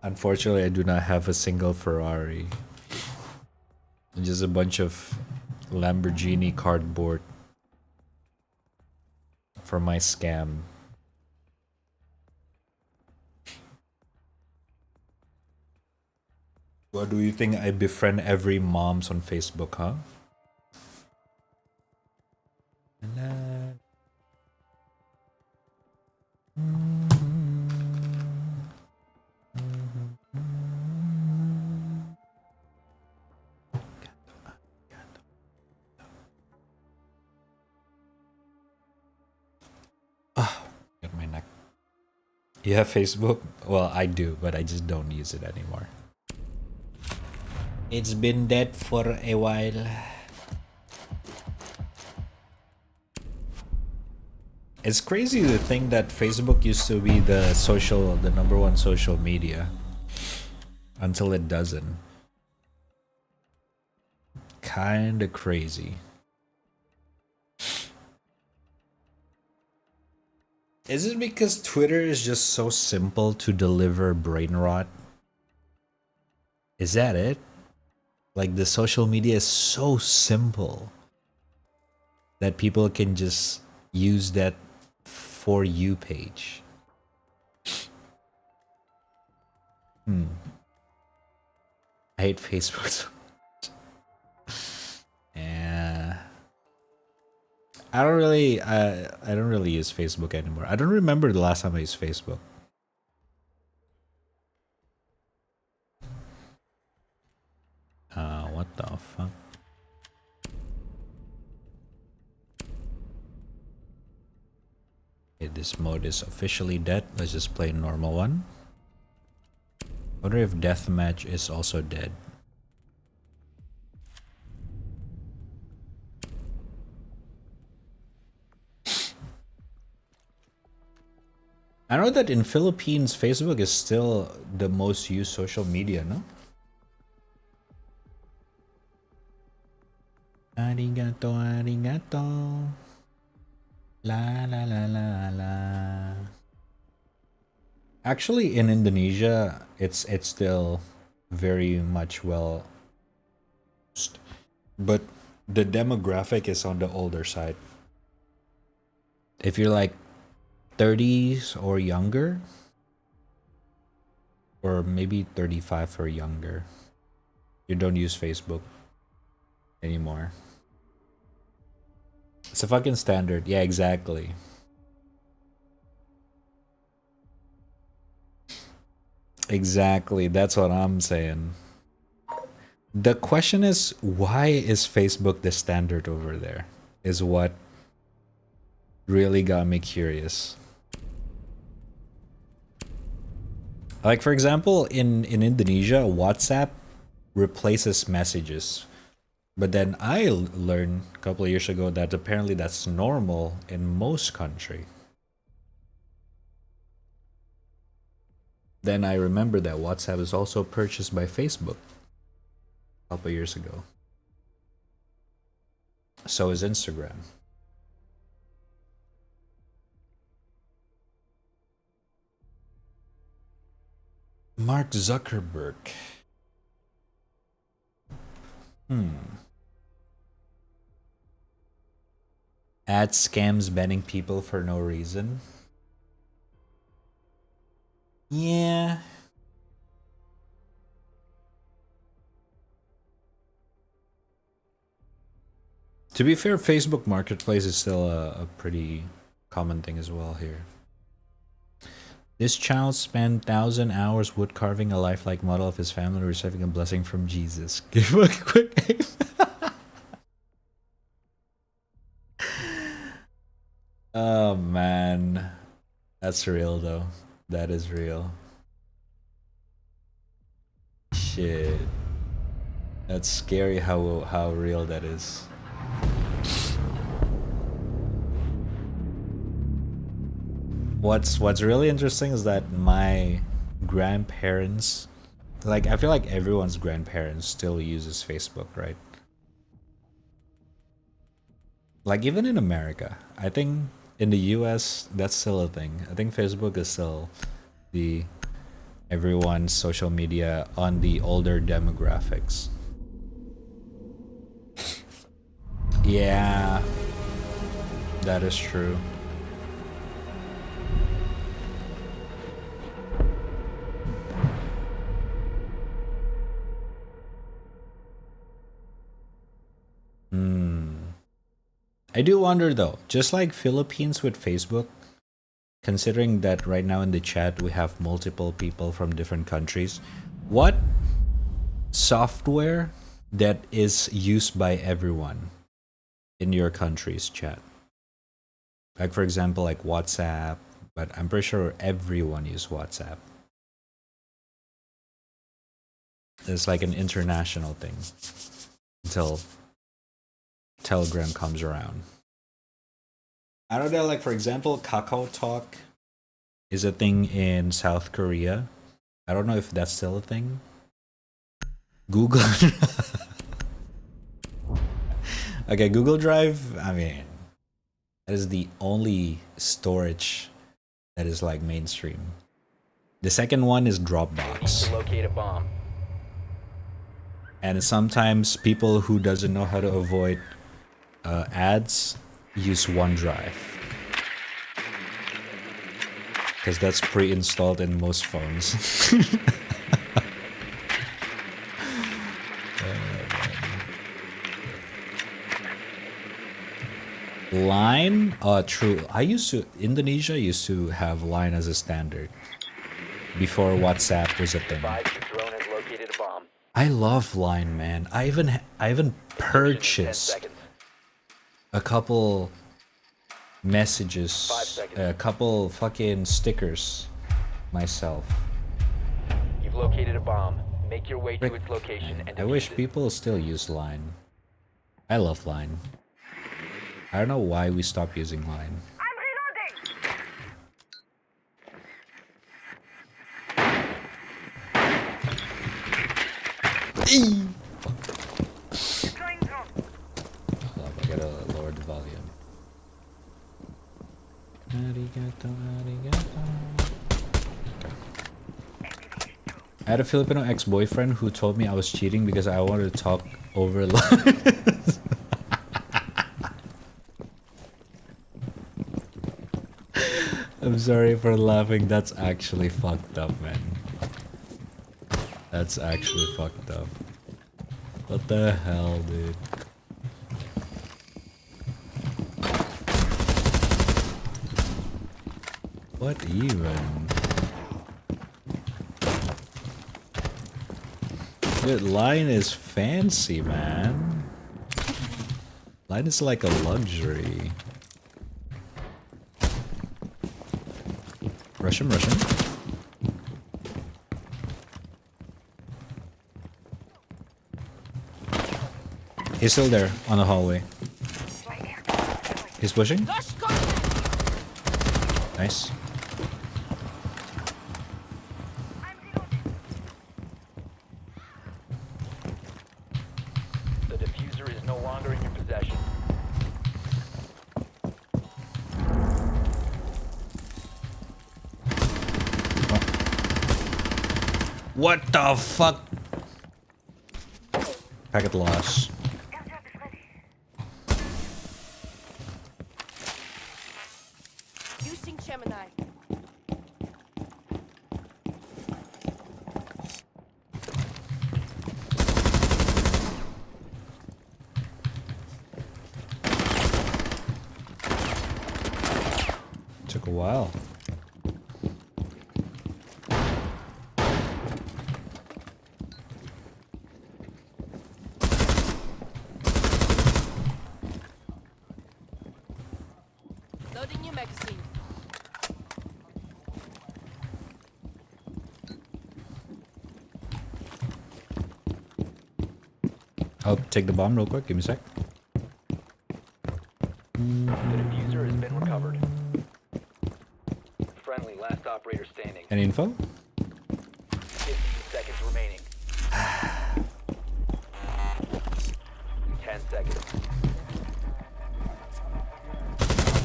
Unfortunately, I do not have a single Ferrari. Just a bunch of Lamborghini cardboard for my scam. What do you think? I befriend every moms on Facebook, huh? Get my neck. You have Facebook? Well, I do, but I just don't use it anymore. It's been dead for a while. It's crazy to think that Facebook used to be the number one social media until it doesn't. Kinda crazy. Is it because Twitter is just so simple to deliver brain rot? Is that it? Like, the social media is so simple that people can just use that For You page. I hate Facebook so much. Yeah. I don't really use Facebook anymore. I don't remember the last time I used Facebook. What the fuck? Okay, this mode is officially dead. Let's just play normal one. Wonder if deathmatch is also dead. I know that in Philippines, Facebook is still the most used social media, no? Arigato, arigato. La la la la la. Actually, in Indonesia, it's still very much well used, but the demographic is on the older side. If you're like 30s or younger, or maybe 35 or younger, you don't use Facebook anymore. It's a fucking standard. Yeah, exactly. Exactly. That's what I'm saying. The question is, why is Facebook the standard over there? Is what really got me curious. Like, for example, in Indonesia, WhatsApp replaces messages But then I learned a couple of years ago that apparently that's normal in most country. Then I remember that WhatsApp is also purchased by Facebook a couple of years ago. So is Instagram. Mark Zuckerberg. Ad scams banning people for no reason. Yeah. To be fair, Facebook Marketplace is still a pretty common thing as well here. This child spent 1,000 hours wood carving a lifelike model of his family, receiving a blessing from Jesus. Give a quick name. Oh man, that's real though. That is real. Shit, that's scary how real that is. What's really interesting is that my grandparents, like I feel like everyone's grandparents still uses Facebook, right? Like even in America, I think in the US that's still a thing. I think Facebook is still the everyone's social media on the older demographics. Yeah, that is true. I do wonder though, just like Philippines with Facebook, considering that right now in the chat we have multiple people from different countries, what software that is used by everyone in your country's chat? Like for example, like WhatsApp, but I'm pretty sure everyone uses WhatsApp. It's like an international thing until Telegram comes around. I don't know, like for example, Kakao Talk is a thing in South Korea. I don't know if that's still a thing. Google. Okay, Google Drive, I mean, that is the only storage that is like mainstream. The second one is Dropbox. Locate a bomb. And sometimes people who doesn't know how to avoid ads use OneDrive, because that's pre-installed in most phones. Line? True. Indonesia used to have Line as a standard before WhatsApp was a thing. Drone has located a bomb. I love Line, man. I even purchased a couple messages, a couple fucking stickers myself. You've located a bomb. Make your way to its location and I wish people still use Line. I love Line. I don't know why we stopped using Line. Hold up, I gotta lower the volume. Arigato, arigato. I had a Filipino ex-boyfriend who told me I was cheating because I wanted to talk over lines. I'm sorry for laughing. That's actually fucked up, man. That's actually fucked up. What the hell, dude? What even? Dude, Line is fancy, man. Line is like a luxury. Rush him, rush him. He's still there on the hallway. He's pushing. Nice. The diffuser is no longer in your possession. What the fuck? Packet loss. Using Gemini. Took a while. Loading new magazine. I'll take the bomb real quick. Give me a sec. The diffuser has been recovered. Friendly, last operator standing. Any info? 15 seconds remaining. 10 seconds.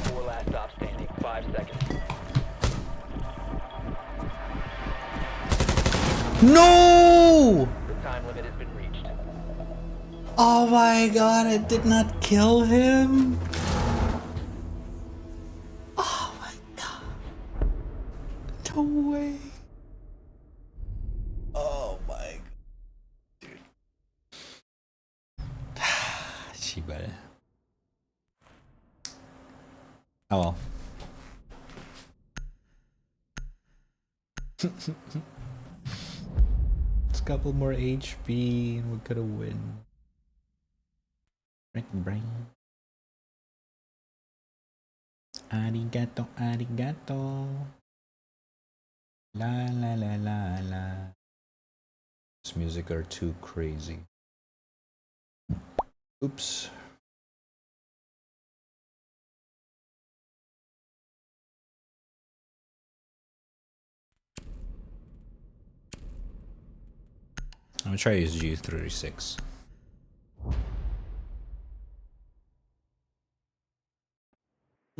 4 last stop standing. 5 seconds. No! The time limit has been reached. Oh my god, it did not kill him. Oh my god. No way. Oh my god. Dude. Shibare. Oh well. Just a couple more HP and we could have win. Brain. Arigato, arigato. La la la la la. This music are too crazy. Oops. I'm gonna try to use G36.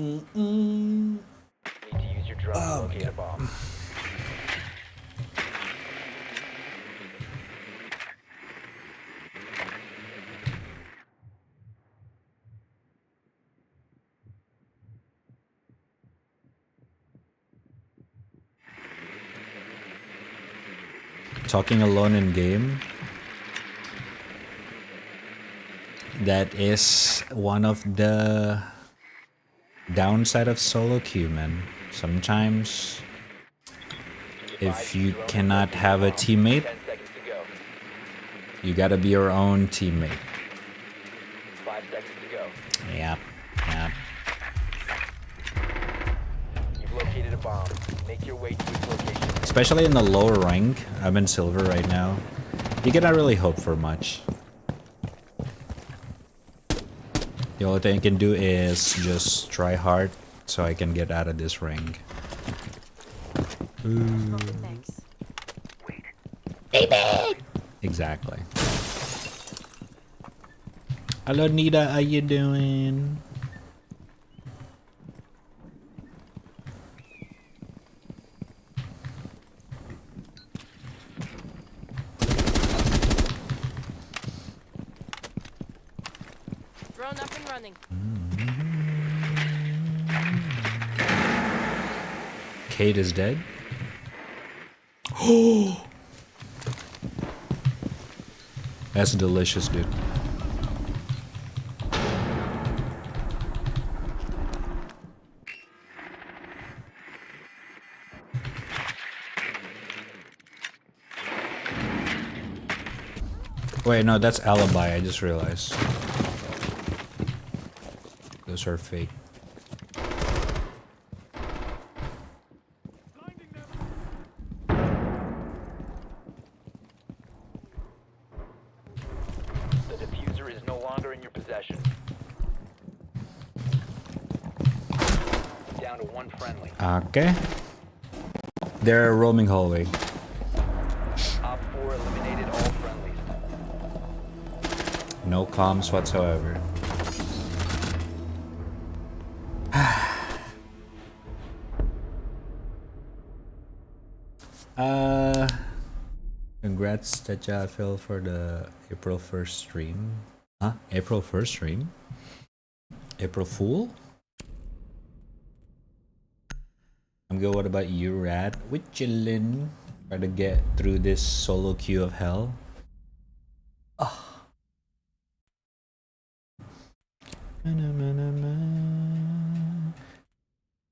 Need to use your drone to locate a bomb. Talking alone in game. That is one of the downside of solo queue, man. Sometimes if you cannot have a teammate, you gotta be your own teammate. 5 seconds to go. Yep, yep. You've located a bomb. Make your way to its location. Especially in the lower rank, I'm in silver right now. You cannot really hope for much. The only thing I can do is just try hard so I can get out of this rank. Baby! Exactly. Hello Nita, how you doing? Drone up and running. Kate is dead. Oh, that's delicious, dude. Wait, no, that's alibi. I just realized. Those are fake. The diffuser is no longer longer in your possession. Down to one friendly. Okay. They're roaming hallway. Op 4 eliminated all friendlies. No comms whatsoever. Congrats Techa Phil for the April 1st stream. Huh? April 1st stream? April Fool? I'm good. What about you, Rad? We chillin'. Try to get through this solo queue of hell. I'm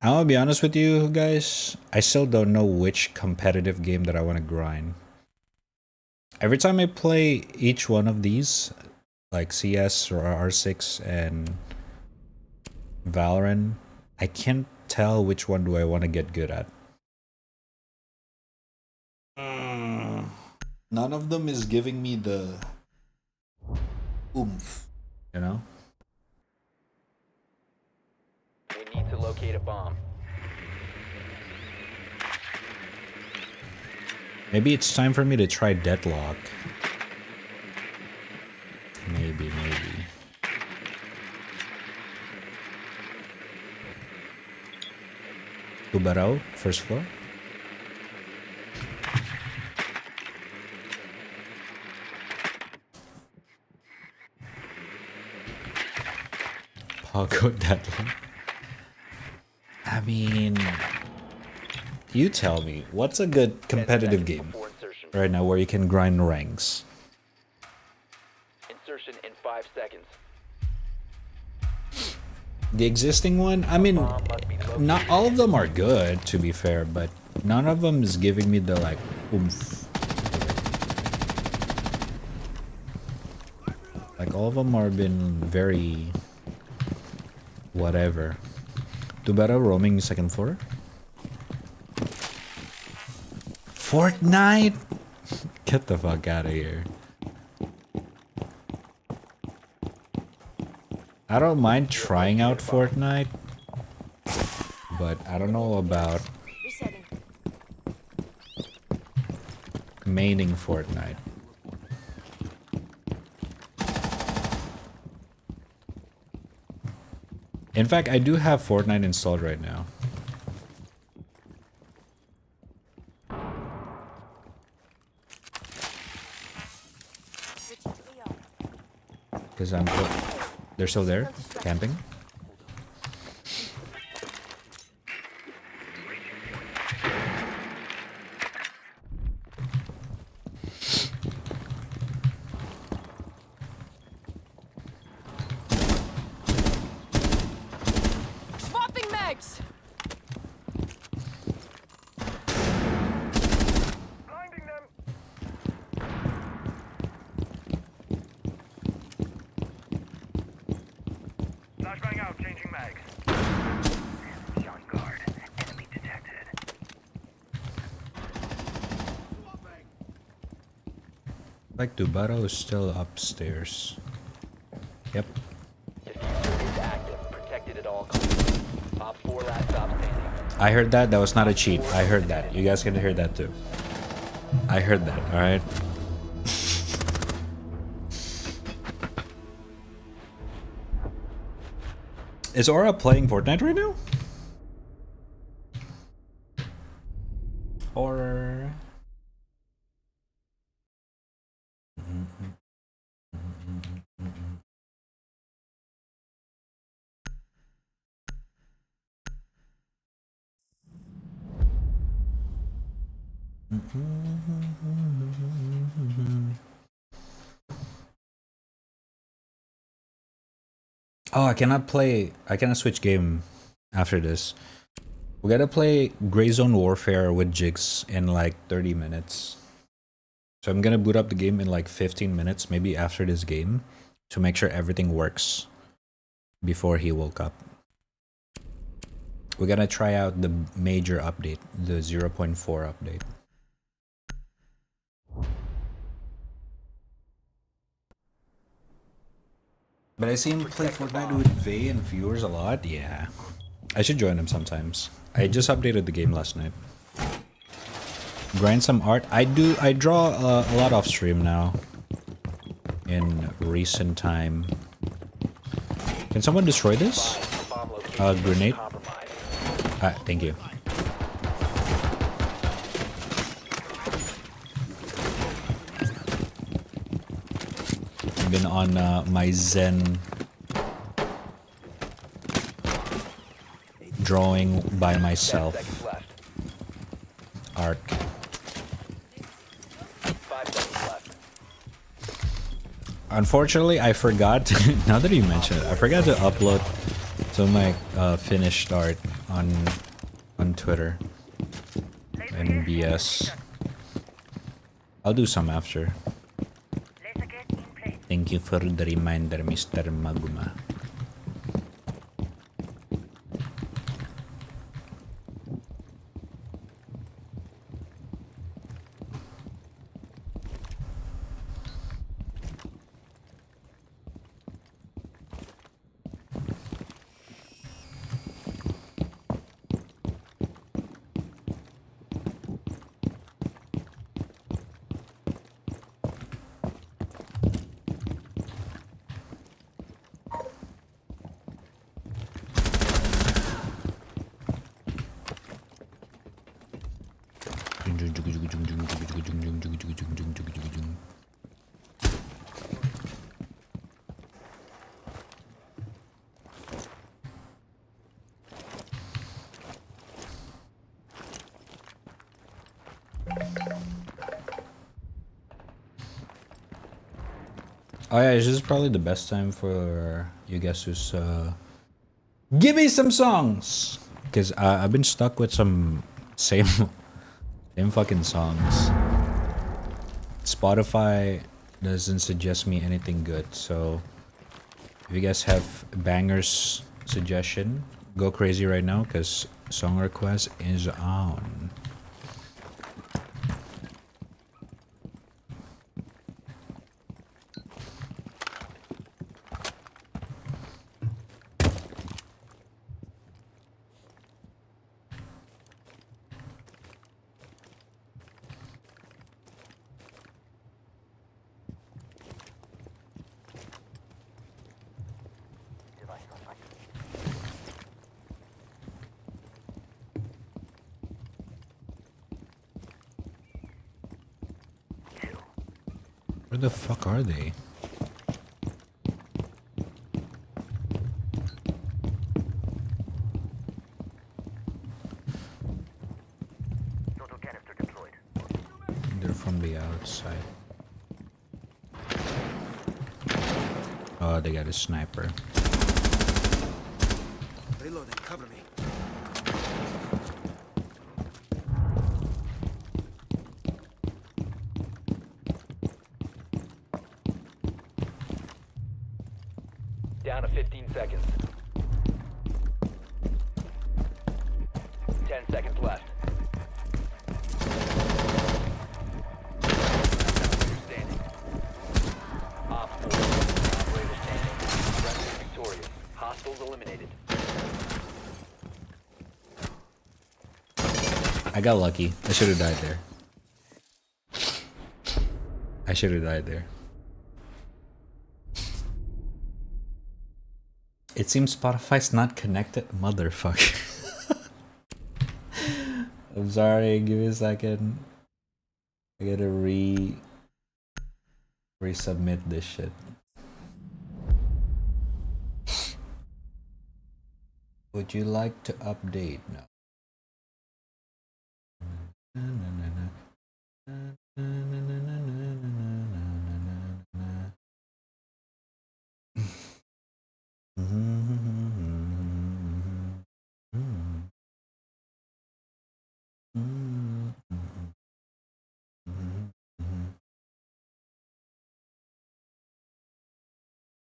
gonna be honest with you guys, I still don't know which competitive game that I want to grind. Every time I play each one of these, like CS or R6 and Valorant, I can't tell which one do I want to get good at. None of them is giving me the oomph, you know? We need to locate a bomb. Maybe it's time for me to try Deadlock. Maybe. Tubarao, first floor. Pogo Deadlock. I mean, you tell me, what's a good competitive game right now where you can grind ranks? Insertion in 5 seconds. The existing one, I mean, not all of them are good, to be fair, but none of them is giving me the, like, oomph. Like, all of them are been very... whatever. Tubera roaming second floor. Fortnite? Get the fuck out of here. I don't mind trying out Fortnite, but I don't know about maining Fortnite. In fact, I do have Fortnite installed right now. Because they're still there, camping. Swapping mags. Flashbang out, changing mags. Shot guard. Enemy detected. Like Dubato is still upstairs. Yep. Diffuser is active. Protected at all costs. Op 4 last stop standing. I heard that. That was not a cheat. I heard that. You guys can hear that too. I heard that, alright? Is Aura playing Fortnite right now? Horror. Oh, I cannot switch game after this. We gotta play Gray Zone Warfare with Jigs in like 30 minutes. So I'm gonna boot up the game in like 15 minutes, maybe after this game, to make sure everything works before he woke up. We're gonna try out the major update, the 0.4 update. But I see him play Fortnite with Vay and viewers a lot. Yeah, I should join him sometimes. I just updated the game last night. Grind some art. I draw a lot off stream now. In recent time. Can someone destroy this? Grenade. Thank you. I've been on my Zen drawing by myself arc. Unfortunately, I forgot. Now that you mention it, I forgot to upload some of my finished art on Twitter and BS. I'll do some after. Thank you for the reminder, Mr. Maguma. Oh yeah, this is probably the best time for you guys to give me some songs, because I've been stuck with some same fucking songs. Spotify doesn't suggest me anything good, so if you guys have bangers suggestion, go crazy right now, because song request is on. Where the fuck are they? They're from the outside. Oh, they got a sniper. Reloading, cover me. Down to 15 seconds. 10 seconds left. Standing. Op 4. Operator standing. Friendly victorious. Hostiles eliminated. I got lucky. I should have died there. I should have died there. It seems Spotify's not connected, motherfucker. I'm sorry, give me a second. I gotta resubmit this shit. Would you like to update? No.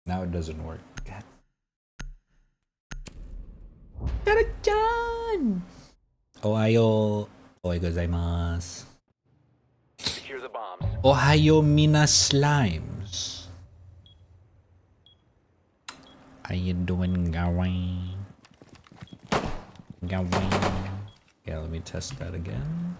Now it doesn't work. God. Tara-chan! Ohayo gozaimasu. Secure the bombs. Ohayo mina slimes. How you doing, going? Going. Yeah, let me test that again.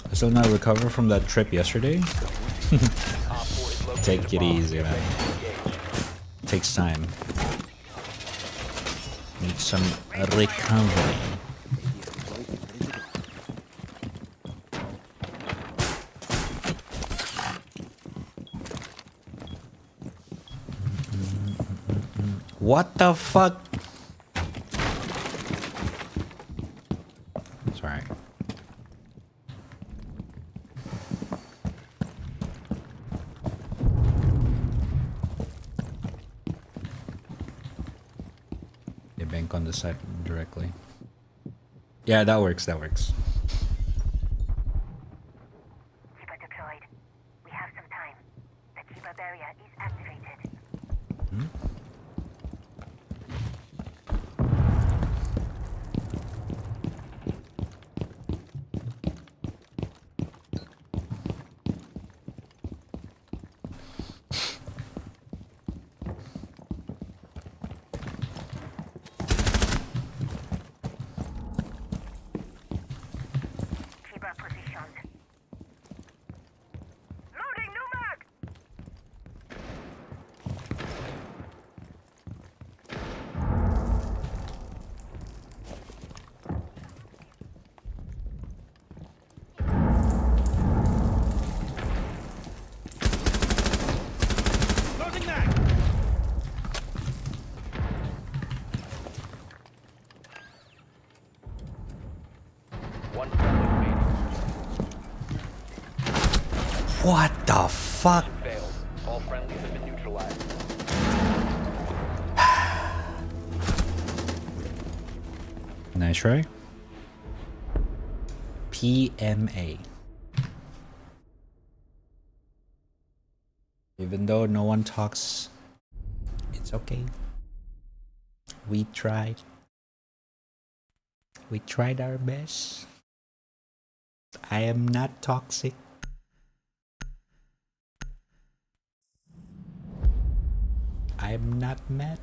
I still not recover from that trip yesterday. Take it easy, man. Takes time. Need some recovery. What the fuck? Sorry. They bank on the side directly. Yeah, that works, that works. Chiba deployed. We have some time. The Chiba barrier is activated. Hmm? Chiba positioned. Loading new mag! Loading mag! One friendly remaining. What the fuck? Failed. All friendlies have been neutralized. Nice try. PMA. Even though no one talks, it's okay. We tried. We tried our best. I am not toxic. I'm not mad.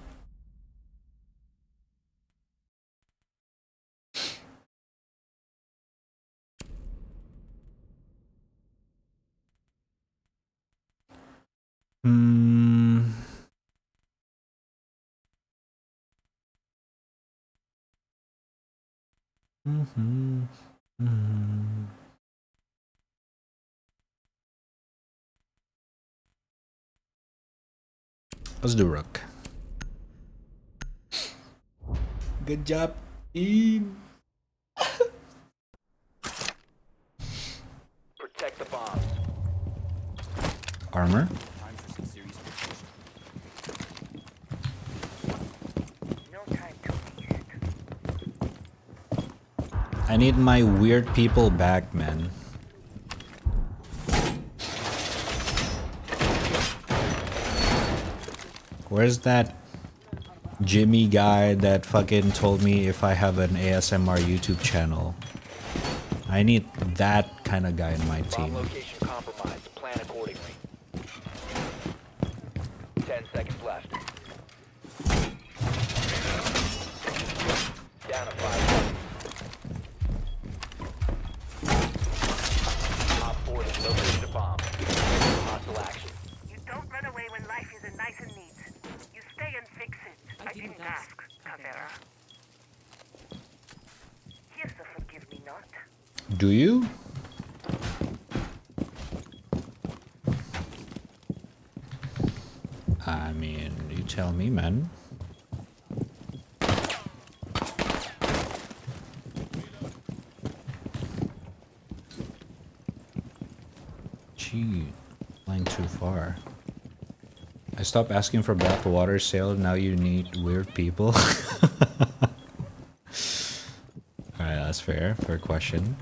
Hmm. Mm-hmm. Mm-hmm. Let's do Rook. Good job, team. Protect the bombs. Armor. I need my weird people back, man. Where's that Jimmy guy that fucking told me if I have an ASMR YouTube channel? I need that kind of guy in my Bomb team. location compromised. Plan accordingly. 10 seconds left. Down to 5 seconds. Op 4 has located a bomb. Hostile action. You don't run away when life isn't nice and neat. You stay and fix it. I didn't ask, Cavera. Here's the forgive me not. Do you? I mean, you tell me, man. Gee, flying too far. I stopped asking for bath water sale, now you need weird people. That's fair. Fair question.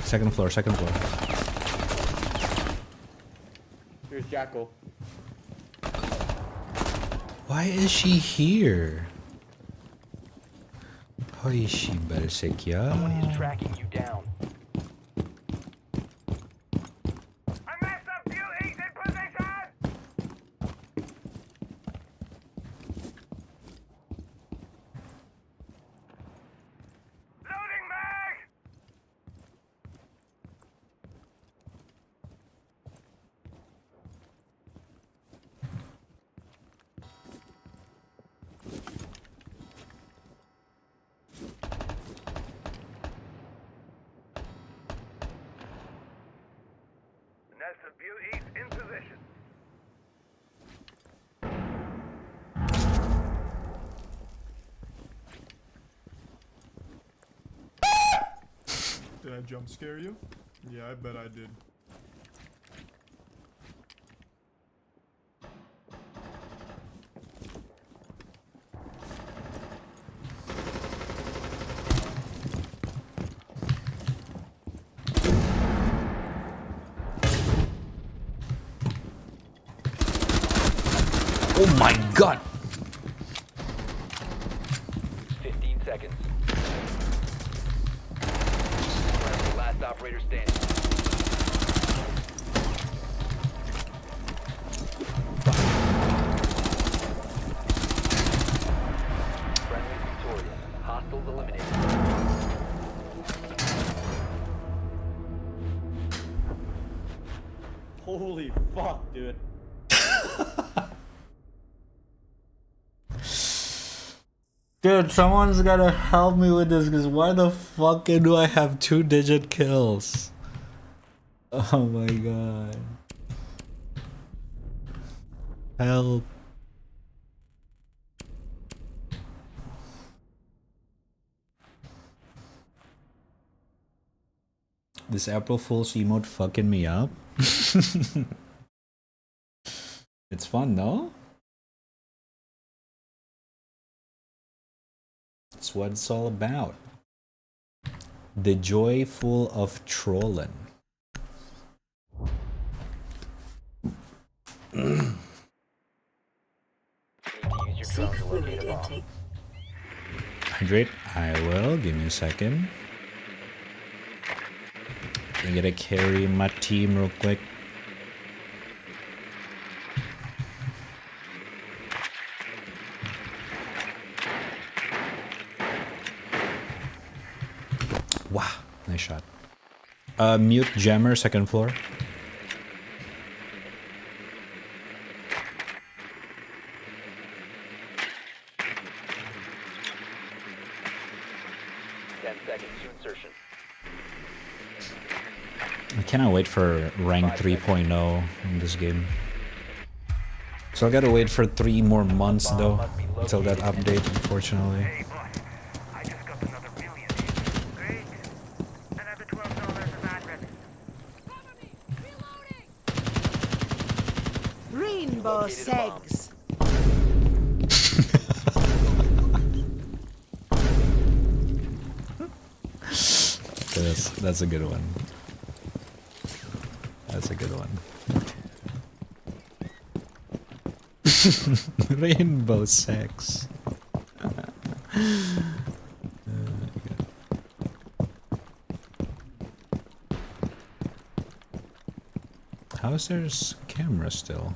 Second floor, second floor. Here's Jackal. Why is she here? Hoy she better sick, yeah. Someone is tracking you down. Did I jump scare you? Yeah, I bet I did. Oh my god! 15 seconds. Last operator standing. Friendly victorious. Hostiles eliminated. Holy fuck, dude. Dude, someone's gotta help me with this, because why the fuck do I have 2-digit kills? Oh my god. Help. This April Fool's emote fucking me up. It's fun, no? That's what it's all about. The joyful of trolling. Hydrate, I will. Give me a second. I gotta carry my team real quick. Wow, nice shot. Mute jammer, second floor. I cannot wait for rank 3.0 in this game. So I gotta wait for 3 more months though, until that update, unfortunately. Rainbow segs. That's a good one. That's a good one. Rainbow sex. How is there camera still?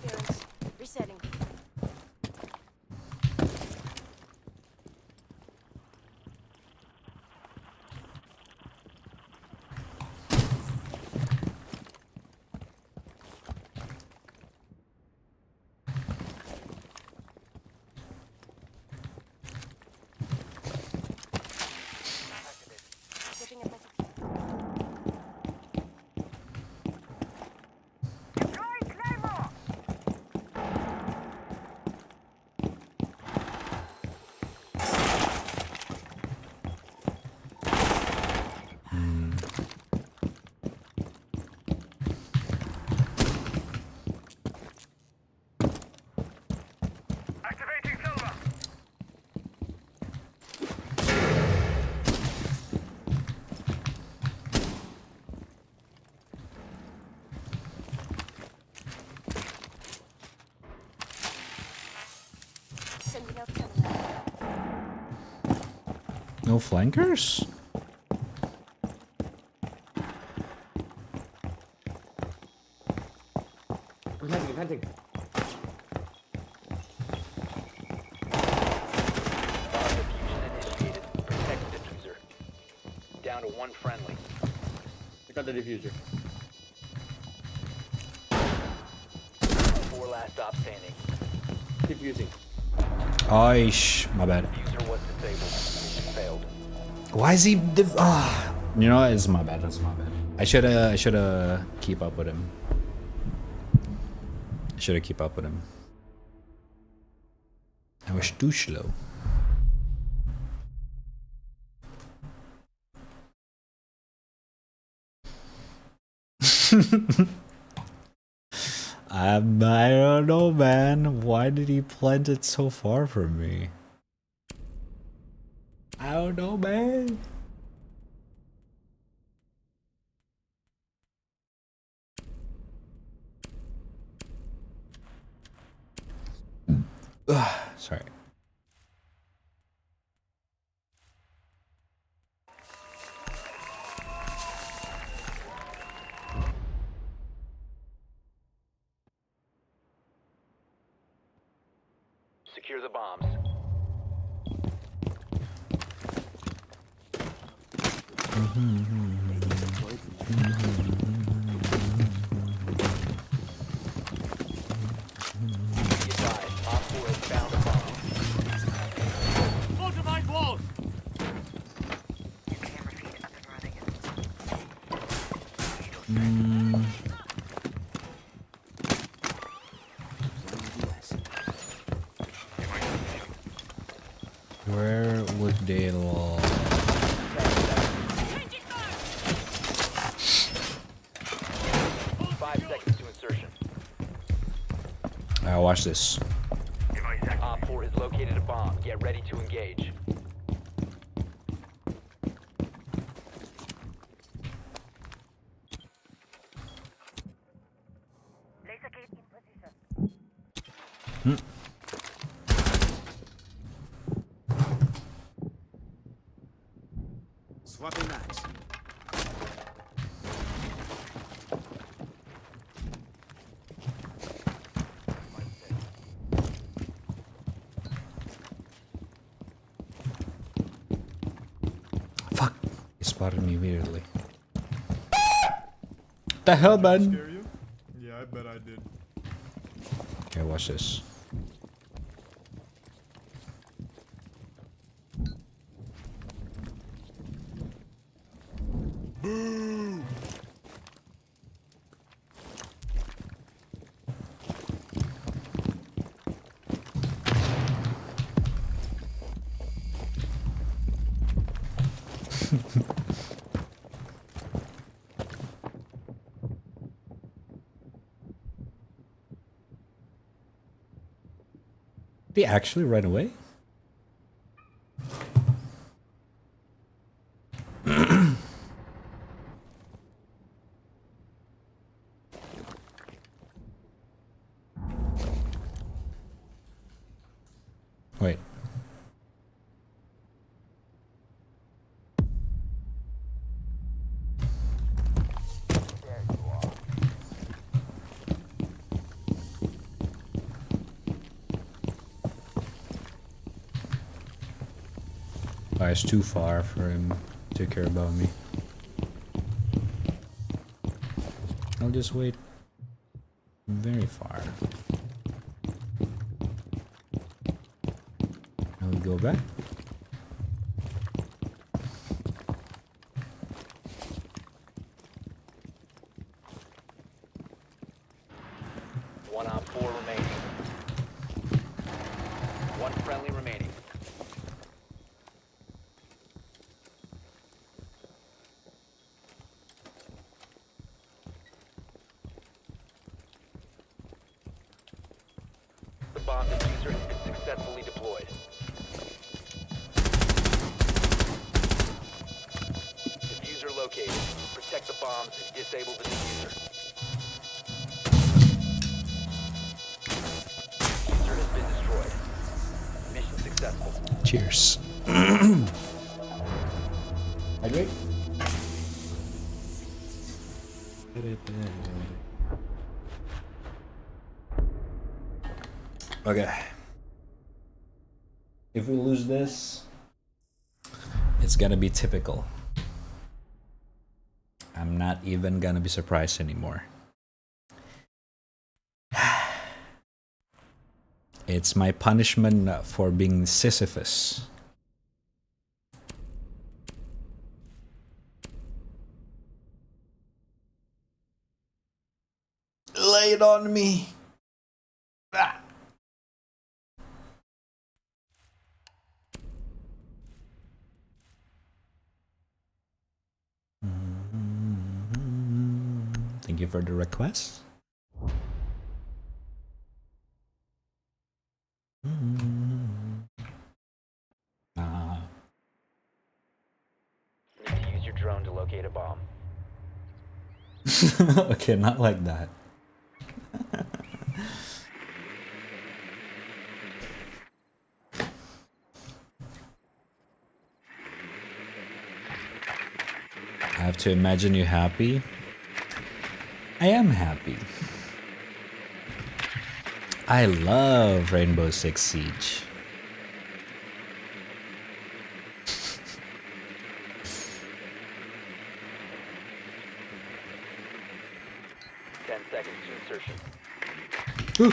interference. Resetting. Switching at my Activating silver. sending out camera. No flankers? I'm hunting. Bomb diffusion initiated. Protect diffuser. Down to one friendly. I got the diffuser. 4 last stop standing. Diffusing. Oish, my bad. Diffuser was disabled. Mission failed. Why is he? You know what? It's my bad. It's my bad. I shoulda keep up with him. Shoulda keep up with him. I was too slow. I don't know, man. Why did he plant it so far from me? I don't know, man. Sorry. Secure the bombs. Be advised, Op 4 has found a bomb. Fortified walls! Where would they all? 5 seconds to insertion. Alright, watch this. Op 4 has located a bomb. Get ready to engage. Laser gate in position. Swapping max. Fuck. He spotted me weirdly. The hell, man? Yeah, I bet I did. Okay, watch this. Boo! Did he actually run away? Wait. Oh, it's too far for him to care about me. I'll just wait very far. Now we go back. One on 4 remaining. One friendly remaining. The bomb diffuser has been successfully deployed. Diffuser located. Protect the bombs and disable the diffuser. Diffuser has been destroyed. Mission successful. Cheers. Hydrate. Okay. If we lose this, it's gonna be typical. I'm not even gonna be surprised anymore. It's my punishment for being Sisyphus. Lay it on me. Ah. Thank you for the request. Need to use your drone to locate a bomb. Okay, not like that. I have to imagine you happy. I am happy. I love Rainbow Six Siege. Seconds to insertion. Ooh.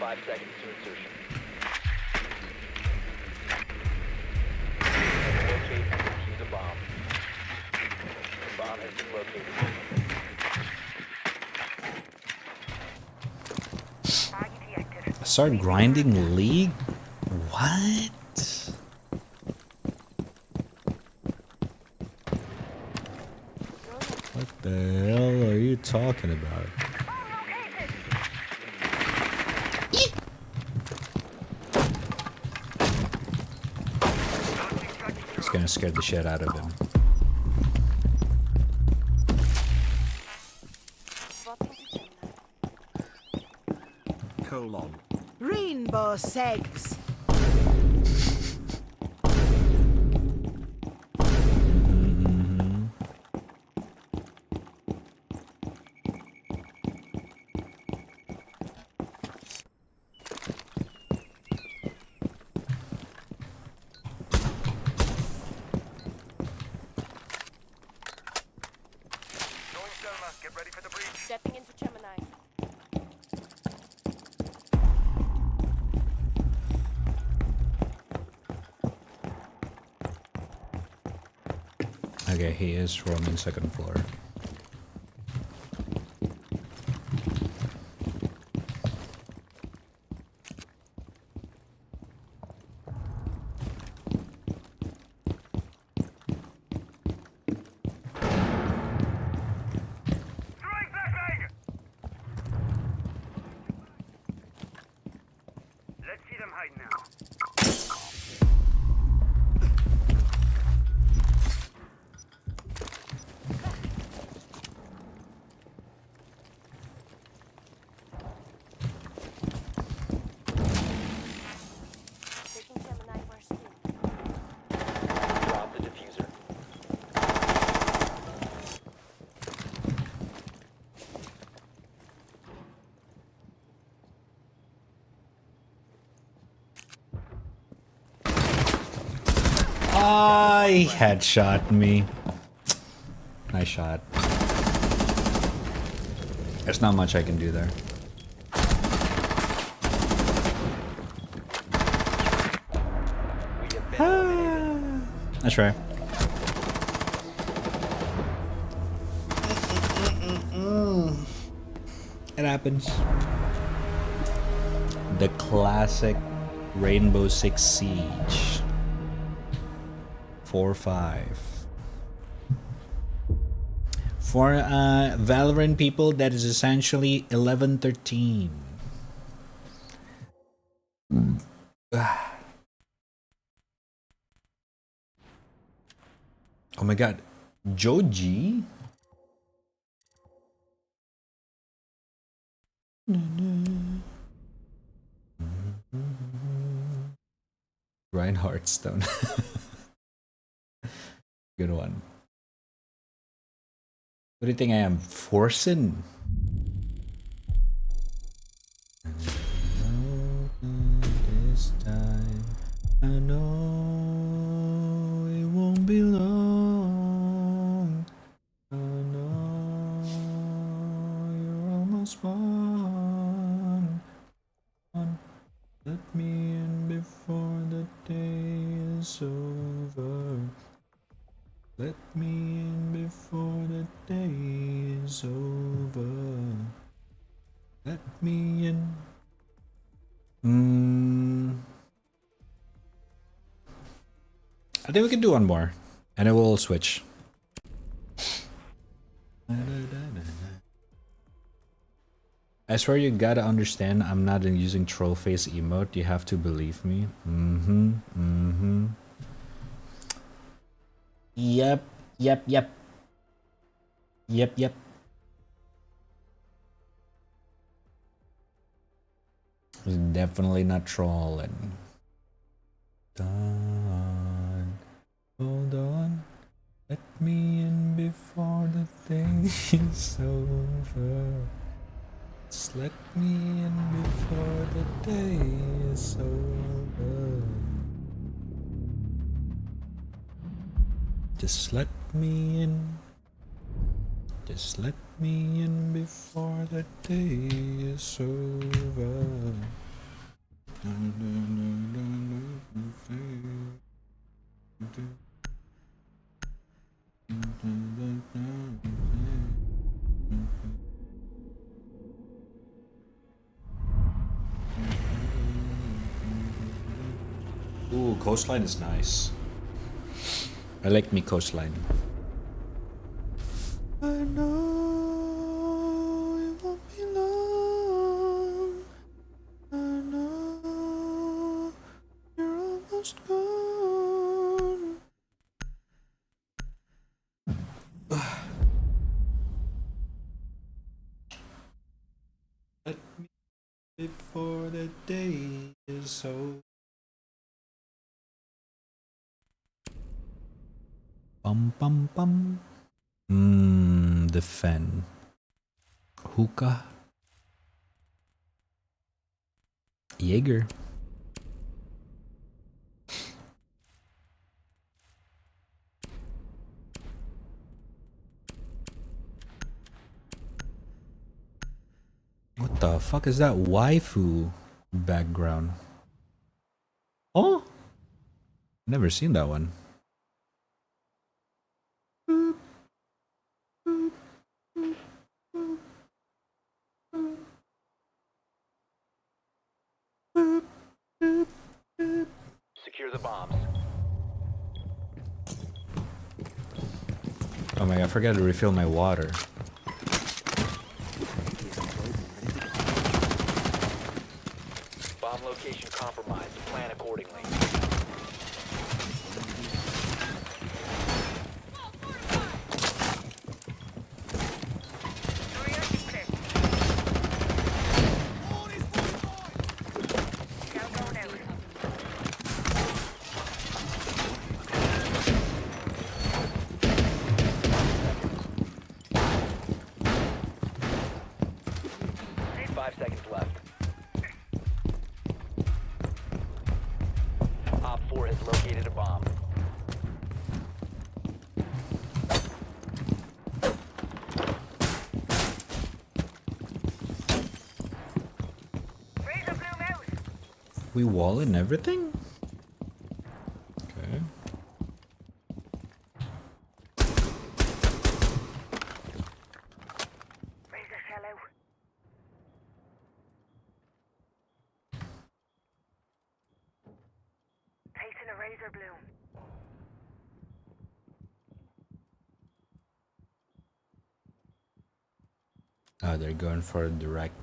5 seconds to insertion. Locate and defuse a bomb. The bomb has been located. Start grinding League? What? What the hell are you talking about? It's gonna scare the shit out of him. Colon. Rainbow Six. Stepping into Gemini. Okay, he is roaming second floor. Let's see them hide now. Taking Gemini for a spin. Drop the diffuser. He headshot me. Nice shot. There's not much I can do there. That's right. It happens. The classic Rainbow Six Siege. 4-5. For Valorant people, that is essentially 11-13. Oh my god. Joji? Ryan Hearthstone. Good one. What do you think I am? Forcing? This time I know it won't be long. I know you're almost won. Let me in before the day is over. Let me in before the day is over. Let me in. I think we can do one more, and it will switch. I swear you gotta understand, I'm not using troll face emote. You have to believe me. Yep. It's definitely not trolling. Done. Hold on. Let me in before the thing is over. Just let me in before the day is over. Just let me in. Just let me in before the day is over. Ooh, coastline is nice. I like me coastline. I know it won't be long. I know you're almost gone. Let me before the day is over. Bum. Defend. Hookah. Jaeger. What the fuck is that waifu background? Oh? Never seen that one. Secure the bombs. Oh my god, I forgot to refill my water. Bomb location compromised. Plan accordingly. We wall in everything? Okay. Razor shallow. Placing a razor bloom. Oh, they're going for a direct.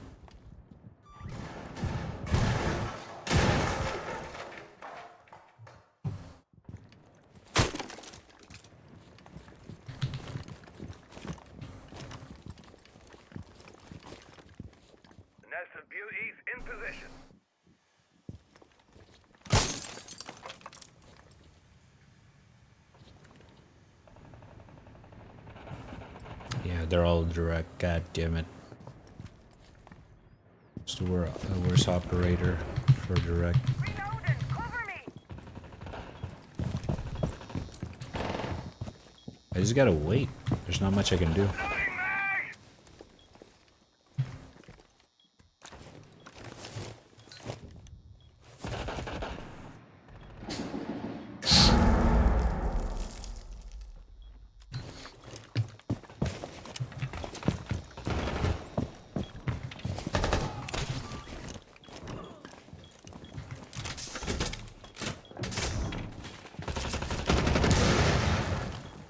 Nest of beauties in position. Yeah, they're all direct. God damn it. It's the worst operator for direct. I just gotta wait. There's not much I can do.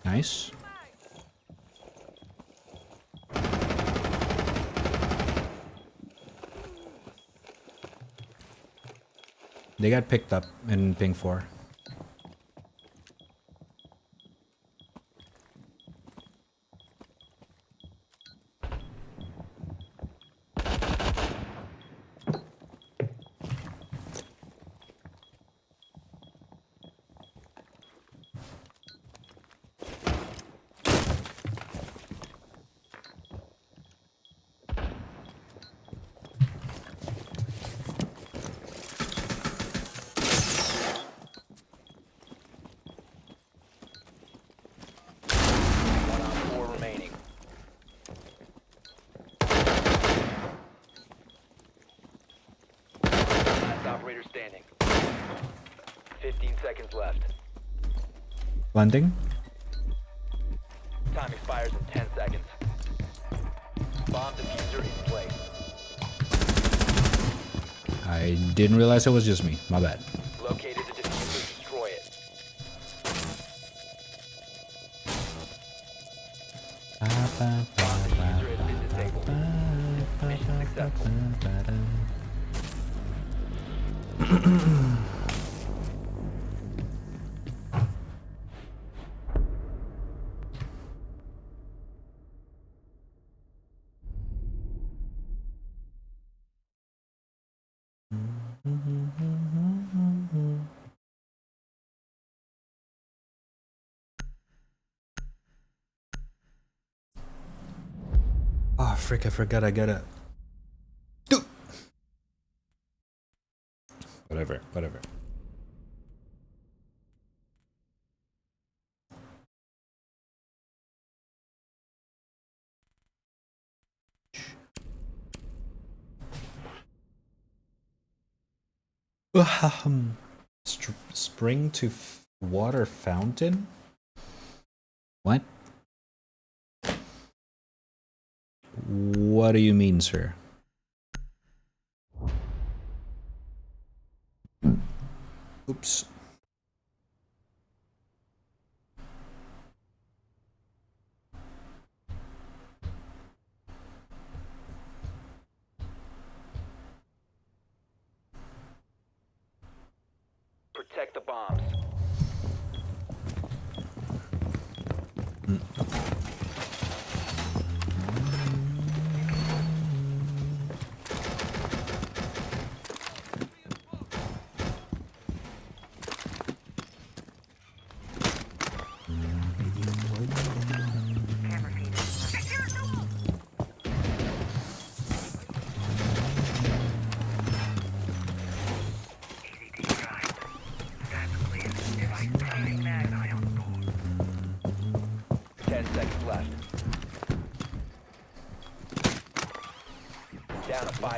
Nice. They got picked up in ping 4. Operator standing. 15 seconds left. Landing. Time expires in 10 seconds. Bomb diffuser in place. I didn't realize it was just me. My bad. Located the diffuser. Destroy it. Bomb diffuser has been disabled. Mission successful. Oh, frick, I forgot I gotta... Whatever, whatever. Spring to water fountain? What? What do you mean, sir? Oops. Protect the bombs.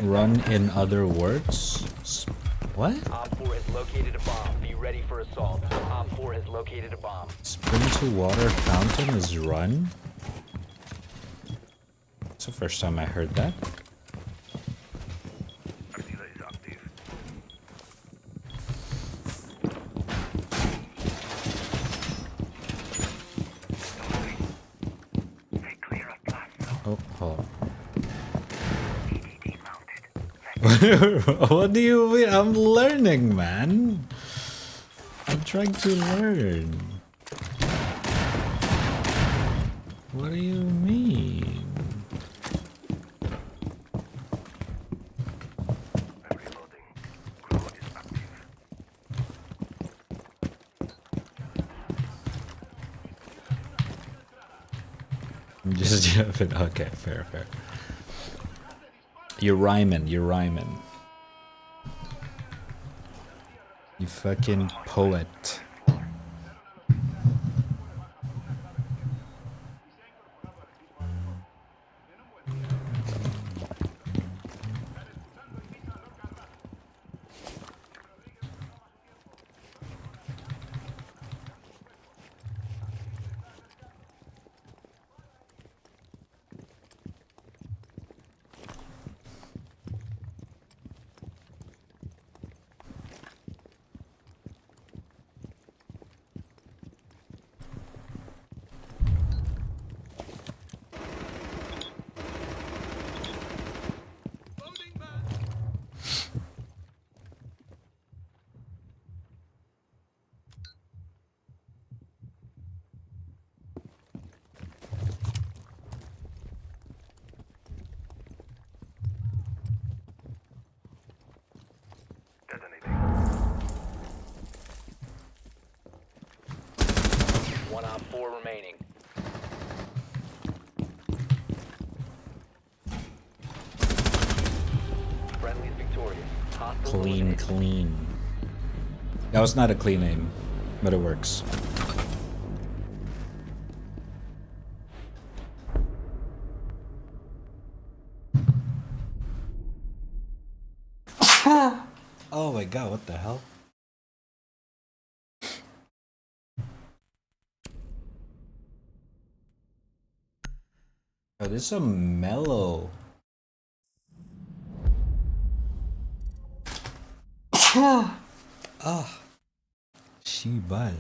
Run in other words? What? Op 4 has located a bomb. Be ready for assault. Op 4 has located a bomb. Sprint to water fountain is run? It's the first time I heard that. Oh, hold on. What do you mean? I'm learning, man. I'm trying to learn. What do you mean? I'm just jumping. Okay, fair. You're rhyming. You fucking poet. One Op 4 remaining. Friendly's victorious. Hostile Clean. That was not a clean aim, but it works. Oh my god, what the hell? Oh, this is so mellow. Ah, Shibal.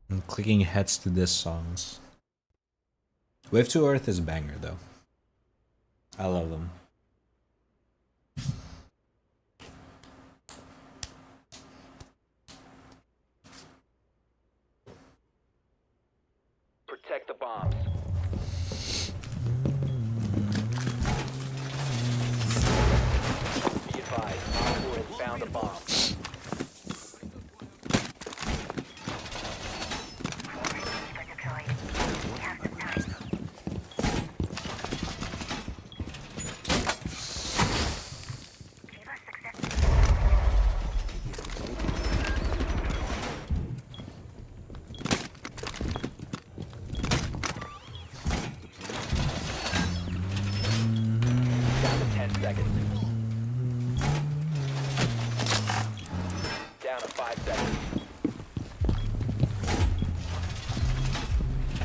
I'm clicking heads to this songs. Wave to Earth is a banger though. I love them. Protect the bombs. Be advised, Op 4 has found a bomb. Down to 10 seconds. Down to 5 seconds.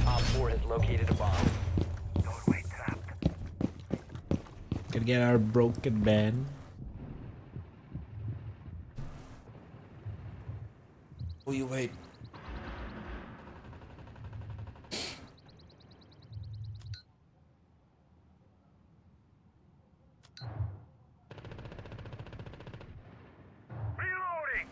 Op 4 has located a bomb. Doorway trapped. Gonna get our broken man. Oh, you wait. Reloading.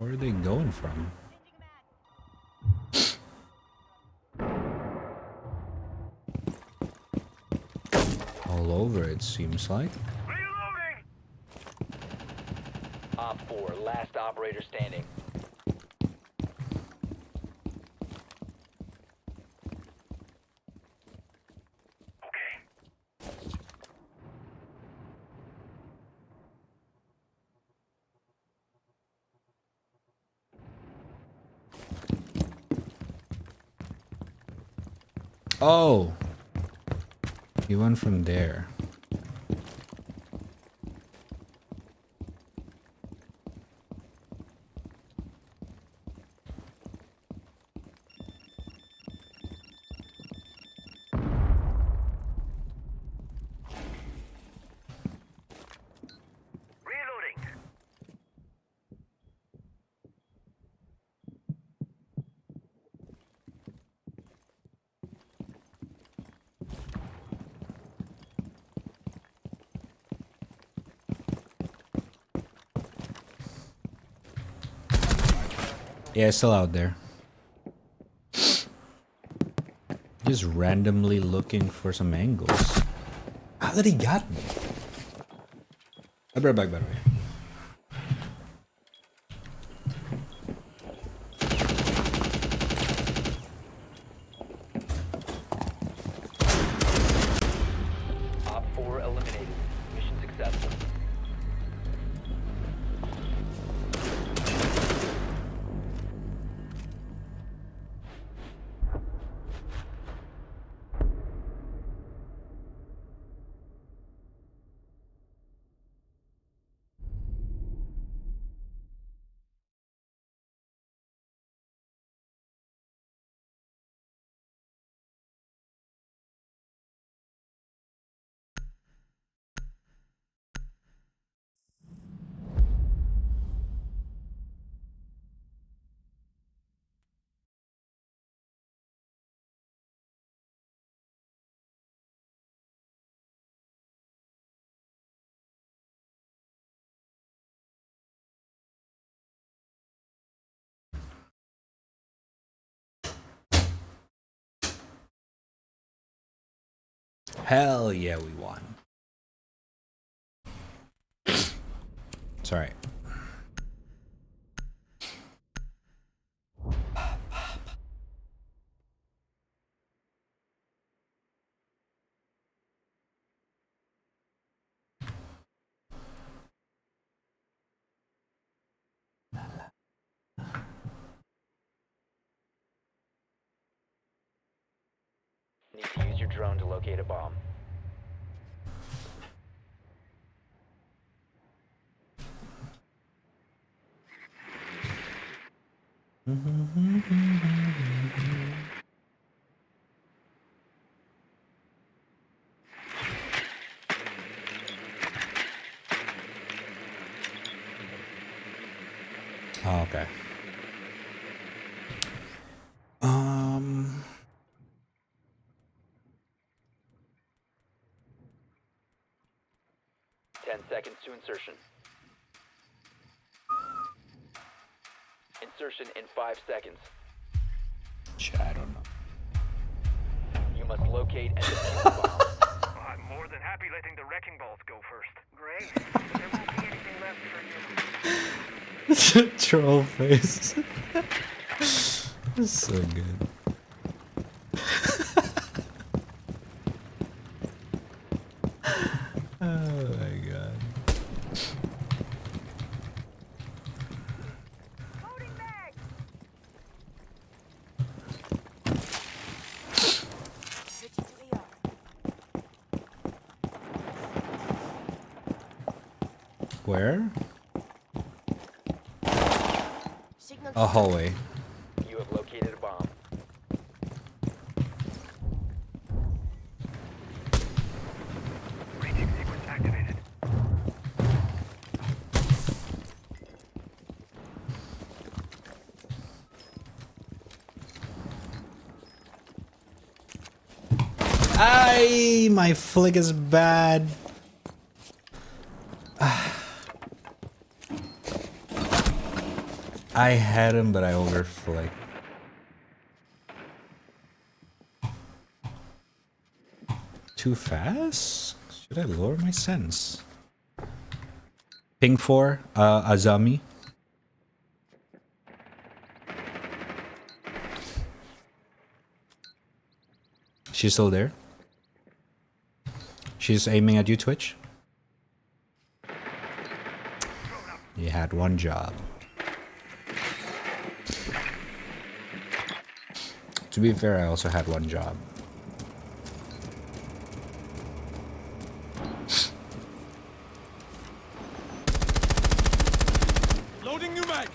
Where are they going from? All over, it seems like. Op 4, last operator standing. Oh! He went from there. Yeah, it's still out there. Just randomly looking for some angles. How did he got me? I'll be right back, by the way. Op 4 eliminated. Mission successful. Hell yeah, we won. Sorry. Need to use your drone to locate a bomb. Oh, okay. 10 seconds to insertion. Insertion in 5 seconds. Shit, I don't know. You must locate and defuse the bomb. I'm more than happy letting the wrecking balls go first. Great. There won't be anything left for you. Troll face. That's so good. Oh my god. Where? A hallway. You have located a bomb. Raging sequence activated. Aye, my flick is bad. I had him, but I overflicked. Too fast? Should I lower my sense? Ping 4, Azami. She's still there. She's aiming at you, Twitch. You had one job. To be fair, I also had one job. Loading new mag.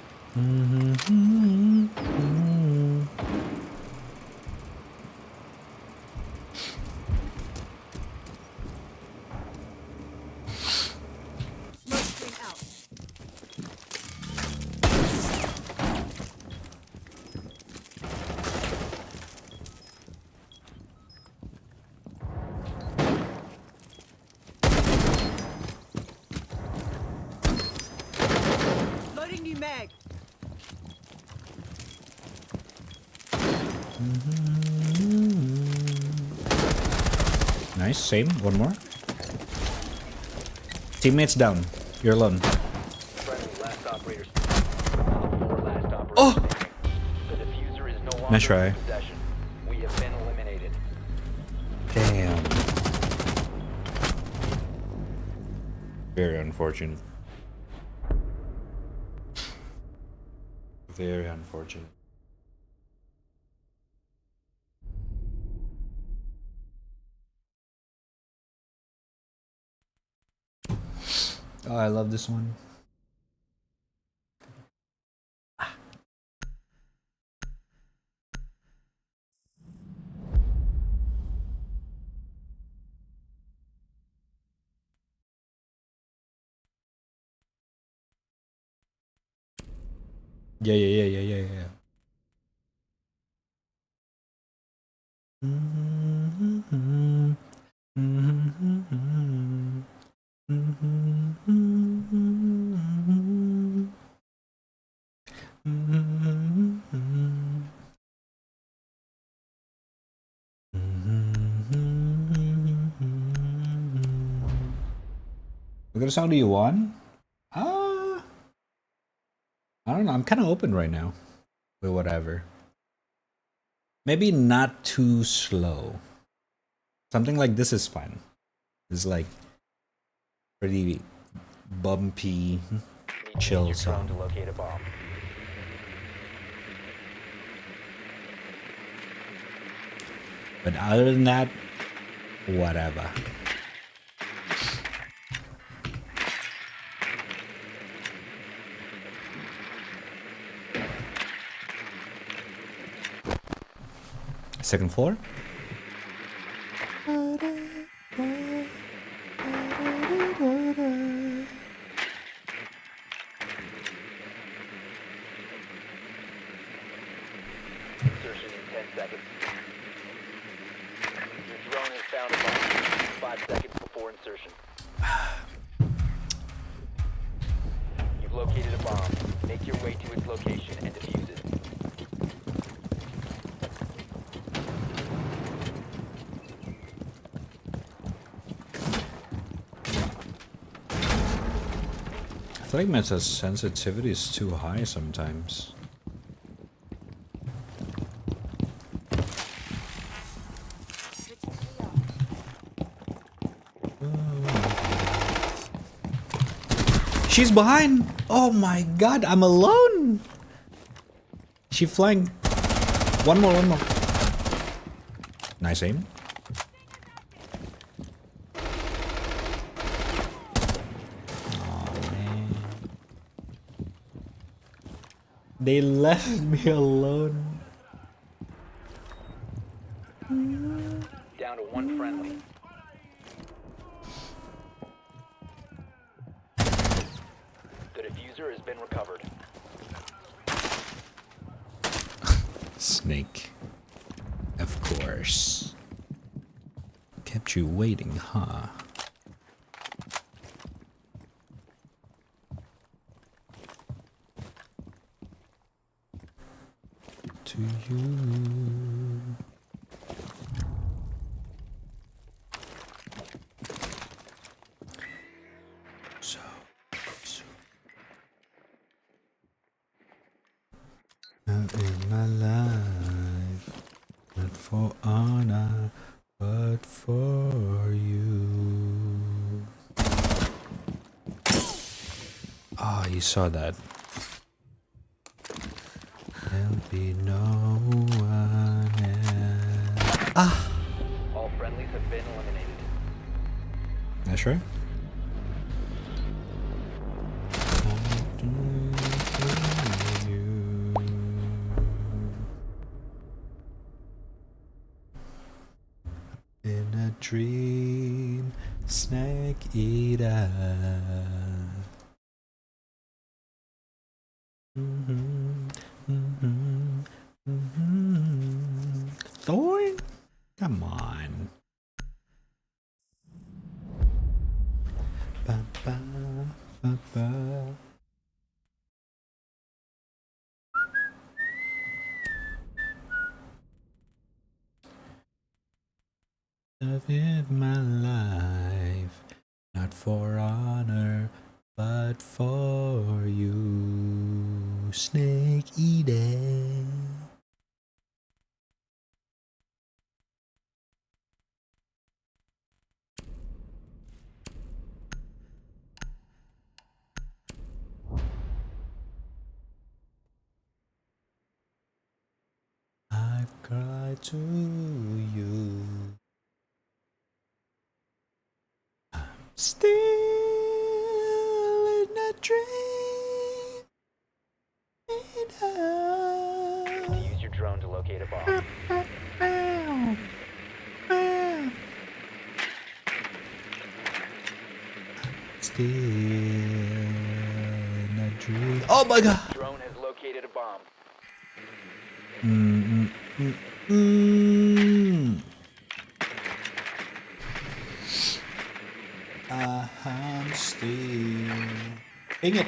Loading new mag. Nice, same. One more. Teammates down. You're alone. Oh! The diffuser is no longer Nice try. in possession. We have been eliminated. Damn. Very unfortunate. Very unfortunate. Oh, I love this one. Yeah. What kind of song do you want? I don't know. I'm kind of open right now. With whatever. Maybe not too slow. Something like this is fine. It's like pretty bumpy, chill song. To locate a bomb. But other than that, whatever. Second floor. Insertion in 10 seconds. Your drone has found a bomb. 5 seconds before insertion. You've located a bomb. Make your way to its location and defuse it. I feel like my sensitivity is too high sometimes. She's behind! Oh my god, I'm alone! She flying. One more. Nice aim. They left me alone. Down to one friendly. The diffuser has been recovered. Snake. Of course. Kept you waiting, huh? to you. So. Not in my life, not for honor, but for you. Ah, you saw that. There'll be no one else. Ah! All friendlies have been eliminated. That's right. In a dream, snake eater. Thorn? Come on. Ba, ba, ba, ba. Love in my life, not for honor, but for you, snake eater. I've cried to you. I'm still in a dream. Use your drone to locate a bomb. Still in a dream. Oh my god! Drone has located a bomb. I'm still. Dang it!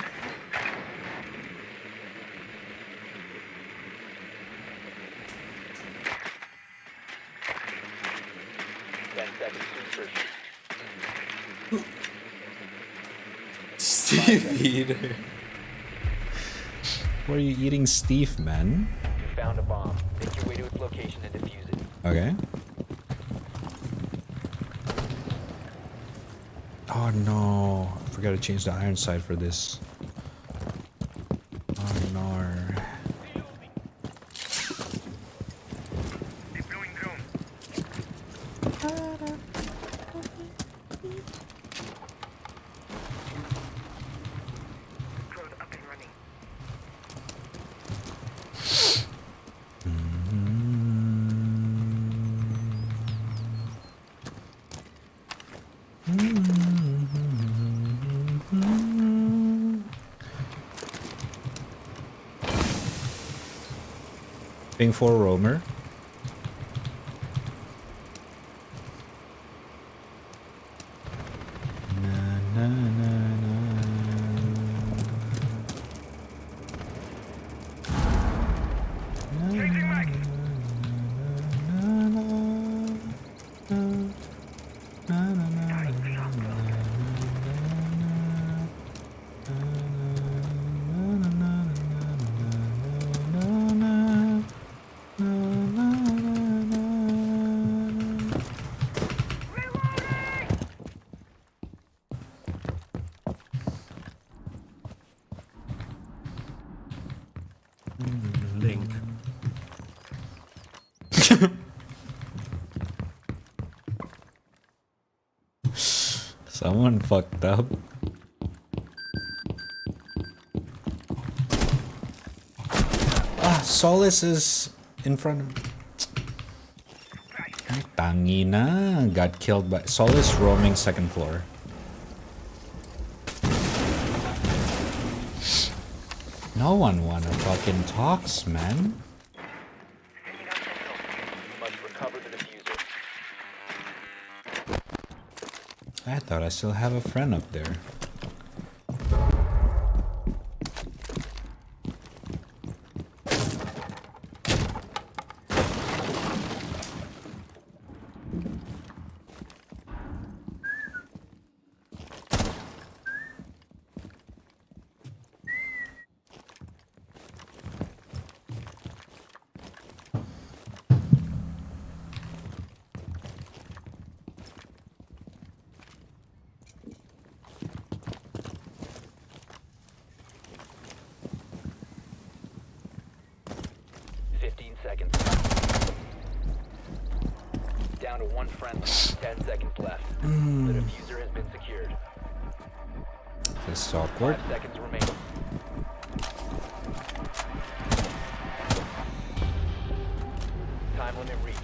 10 seconds to insertion. Steve Eater. What are you eating, Steve, man? You found a bomb. Make your way to its location and defuse it. Okay. Oh no, I forgot to change the iron sight for this. Oh no. Deploying drone. Drone up and running. Ping for roamer. Link. Someone fucked up. Ah, Solace is in front of. Tangina got killed by Solace roaming second floor. No one wanna fucking talks, man. Must recover the diffuser. I thought I still have a friend up there. down to one friendly. 10 seconds left. The diffuser has been secured. This is awkward. 5 seconds remaining. Time limit reached.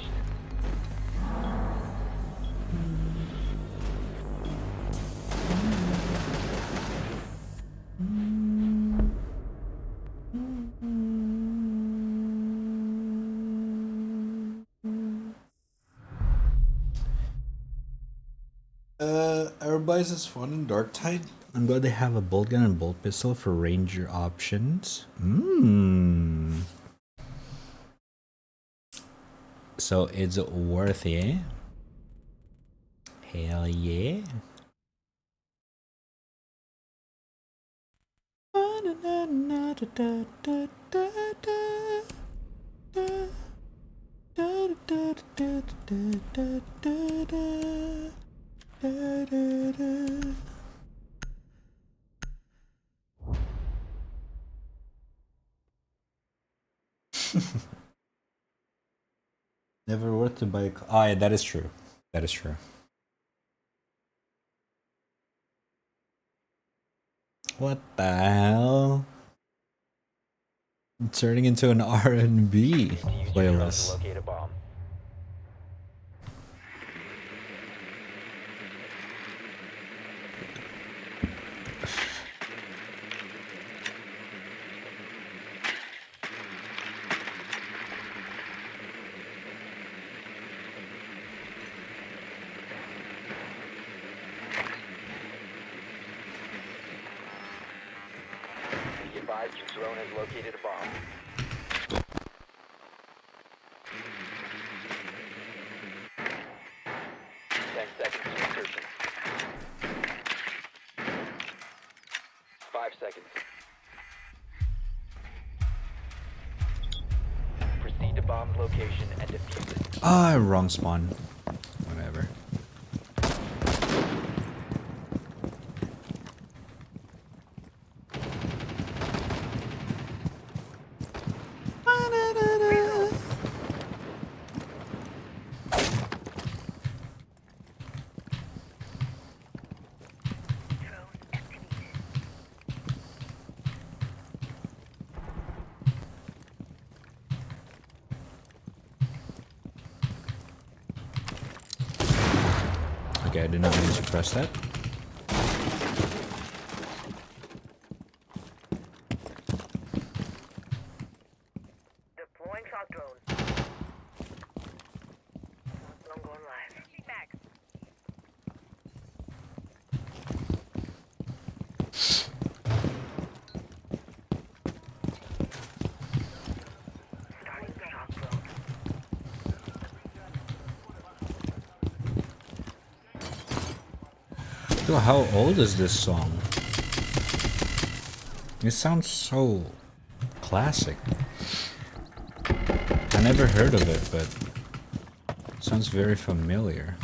Everybody's is fun in Dark Tide. I'm glad they have a bolt gun and bolt pistol for ranger options. So it's worth it. Hell yeah. Never worth to buy a car. Oh yeah, that is true. That is true. What the hell? I'm turning into an R&B playlist. Locate a bomb. Be advised your drone has located a bomb. 10 seconds to insertion. 5 seconds. Proceed to bomb's location and defuse it. Ah, wrong spawn. Whatever. Okay, I did not mean to press that. Deploying shock drone. Long gone live. Max. Starting shock drone. Yo, how old is this song? It sounds so classic. I never heard of it, but it sounds very familiar.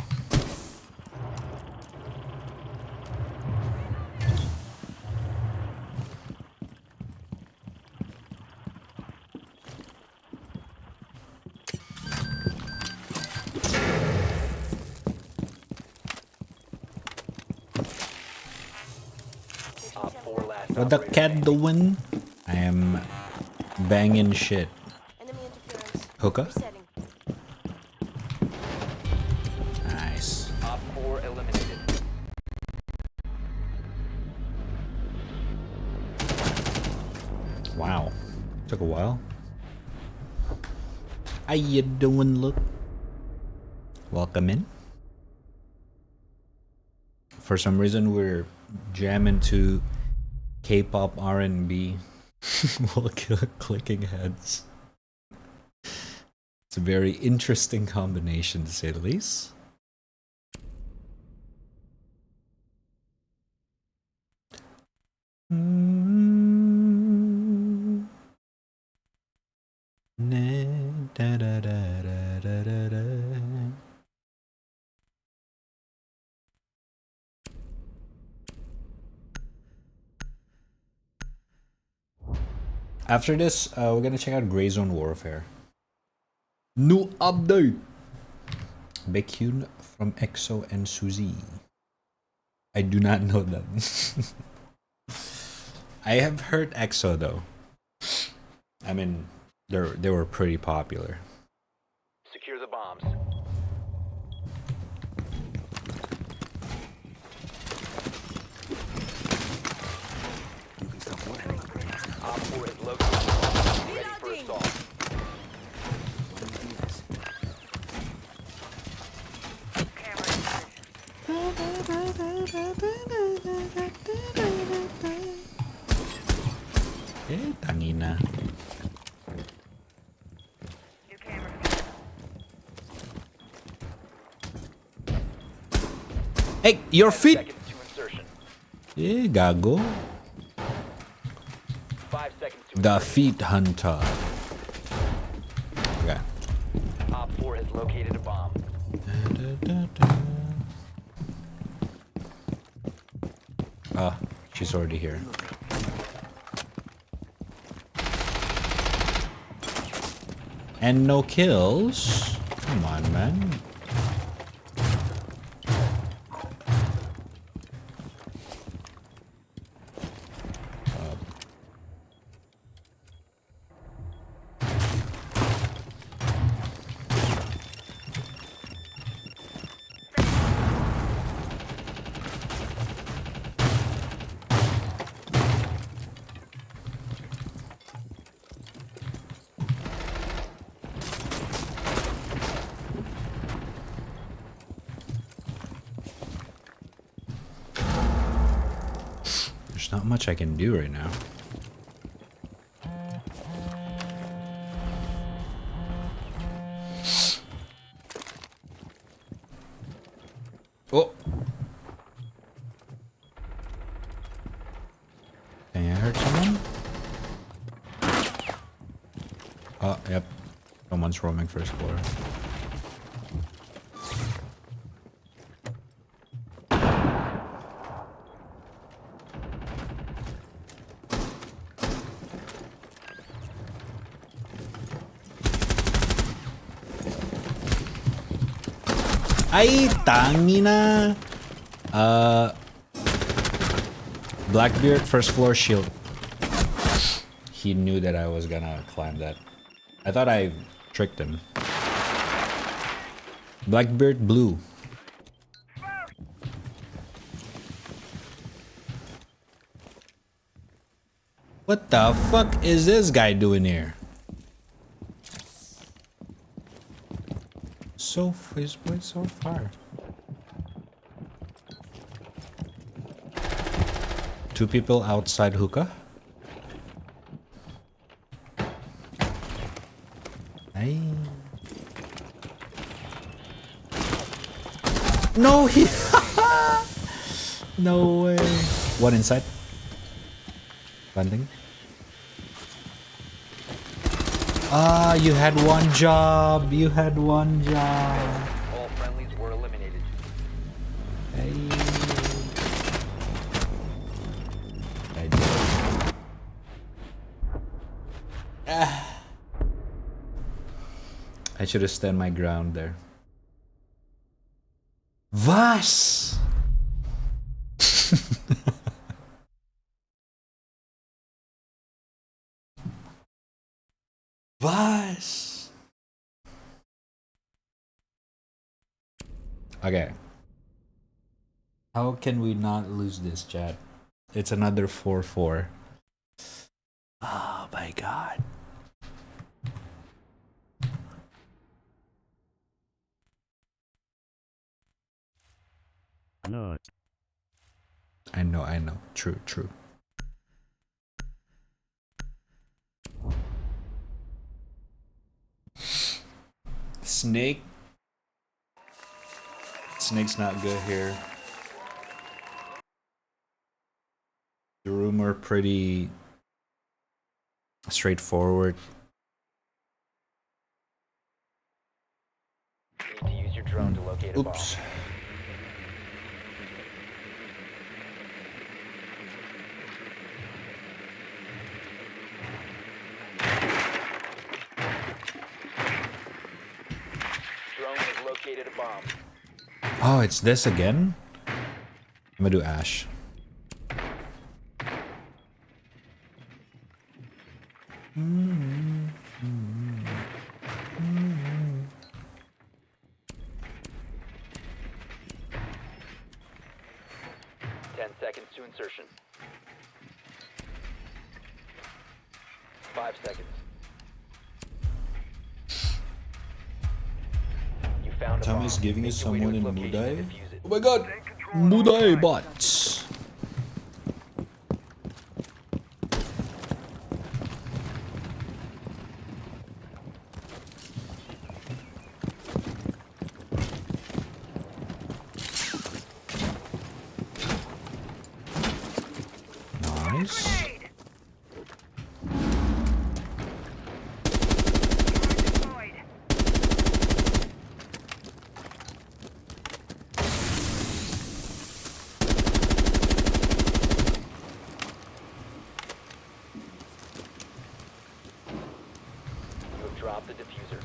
What the cat doing? I am banging shit. Hookah? Nice. Op 4 eliminated. Wow. Took a while. How you doing, look? Welcome in. For some reason, we're jamming to K-pop R&B while clicking heads. It's a very interesting combination, to say the least. After this, we're gonna check out Gray Zone Warfare. New update! Baekhyun from EXO and Suzy. I do not know them. I have heard EXO though. I mean, they were pretty popular. Secure the bombs. Op 4 is located. Ready for assault. Tangina. Hey, your feet! Gago. 5 seconds to The feet hunter. Okay. Op 4 has located a bomb. Ah, she's already here. And no kills. Come on, man. There's not much I can do right now. Oh! Dang, I heard someone? Oh, yep. Someone's roaming first floor. Ay, tangina. Blackbeard, first floor shield. He knew that I was gonna climb that. I thought I tricked him. Blackbeard, blue. What the fuck is this guy doing here? He's way so far. Two people outside hookah. Hey. No, he. No way. One inside. Landing. Ah, you had one job. You had one job. All friendlies were eliminated. Hey. I did. Ah. I should have stood my ground there. Was? Was? Okay. How can we not lose this, chat? It's another 4-4. Oh my god. No. I know. True. Snake. Snake's not good here. The room are pretty straightforward. You need to use your drone to locate a bomb. Oops. located a bomb. Oh, it's this again? I'm gonna do Ash. Seconds to insertion. 5 seconds. You found a bomb. Tommy's giving you Make your way to someone its in location and Mudai. defuse it. Oh my god! Mudai bots! Nice. You have dropped the diffuser.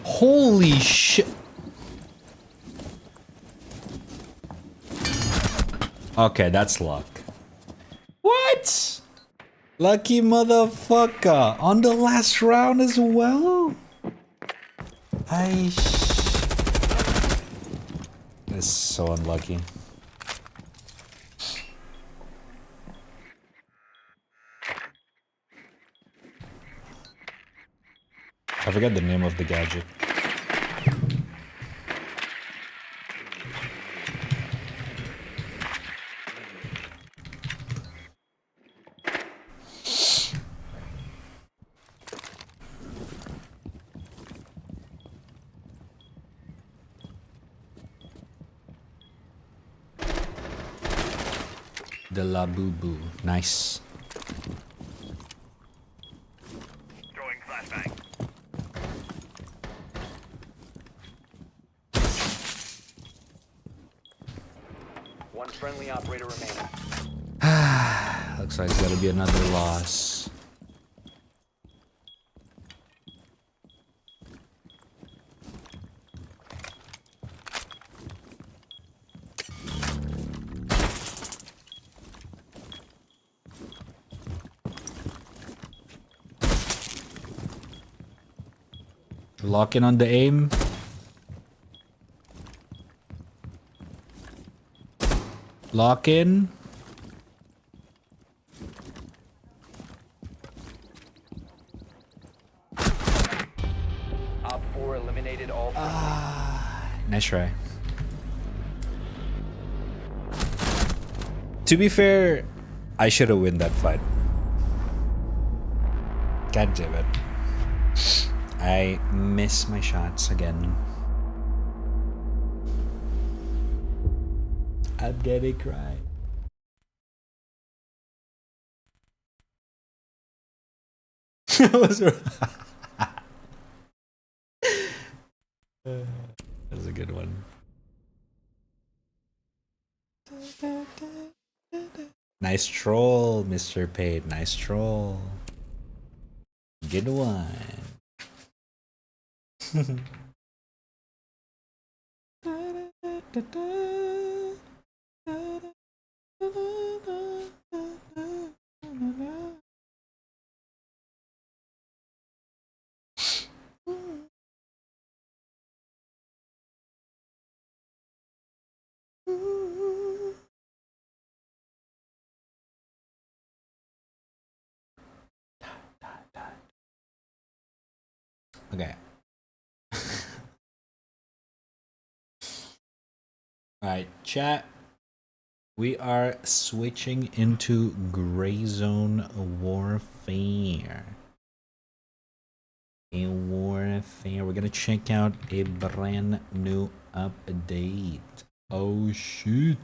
Holy shit! Okay, that's luck. What? Lucky motherfucker. On the last round as well? This is so unlucky. I forget the name of the gadget. The La Boo Boo. Nice. Throwing flashbang. One friendly operator remaining. Looks like it's gotta be another loss. Lock in on the aim. Lock in. Op 4 eliminated all. Nice try. To be fair, I should have won that fight. God damn it. I miss my shots again. I'm getting cried. That's a good one. Nice troll, Mr. Paid. Nice troll. Good one. Okay. Alright, chat. We are switching into Gray Zone Warfare. In Warfare, we're gonna check out a brand new update. Oh shit.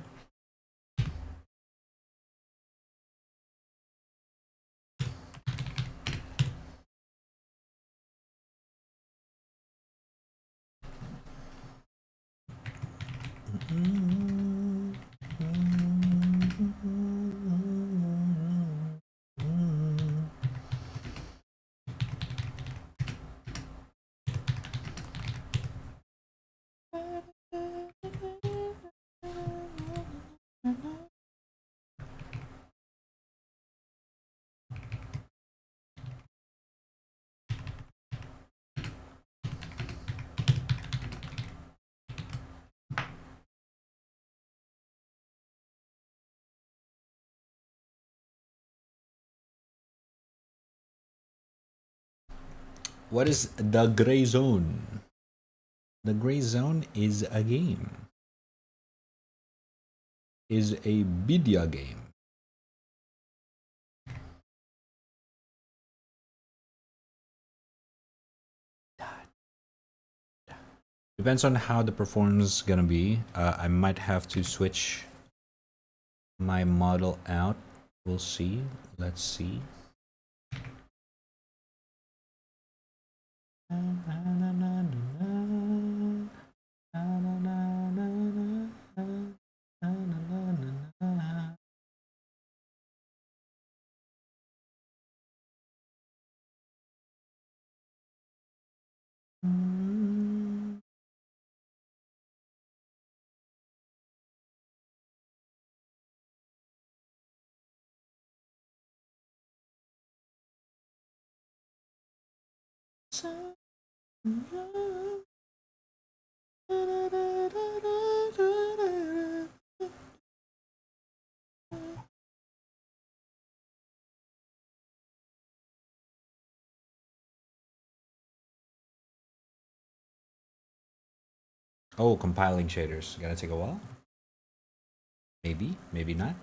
What is the gray zone? The gray zone is a game. Is a video game. Depends on how the performance is gonna be. I might have to switch my model out. We'll see. Let's see. Oh, compiling shaders. Gonna take a while. Maybe, maybe not.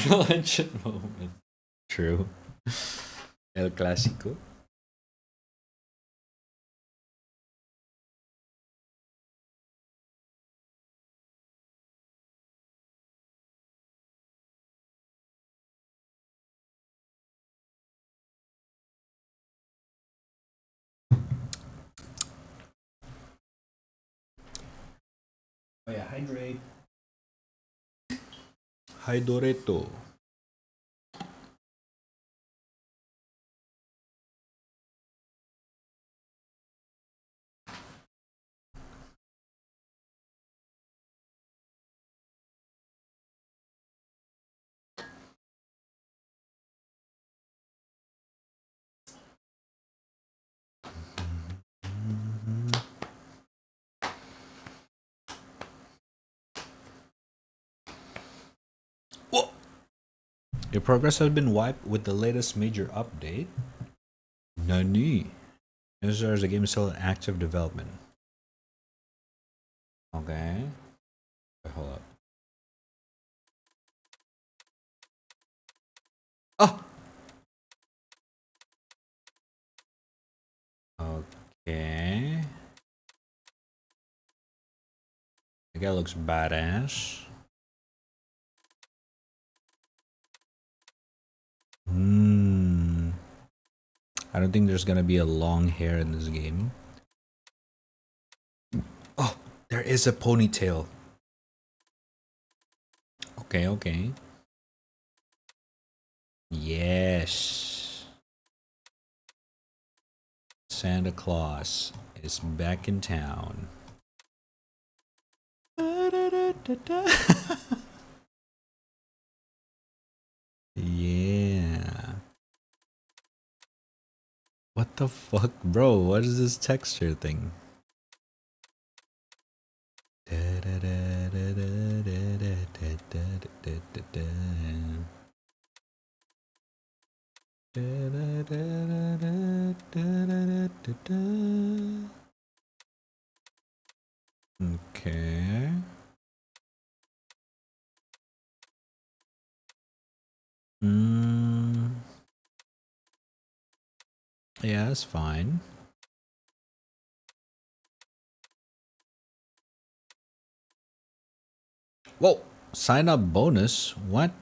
Legend moment. True. El Clásico. Oh yeah, hydrate. Hydoreto. Whoa. Your progress has been wiped with the latest major update. Nani? There's a game still in active development. Okay. Wait, hold up. Oh! Okay. The guy looks badass. I don't think there's gonna be a long hair in this game. Oh, there is a ponytail. Okay, okay. Yes. Santa Claus is back in town. Yeah. What the fuck, bro? What is this texture thing? Okay. Yeah, that's fine. Whoa! Sign up bonus? What?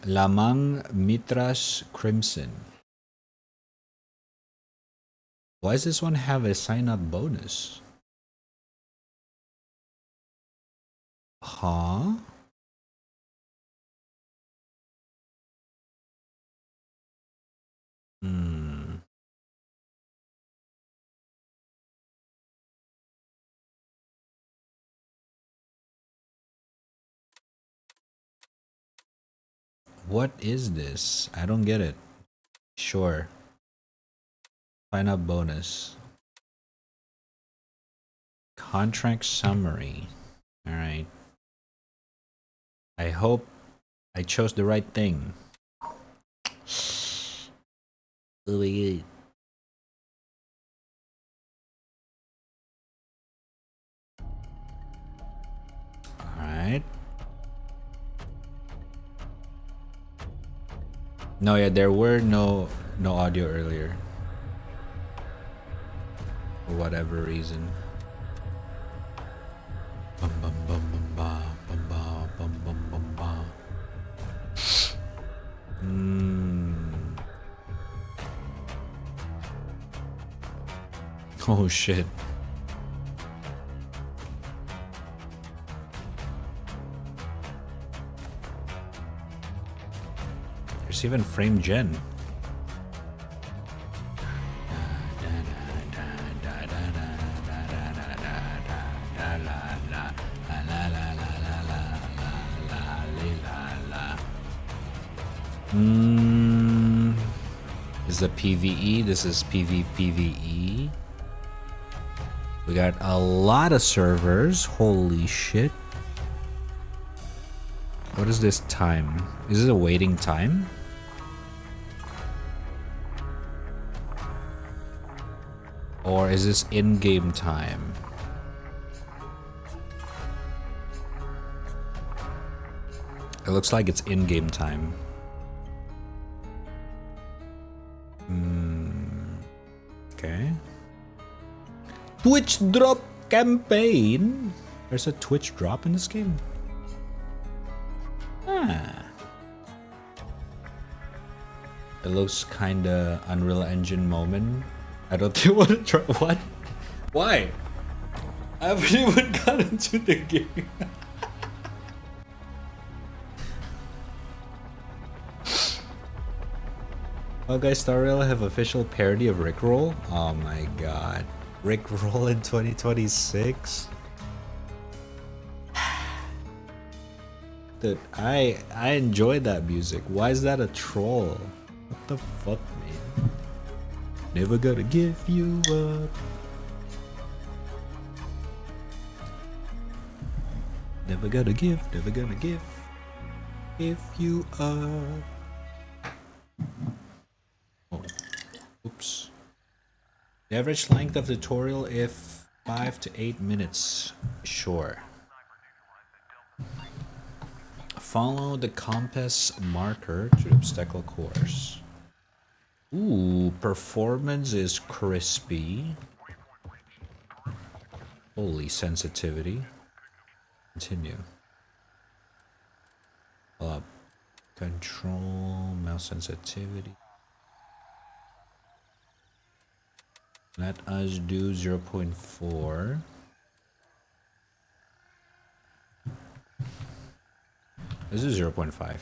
Lamang Mitras Crimson. Why does this one have a sign up bonus? Huh? What is this? I don't get it. Sure. Find out bonus. Contract summary. Alright. I hope I chose the right thing. Oh my god. Alright. No, yeah, there were no audio earlier. For whatever reason. Bum bum bum bum ba bum ba bum bum bum ba. Oh shit. There's even frame gen. This is a PvE. This is PvE. We got a lot of servers. Holy shit. What is this time? Is it a waiting time? Or is this in-game time? It looks like it's in-game time. Okay. Twitch drop campaign. There's a Twitch drop in this game. Ah. It looks kinda Unreal Engine moment. I don't think I want to try. What? Why? I haven't even got into the game. Oh guys, Starrail have official parody of Rickroll? Oh my god. Rickroll in 2026? Dude, I enjoyed that music. Why is that a troll? What the fuck, man? Never gonna give you up. Never gonna give you up. Oh, oops. The average length of the tutorial if 5 to 8 minutes. Sure. Follow the compass marker to the obstacle course. Ooh, performance is crispy. Holy sensitivity. Continue. Up. Control, mouse sensitivity. Let us do 0.4. This is 0.5.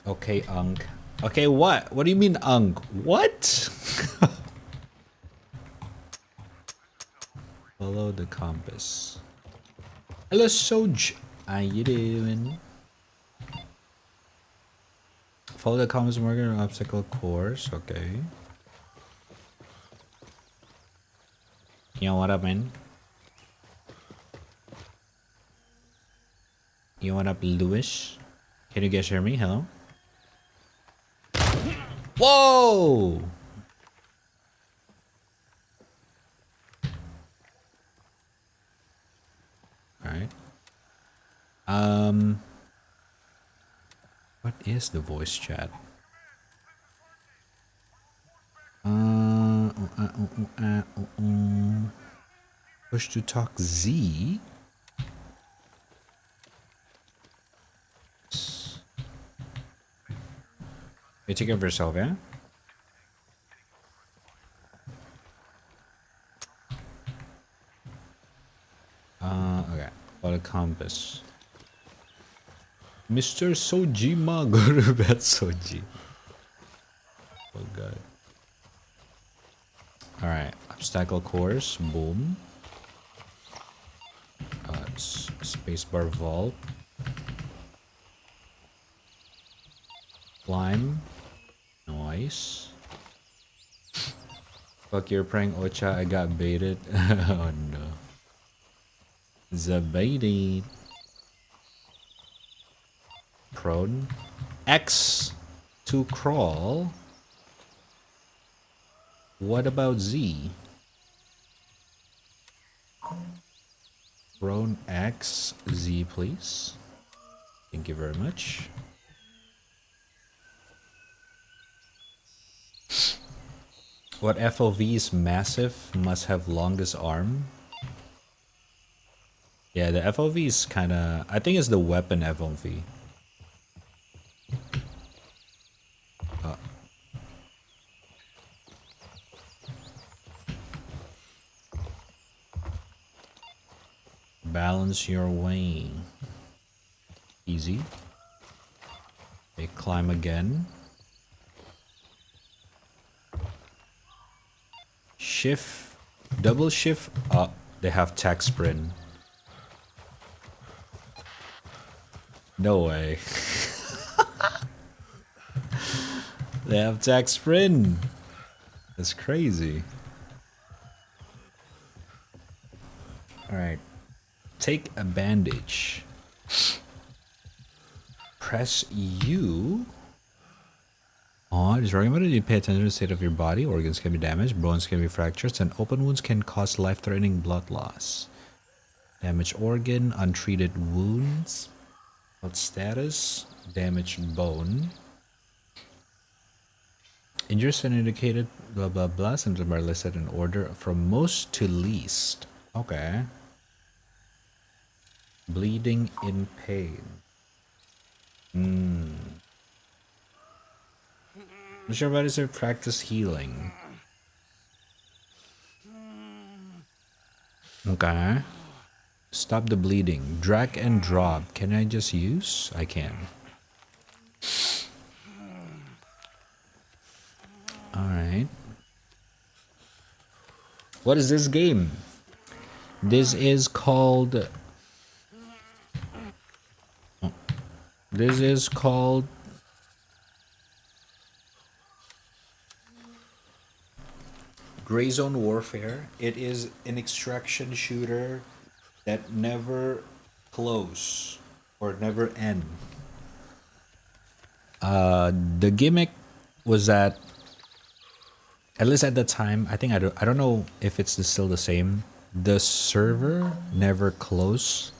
Okay, Unk. Okay, what? What do you mean, Unk? What? Follow the compass. Hello, Soj. How you doing? Follow the compass marker on obstacle course. Okay. Yo, what up, man? Yo, what up, Lewis? Can you guys hear me? Hello? Whoa! Alright. What is the voice chat? Push to talk Z. You take care of yourself, yeah? Okay. What a compass. Mr. Sojima, go to bed, Soji. Oh god. Alright, obstacle course, boom. Spacebar vault. Climb. Nice. Fuck your prank, Ocha, I got baited. Oh no. Zabaited. Prone. X to crawl. What about Z? Prone X, Z please. Thank you very much. What FOV is massive must have longest arm? Yeah, the FOV is kinda... I think it's the weapon FOV. Balance your way. Easy. Okay, climb again. Shift. Double shift. Oh, they have tech sprint. No way. They have tech sprint. That's crazy. Alright. Take a bandage. Press U. Oh, it is recommended you pay attention to the state of your body. Organs can be damaged, bones can be fractured, and open wounds can cause life-threatening blood loss. Damaged organ, untreated wounds. Health status, damaged bone. Injuries and indicated blah blah blah. Symptoms are listed in order from most to least. Okay. Bleeding in pain. Your bodies are practice healing. Okay. Stop the bleeding. Drag and drop. Can I just use? I can. Alright. What is this game? This is called... This is called... Gray Zone Warfare. It is an extraction shooter that never close or never end. The gimmick was that, at least at the time, I think I don't know if it's still the same. The server never close.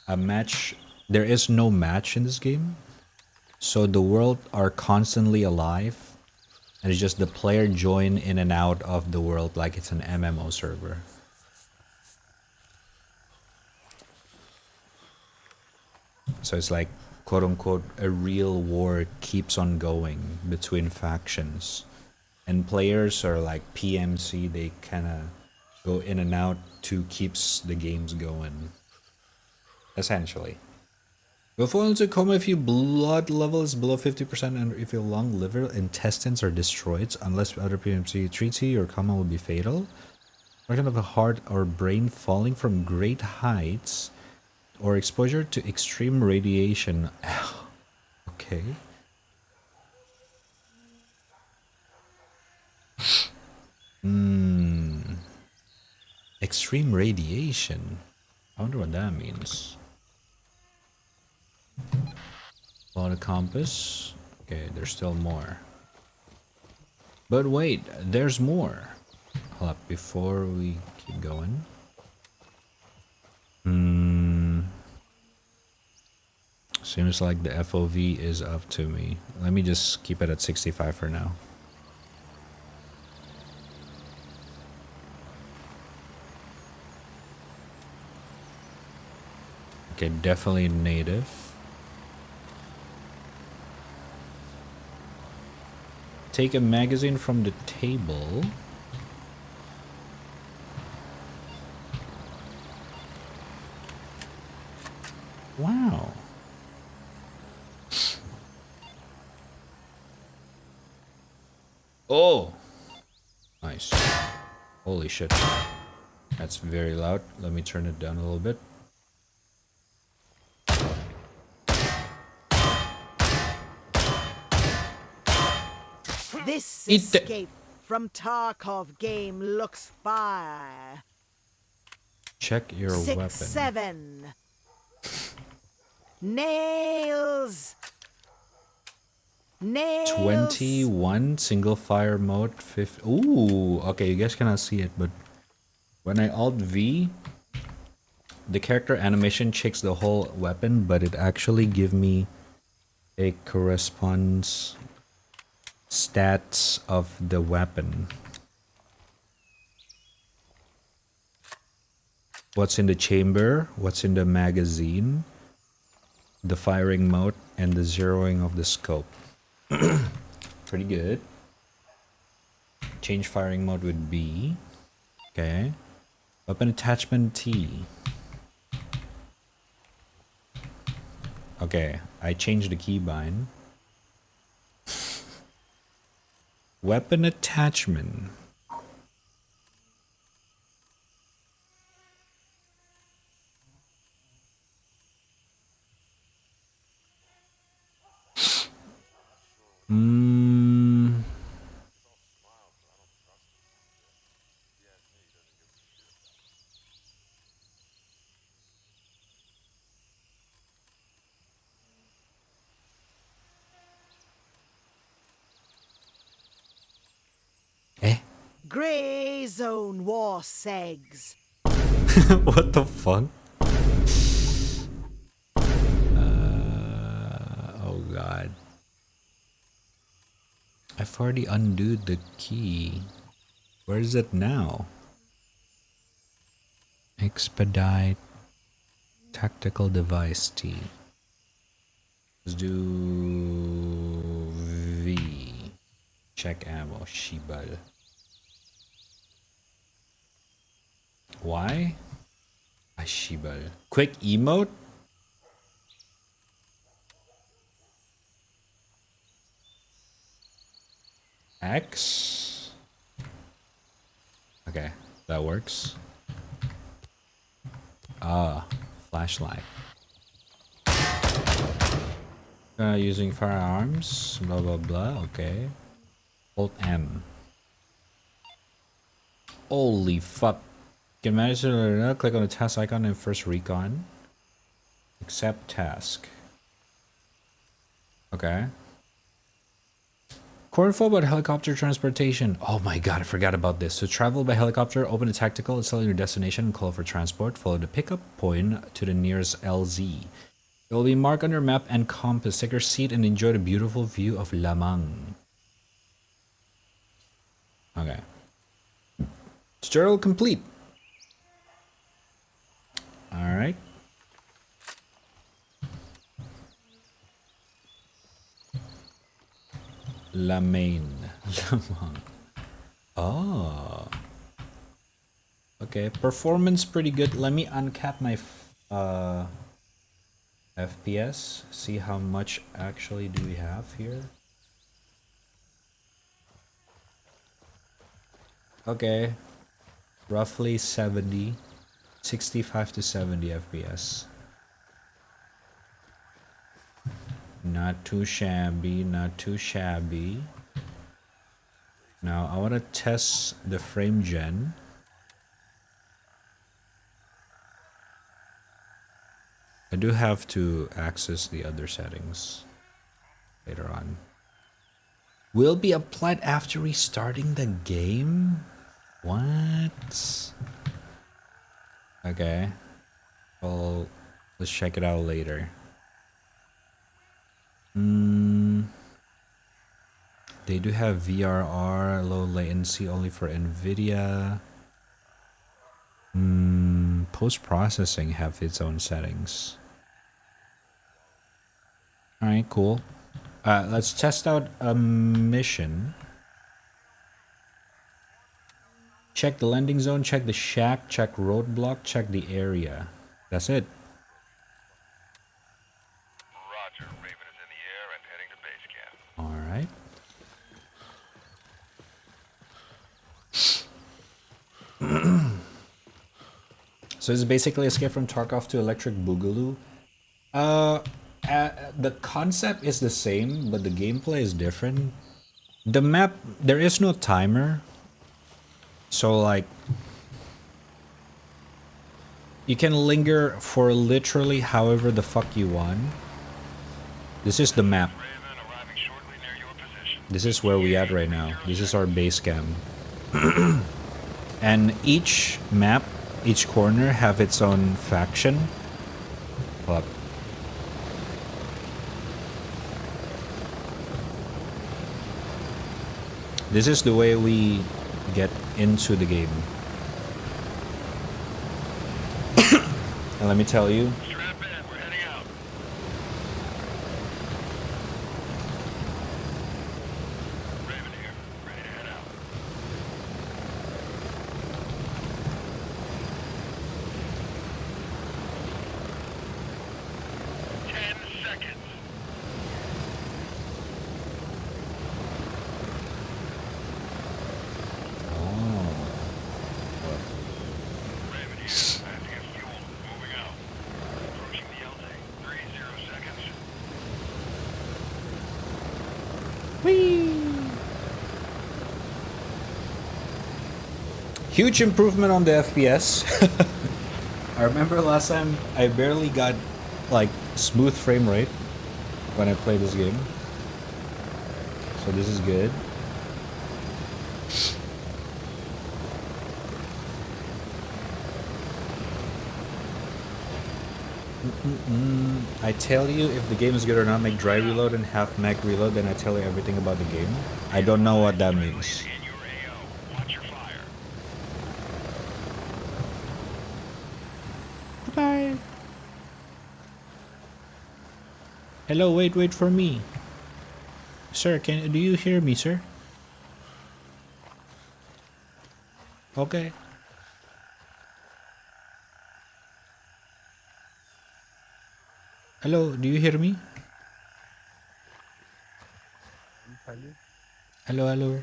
A match, there is no match in this game, so the world are constantly alive. And it's just the player join in and out of the world like it's an MMO server. So it's like, quote unquote, a real war keeps on going between factions. And players are like PMC, they kind of go in and out to keeps the games going. Essentially. Go fall into coma if your blood level is below 50% and if your lung, liver, intestines are destroyed. Unless other PMC treats you, your coma will be fatal. Function of a heart or brain falling from great heights or exposure to extreme radiation. Okay. Extreme radiation. I wonder what that means. Follow the compass. Okay, there's still more. But wait, there's more. Hold up, before we keep going. Seems like the FOV is up to me. Let me just keep it at 65 for now. Okay, definitely native. Take a magazine from the table. Wow. Oh. Nice. Holy shit. That's very loud. Let me turn it down a little bit. This escape from Tarkov game looks fire. Check your weapon. 6-7. Nails. Nails. 21 single fire mode. 50. Ooh, okay, you guys cannot see it, but when I Alt V, the character animation checks the whole weapon, but it actually give me a corresponds stats of the weapon. What's in the chamber, what's in the magazine, the firing mode, and the zeroing of the scope. Pretty good. Change firing mode with B. Okay. Weapon attachment T. Okay, I changed the keybind. Weapon attachment. Gray zone war segs. What the fuck? Oh god. I've already undid the key. Where is it now? Expedite tactical device T. Let's do V. Check ammo. Shibal. Why? Shibal. Quick emote? X? Okay, that works. Flashlight. Using firearms, blah blah blah, okay. Alt M. Holy fuck. Can manage to click on the task icon in first recon. Accept task. Okay. Cornfall by helicopter transportation. Oh my god, I forgot about this. So travel by helicopter, open a tactical, select your destination, and call for transport. Follow the pickup point to the nearest LZ. It will be marked on your map and compass. Take your seat and enjoy the beautiful view of Lamang. Okay. Tutorial complete. Alright. Lamang. Oh. Okay, performance pretty good. Let me uncap my FPS. See how much actually do we have here. Okay. Roughly 70. 65 to 70 FPS. Not too shabby, not too shabby. Now I want to test the frame gen. I do have to access the other settings later on. Will be applied after restarting the game? What? Okay. Well, let's check it out later. They do have VRR, low latency only for NVIDIA. Post-processing have its own settings. Alright, cool. Let's test out a mission. Check the landing zone, check the shack, check roadblock, check the area. That's it. Roger, Raven is in the air and heading to base camp. Alright. So it's basically Escape from Tarkov to Electric Boogaloo. The concept is the same, but the gameplay is different. The map, there is no timer. So like, you can linger for literally however the fuck you want. This is the map. This is where we at right now. This is our base camp. And each map, each corner have its own faction. Fuck. This is the way we get into the game. And let me tell you, huge improvement on the FPS. I remember last time I barely got like smooth frame rate when I played this game. So this is good. I tell you if the game is good or not, make dry reload and half mag reload, then I tell you everything about the game. I don't know what that means. Bye. Hello, wait for me. Sir, do you hear me, sir? Okay. Hello, do you hear me? Hello, hello.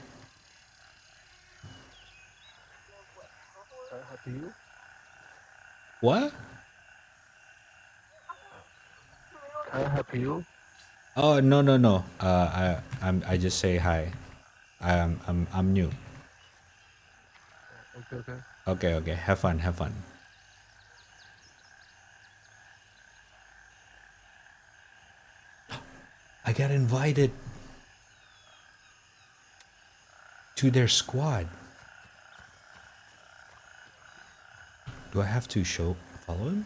What? Can I help you? Oh no. I just say hi. I'm new. Okay. Have fun. I got invited to their squad. Do I have to follow him?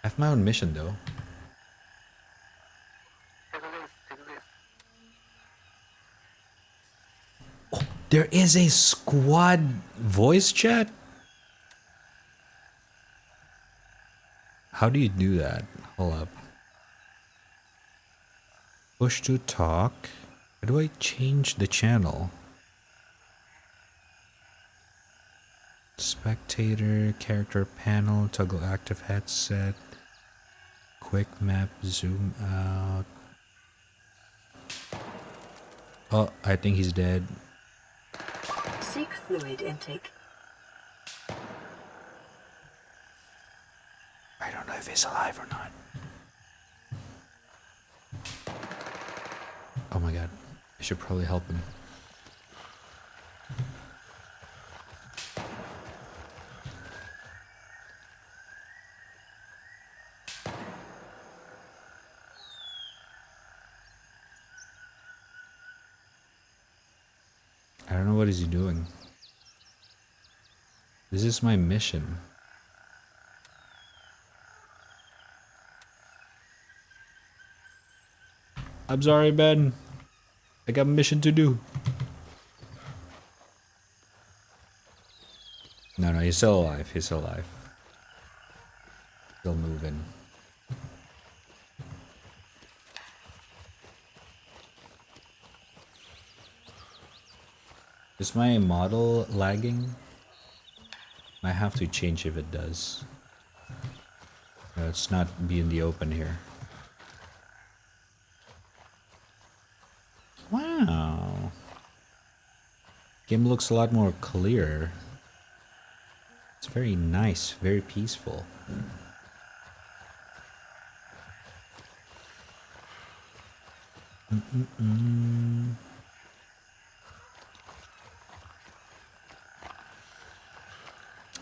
I have my own mission though. Oh, there is a squad voice chat? How do you do that? Hold up. Push to talk. How do I change the channel? Spectator, character panel, toggle active headset, quick map, zoom out. Oh, I think he's dead. Seek fluid intake. I don't know if he's alive or not. Oh my god, I should probably help him. I don't know what is he doing. This is my mission. I'm sorry, Ben. I got a mission to do. No, he's still alive. Still moving. Is my model lagging? I have to change if it does. Let's not be in the open here. Wow. Game looks a lot more clear. It's It's very nice, very peaceful.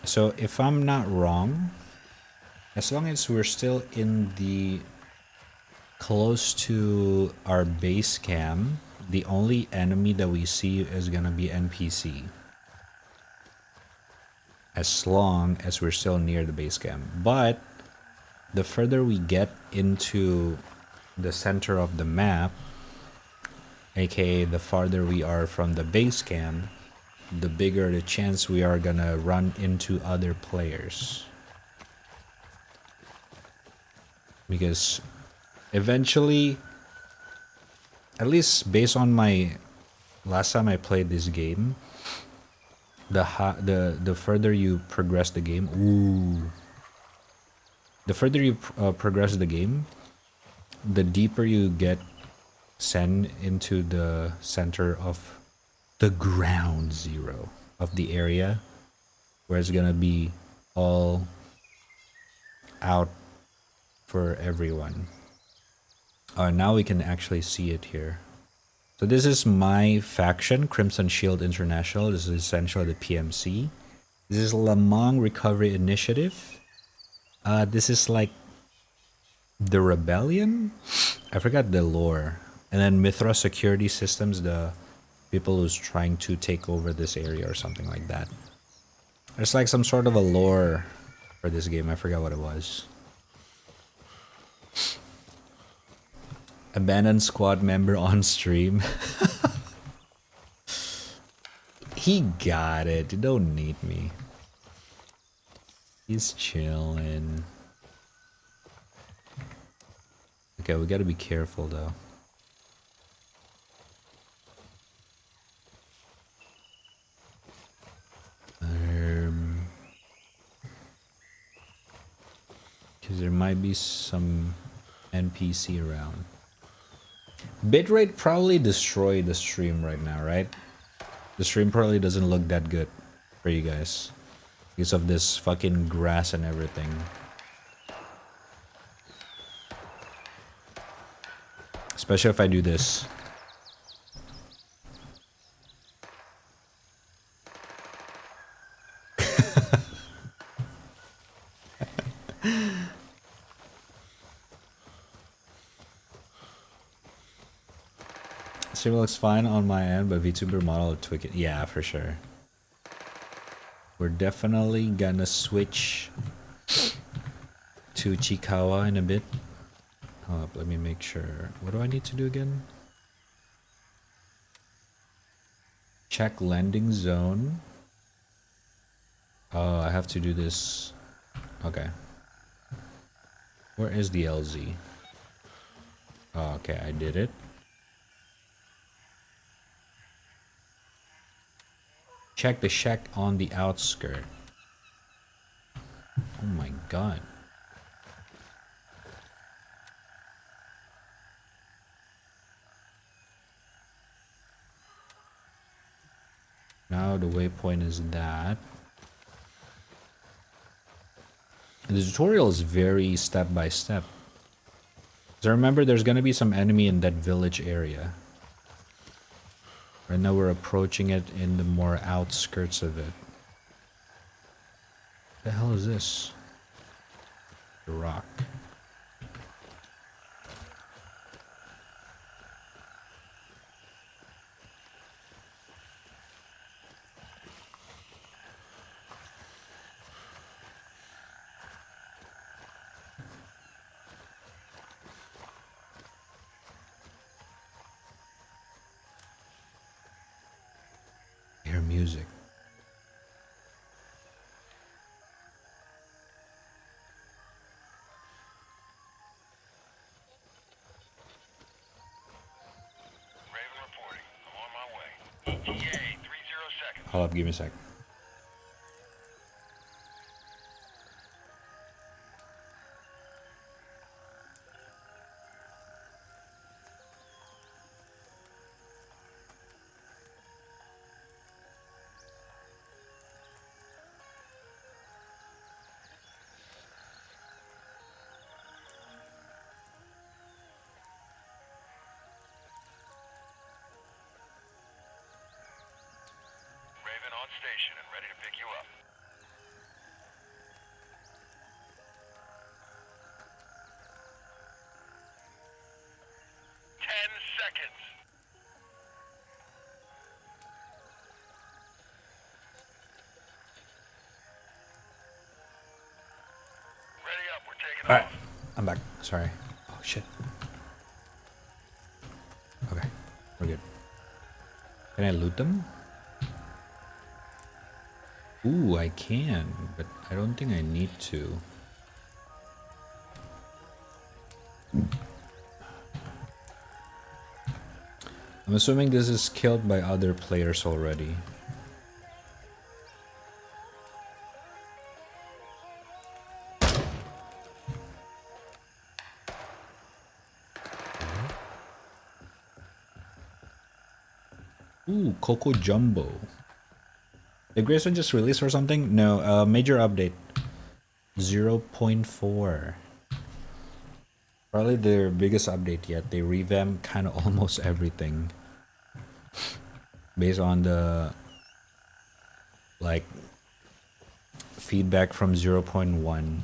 So if I'm not wrong, as long as we're still in the close to our base camp, the only enemy that we see is gonna be NPC. As long as we're still near the base camp. But the further we get into the center of the map, aka the farther we are from the base camp, the bigger the chance we are gonna run into other players. Because eventually, at least based on my last time I played this game, the further you progress the game, the further you progress the game, the deeper you get sent into the center of the ground zero of the area, where it's gonna be all out for everyone. Now we can actually see it here. So this is my faction, Crimson Shield International. This is essentially the PMC. This is Lamang Recovery Initiative. This is like the Rebellion? I forgot the lore. And then Mithra Security Systems, the people who's trying to take over this area or something like that. There's like some sort of a lore for this game. I forgot what it was. Abandoned squad member on stream. He got it. You don't need me. He's chilling. Okay, we gotta be careful though. Because there might be some NPC around. Bitrate probably destroyed the stream right now, right? The stream probably doesn't look that good for you guys because of this fucking grass and everything. Especially if I do this. Stream looks fine on my end, but VTuber model will tweak it. Yeah, for sure. We're definitely gonna switch to Chikawa in a bit. Hold up, let me make sure. What do I need to do again? Check landing zone. Oh, I have to do this. Okay. Where is the LZ? Oh, okay, I did it. Check the shack on the outskirt. Oh my god. Now the waypoint is that. The tutorial is very step by step. So remember, there's gonna be some enemy in that village area. Right now we're approaching it in the more outskirts of it. The hell is this? The rock. Hear music. Hold up, give me a sec. station and ready to pick you up. 10 seconds. Ready up, we're taking Alright, off. I'm back. Sorry. Oh shit. Okay, we're good. Can I loot them? Ooh, I can, but I don't think I need to. I'm assuming this is killed by other players already. Ooh, Coco Jumbo. Did Grayson just release or something? No, major update. 0.4. Probably their biggest update yet. They revamped kind of almost everything. Based on the like feedback from 0.1.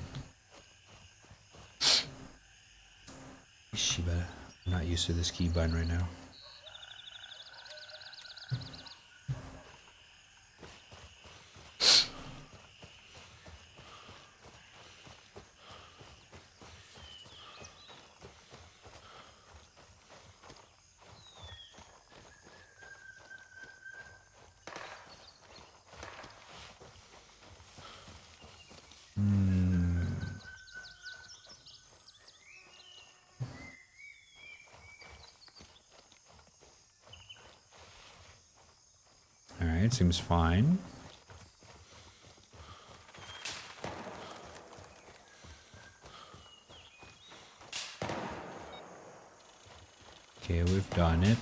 Shiba. I'm not used to this key button right now. Alright, seems fine. Okay, we've done it.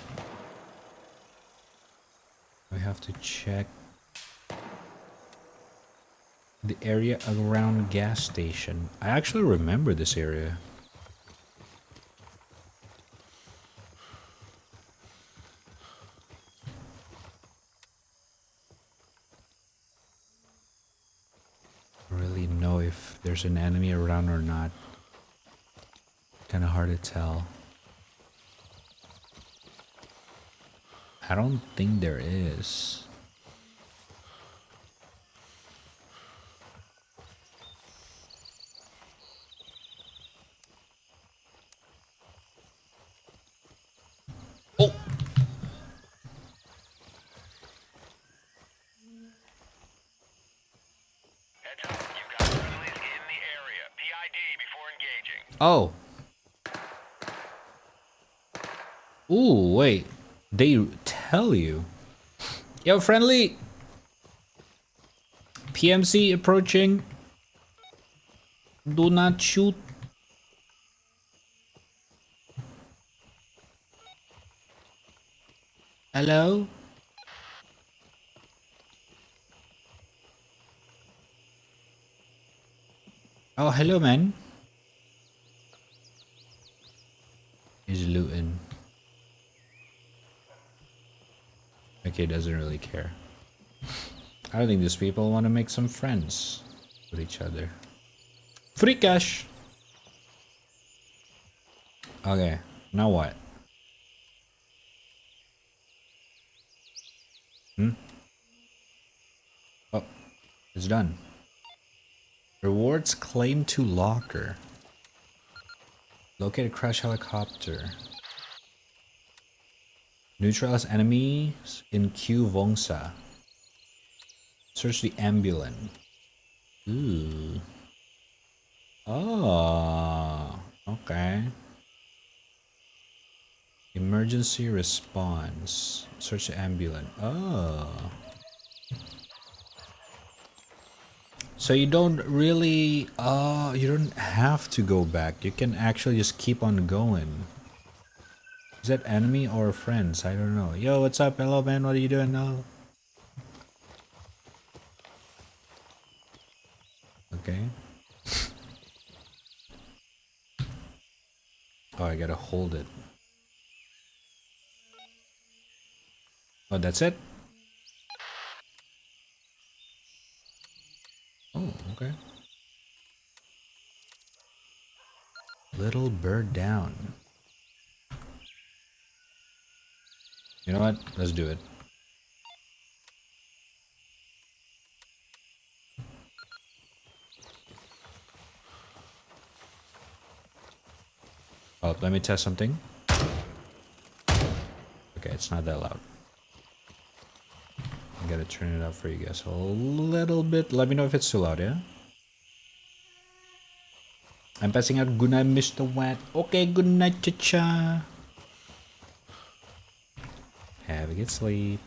We have to check the area around gas station. I actually remember this area. I don't really know if there's an enemy around or not. Kind of hard to tell. I don't think there is. Oh! Heads up, you've got friendlies in the area. PID before engaging. Oh! Ooh, wait. They tell you. Yo, friendly! PMC approaching. Do not shoot. Hello? Oh, hello, man. He's looting. Okay, doesn't really care. I don't think these people want to make some friends with each other. Free cash! Okay, now what? Oh, it's done. Rewards claim to locker. Locate a crash helicopter. Neutralize enemies in Q Vongsa. Search the ambulance. Ooh. Oh, okay. Emergency response. Search the ambulance. Oh. So you don't really, you don't have to go back. You can actually just keep on going. Is that enemy or friends? I don't know. Yo, what's up? Hello, man. What are you doing now? Okay. Oh, I gotta hold it. Oh, that's it? Okay. Little bird down. You know what? Let's do it. Oh, let me test something. Okay, it's not that loud. I gotta turn it up for you guys a little bit. Let me know if it's too loud, yeah? I'm passing out. Good night, Mr. Watt. Okay, good night, cha-cha. Have a good sleep.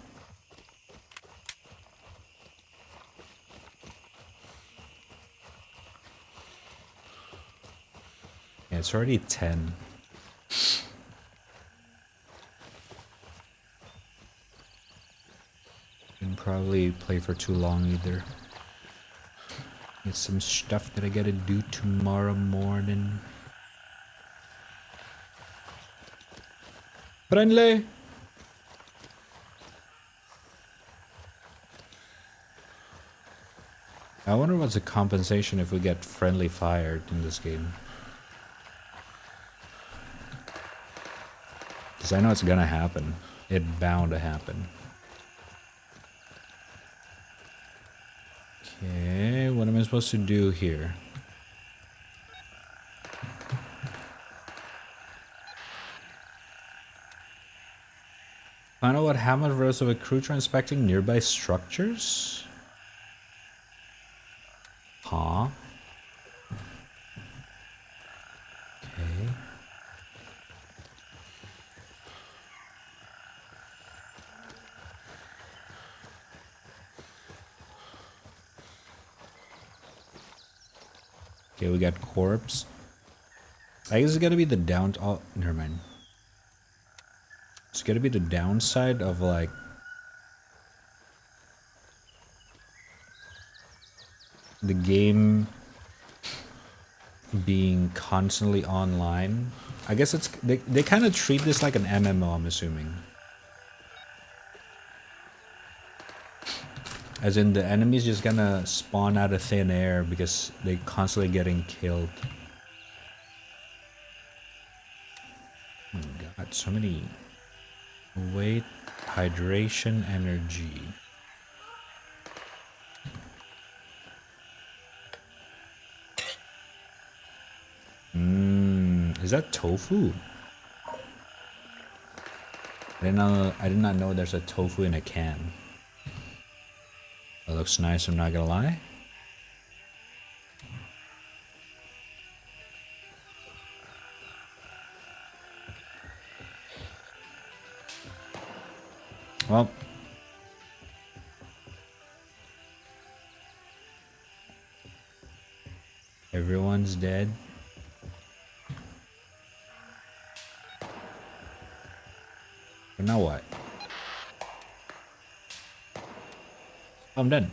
Yeah, it's already 10. Didn't probably play for too long either. Get some stuff that I gotta do tomorrow morning. Friendly! I wonder what's the compensation if we get friendly fired in this game. Because I know it's gonna happen. It's bound to happen. Okay, what am I supposed to do here? Find out what happened for us of a crew inspecting nearby structures? Huh? Okay. Okay, we got corpse. I guess it's gotta be the down. Oh, never mind. It's gotta be the downside of like the game being constantly online. I guess it's they kind of treat this like an MMO, I'm assuming. As in the enemies just gonna spawn out of thin air because they constantly getting killed. Oh my god, so many. Weight, hydration, energy. Is that tofu? I did not know there's a tofu in a can. That looks nice, I'm not gonna lie. Well. Everyone's dead. But now what? I'm done.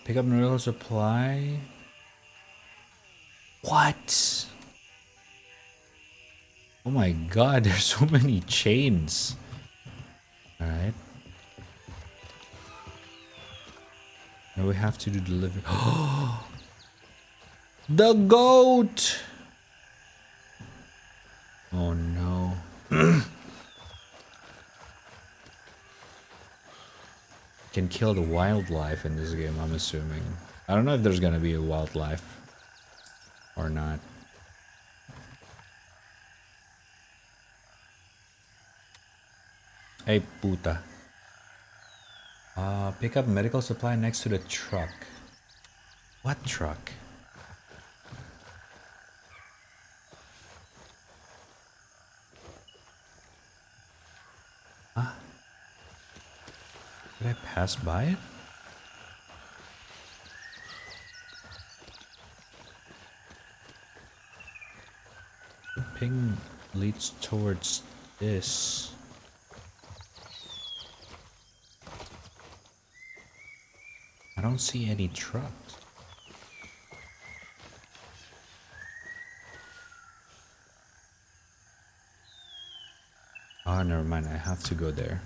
Pick up medical supply. What? Oh my god, there's so many chains. Alright. Now we have to do delivery. Oh, the goat! Oh no. Can kill the wildlife in this game, I'm assuming. I don't know if there's gonna be a wildlife or not. Hey, puta. Pick up medical supply next to the truck. What truck? Huh? Did I pass by it? The ping leads towards this. I don't see any trucks. Oh, never mind. I have to go there.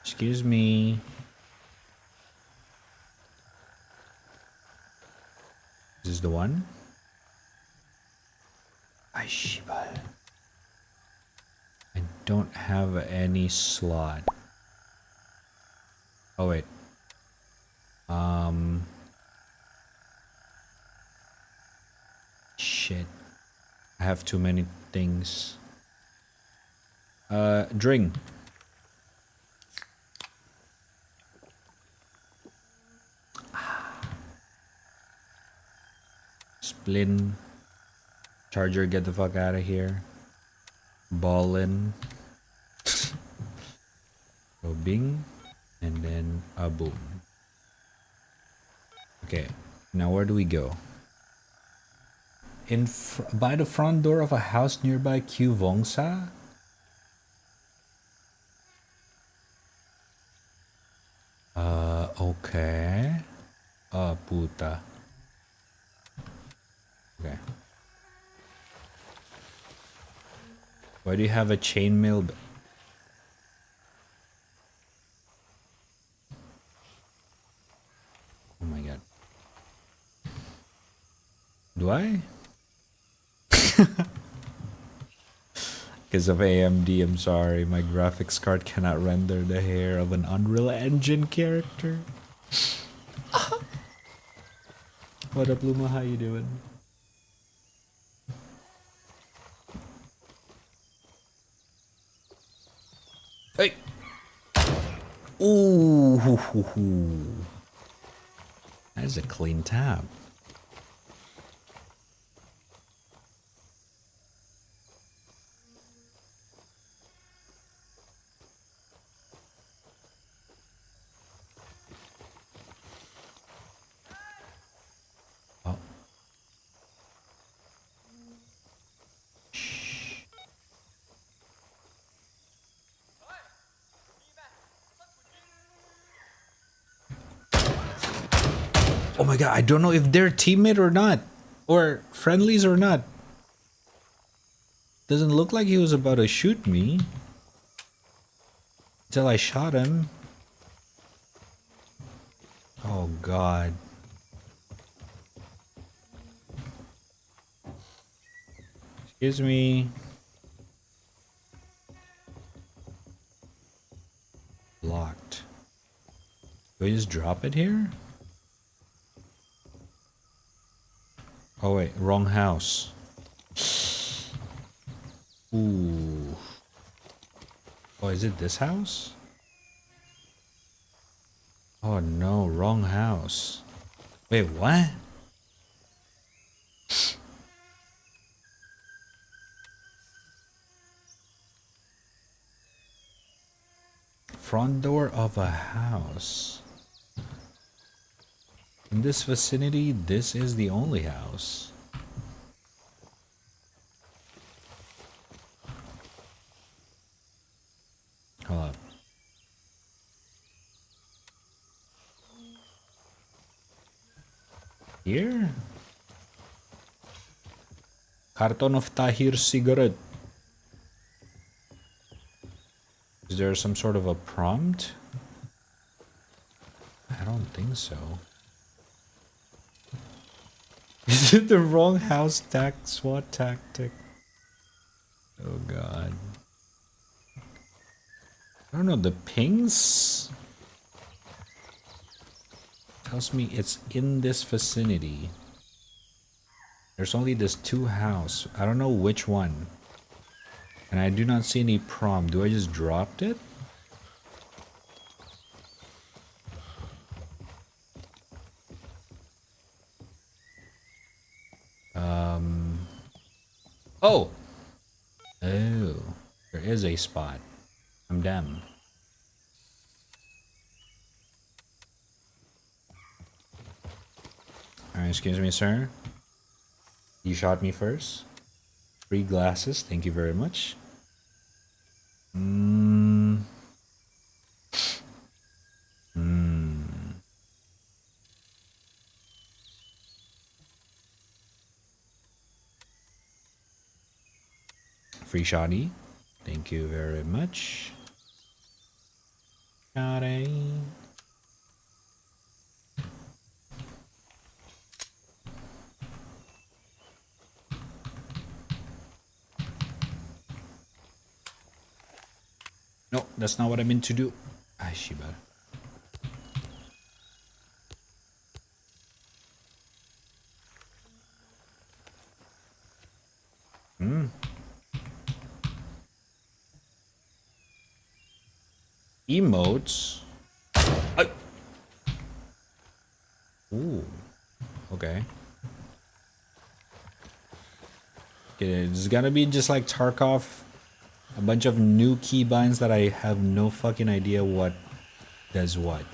Excuse me. Is this the one? Ay, shibal. I don't have any slot. Oh wait. Shit. I have too many things. Drink. Splin. Charger, get the fuck out of here. Ballin. Go bing. And then a boom. Okay. Now where do we go? By the front door of a house nearby Q Vongsa? Okay. Puta. Okay. Why do you have a chainmail? Oh my god. Do I? Because of AMD, I'm sorry. My graphics card cannot render the hair of an Unreal Engine character. What up, Luma? How you doing? Hey! Ooh! That is a clean tab. Oh. Shh. Oh my god, I don't know if they're teammate or not. Or friendlies or not. Doesn't look like he was about to shoot me. Until I shot him. Oh god. Excuse me. Locked. Do I just drop it here? Oh wait, wrong house. Ooh. Oh, is it this house? Oh no, wrong house. Wait, what? Front door of a house. In this vicinity, this is the only house. Hold up. Here? Carton of Tahir cigarette. Is there some sort of a prompt? I don't think so. Is it the wrong house SWAT tactic? Oh god. I don't know, the pings tells me it's in this vicinity. There's only this two house. I don't know which one. And I do not see any prompt. Do I just dropped it? Oh! Oh. There is a spot. I'm damn. Alright, excuse me, sir. You shot me first. Free glasses, thank you very much. Free shotty. Thank you very much. Got it. No, that's not what I meant to do. Ah, Shiba. Hmm. Emotes. Ooh. Okay. It's gonna be just like Tarkov. A bunch of new keybinds that I have no fucking idea what does what.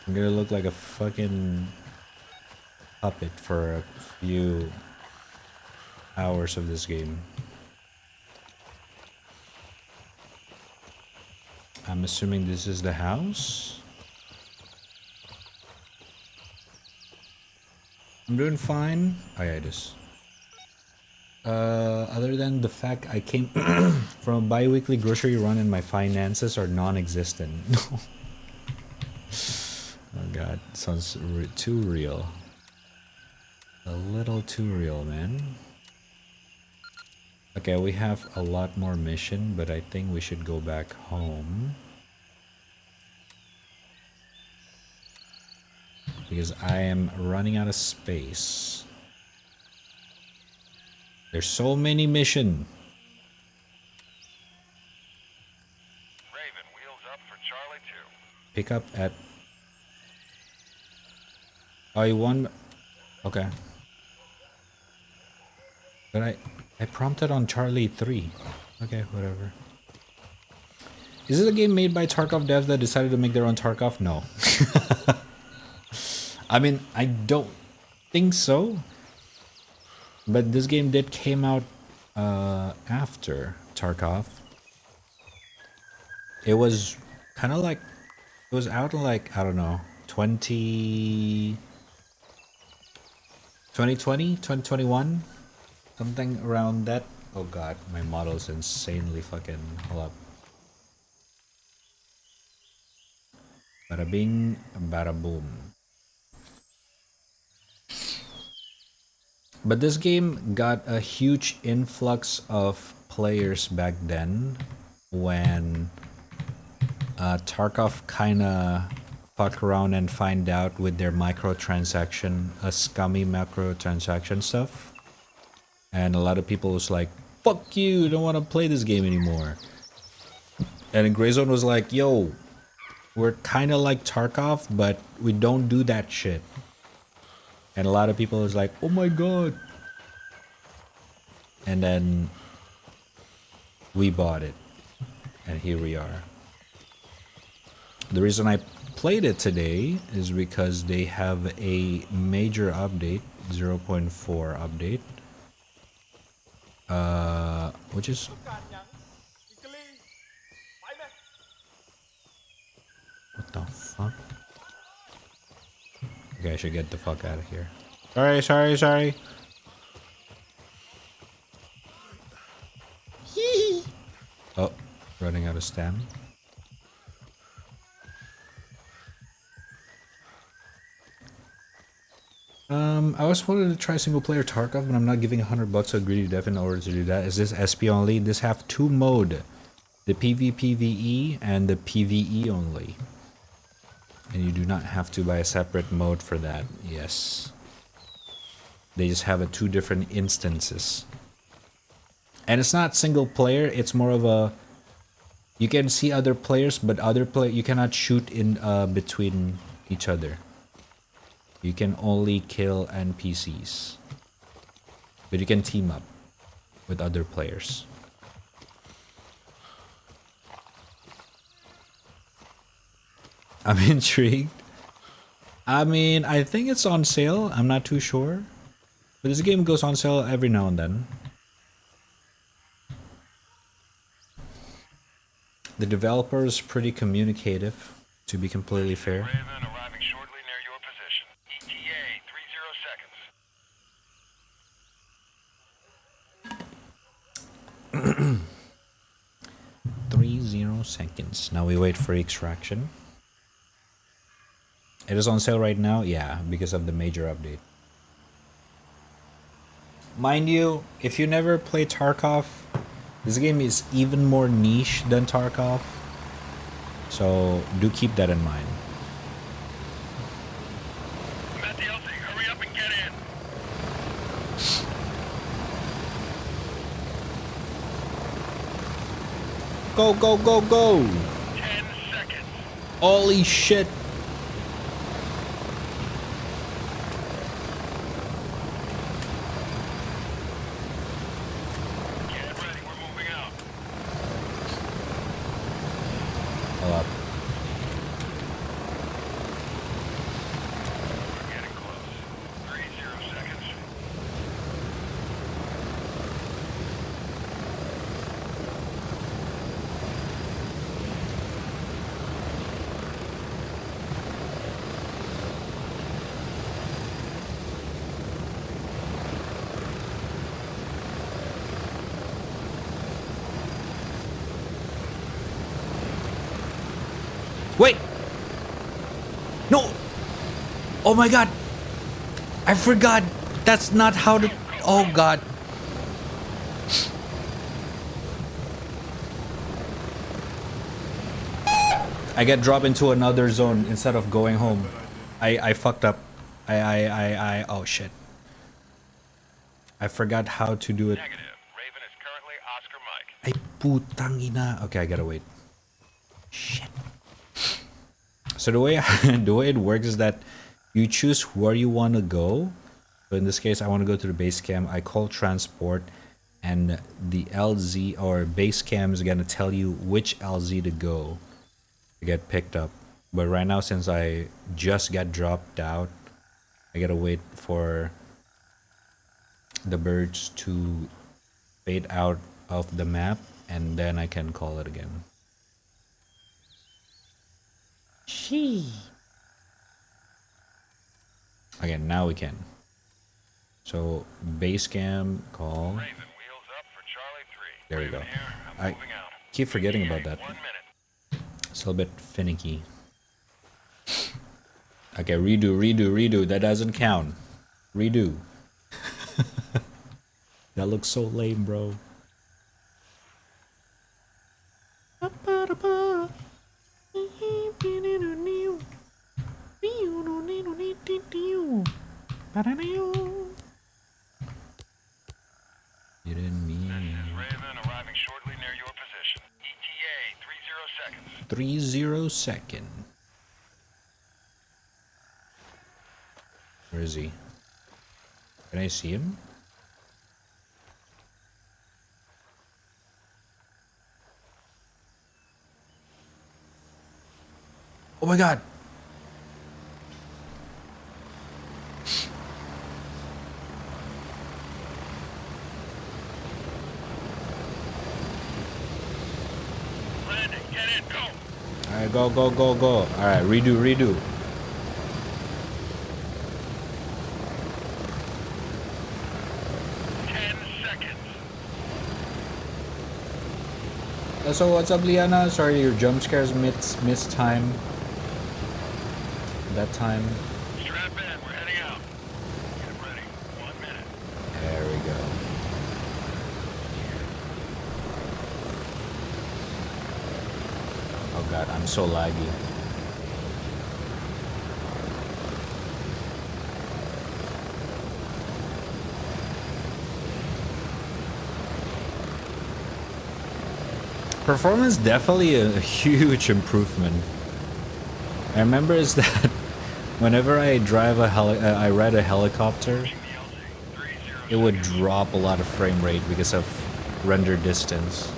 I'm gonna look like a fucking puppet for a few hours of this game. I'm assuming this is the house. I'm doing fine. Oh yeah, it is. Other than the fact I came from a bi-weekly grocery run and my finances are non-existent. Oh god, sounds too real. A little too real, man. Okay, we have a lot more mission, but I think we should go back home. Because I am running out of space. There's so many missions. Raven, wheels up for Charlie 2. Pick up at... Oh, you won? Okay. But I prompted on Charlie 3. Okay, whatever. Is it a game made by Tarkov devs that decided to make their own Tarkov? No. I mean, I don't think so. But this game did came out after Tarkov. It was kind of like... It was out in like, I don't know, 2020, 2021? Something around that. Oh god, my model's insanely fucking... Hold up. Bada bing, bada boom. But this game got a huge influx of players back then when Tarkov kinda fuck around and find out with their microtransaction, scummy microtransaction stuff. And a lot of people was like, fuck you, don't want to play this game anymore. And Grayzone was like, yo, we're kinda like Tarkov, but we don't do that shit. And a lot of people was like, oh my god. And then we bought it. And here we are. The reason I played it today is because they have a major update, 0.4 update. Which is... What the fuck? Okay, I should get the fuck out of here. Sorry. Oh, running out of stamina. I was wanted to try single player Tarkov, but I'm not giving $100 to a greedy dev in order to do that. Is this SP only? This have two mode, the PvPvE and the PvE only. And you do not have to buy a separate mode for that. Yes. They just have two different instances. And it's not single player, it's more of a... You can see other players, but you cannot shoot in between each other. You can only kill NPCs. But you can team up with other players. I'm intrigued. I mean, I think it's on sale. I'm not too sure. But this game goes on sale every now and then. The developer is pretty communicative, to be completely fair. Raven arriving shortly near your position. ETA 30 seconds. 30 0 seconds. Now we wait for extraction. It is on sale right now, yeah, because of the major update. Mind you, if you never play Tarkov, this game is even more niche than Tarkov. So do keep that in mind. Hurry up and get in. Go, go, go, go! 10 seconds. Holy shit! Get ready, we're moving out. Hold up. We're getting close. 30 seconds. Wait! No! Oh my god! I forgot! That's not how to... Oh god. I get dropped into another zone instead of going home. I fucked up. Oh shit. I forgot how to do it. Ay putang ina. Okay, I gotta wait. Shit. So the way it works is that you choose where you want to go. So in this case, I want to go to the base camp. I call transport, and the LZ or base cam is gonna tell you which LZ to go to get picked up. But right now, since I just got dropped out, I gotta wait for the birds to fade out of the map, and then I can call it again. Okay, now we can. So base cam call. There we go. I keep forgetting about that. It's a little bit finicky. Okay, redo. That doesn't count. Redo. That looks so lame, bro. You didn't mean. Raven arriving shortly near your position. ETA 30 seconds. 30 second. Where is he? Can I see him? Oh my god! Landing, get in, go! Alright, go. Alright, redo. So what's up, Liana? Sorry, your jump scares missed time. That time. Strap in, we're heading out. Get ready, 1 minute. There we go. Oh god, I'm so laggy. Performance definitely a huge improvement. I remember is that whenever I drive I ride a helicopter, it would drop a lot of frame rate because of render distance.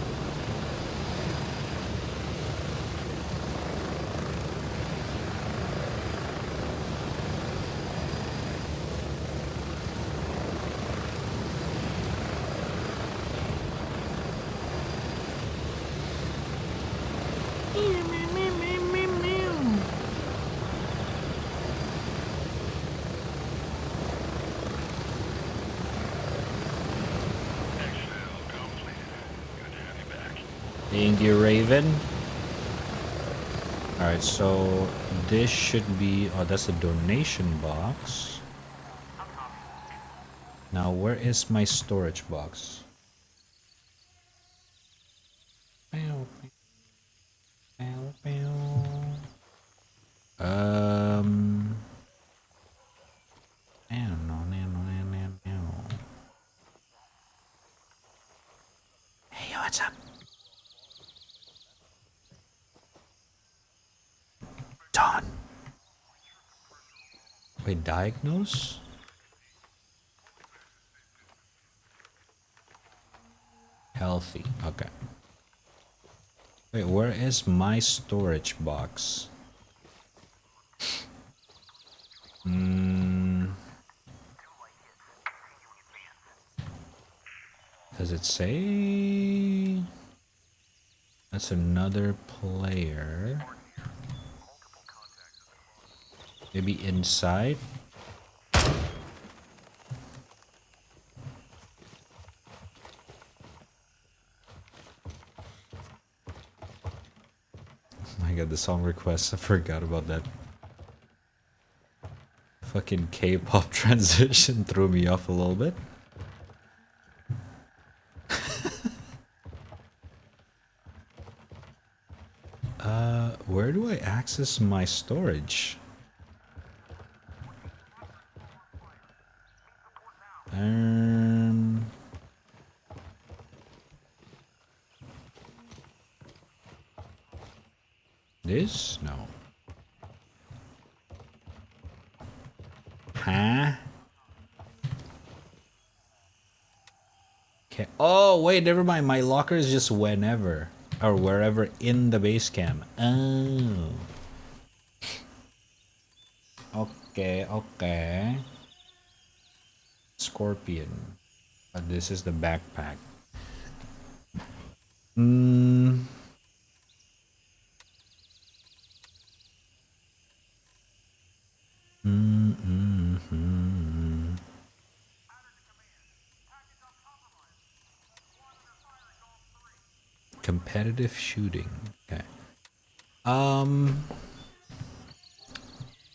Thank you, Raven. Alright, so this should be... Oh, that's the donation box. Now, where is my storage box? Hey, what's up? Done. Wait, diagnose? Healthy. Okay. Wait, where is my storage box? Does it say? That's another player. Maybe inside? Oh my god, the song requests, I forgot about that. Fucking K-pop transition threw me off a little bit. Where do I access my storage? This? No. Huh? Okay. Oh, wait, never mind. My locker is just whenever or wherever in the base cam. Oh. Okay, okay. Scorpion. But this is the backpack. Competitive shooting. Okay.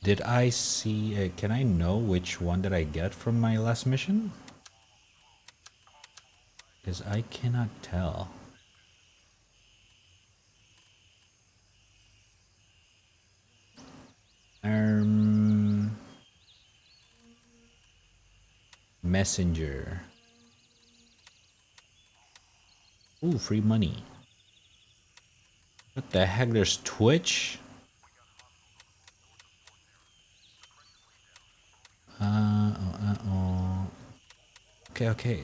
Did I see... can I know which one did I get from my last mission? Because I cannot tell. Messenger. Ooh, free money. What the heck? There's Twitch? Okay, okay.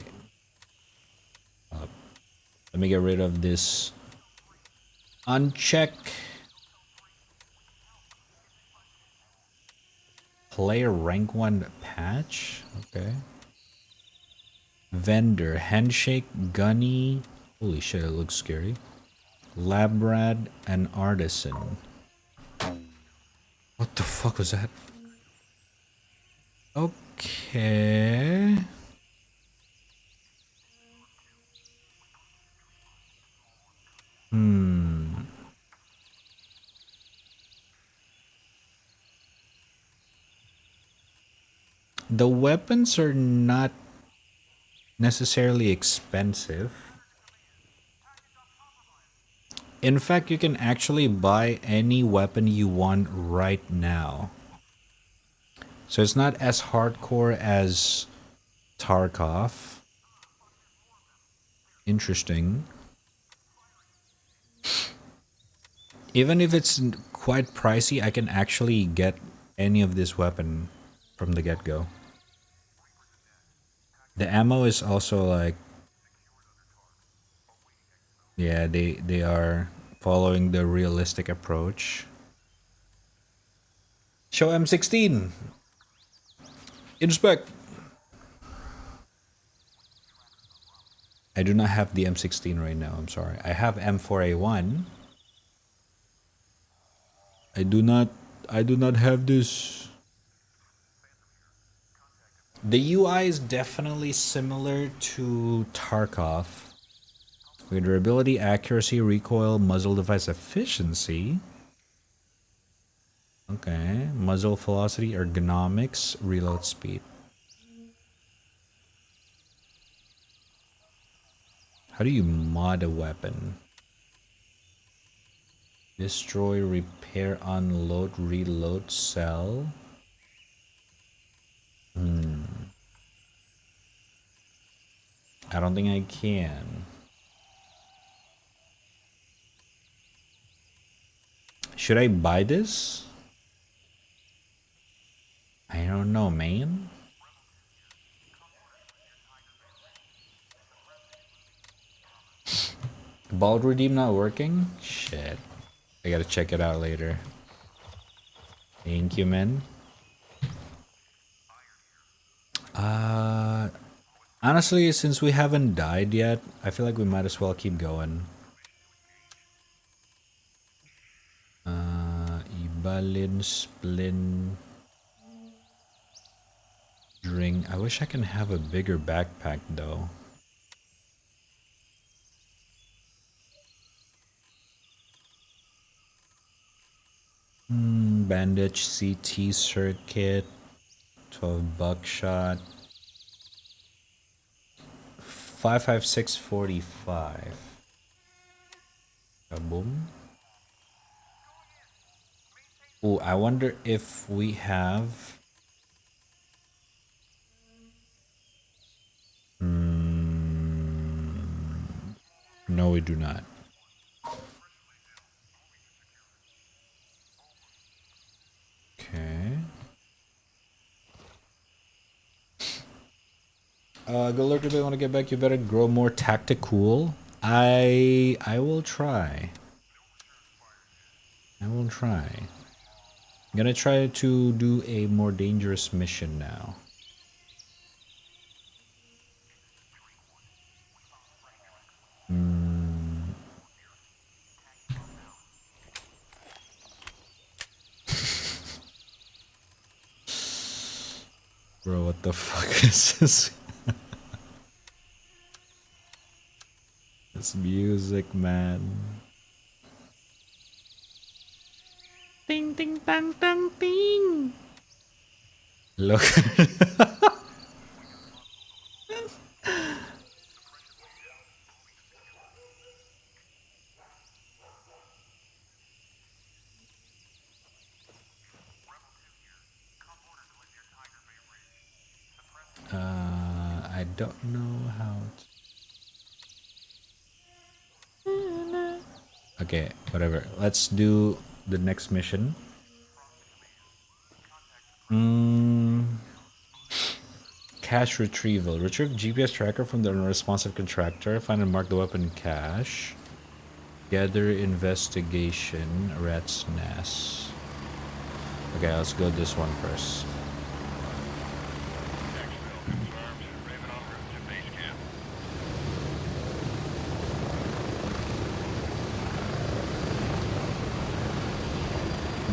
Let me get rid of this. Uncheck. Player rank 1 patch. Okay. Vendor. Handshake. Gunny. Holy shit, it looks scary. Labrad and Artisan. What the fuck was that? Okay. The weapons are not necessarily expensive. In fact, you can actually buy any weapon you want right now. So it's not as hardcore as Tarkov. Interesting. Even if it's quite pricey, I can actually get any of this weapon from the get-go. The ammo is also like... Yeah, they are following the realistic approach. Show M16! Inspect! I do not have the M16 right now, I'm sorry. I have M4A1. I do not have this. The UI is definitely similar to Tarkov. Okay, durability, accuracy, recoil, muzzle device efficiency. Okay, muzzle velocity, ergonomics, reload speed. How do you mod a weapon? Destroy, repair, unload, reload, sell. I don't think I can. Should I buy this? I don't know, man. Bald redeem not working? Shit. I gotta check it out later. Thank you, man. Honestly, since we haven't died yet, I feel like we might as well keep going. Ibalin, Splin, Ring. I wish I can have a bigger backpack though. Bandage, CT circuit, 12 buckshot, 55645. Boom. Oh, I wonder if we have. No, we do not. Okay. Good luck if they want to get back. You better grow more tactical. I will try. I will try. I'm gonna try to do a more dangerous mission now. Bro, what the fuck is this? This music, man. Ding ding dang dang ding. Look. I don't know how to... Okay, whatever. Let's do the next mission. Cache retrieval. Retrieve GPS tracker from the unresponsive contractor. Find and mark the weapon cache. Gather investigation. Rat's nest. Okay, let's go this one first.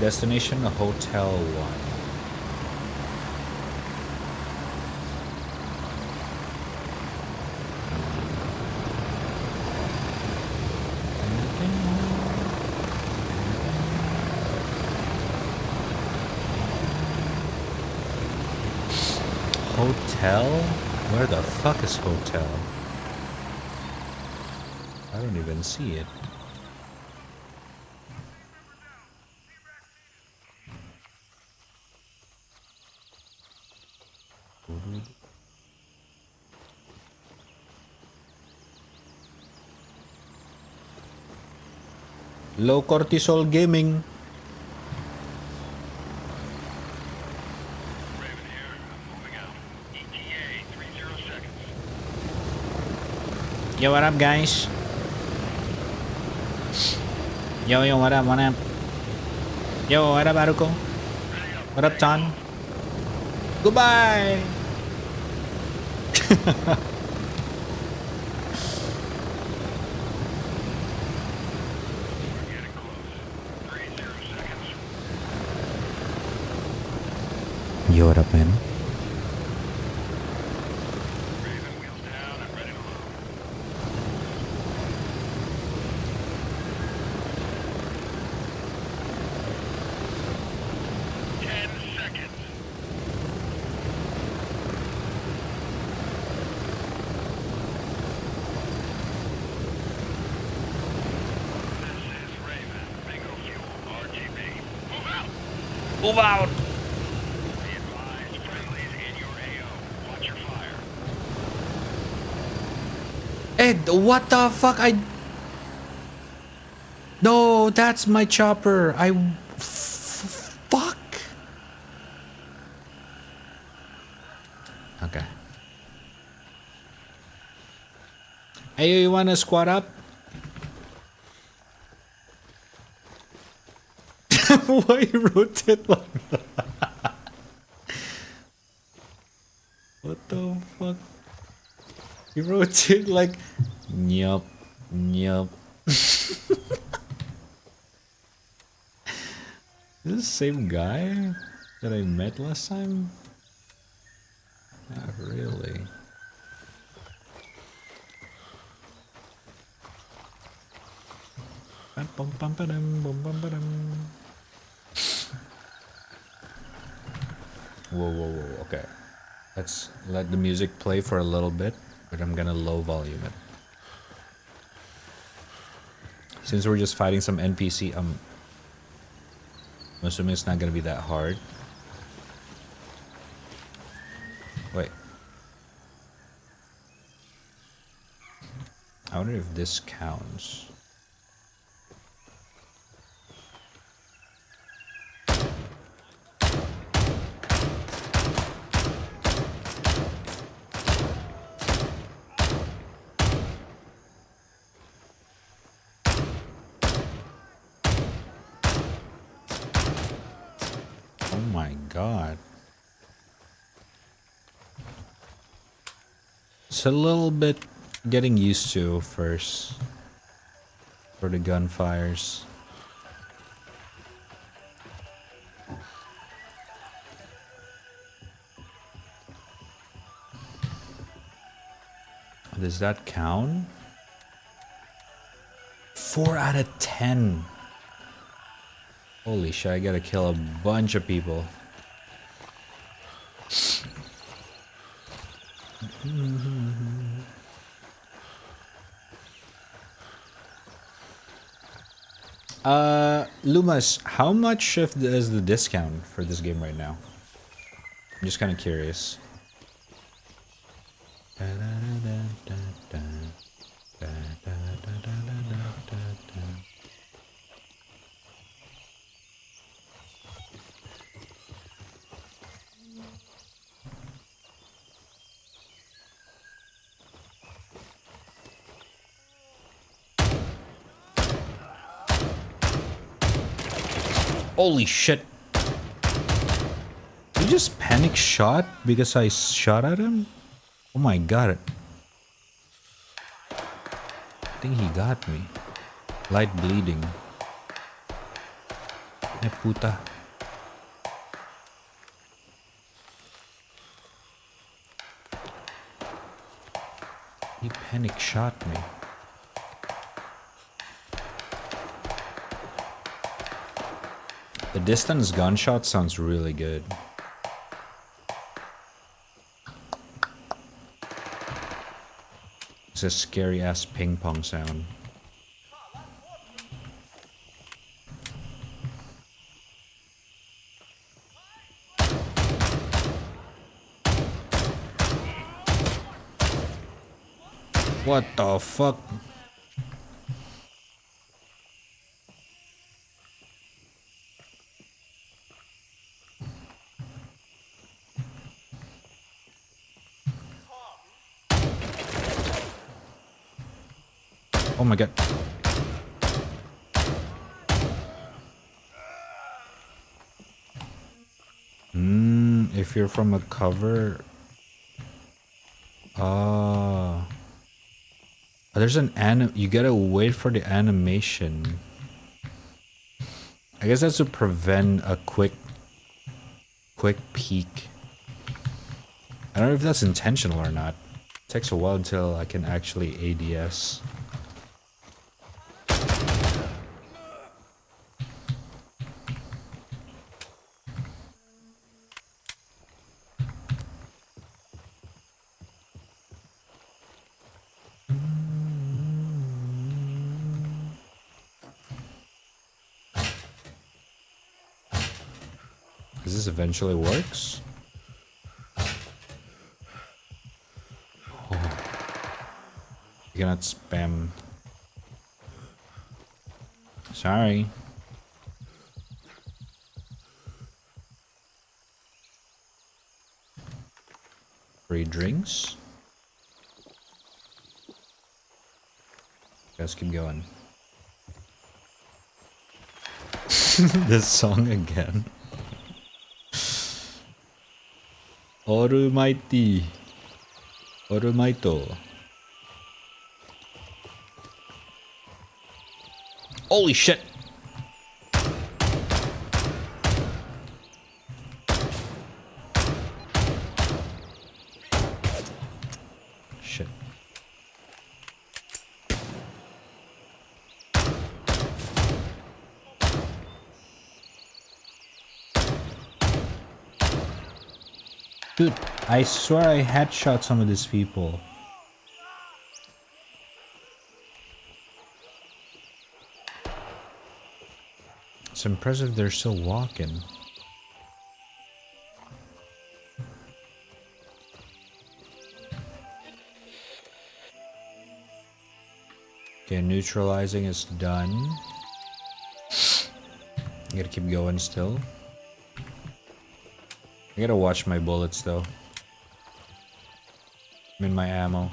Destination Hotel 1. Hotel? Where the fuck is hotel? I don't even see it. Low cortisol gaming. Yo, what up, guys? Yo, what up, what up? Yo, what up, Aruko? What up, Ton? Goodbye! Yo, what up, man? Move out! Hey, what the fuck? No, that's my chopper. Fuck. Okay. Hey, you wanna squat up? Why you wrote it like that? What the fuck? You wrote it like, yup, yup. Is this the same guy that I met last time? Not really. Whoa, whoa, whoa, okay. Let's let the music play for a little bit, but I'm gonna low volume it. Since we're just fighting some NPC, I'm assuming it's not gonna be that hard. Wait. I wonder if this counts. Oh my god. It's a little bit getting used to first for the gunfires. Does that count? 4 out of 10. Holy shit, I gotta kill a bunch of people. Lumas, how much is the discount for this game right now? I'm just kind of curious. Holy shit. He just panic shot because I shot at him? Oh my god. I think he got me. Light bleeding. Eh puta. He panic shot me. The distance gunshot sounds really good. It's a scary ass ping pong sound. What the fuck? Oh my god. If you're from a cover. There's an you gotta wait for the animation. I guess that's to prevent a quick peek. I don't know if that's intentional or not. It takes a while until I can actually ADS. Because this eventually works. Oh. You cannot spam. Sorry. Free drinks. Let's keep going. This song again. Almighty. Almighty. Holy shit. Shit. Dude, I swear I headshot some of these people. It's impressive they're still walking. Okay, neutralizing is done. I gotta keep going still. I gotta watch my bullets though. I'm in my ammo.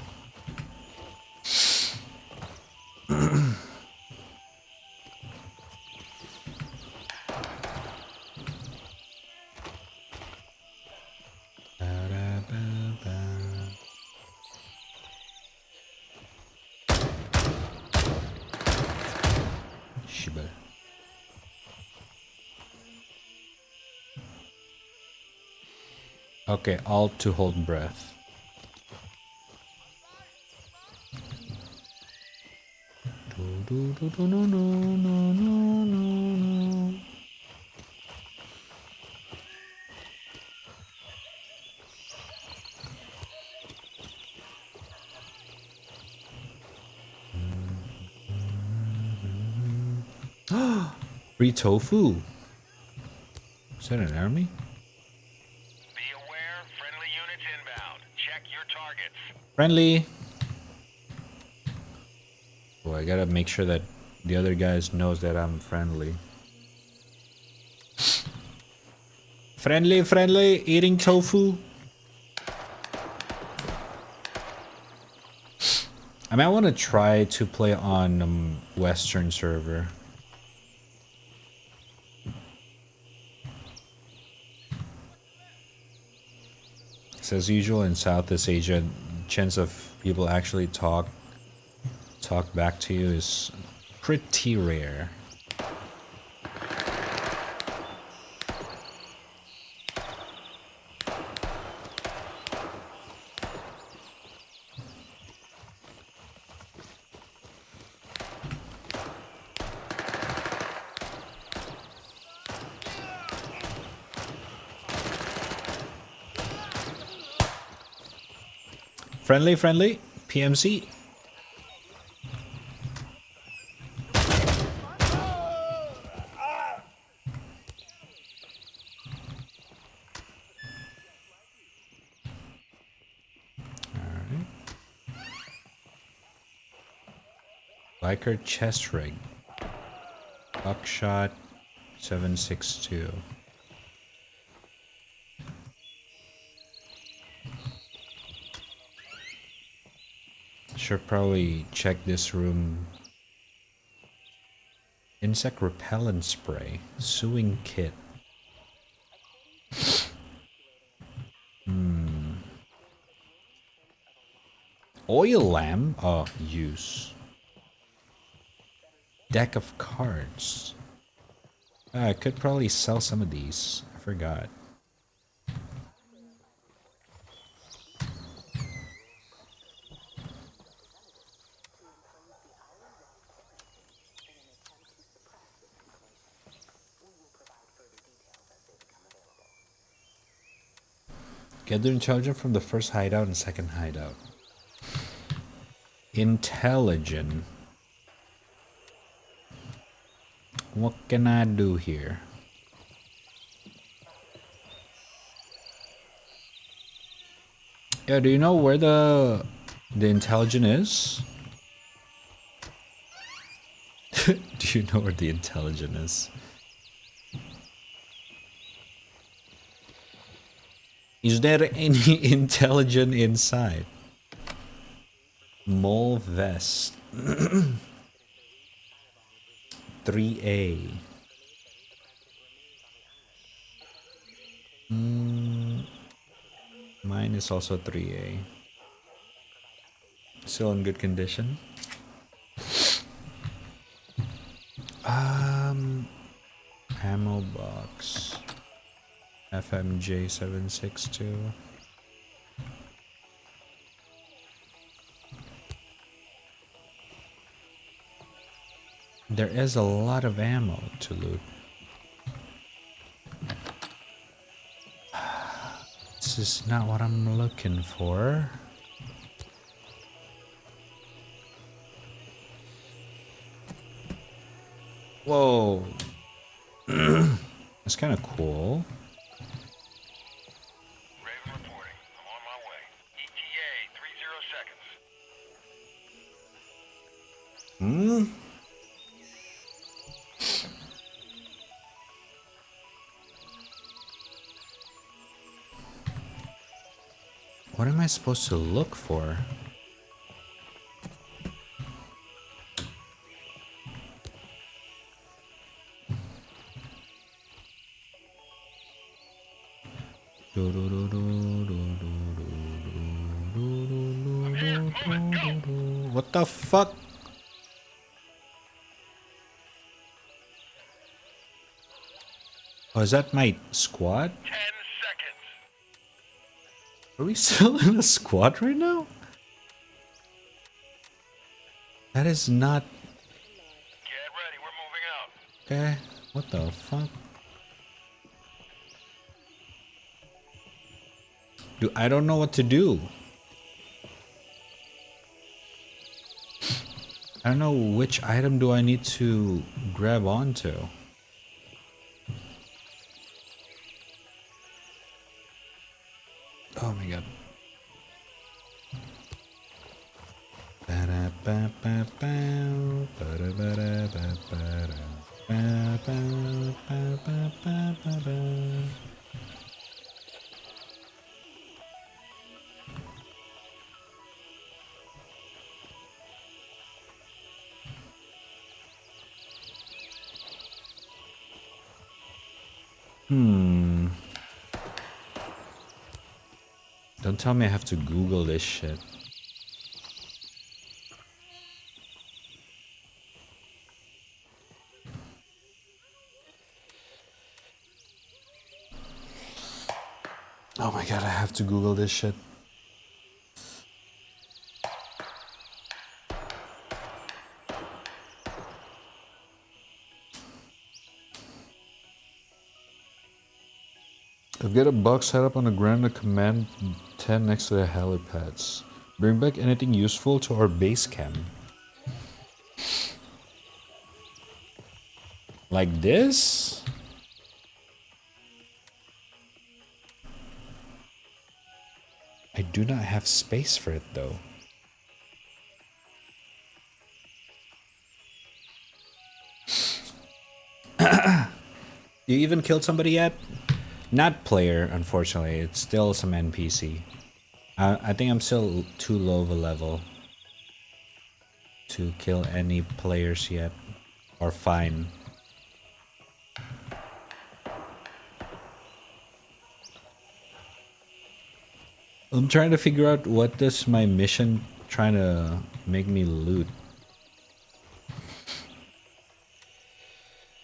Shiba. Okay, alt to hold breath. Free tofu. Is that an army? Friendly. Oh, I gotta make sure that the other guys knows that I'm friendly. Friendly, friendly, eating tofu. I mean, I want to try to play on Western server. So as usual in Southeast Asia, chance of people actually talk back to you is pretty rare. Friendly, friendly, PMC. Alright. Biker chest rig. Buckshot 762. Should probably check this room. Insect repellent spray. Sewing kit. Oil lamp? Oh, use. Deck of cards. I could probably sell some of these. I forgot. Gather intelligence from the first hideout and second hideout. Intelligent. What can I do here? Yeah, do you know where the intelligent is? Do you know where the intelligent is? Is there any intelligent inside? Mole vest. 3A. Mine is also 3A. Still in good condition. Ammo box. FMJ 762. There is a lot of ammo to loot. This is not what I'm looking for. Whoa. That's kind of cool. Raven reporting. I'm on my way. ETA 30 seconds. What am I supposed to look for? What the fuck? Oh, is that my squad? 10 seconds. Are we still in a squad right now? That is not... Get ready, we're moving out. Okay, what the fuck? Dude, I don't know what to do. I don't know which item do I need to grab onto. Oh my god. Don't tell me I have to Google this shit. Oh my god, I have to Google this shit. I've got a box set up on the ground at command 10 next to the helipads. Bring back anything useful to our base camp. Like this? I do not have space for it though. You even killed somebody yet? Not player, unfortunately. It's still some NPC. I think I'm still too low of a level to kill any players yet. Or fine. I'm trying to figure out what does my mission trying to make me loot.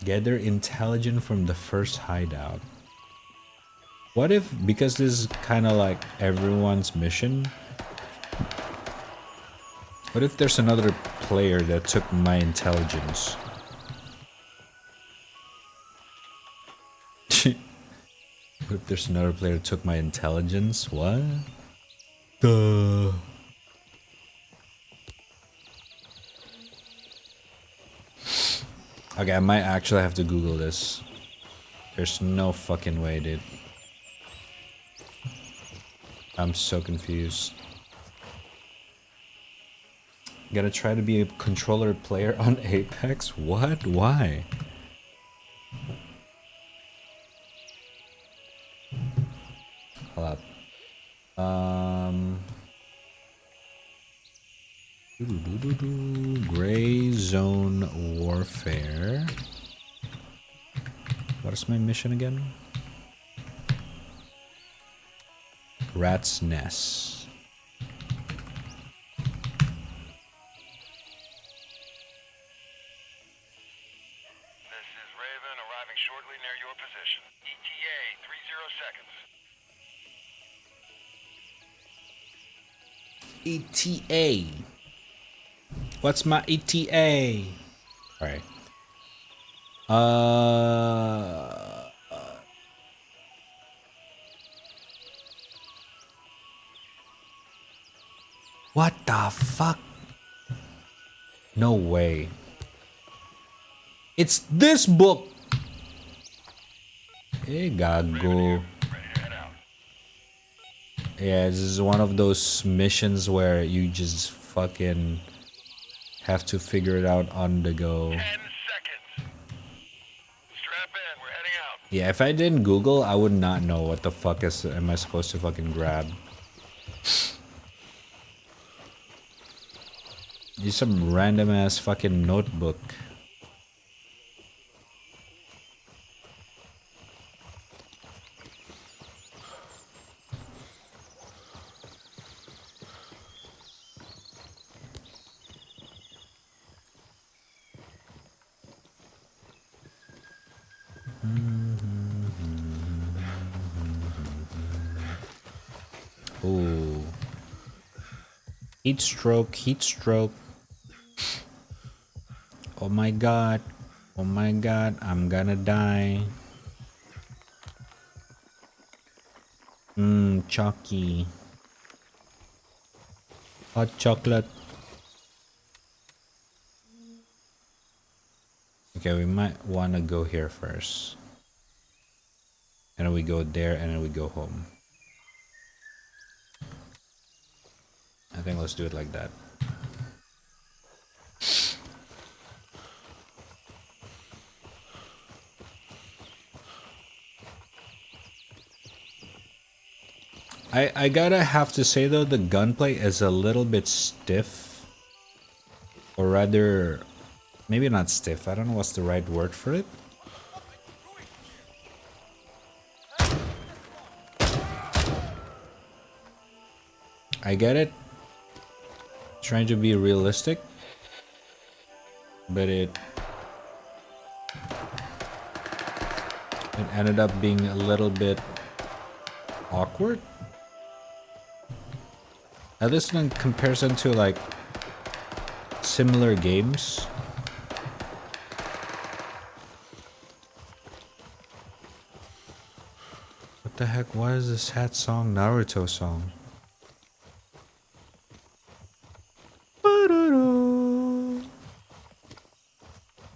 Gather intelligence from the first hideout. What if, because this is kind of like everyone's mission, what if there's another player that took my intelligence? What if there's another player that took my intelligence? What? Duh. Okay, I might actually have to Google this. There's no fucking way, dude. I'm so confused. Gotta try to be a controller player on Apex? What? Why? Hold up. Gray Zone Warfare. What is my mission again? Rat's Nest. Shortly near your position. ETA 30 seconds. ETA. What's my ETA? Alright. What the fuck? No way. It's this book! Hey, gago. Yeah, this is one of those missions where you just fucking have to figure it out on the go. 10 seconds. Strap in, we're heading out. Yeah, if I didn't Google, I would not know what the fuck am I supposed to fucking grab. Use some random ass fucking notebook. Ooh. Heat stroke, heat stroke. Oh my god. Oh my god, I'm gonna die. Chalky. Hot chocolate. Okay, we might want to go here first. And then we go there, and then we go home. I think let's do it like that. I gotta have to say though, the gunplay is a little bit stiff. Or rather, maybe not stiff. I don't know what's the right word for it. I get it. Trying to be realistic. But it ended up being a little bit awkward. At least in comparison to like similar games. What the heck? Why is this sad song? Naruto song.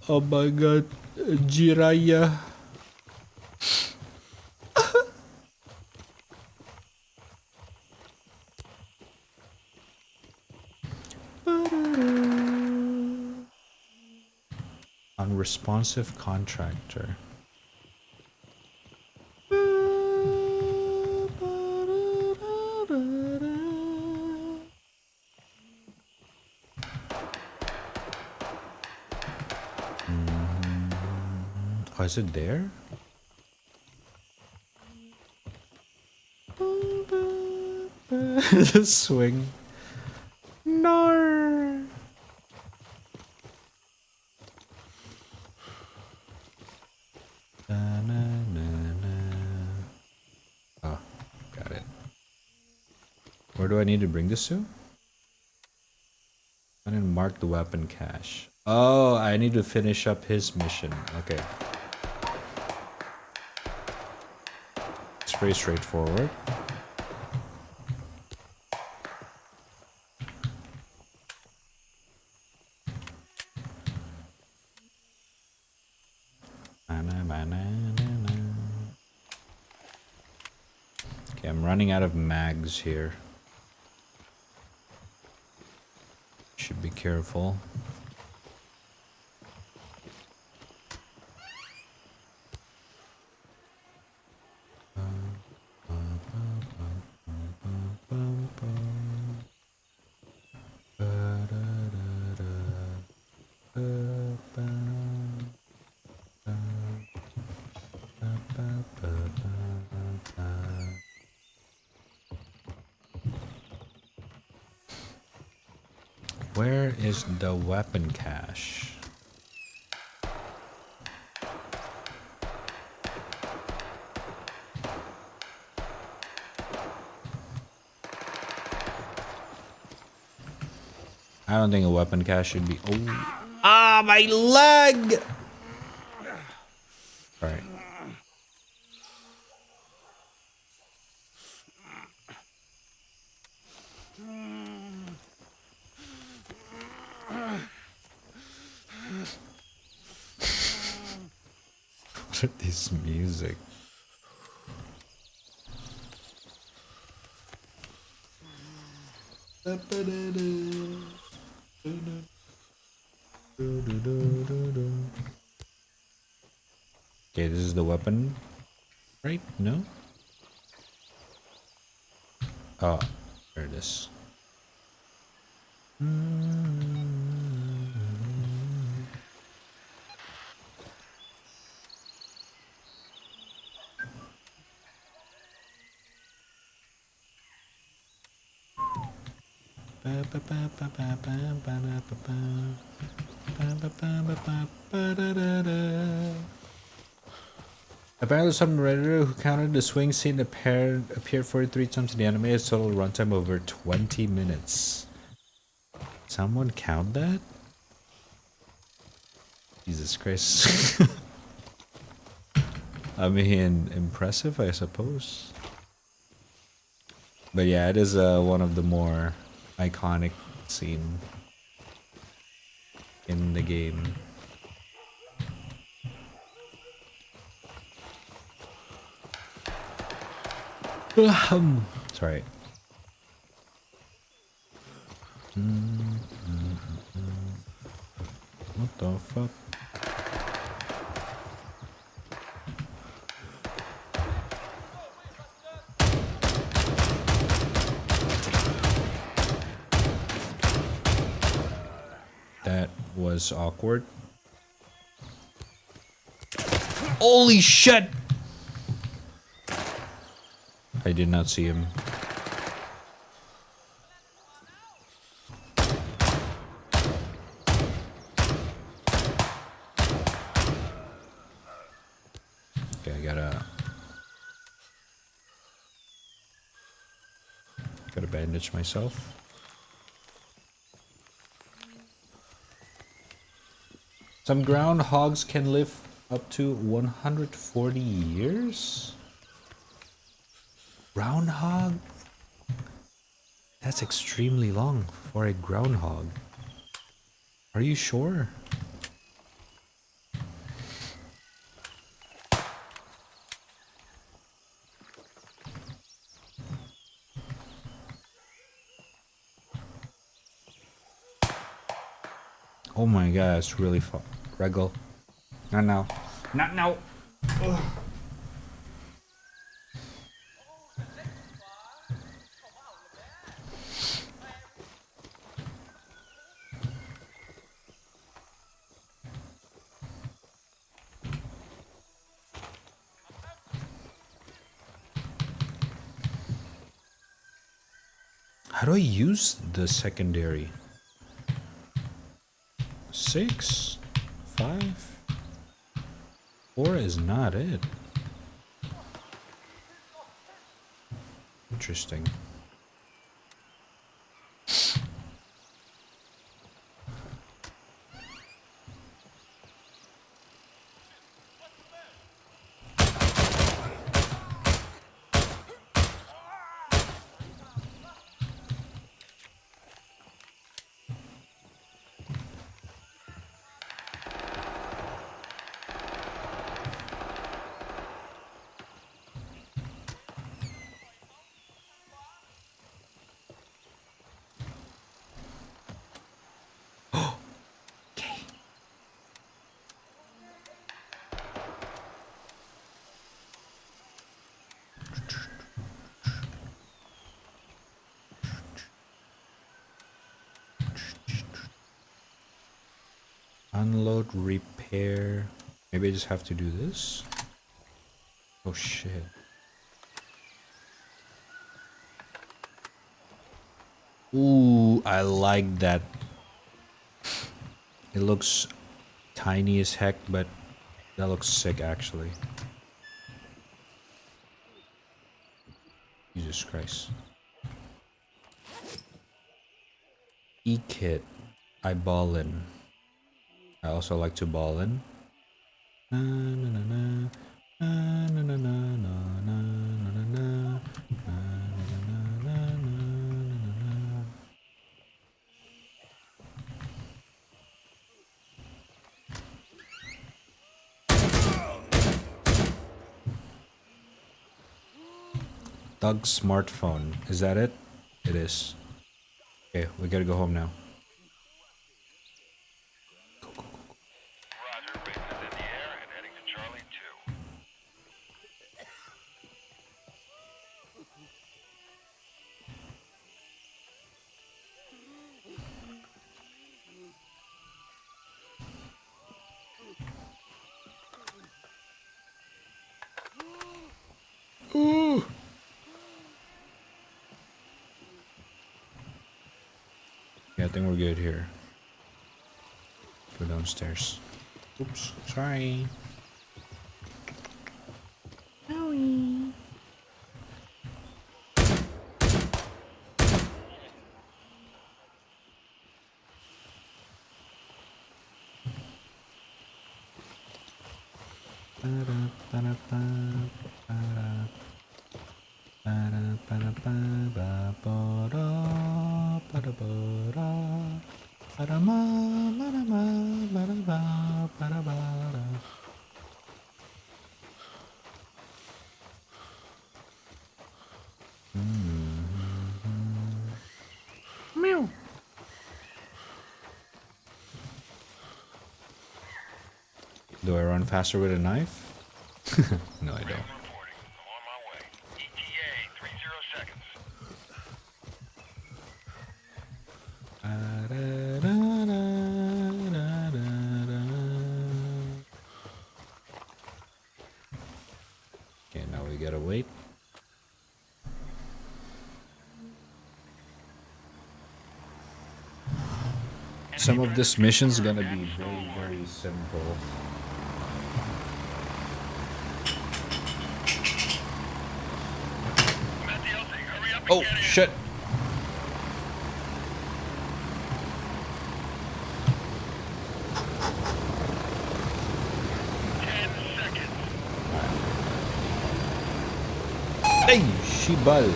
Oh my god, Jiraiya. Unresponsive contractor. Oh, is it there? The swing. No. Oh, got it. Where do I need to bring this to? I didn't mark the weapon cache. Oh, I need to finish up his mission. Okay. It's pretty straightforward. Okay, I'm running out of mags here. Should be careful. Where is the weapon cache? I don't think a weapon cache should be. Oh, ah, my leg! All right. What is this music? Okay, this is the weapon, right? No? Oh, there it is. Apparently, some redditor who counted the swing scene appeared 43 times in the animated total runtime over 20 minutes. Someone count that? Jesus Christ. I mean, impressive, I suppose. But yeah, it is one of the more iconic scene in the game. Sorry. What the fuck? That was awkward. Holy shit! I did not see him. Okay, I gotta bandage myself. Some groundhogs can live up to 140 years? Groundhog? That's extremely long for a groundhog. Are you sure? Oh my god, it's really fun. Regal. Not now. Not now. Ugh. How do I use the secondary? 6, 5, 4 is not it. Interesting. Unload, repair. Maybe I just have to do this. Oh shit. Ooh, I like that. It looks tiny as heck, but that looks sick actually. Jesus Christ. E-kit. I ballin'. I also like to ballin'. Na, na, na, na. Na, na, na, na, na, na, na, na, na. Na, na, na, na, na, na. Doug's smartphone. Is that it? It is. Okay, we gotta go home now. Ooh. Yeah, I think we're good here. Go downstairs. Oops, sorry. Sorry. Meow. Do I run faster with a knife? No, I don't. Okay, now we gotta wait. Some of this mission's gonna be very, very simple. Oh, shit! Hey, shibal.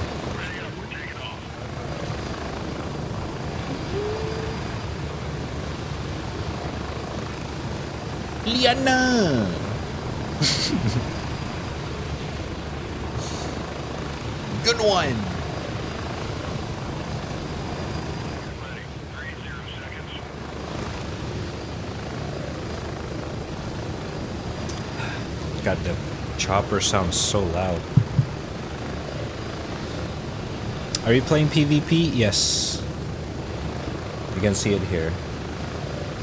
Liana. Good one. God, the chopper sounds so loud. Are you playing PvP? Yes. You can see it here.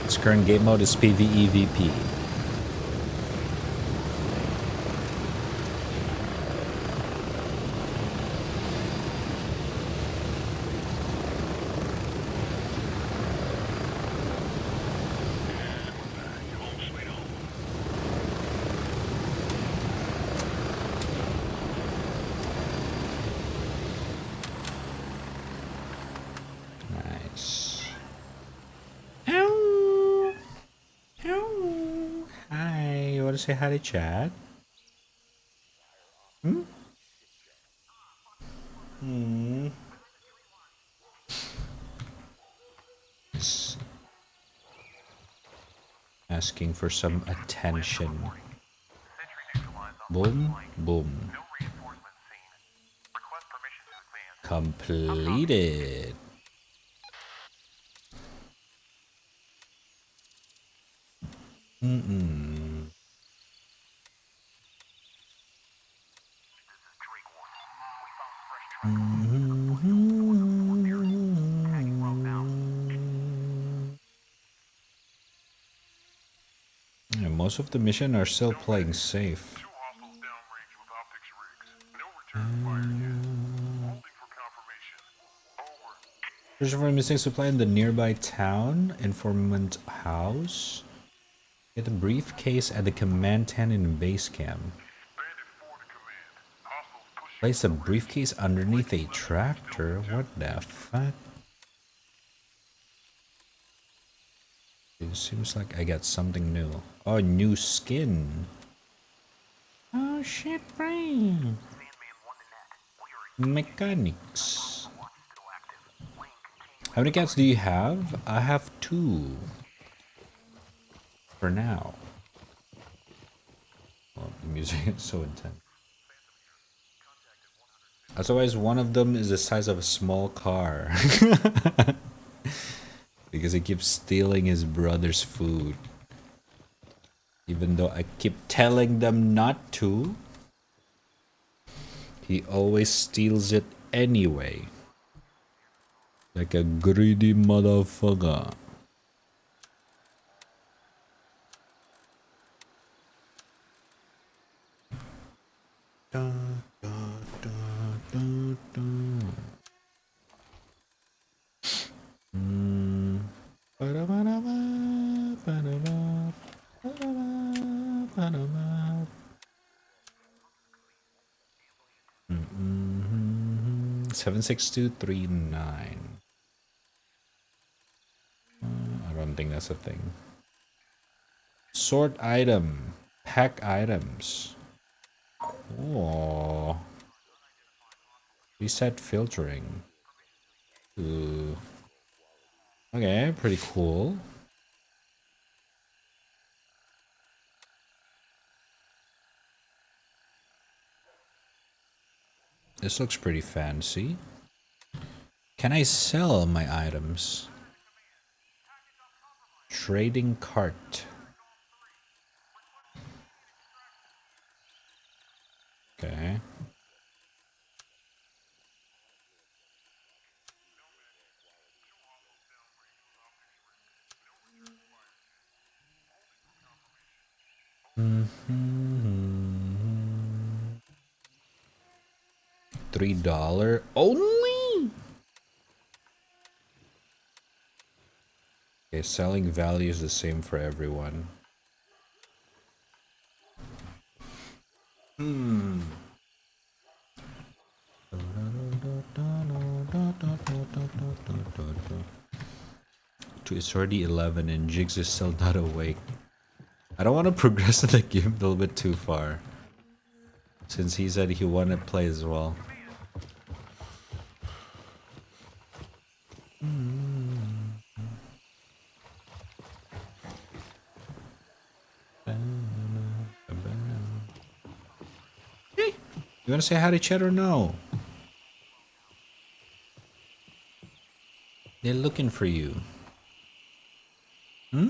Its current game mode is PvEVP. Nice. Ow. Ow. Hi, you wanna say hi to chat? Hmm? Hmm. Just asking for some attention. Boom, boom. Completed. Mm-mm. most of the mission are still playing safe. Search for missing supply in the nearby town. Informant house. Get a briefcase at the command tent in base camp. Place a briefcase underneath a tractor? What the fuck? It seems like I got something new. Oh, new skin. Oh shit, brain. Mechanics. How many cats do you have? I have 2. For now. Well, the music is so intense. Otherwise, one of them is the size of a small car. Because he keeps stealing his brother's food. Even though I keep telling them not to. He always steals it anyway. Like a greedy motherfucker. Mm-hmm. 76239. I don't think that's a thing. Sort item. Pack items. Oh. Reset filtering. Ooh. Okay, pretty cool. This looks pretty fancy. Can I sell my items? Trading cart. Okay. $3 only? Okay, selling value is the same for everyone. It's already 11 and Jigs is still not awake. I don't want to progress in the game a little bit too far. Since he said he wanted to play as well. Hey, you want to say hi to Chet or no? They're looking for you. Hmm?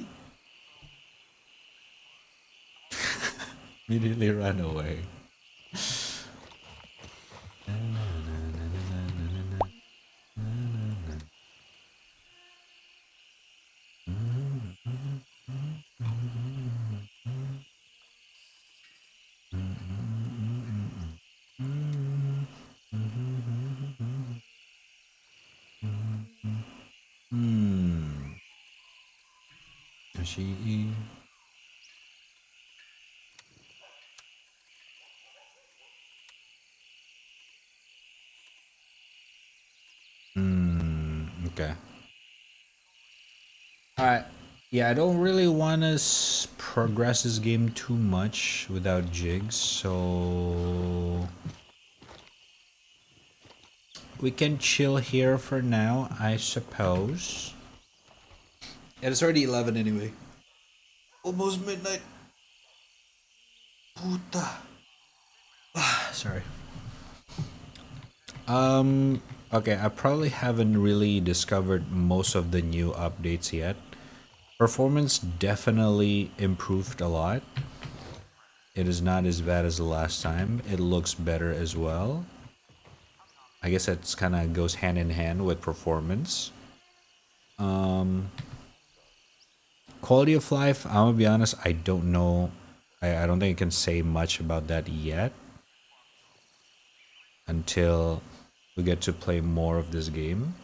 Immediately ran away. She. Okay. Alright. Yeah, I don't really want to progress this game too much without Jigs, so we can chill here for now, I suppose. And it's already 11 anyway. Almost midnight. Puta. Sorry. Okay, I probably haven't really discovered most of the new updates yet. Performance definitely improved a lot. It is not as bad as the last time. It looks better as well. I guess that's kind of goes hand in hand with performance. Quality of life, I'm gonna be honest, I don't know. I don't think I can say much about that yet until we get to play more of this game.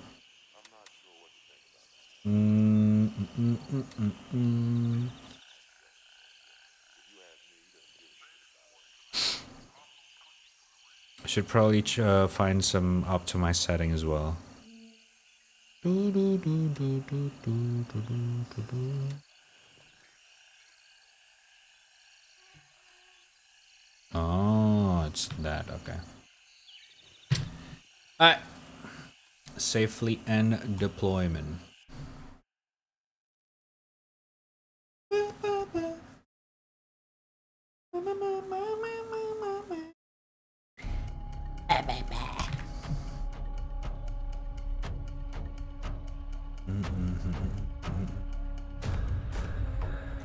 I should probably find some optimized setting as well. Oh, it's that. Okay. Alright. Safely end deployment.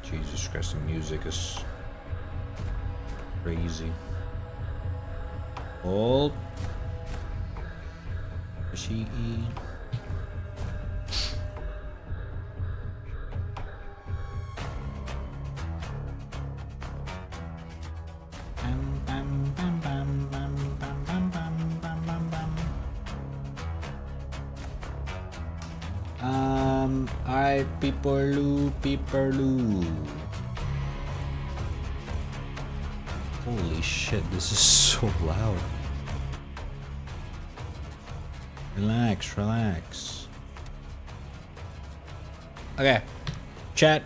Jesus Christ, the music is crazy. Hold. She. I peeperloo. Holy shit, this is so loud. Relax. Okay, chat,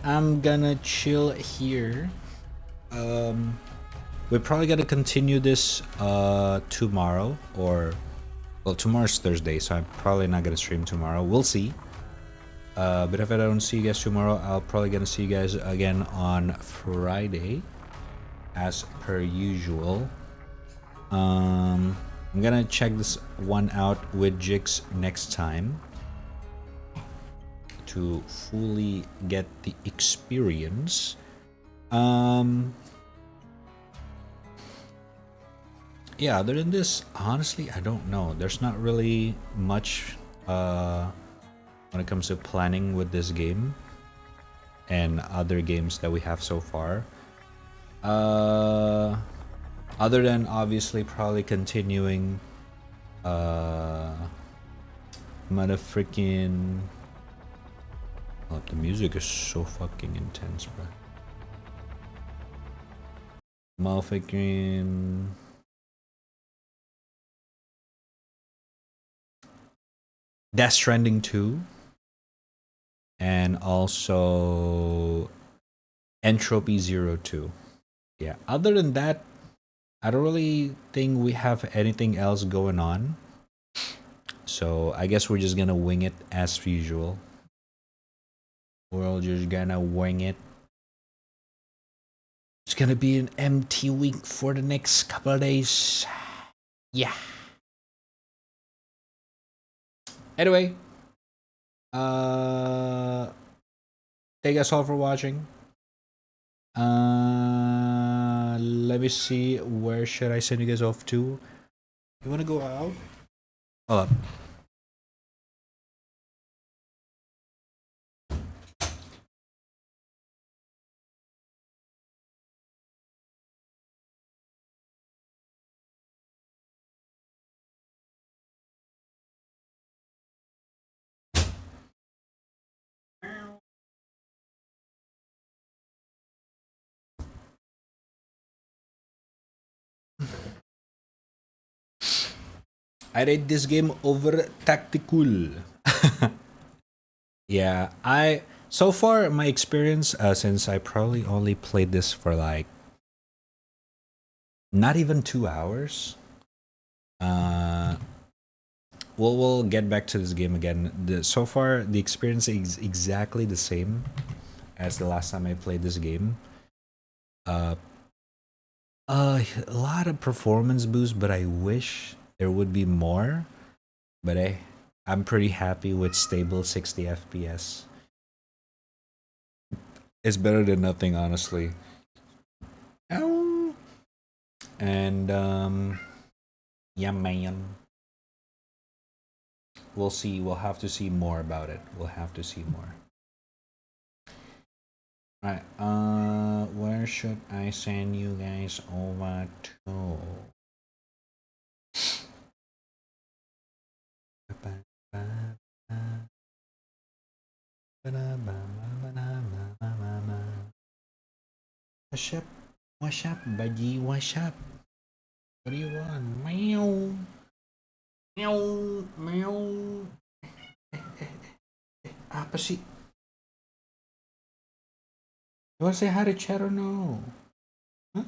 I'm gonna chill here. We're probably gonna continue this tomorrow, or well, tomorrow's Thursday, so I'm probably not gonna stream tomorrow. We'll see. But if I don't see you guys tomorrow, I'll probably gonna see you guys again on Friday, as per usual. I'm gonna check this one out with Jix next time to fully get the experience. Yeah, other than this, honestly, I don't know. There's not really much when it comes to planning with this game and other games that we have so far. Other than obviously probably continuing motherfreaking. Oh, the music is so fucking intense, bro. Motherfucking Death Stranding 2 and also Entropy 02. Yeah, other than that, I don't really think we have anything else going on. So I guess we're just gonna wing it as usual. We're all just gonna wing it. It's gonna be an empty week for the next couple of days. Yeah. Anyway, thank you guys all for watching. Let me see, where should I send you guys off to? You wanna go out? Hold up. I rate this game over tactical. Yeah, so far my experience, since I probably only played this for like not even 2 hours. We'll get back to this game again. So far the experience is exactly the same as the last time I played this game. A lot of performance boost, but I wish there would be more. But I'm pretty happy with stable 60 FPS. It's better than nothing, honestly. Ow. And yeah, man. We'll see. We'll have to see more about it. We'll have to see more. Right. Where should I send you guys over to? What's up? What's up, buddy? What's up? What do you want? Meow. Meow. Meow. Apa sih? You wanna say hi to chat or no? Huh?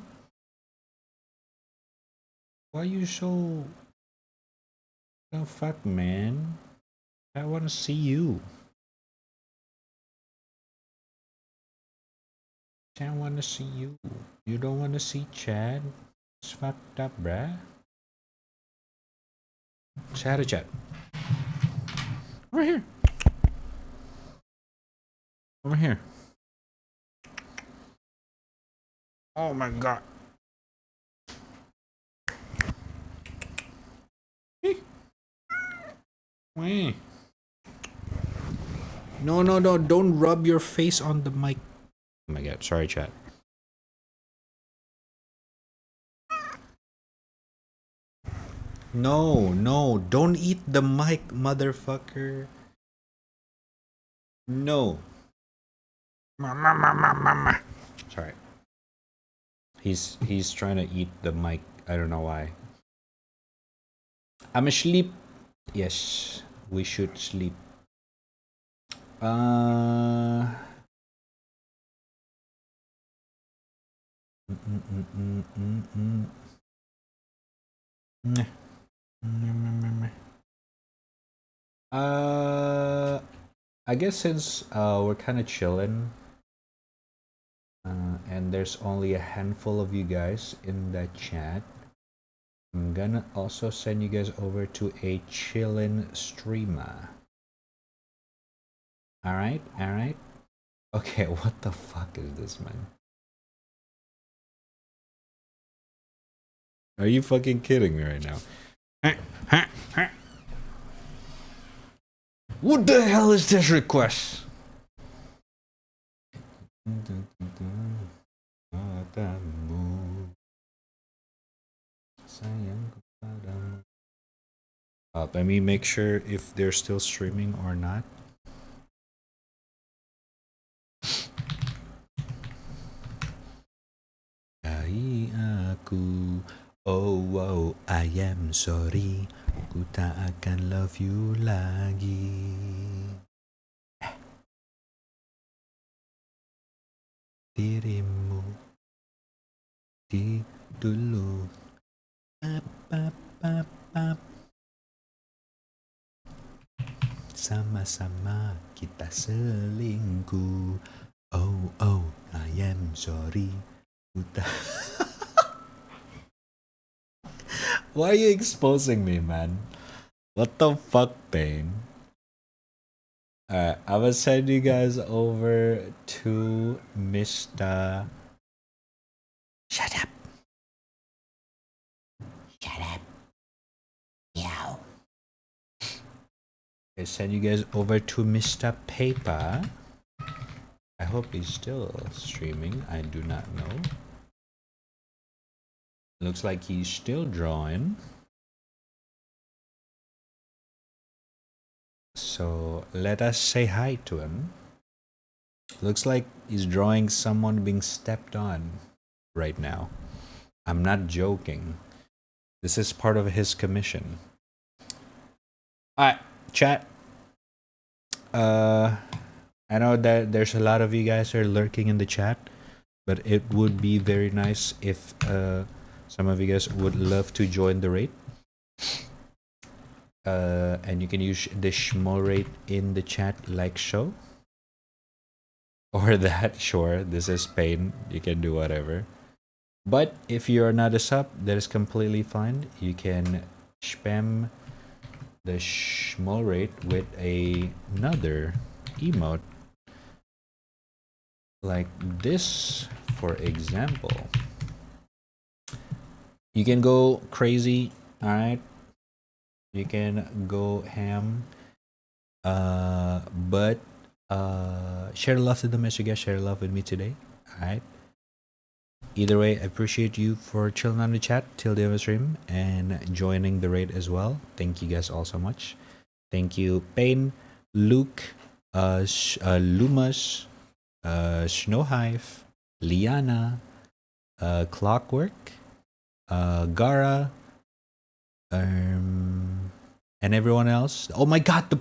Why are you so... Oh, fuck, man. I wanna see you. I wanna see you. You don't wanna see Chad? It's fucked up, bruh. Say hi to chat. Over here. Over here. Oh my god. Wait. No, no, no. Don't rub your face on the mic. Oh my god. Sorry, chat. No, no. Don't eat the mic, motherfucker. No. Mama. Sorry. He's trying to eat the mic. I don't know why. I'm asleep. Yes, we should sleep. I guess since we're kind of chilling, and there's only a handful of you guys in that chat, I'm gonna also send you guys over to a chillin' streamer. Alright, alright. Okay, what the fuck is this, man? Are you fucking kidding me right now? What the hell is this request? Let me make sure if they're still streaming or not. Hai aku, oh wow, I am sorry, ku tak akan love you lagi. Dirimu di dulu. Sama-sama kita selingkuh. Oh oh, I am sorry. Why are you exposing me, man? What the fuck, Bane? Alright, I'm gonna send you guys over to Mr. Shut up. Shut up. Meow. I send you guys over to Mr. Paper. I hope he's still streaming. I do not know. Looks like he's still drawing. So let us say hi to him. Looks like he's drawing someone being stepped on right now. I'm not joking. This is part of his commission. Alright, chat. I know that there's a lot of you guys are lurking in the chat, but it would be very nice if some of you guys would love to join the raid. And you can use the schmo rate in the chat like show. Or that, sure, this is Spain. You can do whatever. But if you're not a sub, that is completely fine. You can spam the schmo rate with another emote. Like this, for example. You can go crazy, alright? You can go ham. But Share love to them as you guys share love with me today. Alright. Either way, I appreciate you for chilling on the chat till the end of the stream and joining the raid as well. Thank you guys all so much. Thank you, Payne, Luke, Lumas, Snowhive, Liana, Clockwork, Gara, and everyone else. Oh my god,